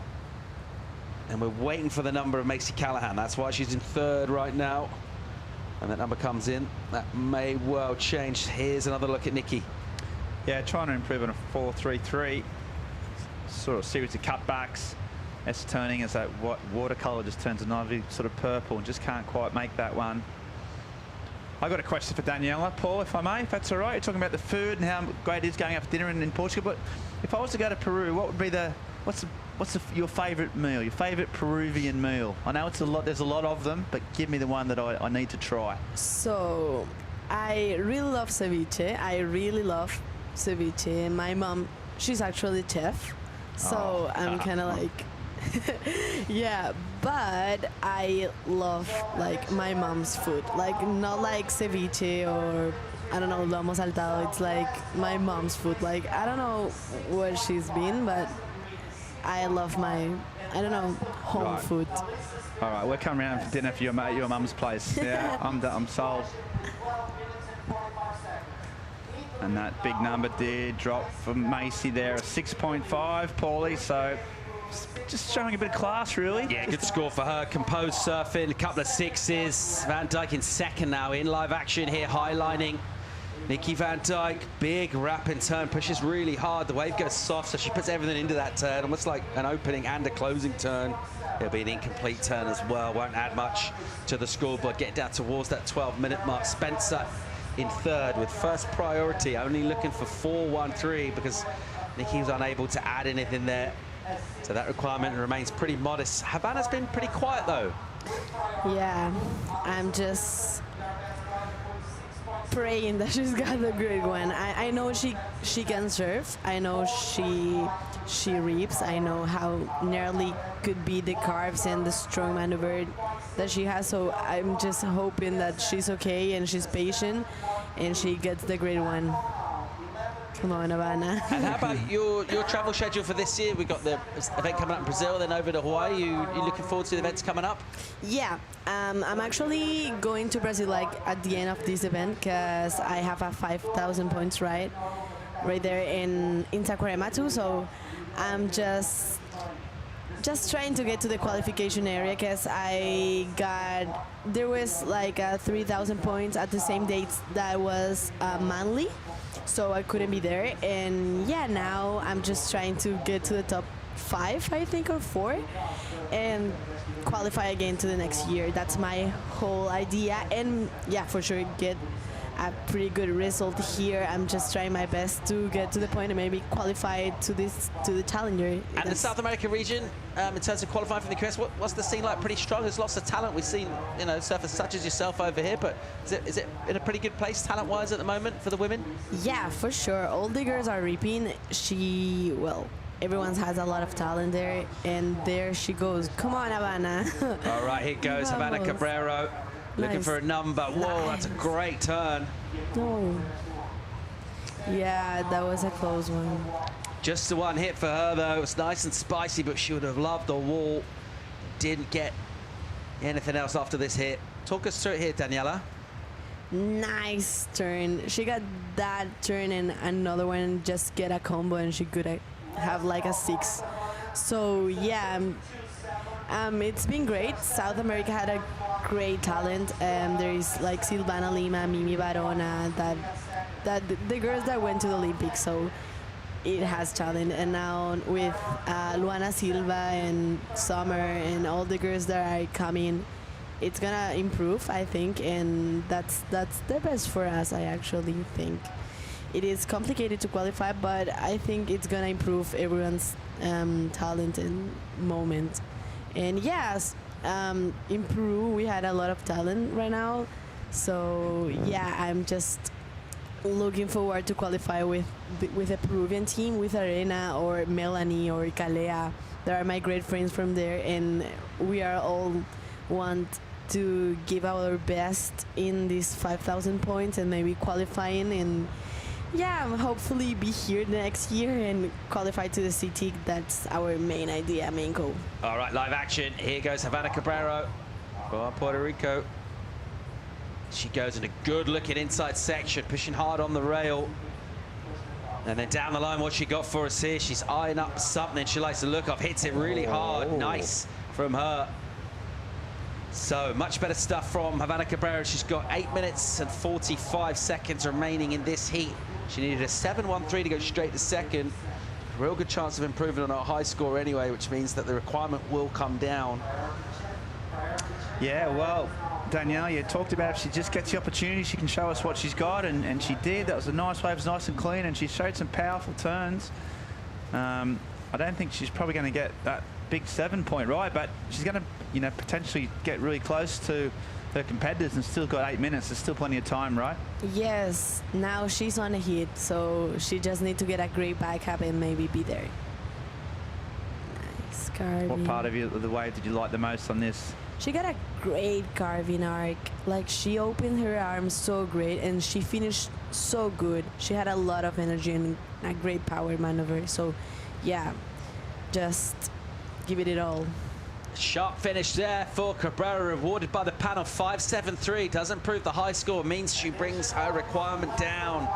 And we're waiting for the number of Macy Callahan. That's why she's in third right now. And that number comes in. That may well change. Here's another look at Nikki. Yeah, trying to improve on a 4-3-3. Sort of series of cutbacks. S turning as that watercolor just turns a navy sort of purple and just can't quite make that one. I got a question for Daniela, Paul, if I may, if that's all right. You're talking about the food and how great it is going out for dinner in Portugal. But if I was to go to Peru, what would be your favourite meal, your favourite Peruvian meal? I know it's a lot. There's a lot of them, but give me the one that I need to try. So I really love ceviche. My mom, she's actually chef, so I'm kind of like Yeah, but I love like my mom's food, like not like ceviche or I don't know, lomo saltado. It's like my mom's food. Like I don't know where she's been, but I love my, I don't know, home food. All right, we're coming around for dinner for your mum's place. Yeah, I'm sold. And that big number did drop from Macy there, a 6.5, Paulie. So just showing a bit of class, really. Yeah, good score for her. Composed surfing, a couple of sixes. Van Dijk in second now, in live action here, highlining. Nikki Van Dijk, big wrap and turn, pushes really hard. The wave goes soft, so she puts everything into that turn, almost like an opening and a closing turn. It'll be an incomplete turn as well, won't add much to the scoreboard. Get down towards that 12-minute mark. Spencer in third with first priority, only looking for 4.13 because Nikki was unable to add anything there. So that requirement remains pretty modest. Havana's been pretty quiet though. Yeah, I'm just praying that she's got the great one. I know she can surf. I know she reaps. I know how nearly could be the carves and the strong maneuver that she has. So I'm just hoping that she's okay and she's patient and she gets the great one. Come on, Havana. And how about your travel schedule for this year? We've got the event coming up in Brazil, then over to Hawaii. You looking forward to the events coming up? Yeah, I'm actually going to Brazil like at the end of this event because I have a 5,000 points right there in Saquarema too. So I'm just trying to get to the qualification area because there was like 3,000 points at the same dates that was Manly. So I couldn't be there, and yeah, now I'm just trying to get to the top 5, I think, or 4, and qualify again to the next year. That's my whole idea, and yeah, for sure get a pretty good result here. I'm just trying my best to get to the point and maybe qualify to the Challenger. And the South America region, in terms of qualifying for the QS, what's the scene like? Pretty strong. There's lots of talent. We've seen, surfers such as yourself over here, but is it in a pretty good place talent-wise at the moment for the women? Yeah, for sure. All the girls are reaping. Everyone has a lot of talent there, and there she goes. Come on, Havana. All right, here goes Havana Cabrero. Looking for a number. Whoa, that's a great turn. No. Yeah, that was a close one. Just the one hit for her, though. It was nice and spicy, but she would have loved the wall. Didn't get anything else after this hit. Talk us through it here, Daniela. Nice turn. She got that turn and another one, just get a combo, and she could have like a 6. So, yeah, it's been great. South America had a great talent. There is like Silvana Lima, Mimi Barona, that the girls that went to the Olympics, so it has talent. And now with Luana Silva and Summer and all the girls that are coming, it's gonna improve, I think, and that's the best for us. I actually think it is complicated to qualify, but I think it's gonna improve everyone's talent and moment. And yes, in Peru we had a lot of talent right now, so yeah, I'm just looking forward to qualify with a Peruvian team, with Arena or Melanie or Kalea. They are my great friends from there, and we are all want to give our best in these 5,000 points and maybe qualifying, and yeah, hopefully be here next year and qualify to the CT. That's our main idea, main goal. All right, live action. Here goes Havana Cabrero for Puerto Rico. She goes in a good looking inside section, pushing hard on the rail. And then down the line, what she got for us here, she's eyeing up something she likes to look of, hits it really hard. Nice from her. So much better stuff from Havana Cabrera. She's got 8 minutes and 45 seconds remaining in this heat. She needed a 7.13 to go straight to second. Real good chance of improving on her high score anyway, which means that the requirement will come down. Yeah, well, Danielle, you talked about if she just gets the opportunity, she can show us what she's got, and she did. That was a nice wave, nice and clean, and she showed some powerful turns. I don't think she's probably going to get that big 7-point right, but she's going to, potentially get really close to her competitors and still got 8 minutes. There's still plenty of time, right? Yes, now she's on a hit, so she just needs to get a great backup and maybe be there. 6 carving. What part of the wave did you like the most on this? She got a great carving arc. Like, she opened her arms so great and she finished so good. She had a lot of energy and a great power maneuver. So yeah, just give it all. Sharp finish there for Cabrera, rewarded by the panel. 5.73 doesn't prove the high score, means she brings her requirement down.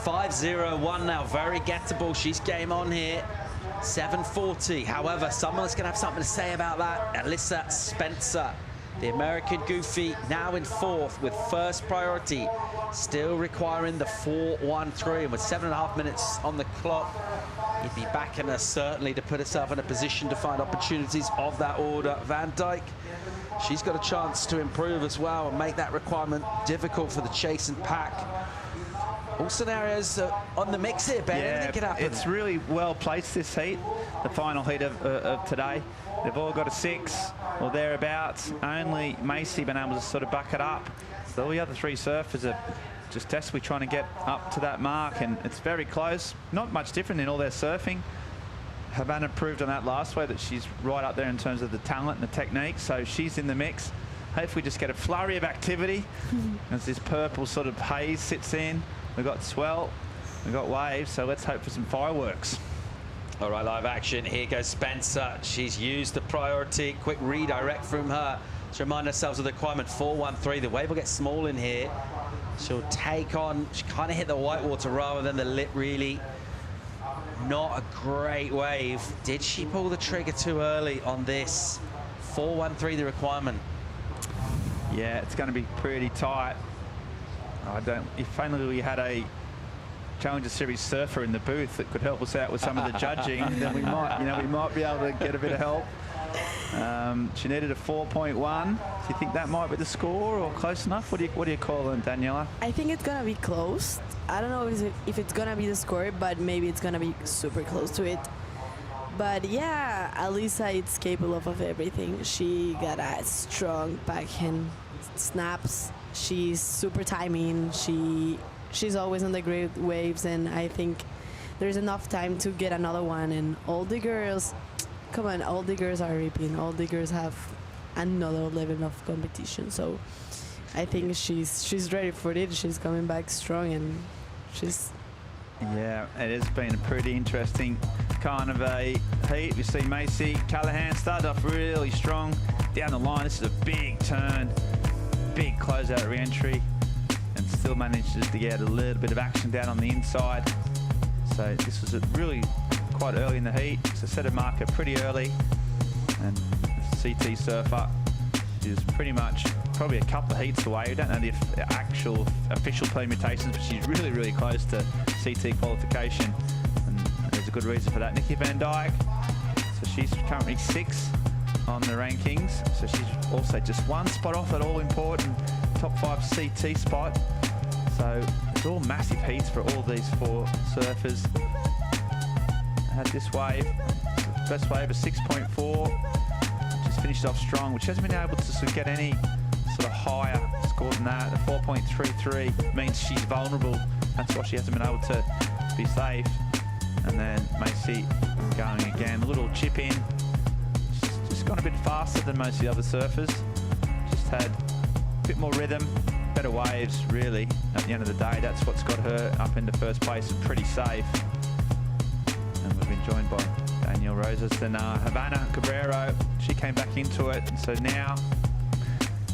5.01 now, very gettable. She's game on here. 7.40. However, someone's going to have something to say about that. Alyssa Spencer, the American Goofy, now in 4th with first priority, still requiring the 4.13. And with 7.5 minutes on the clock, you'd be backing her certainly to put herself in a position to find opportunities of that order. Van Dijk, she's got a chance to improve as well and make that requirement difficult for the chase and pack. All scenarios on the mix here, Ben. Anything can happen. It's really well placed, this heat, the final heat of today. They've all got a 6 or thereabouts. Only Macy been able to sort of back it up. So all the other 3 surfers are just desperately trying to get up to that mark, and it's very close. Not much different in all their surfing. Havana proved on that last wave that she's right up there in terms of the talent and the technique, so she's in the mix. Hopefully just get a flurry of activity as this purple sort of haze sits in. We've got swell, we've got waves, so let's hope for some fireworks. All right, live action. Here goes Spencer. She's used the priority. Quick redirect from her to remind ourselves of the requirement. 4.13. The wave will get small in here. She'll take on, she kind of hit the white water rather than the lip, really. Not a great wave. Did she pull the trigger too early on this? 4.13 the requirement. Yeah, it's going to be pretty tight. If only we had a Challenger Series surfer in the booth that could help us out with some of the judging, then we might be able to get a bit of help. She needed a 4.1. Do you think that might be the score or close enough? What do you call them, Daniela? I think it's gonna be close. I don't know if it's gonna be the score, but maybe it's gonna be super close to it. But yeah, Alyssa is capable of everything. She got a strong backhand snaps. She's super timing. She's always on the great waves, and I think there's enough time to get another one. And all the girls, come on, all the girls are ripping. All the girls have another level of competition. So I think she's ready for it. She's coming back strong, and she's... Yeah, it has been a pretty interesting kind of a heat. We've seen Macy Callahan started off really strong down the line. This is a big turn, big closeout re-entry, and still manages to get a little bit of action down on the inside. So this was really quite early in the heat. So set a marker pretty early, and the CT surfer is pretty much probably a couple of heats away. We don't know the actual official permutations, but she's really, really close to CT qualification, and there's a good reason for that. Nikki Van Dijk, so she's currently 6 on the rankings, so she's also just 1 spot off that all-important top 5 CT spot. So it's all massive heats for all these 4 surfers. Had this wave, first wave of 6.4, just finished off strong, which hasn't been able to sort of get any sort of higher score than that. A 4.33 means she's vulnerable. That's why she hasn't been able to be safe. And then Macy going again, a little chip in. Just gone a bit faster than most of the other surfers. Just had a bit more rhythm, better waves, really. At the end of the day, that's what's got her up into first place and pretty safe. And we've been joined by Danielle Rosas and Havana Cabrera. She came back into it, so now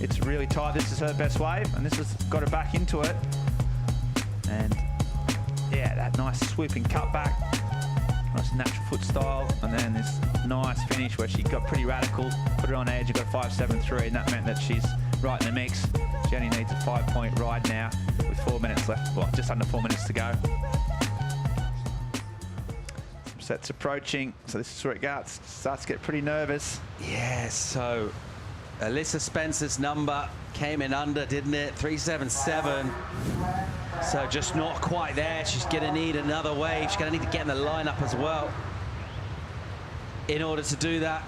it's really tight. This is her best wave, and this has got her back into it. And yeah, that nice swooping cutback, nice natural foot style, and then this nice finish where she got pretty radical, put it on edge, and got 5.73, and that meant that she's right in the mix. She only needs a 5-point ride now with 4 minutes left, well, just under 4 minutes to go. Some sets approaching, so this is where it starts to get pretty nervous. Yeah, so Alyssa Spencer's number came in under, didn't it? 3.77. So just not quite there. She's going to need another wave. She's going to need to get in the lineup as well. In order to do that,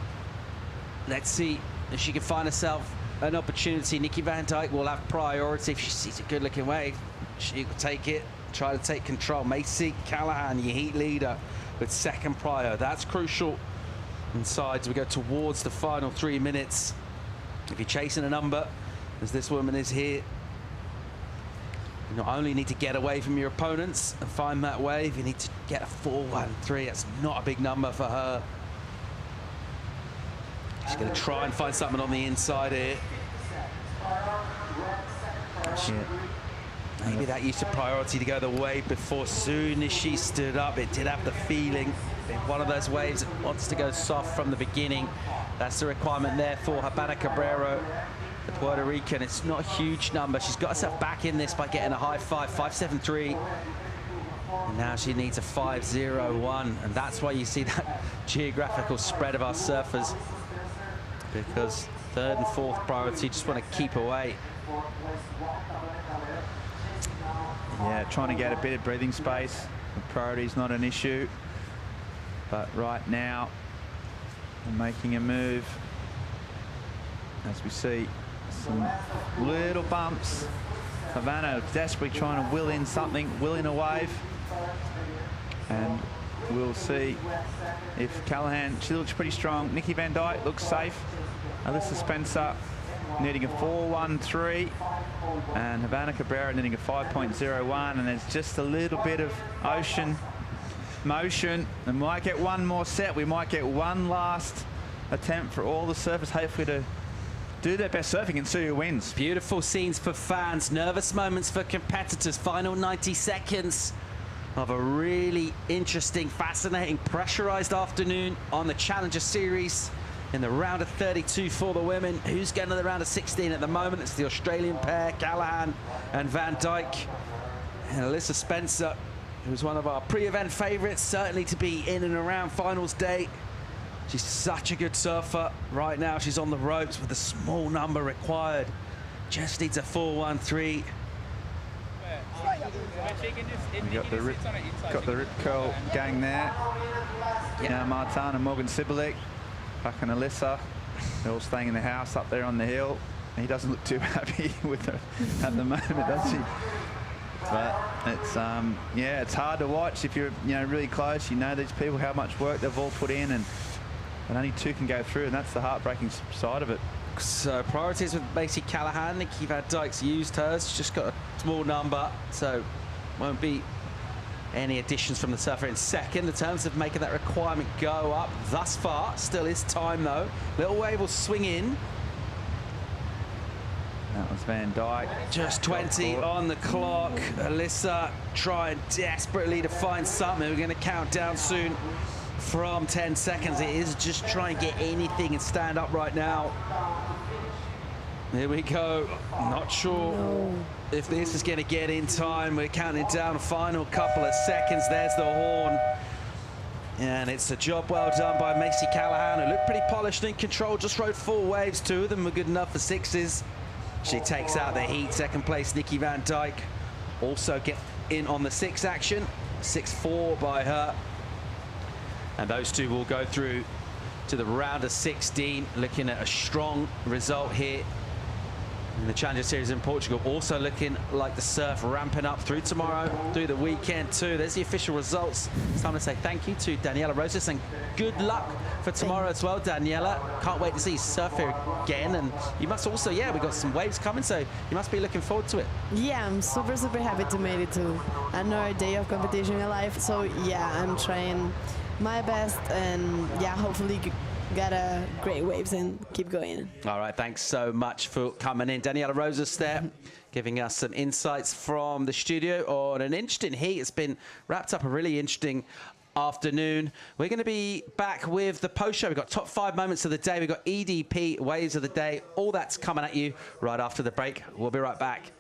let's see if she can find herself an opportunity. Nikki Van Dijk will have priority. If she sees a good-looking wave, she will take it, try to take control. Macy Callahan, your heat leader, with second prior. That's crucial inside as we go towards the final 3 minutes. If you're chasing a number, as this woman is here, you not only need to get away from your opponents and find that wave, you need to get a 4-1-3. That's not a big number for her. She's going to try and find something on the inside here. Maybe that used to priority to go the wave before. Soon as she stood up, it did have the feeling. One of those waves that wants to go soft from the beginning. That's the requirement there for Habana Cabrero, the Puerto Rican. It's not a huge number. She's got herself back in this by getting a high 5.7.3. And now she needs a 5.01. And that's why you see that geographical spread of our surfers. Because third and fourth priority just want to keep away. Yeah, trying to get a bit of breathing space. The priority is not an issue. But right now, we're making a move. As we see some little bumps. Havana desperately trying to will in something, will in a wave. And we'll see if Callahan, she looks pretty strong. Nikki Van Dyke looks safe. Alyssa Spencer needing a 4.13. And Havana Cabrera needing a 5.01. And there's just a little bit of ocean motion. And we might get one more set. We might get one last attempt for all the surfers, hopefully to do their best surfing and see who wins. Beautiful scenes for fans, nervous moments for competitors. Final 90 seconds of a really interesting, fascinating, pressurized afternoon on the Challenger Series in the round of 32 for the women. Who's getting to the round of 16 at the moment? It's the Australian pair, Callahan and Van Dyke. And Alyssa Spencer, who's one of our pre-event favorites, certainly to be in and around finals day. She's such a good surfer. Right now, she's on the ropes with a small number required. Just needs a 4.13. We got the Rip Curl gang there. Yeah, Martin and Morgan Sibilik. Buck and Alyssa. They're all staying in the house up there on the hill. He doesn't look too happy with her at the moment, does he? But it's yeah, it's hard to watch if you're really close. You know these people, how much work they've all put in, and only two can go through, and that's the heartbreaking side of it. So priorities with Macy Callahan. Nikki Van Dyke's used hers. She's just got a small number, so won't be any additions from the surfer in second. In terms of making that requirement go up thus far, still is time though. Little wave will swing in. That was Van Dyke. Just 20 on the clock. Alyssa trying desperately to find something. We're going to count down soon from 10 seconds. It is just trying to get anything and stand up right now. Here we go. Not sure if this is going to get in time. We're counting down a final couple of seconds. There's the horn. And it's a job well done by Macy Callahan, who looked pretty polished and in control. Just rode 4 waves. 2 of them were good enough for 6s. She takes out the heat. Second place, Nikki Van Dyke. Also get in on the 6 action. 6.4 by her. And those two will go through to the round of 16. Looking at a strong result here in the Challenger Series in Portugal. Also looking like the surf ramping up through tomorrow, through the weekend too. There's the official results. It's time to say thank you to Daniela Rosas and good luck for tomorrow as well, Daniela. Can't wait to see you surf here again. And you must also, yeah, we've got some waves coming, so you must be looking forward to it. Yeah, I'm super, super happy to make it to another day of competition in life. So yeah, I'm trying my best, and yeah, hopefully get a great waves and keep going. All right, thanks so much for coming in. Daniela Rosas there, giving us some insights from the studio on an interesting heat. It's been wrapped up a really interesting afternoon. We're going to be back with the post show. We've got top 5 moments of the day. We've got EDP waves of the day. All that's coming at you right after the break. We'll be right back.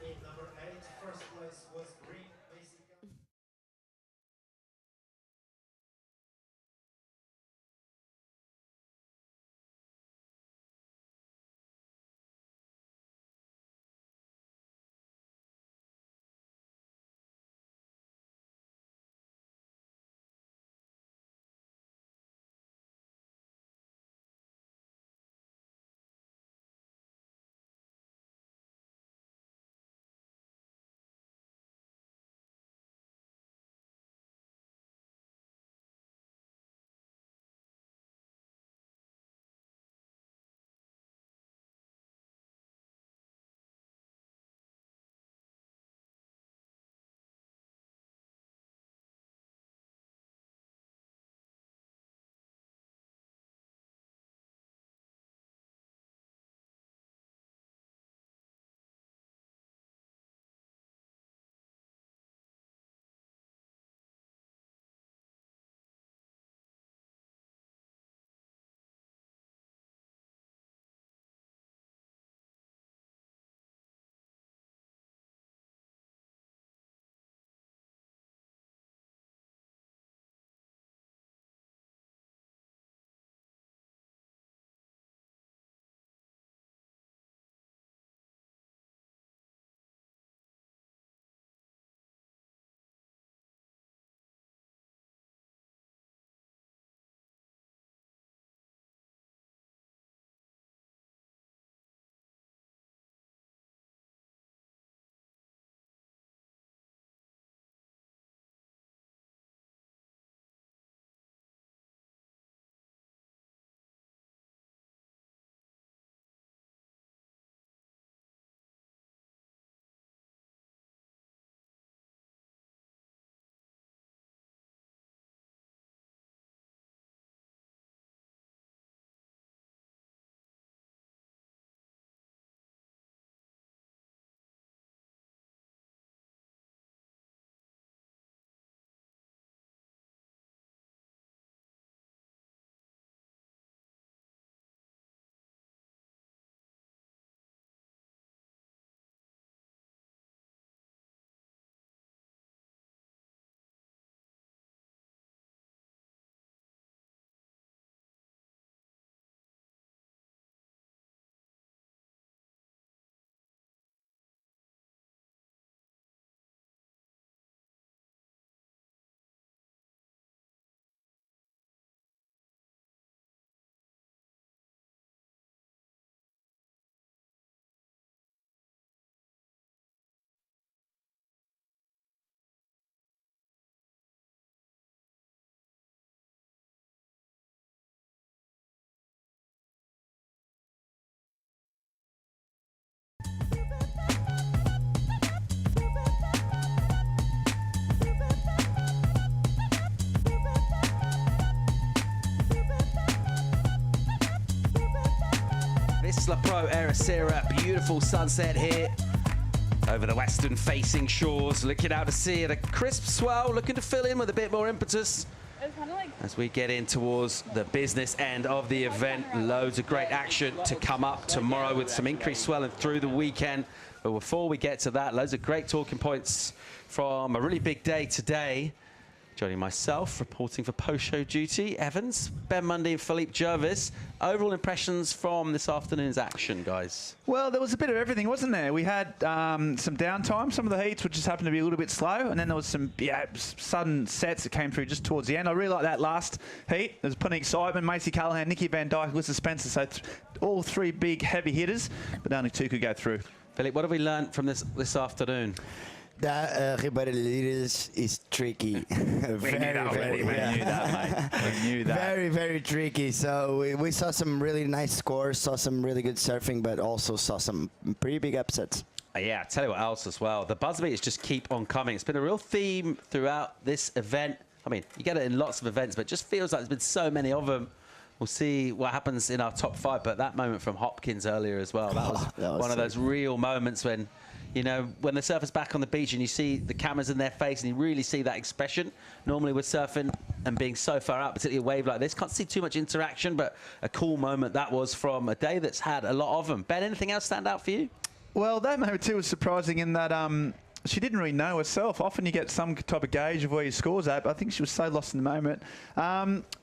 Vissla Pro Ericeira. Beautiful sunset here over the western facing shores. Looking out to sea at a crisp swell, looking to fill in with a bit more impetus. As we get in towards the business end of the event, loads of great action to come up tomorrow with some increased swelling through the weekend. But before we get to that, loads of great talking points from a really big day today. Joining myself, reporting for post-show duty, Evans, Ben Mundy and Philippe Jervis. Overall impressions from this afternoon's action, guys? Well, there was a bit of everything, wasn't there? We had some downtime, some of the heats, which just happened to be a little bit slow, and then there was some sudden sets that came through just towards the end. I really like that last heat. There was plenty of excitement. Macy Callahan, Nikki Van Dyke, Alyssa Spencer, so all three big, heavy hitters, but only two could go through. Philippe, what have we learned from this afternoon? That Ribeira is tricky. We knew that, mate. We knew that. Very, very tricky. So we saw some really nice scores, saw some really good surfing, but also saw some pretty big upsets. Yeah, I'll tell you what else as well. The buzz beaters just keep on coming. It's been a real theme throughout this event. I mean, you get it in lots of events, but it just feels like there's been so many of them. We'll see what happens in our top 5, but that moment from Hopkins earlier as well, that was one of those real moments when, you know, when the surfer's back on the beach and you see the cameras in their face and you really see that expression. Normally with surfing and being so far out, particularly a wave like this, can't see too much interaction, but a cool moment that was from a day that's had a lot of them. Ben, anything else stand out for you? Well, that moment too was surprising in that she didn't really know herself. Often you get some type of gauge of where your score's at, but I think she was so lost in the moment.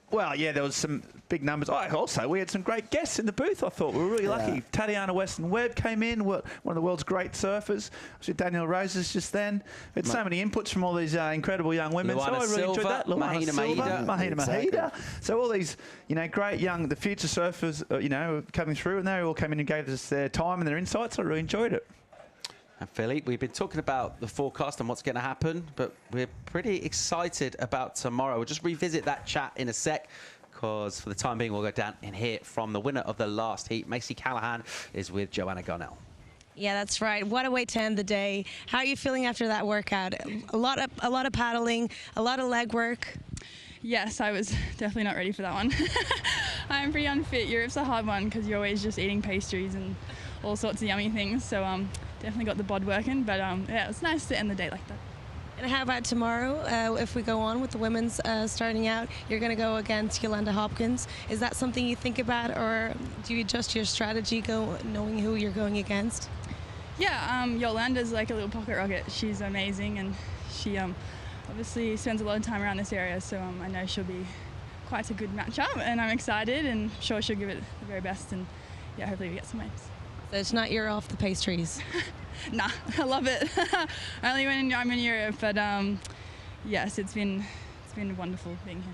Well, yeah, there was some big numbers. Also, we had some great guests in the booth, I thought. We were really lucky. Tatiana Weston-Webb came in, one of the world's great surfers. Was it Daniel Roses just then? We had so many inputs from all these incredible young women. Luana so I really enjoyed that. Mahina Mahida. So all these, you know, great young, the future surfers, you know, coming through, and they all came in and gave us their time and their insights. I really enjoyed it. And Philippe, we've been talking about the forecast and what's going to happen, but we're pretty excited about tomorrow. We'll just revisit that chat in a sec, because for the time being, we'll go down and hear from the winner of the last heat. Macy Callahan is with Joanna Garnell. Yeah, that's right. What a way to end the day. How are you feeling after that workout? A lot of paddling, a lot of leg work. Yes, I was definitely not ready for that one. I'm pretty unfit. Europe's a hard one because you're always just eating pastries and all sorts of yummy things. So definitely got the bod working, but yeah, it's nice to end the day like that. And how about tomorrow? If we go on with the women's starting out, you're going to go against Yolanda Hopkins. Is that something you think about, or do you adjust your strategy knowing who you're going against? Yeah, Yolanda's like a little pocket rocket. She's amazing, and she obviously spends a lot of time around this area, so I know she'll be quite a good matchup, and I'm excited, and I'm sure she'll give it the very best, and yeah, hopefully we get some waves. So it's not you're off the pastries? Nah, I love it. Only when I'm in Europe, but yes, it's been wonderful being here.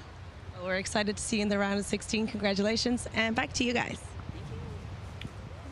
Well, we're excited to see you in the round of 16. Congratulations, and back to you guys.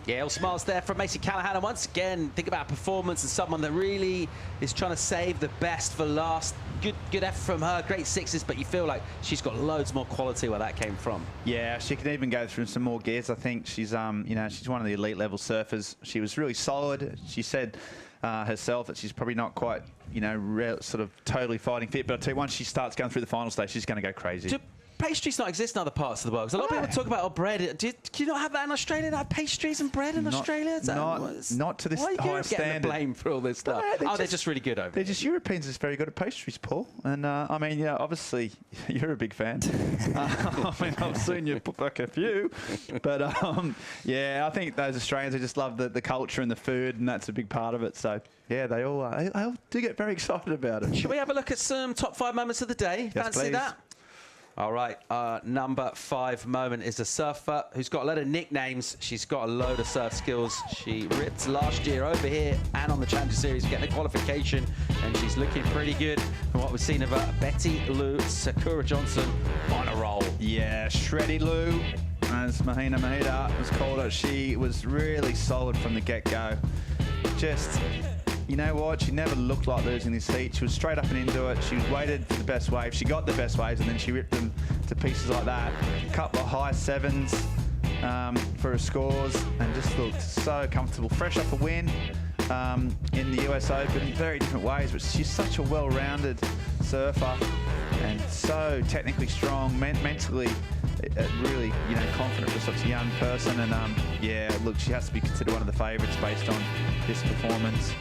Yeah, all smiles there from Macy Callahan. And once again, think about performance and someone that really is trying to save the best for last. Good effort from her, great sixes, but you feel like she's got loads more quality where that came from. Yeah, she can even go through some more gears. I think she's, you know, she's one of the elite level surfers. She was really solid. She said herself that she's probably not quite, you know, sort of totally fighting fit. But I'll tell you, once she starts going through the final stage, she's going to go crazy. Do pastries not exist in other parts of the world? Because a lot of people talk about bread. Do you not have that in Australia? They have pastries and bread in Australia? Not to this high standard. Why are you getting the blame for all this stuff? They're just really good over here. Europeans are very good at pastries, Paul. And I mean, yeah, obviously you're a big fan. I mean, I've seen you put back a few. But yeah, I think those Australians, they just love the culture and the food, and that's a big part of it. So yeah, they all do get very excited about it. Should we have a look at some top 5 moments of the day? Yes, Fancy please. that? All right, number 5 moment is a surfer who's got a load of nicknames. She's got a load of surf skills. She ripped last year over here and on the Challenger Series, getting a qualification, and she's looking pretty good from what we've seen of her. Betty Lou Sakura Johnson on a roll. Yeah, Shreddy Lou, as Mahina Mahida was called it. She was really solid from the get-go. Just, you know what? She never looked like losing this heat. She was straight up and into it. She waited for the best wave. She got the best waves, and then she ripped them to pieces like that. A couple of high 7s for her scores, and just looked so comfortable. Fresh off a win in the US Open. Very different ways, but she's such a well-rounded surfer and so technically strong, mentally really, confident for such a young person. And yeah, look, she has to be considered one of the favourites based on this performance.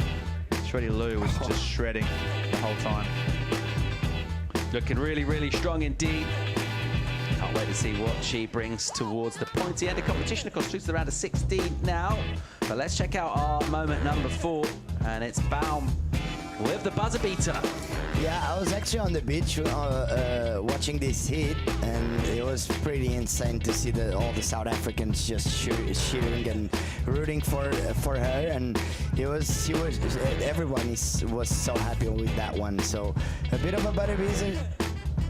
Shreddy Lou was just shredding the whole time. Looking really, really strong indeed. Can't wait to see what she brings towards the pointy end of competition. Of course, through to the round of 16 now. But let's check out our moment number 4, and it's Baum with the buzzer beater. Yeah, I was actually on the beach watching this heat, and it was pretty insane to see all the South Africans just cheering and rooting for her, and everyone was so happy with that one. So a bit of a butter beater.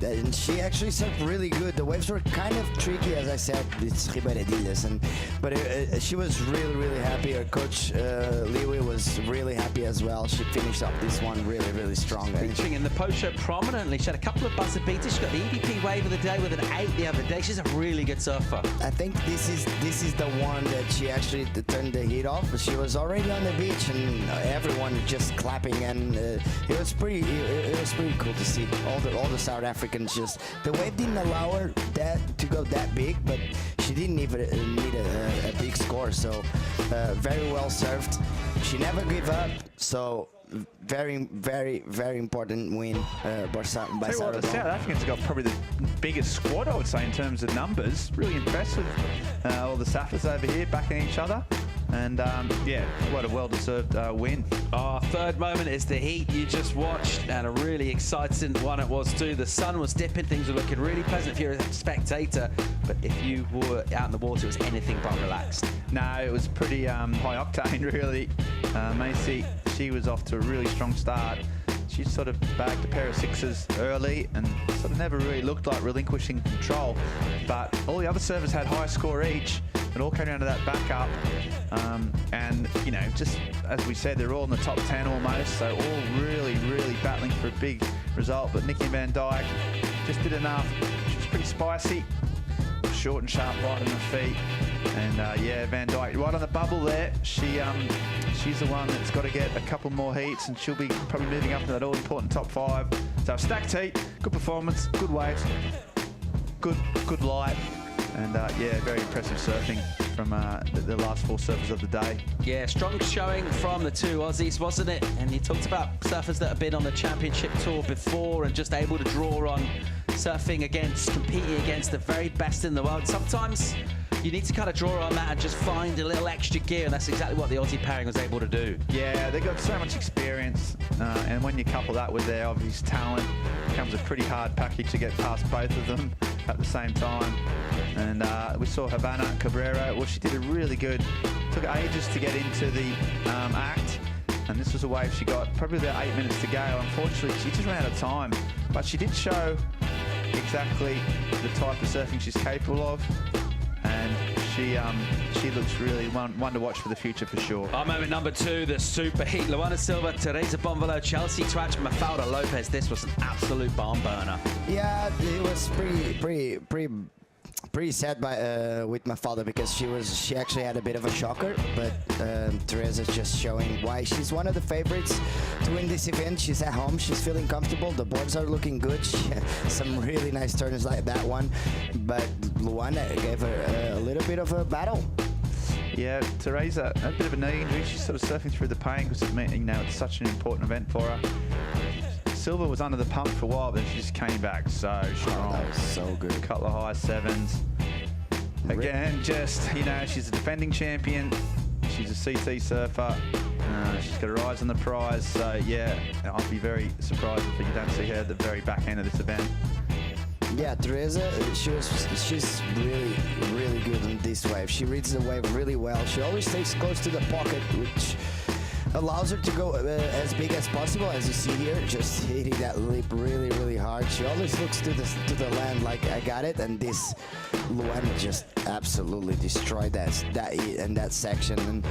And she actually served really good. The waves were kind of tricky, as I said. It's Ribeiradilhas, but she was really, really happy. Her coach Liwi was really happy as well. She finished up this one really, really strong. Featuring in the post show prominently. She had a couple of buzzer beaters. She got the EDP wave of the day with an 8 the other day. She's a really good surfer. I think this is the one that she actually turned the heat off. She was already on the beach, and everyone just clapping, and it was pretty cool to see all the South Africans. The wave didn't allow her to go that big, but she didn't even need a big score. So very well served. She never gave up. So very, very, very important win by South The South Africans have got probably the biggest squad, I would say, in terms of numbers. Really impressive. All the Saffers over here backing each other. And yeah, what a well-deserved win. Our third moment is the heat you just watched, and a really exciting one it was too. The sun was dipping, things were looking really pleasant if you're a spectator, but if you were out in the water, it was anything but relaxed. No, it was pretty high octane, really. Macy, she was off to a really strong start. She sort of bagged a pair of 6s early and sort of never really looked like relinquishing control. But all the other servers had high score each. It all came down to that backup. And, just as we said, they're all in the top 10 almost. So all really, really battling for a big result. But Nikki Van Dijk just did enough. She was pretty spicy. Short and sharp, light on her feet. And yeah, Van Dijk right on the bubble there. She's the one that's got to get a couple more heats, and she'll be probably moving up to that all-important top 5. So stacked heat, good performance, good waves, good light, and yeah, very impressive surfing from the last 4 surfers of the day. Yeah, strong showing from the 2 Aussies, wasn't it? And you talked about surfers that have been on the championship tour before and just able to draw on surfing competing against the very best in the world. Sometimes you need to kind of draw on that and just find a little extra gear, and that's exactly what the Aussie pairing was able to do. Yeah, they've got so much experience, and when you couple that with their obvious talent, it becomes a pretty hard package to get past both of them at the same time. And we saw Havana Cabrera. Well, she did a really good, took ages to get into the act, and this was a wave she got probably about 8 minutes to go. Unfortunately, she just ran out of time, but she did show exactly the type of surfing she's capable of. And she looks really one to watch for the future for sure. Our moment number 2, the super heat. Luana Silva, Teresa Bonvalot, Chelsea Twatch, Mafalda Lopez. This was an absolute barn burner. Yeah, it was pretty sad with Mafalda, because she actually had a bit of a shocker, but Teresa's just showing why she's one of the favorites to win this event. She's at home, she's feeling comfortable, the boards are looking good. She had some really nice turns like that one, but Luana gave her a little bit of a battle. Yeah, Teresa, a bit of a knee injury. She's sort of surfing through the pain because it's such an important event for her. Silva was under the pump for a while, but she just came back so strong. That was so good. A couple of high 7s. Again, she's a defending champion. She's a CT surfer. She's got her eyes on the prize. So yeah, I'd be very surprised if you don't see her at the very back end of this event. Yeah, Teresa, she's really, really good on this wave. She reads the wave really well. She always stays close to the pocket, which allows her to go as big as possible, as you see here, just hitting that lip really, really hard. She always looks to the land like, I got it, and this Luana just absolutely destroyed that section. And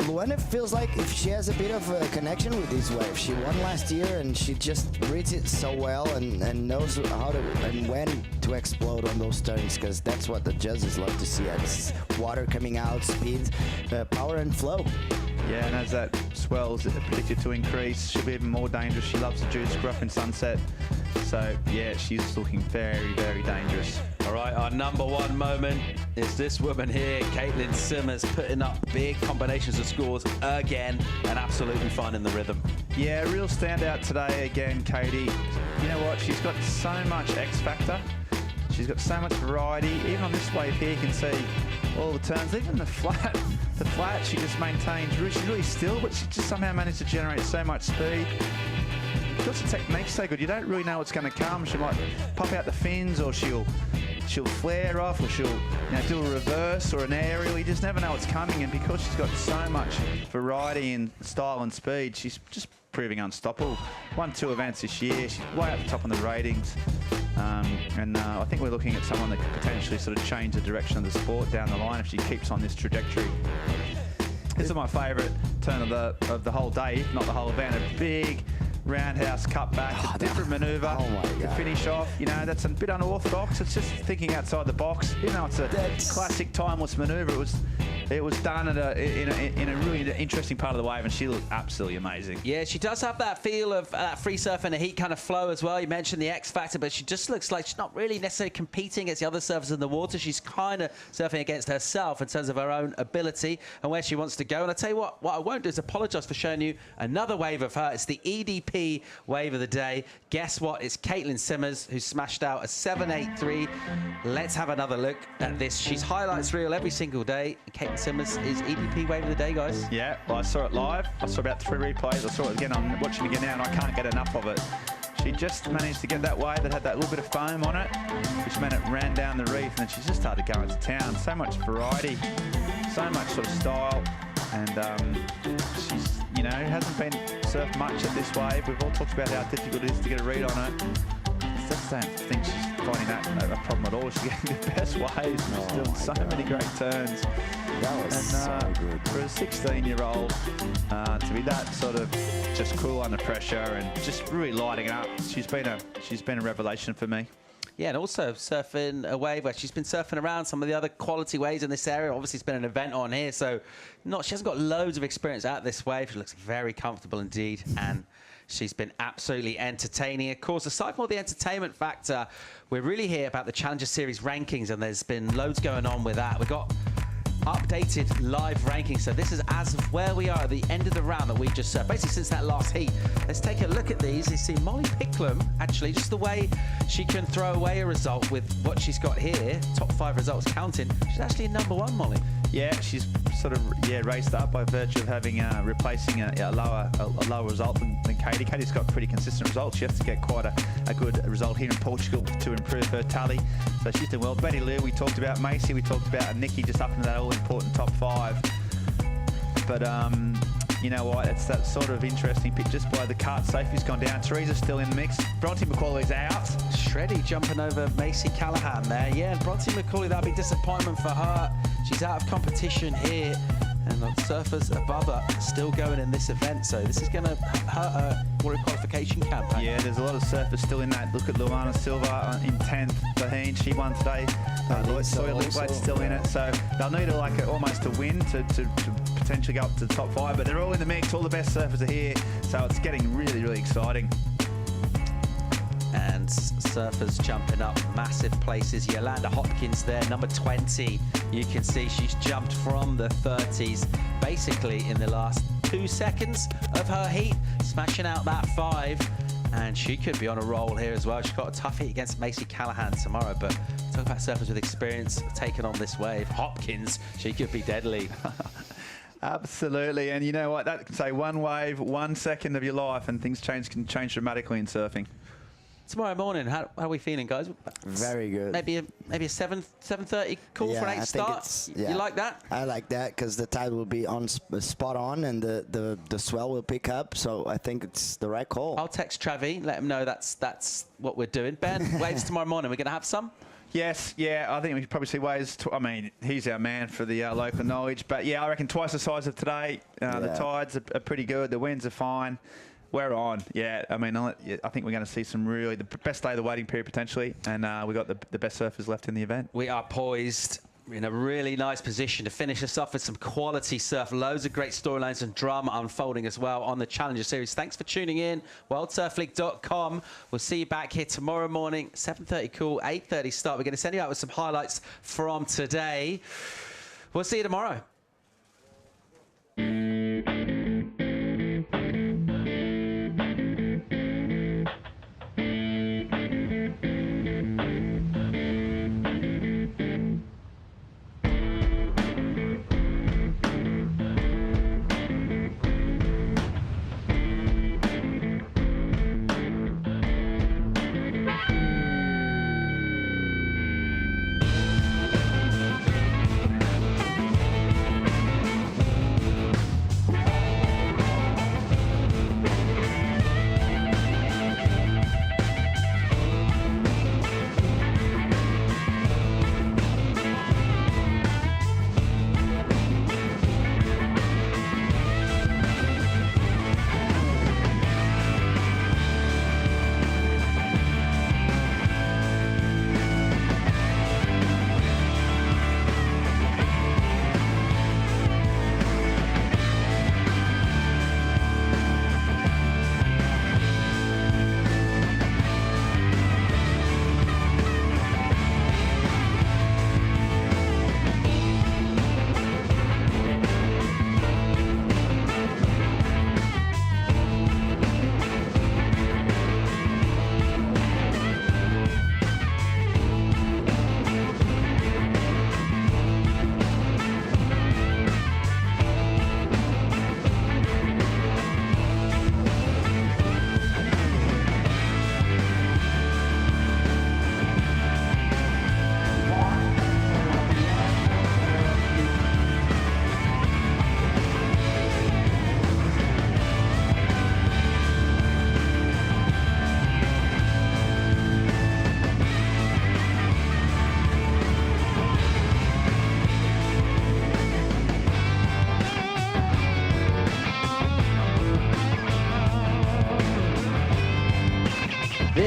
Luana feels like if she has a bit of a connection with this wave. She won last year, and she just reads it so well and knows how to and when to explode on those turns, because that's what the judges love to see. It's water coming out, speed, power and flow. Yeah, and as that swells predicted to increase, she'll be even more dangerous. She loves the juice scruff in Sunset. So, yeah, she's looking very, very dangerous. All right, our number one moment is this woman here, Caity Simmers, putting up big combinations of scores again and absolutely finding the rhythm. Yeah, real standout today again, Caity. You know what? She's got so much X factor. She's got so much variety. Even on this wave here, you can see all the turns. Even the flat, she just maintains. She's really still, but she just somehow managed to generate so much speed. Because the technique's so good, you don't really know what's going to come. She might pop out the fins, or she'll flare off, or she'll do a reverse or an aerial. You just never know what's coming. And because she's got so much variety in style and speed, she's just proving unstoppable. Won 2 events this year. She's way up the top on the ratings. I think we're looking at someone that could potentially sort of change the direction of the sport down the line if she keeps on this trajectory. This is my favourite turn of the whole day, if not the whole event. A big roundhouse cutback, a different manoeuvre to finish off. You know, that's a bit unorthodox. It's just thinking outside the box. You know, it's a classic timeless manoeuvre. It was done at in a really interesting part of the wave, and she looked absolutely amazing. Yeah, she does have that feel of free surf and a heat kind of flow as well. You mentioned the X factor, but she just looks like she's not really necessarily competing against the other surfers in the water. She's kind of surfing against herself in terms of her own ability and where she wants to go. And I tell you what I won't do is apologise for showing you another wave of her. It's the EDP wave of the day. Guess what? It's Caity Simmers who smashed out a 7.83. Let's have another look at this. She's highlights reel every single day. Caity Simmers is EDP wave of the day, guys. Yeah, well, I saw it live. I saw about 3 replays. I saw it again. I'm watching it again now, and I can't get enough of it. She just managed to get that wave that had that little bit of foam on it, which meant it ran down the reef, and then she just started going to town. So much variety, so much sort of style, and she's, you know, hasn't been surfed much at this wave. We've all talked about how difficult it is to get a read on it. I just don't think she's finding that a problem at all. She's getting the best waves. She's doing so many great turns. That was so good. For a 16-year-old to be that sort of just cool under pressure and just really lighting it up, she's been a revelation for me. Yeah, and also surfing a wave where she's been surfing around some of the other quality waves in this area. Obviously, it's been an event on here, so she hasn't got loads of experience at this wave. She looks very comfortable indeed, and she's been absolutely entertaining. Of course, aside from all the entertainment factor, we're really here about the Challenger Series rankings, and there's been loads going on with that. We've got updated live rankings. So this is as of where we are at the end of the round that we just served, basically since that last heat. Let's take a look at these. You see Molly Picklum, actually, just the way she can throw away a result with what she's got here, top 5 results counting. She's actually number 1, Molly. Yeah, she's sort of raced up by virtue of having replacing a lower result than Caity. Caity's got pretty consistent results. She has to get quite a good result here in Portugal to improve her tally. So she's doing well. Betty Lou, we talked about. Macy, we talked about. And Nikki just up into that all-important top 5. But you know what? It's that sort of interesting pick just by the cut. Sophie's gone down. Teresa's still in the mix. Bronte McCauley's out. Shreddy jumping over Macy Callahan there. Yeah, and Bronte McCauley, that'll be disappointment for her. She's out of competition here. And the surfers above her still going in this event, so this is going to hurt her qualification campaign. Yeah, there's a lot of surfers still in that. Look at Luana Silva in 10th. Baheen, she won today. Sawyer Linkblade's still in it, so they'll need almost a win to potentially go up to the top 5, but they're all in the mix. All the best surfers are here, so it's getting really, really exciting. And surfers jumping up massive places. Yolanda Hopkins there, number 20. You can see she's jumped from the 30s basically in the last 2 seconds of her heat, smashing out that 5. And she could be on a roll here as well. She's got a tough heat against Macy Callahan tomorrow, but talk about surfers with experience taking on this wave. Hopkins, she could be deadly. Absolutely, and you know what? That can say one wave, 1 second of your life, and things can change dramatically in surfing. Tomorrow morning, how are we feeling, guys? Very good. Maybe a 7:30 call for an 8 start. You like that? I like that because the tide will be on spot on, and the swell will pick up. So I think it's the right call. I'll text Travi, let him know that's what we're doing. Ben, waves tomorrow morning. We're going to have some. Yes, yeah, I think we should probably see waves. I mean, he's our man for the local knowledge, but yeah, I reckon twice the size of today. The tides are pretty good. The winds are fine. We're on, yeah. I mean, I think we're going to see the best day of the waiting period potentially, and we've got the best surfers left in the event. We are poised in a really nice position to finish us off with some quality surf. Loads of great storylines and drama unfolding as well on the Challenger Series. Thanks for tuning in. WorldSurfLeague.com. We'll see you back here tomorrow morning, 7:30 call, 8:30 start. We're going to send you out with some highlights from today. We'll see you tomorrow.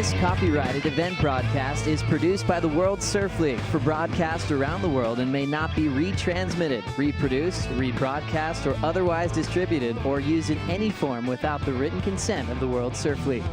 This copyrighted event broadcast is produced by the World Surf League for broadcast around the world and may not be retransmitted, reproduced, rebroadcast, or otherwise distributed or used in any form without the written consent of the World Surf League.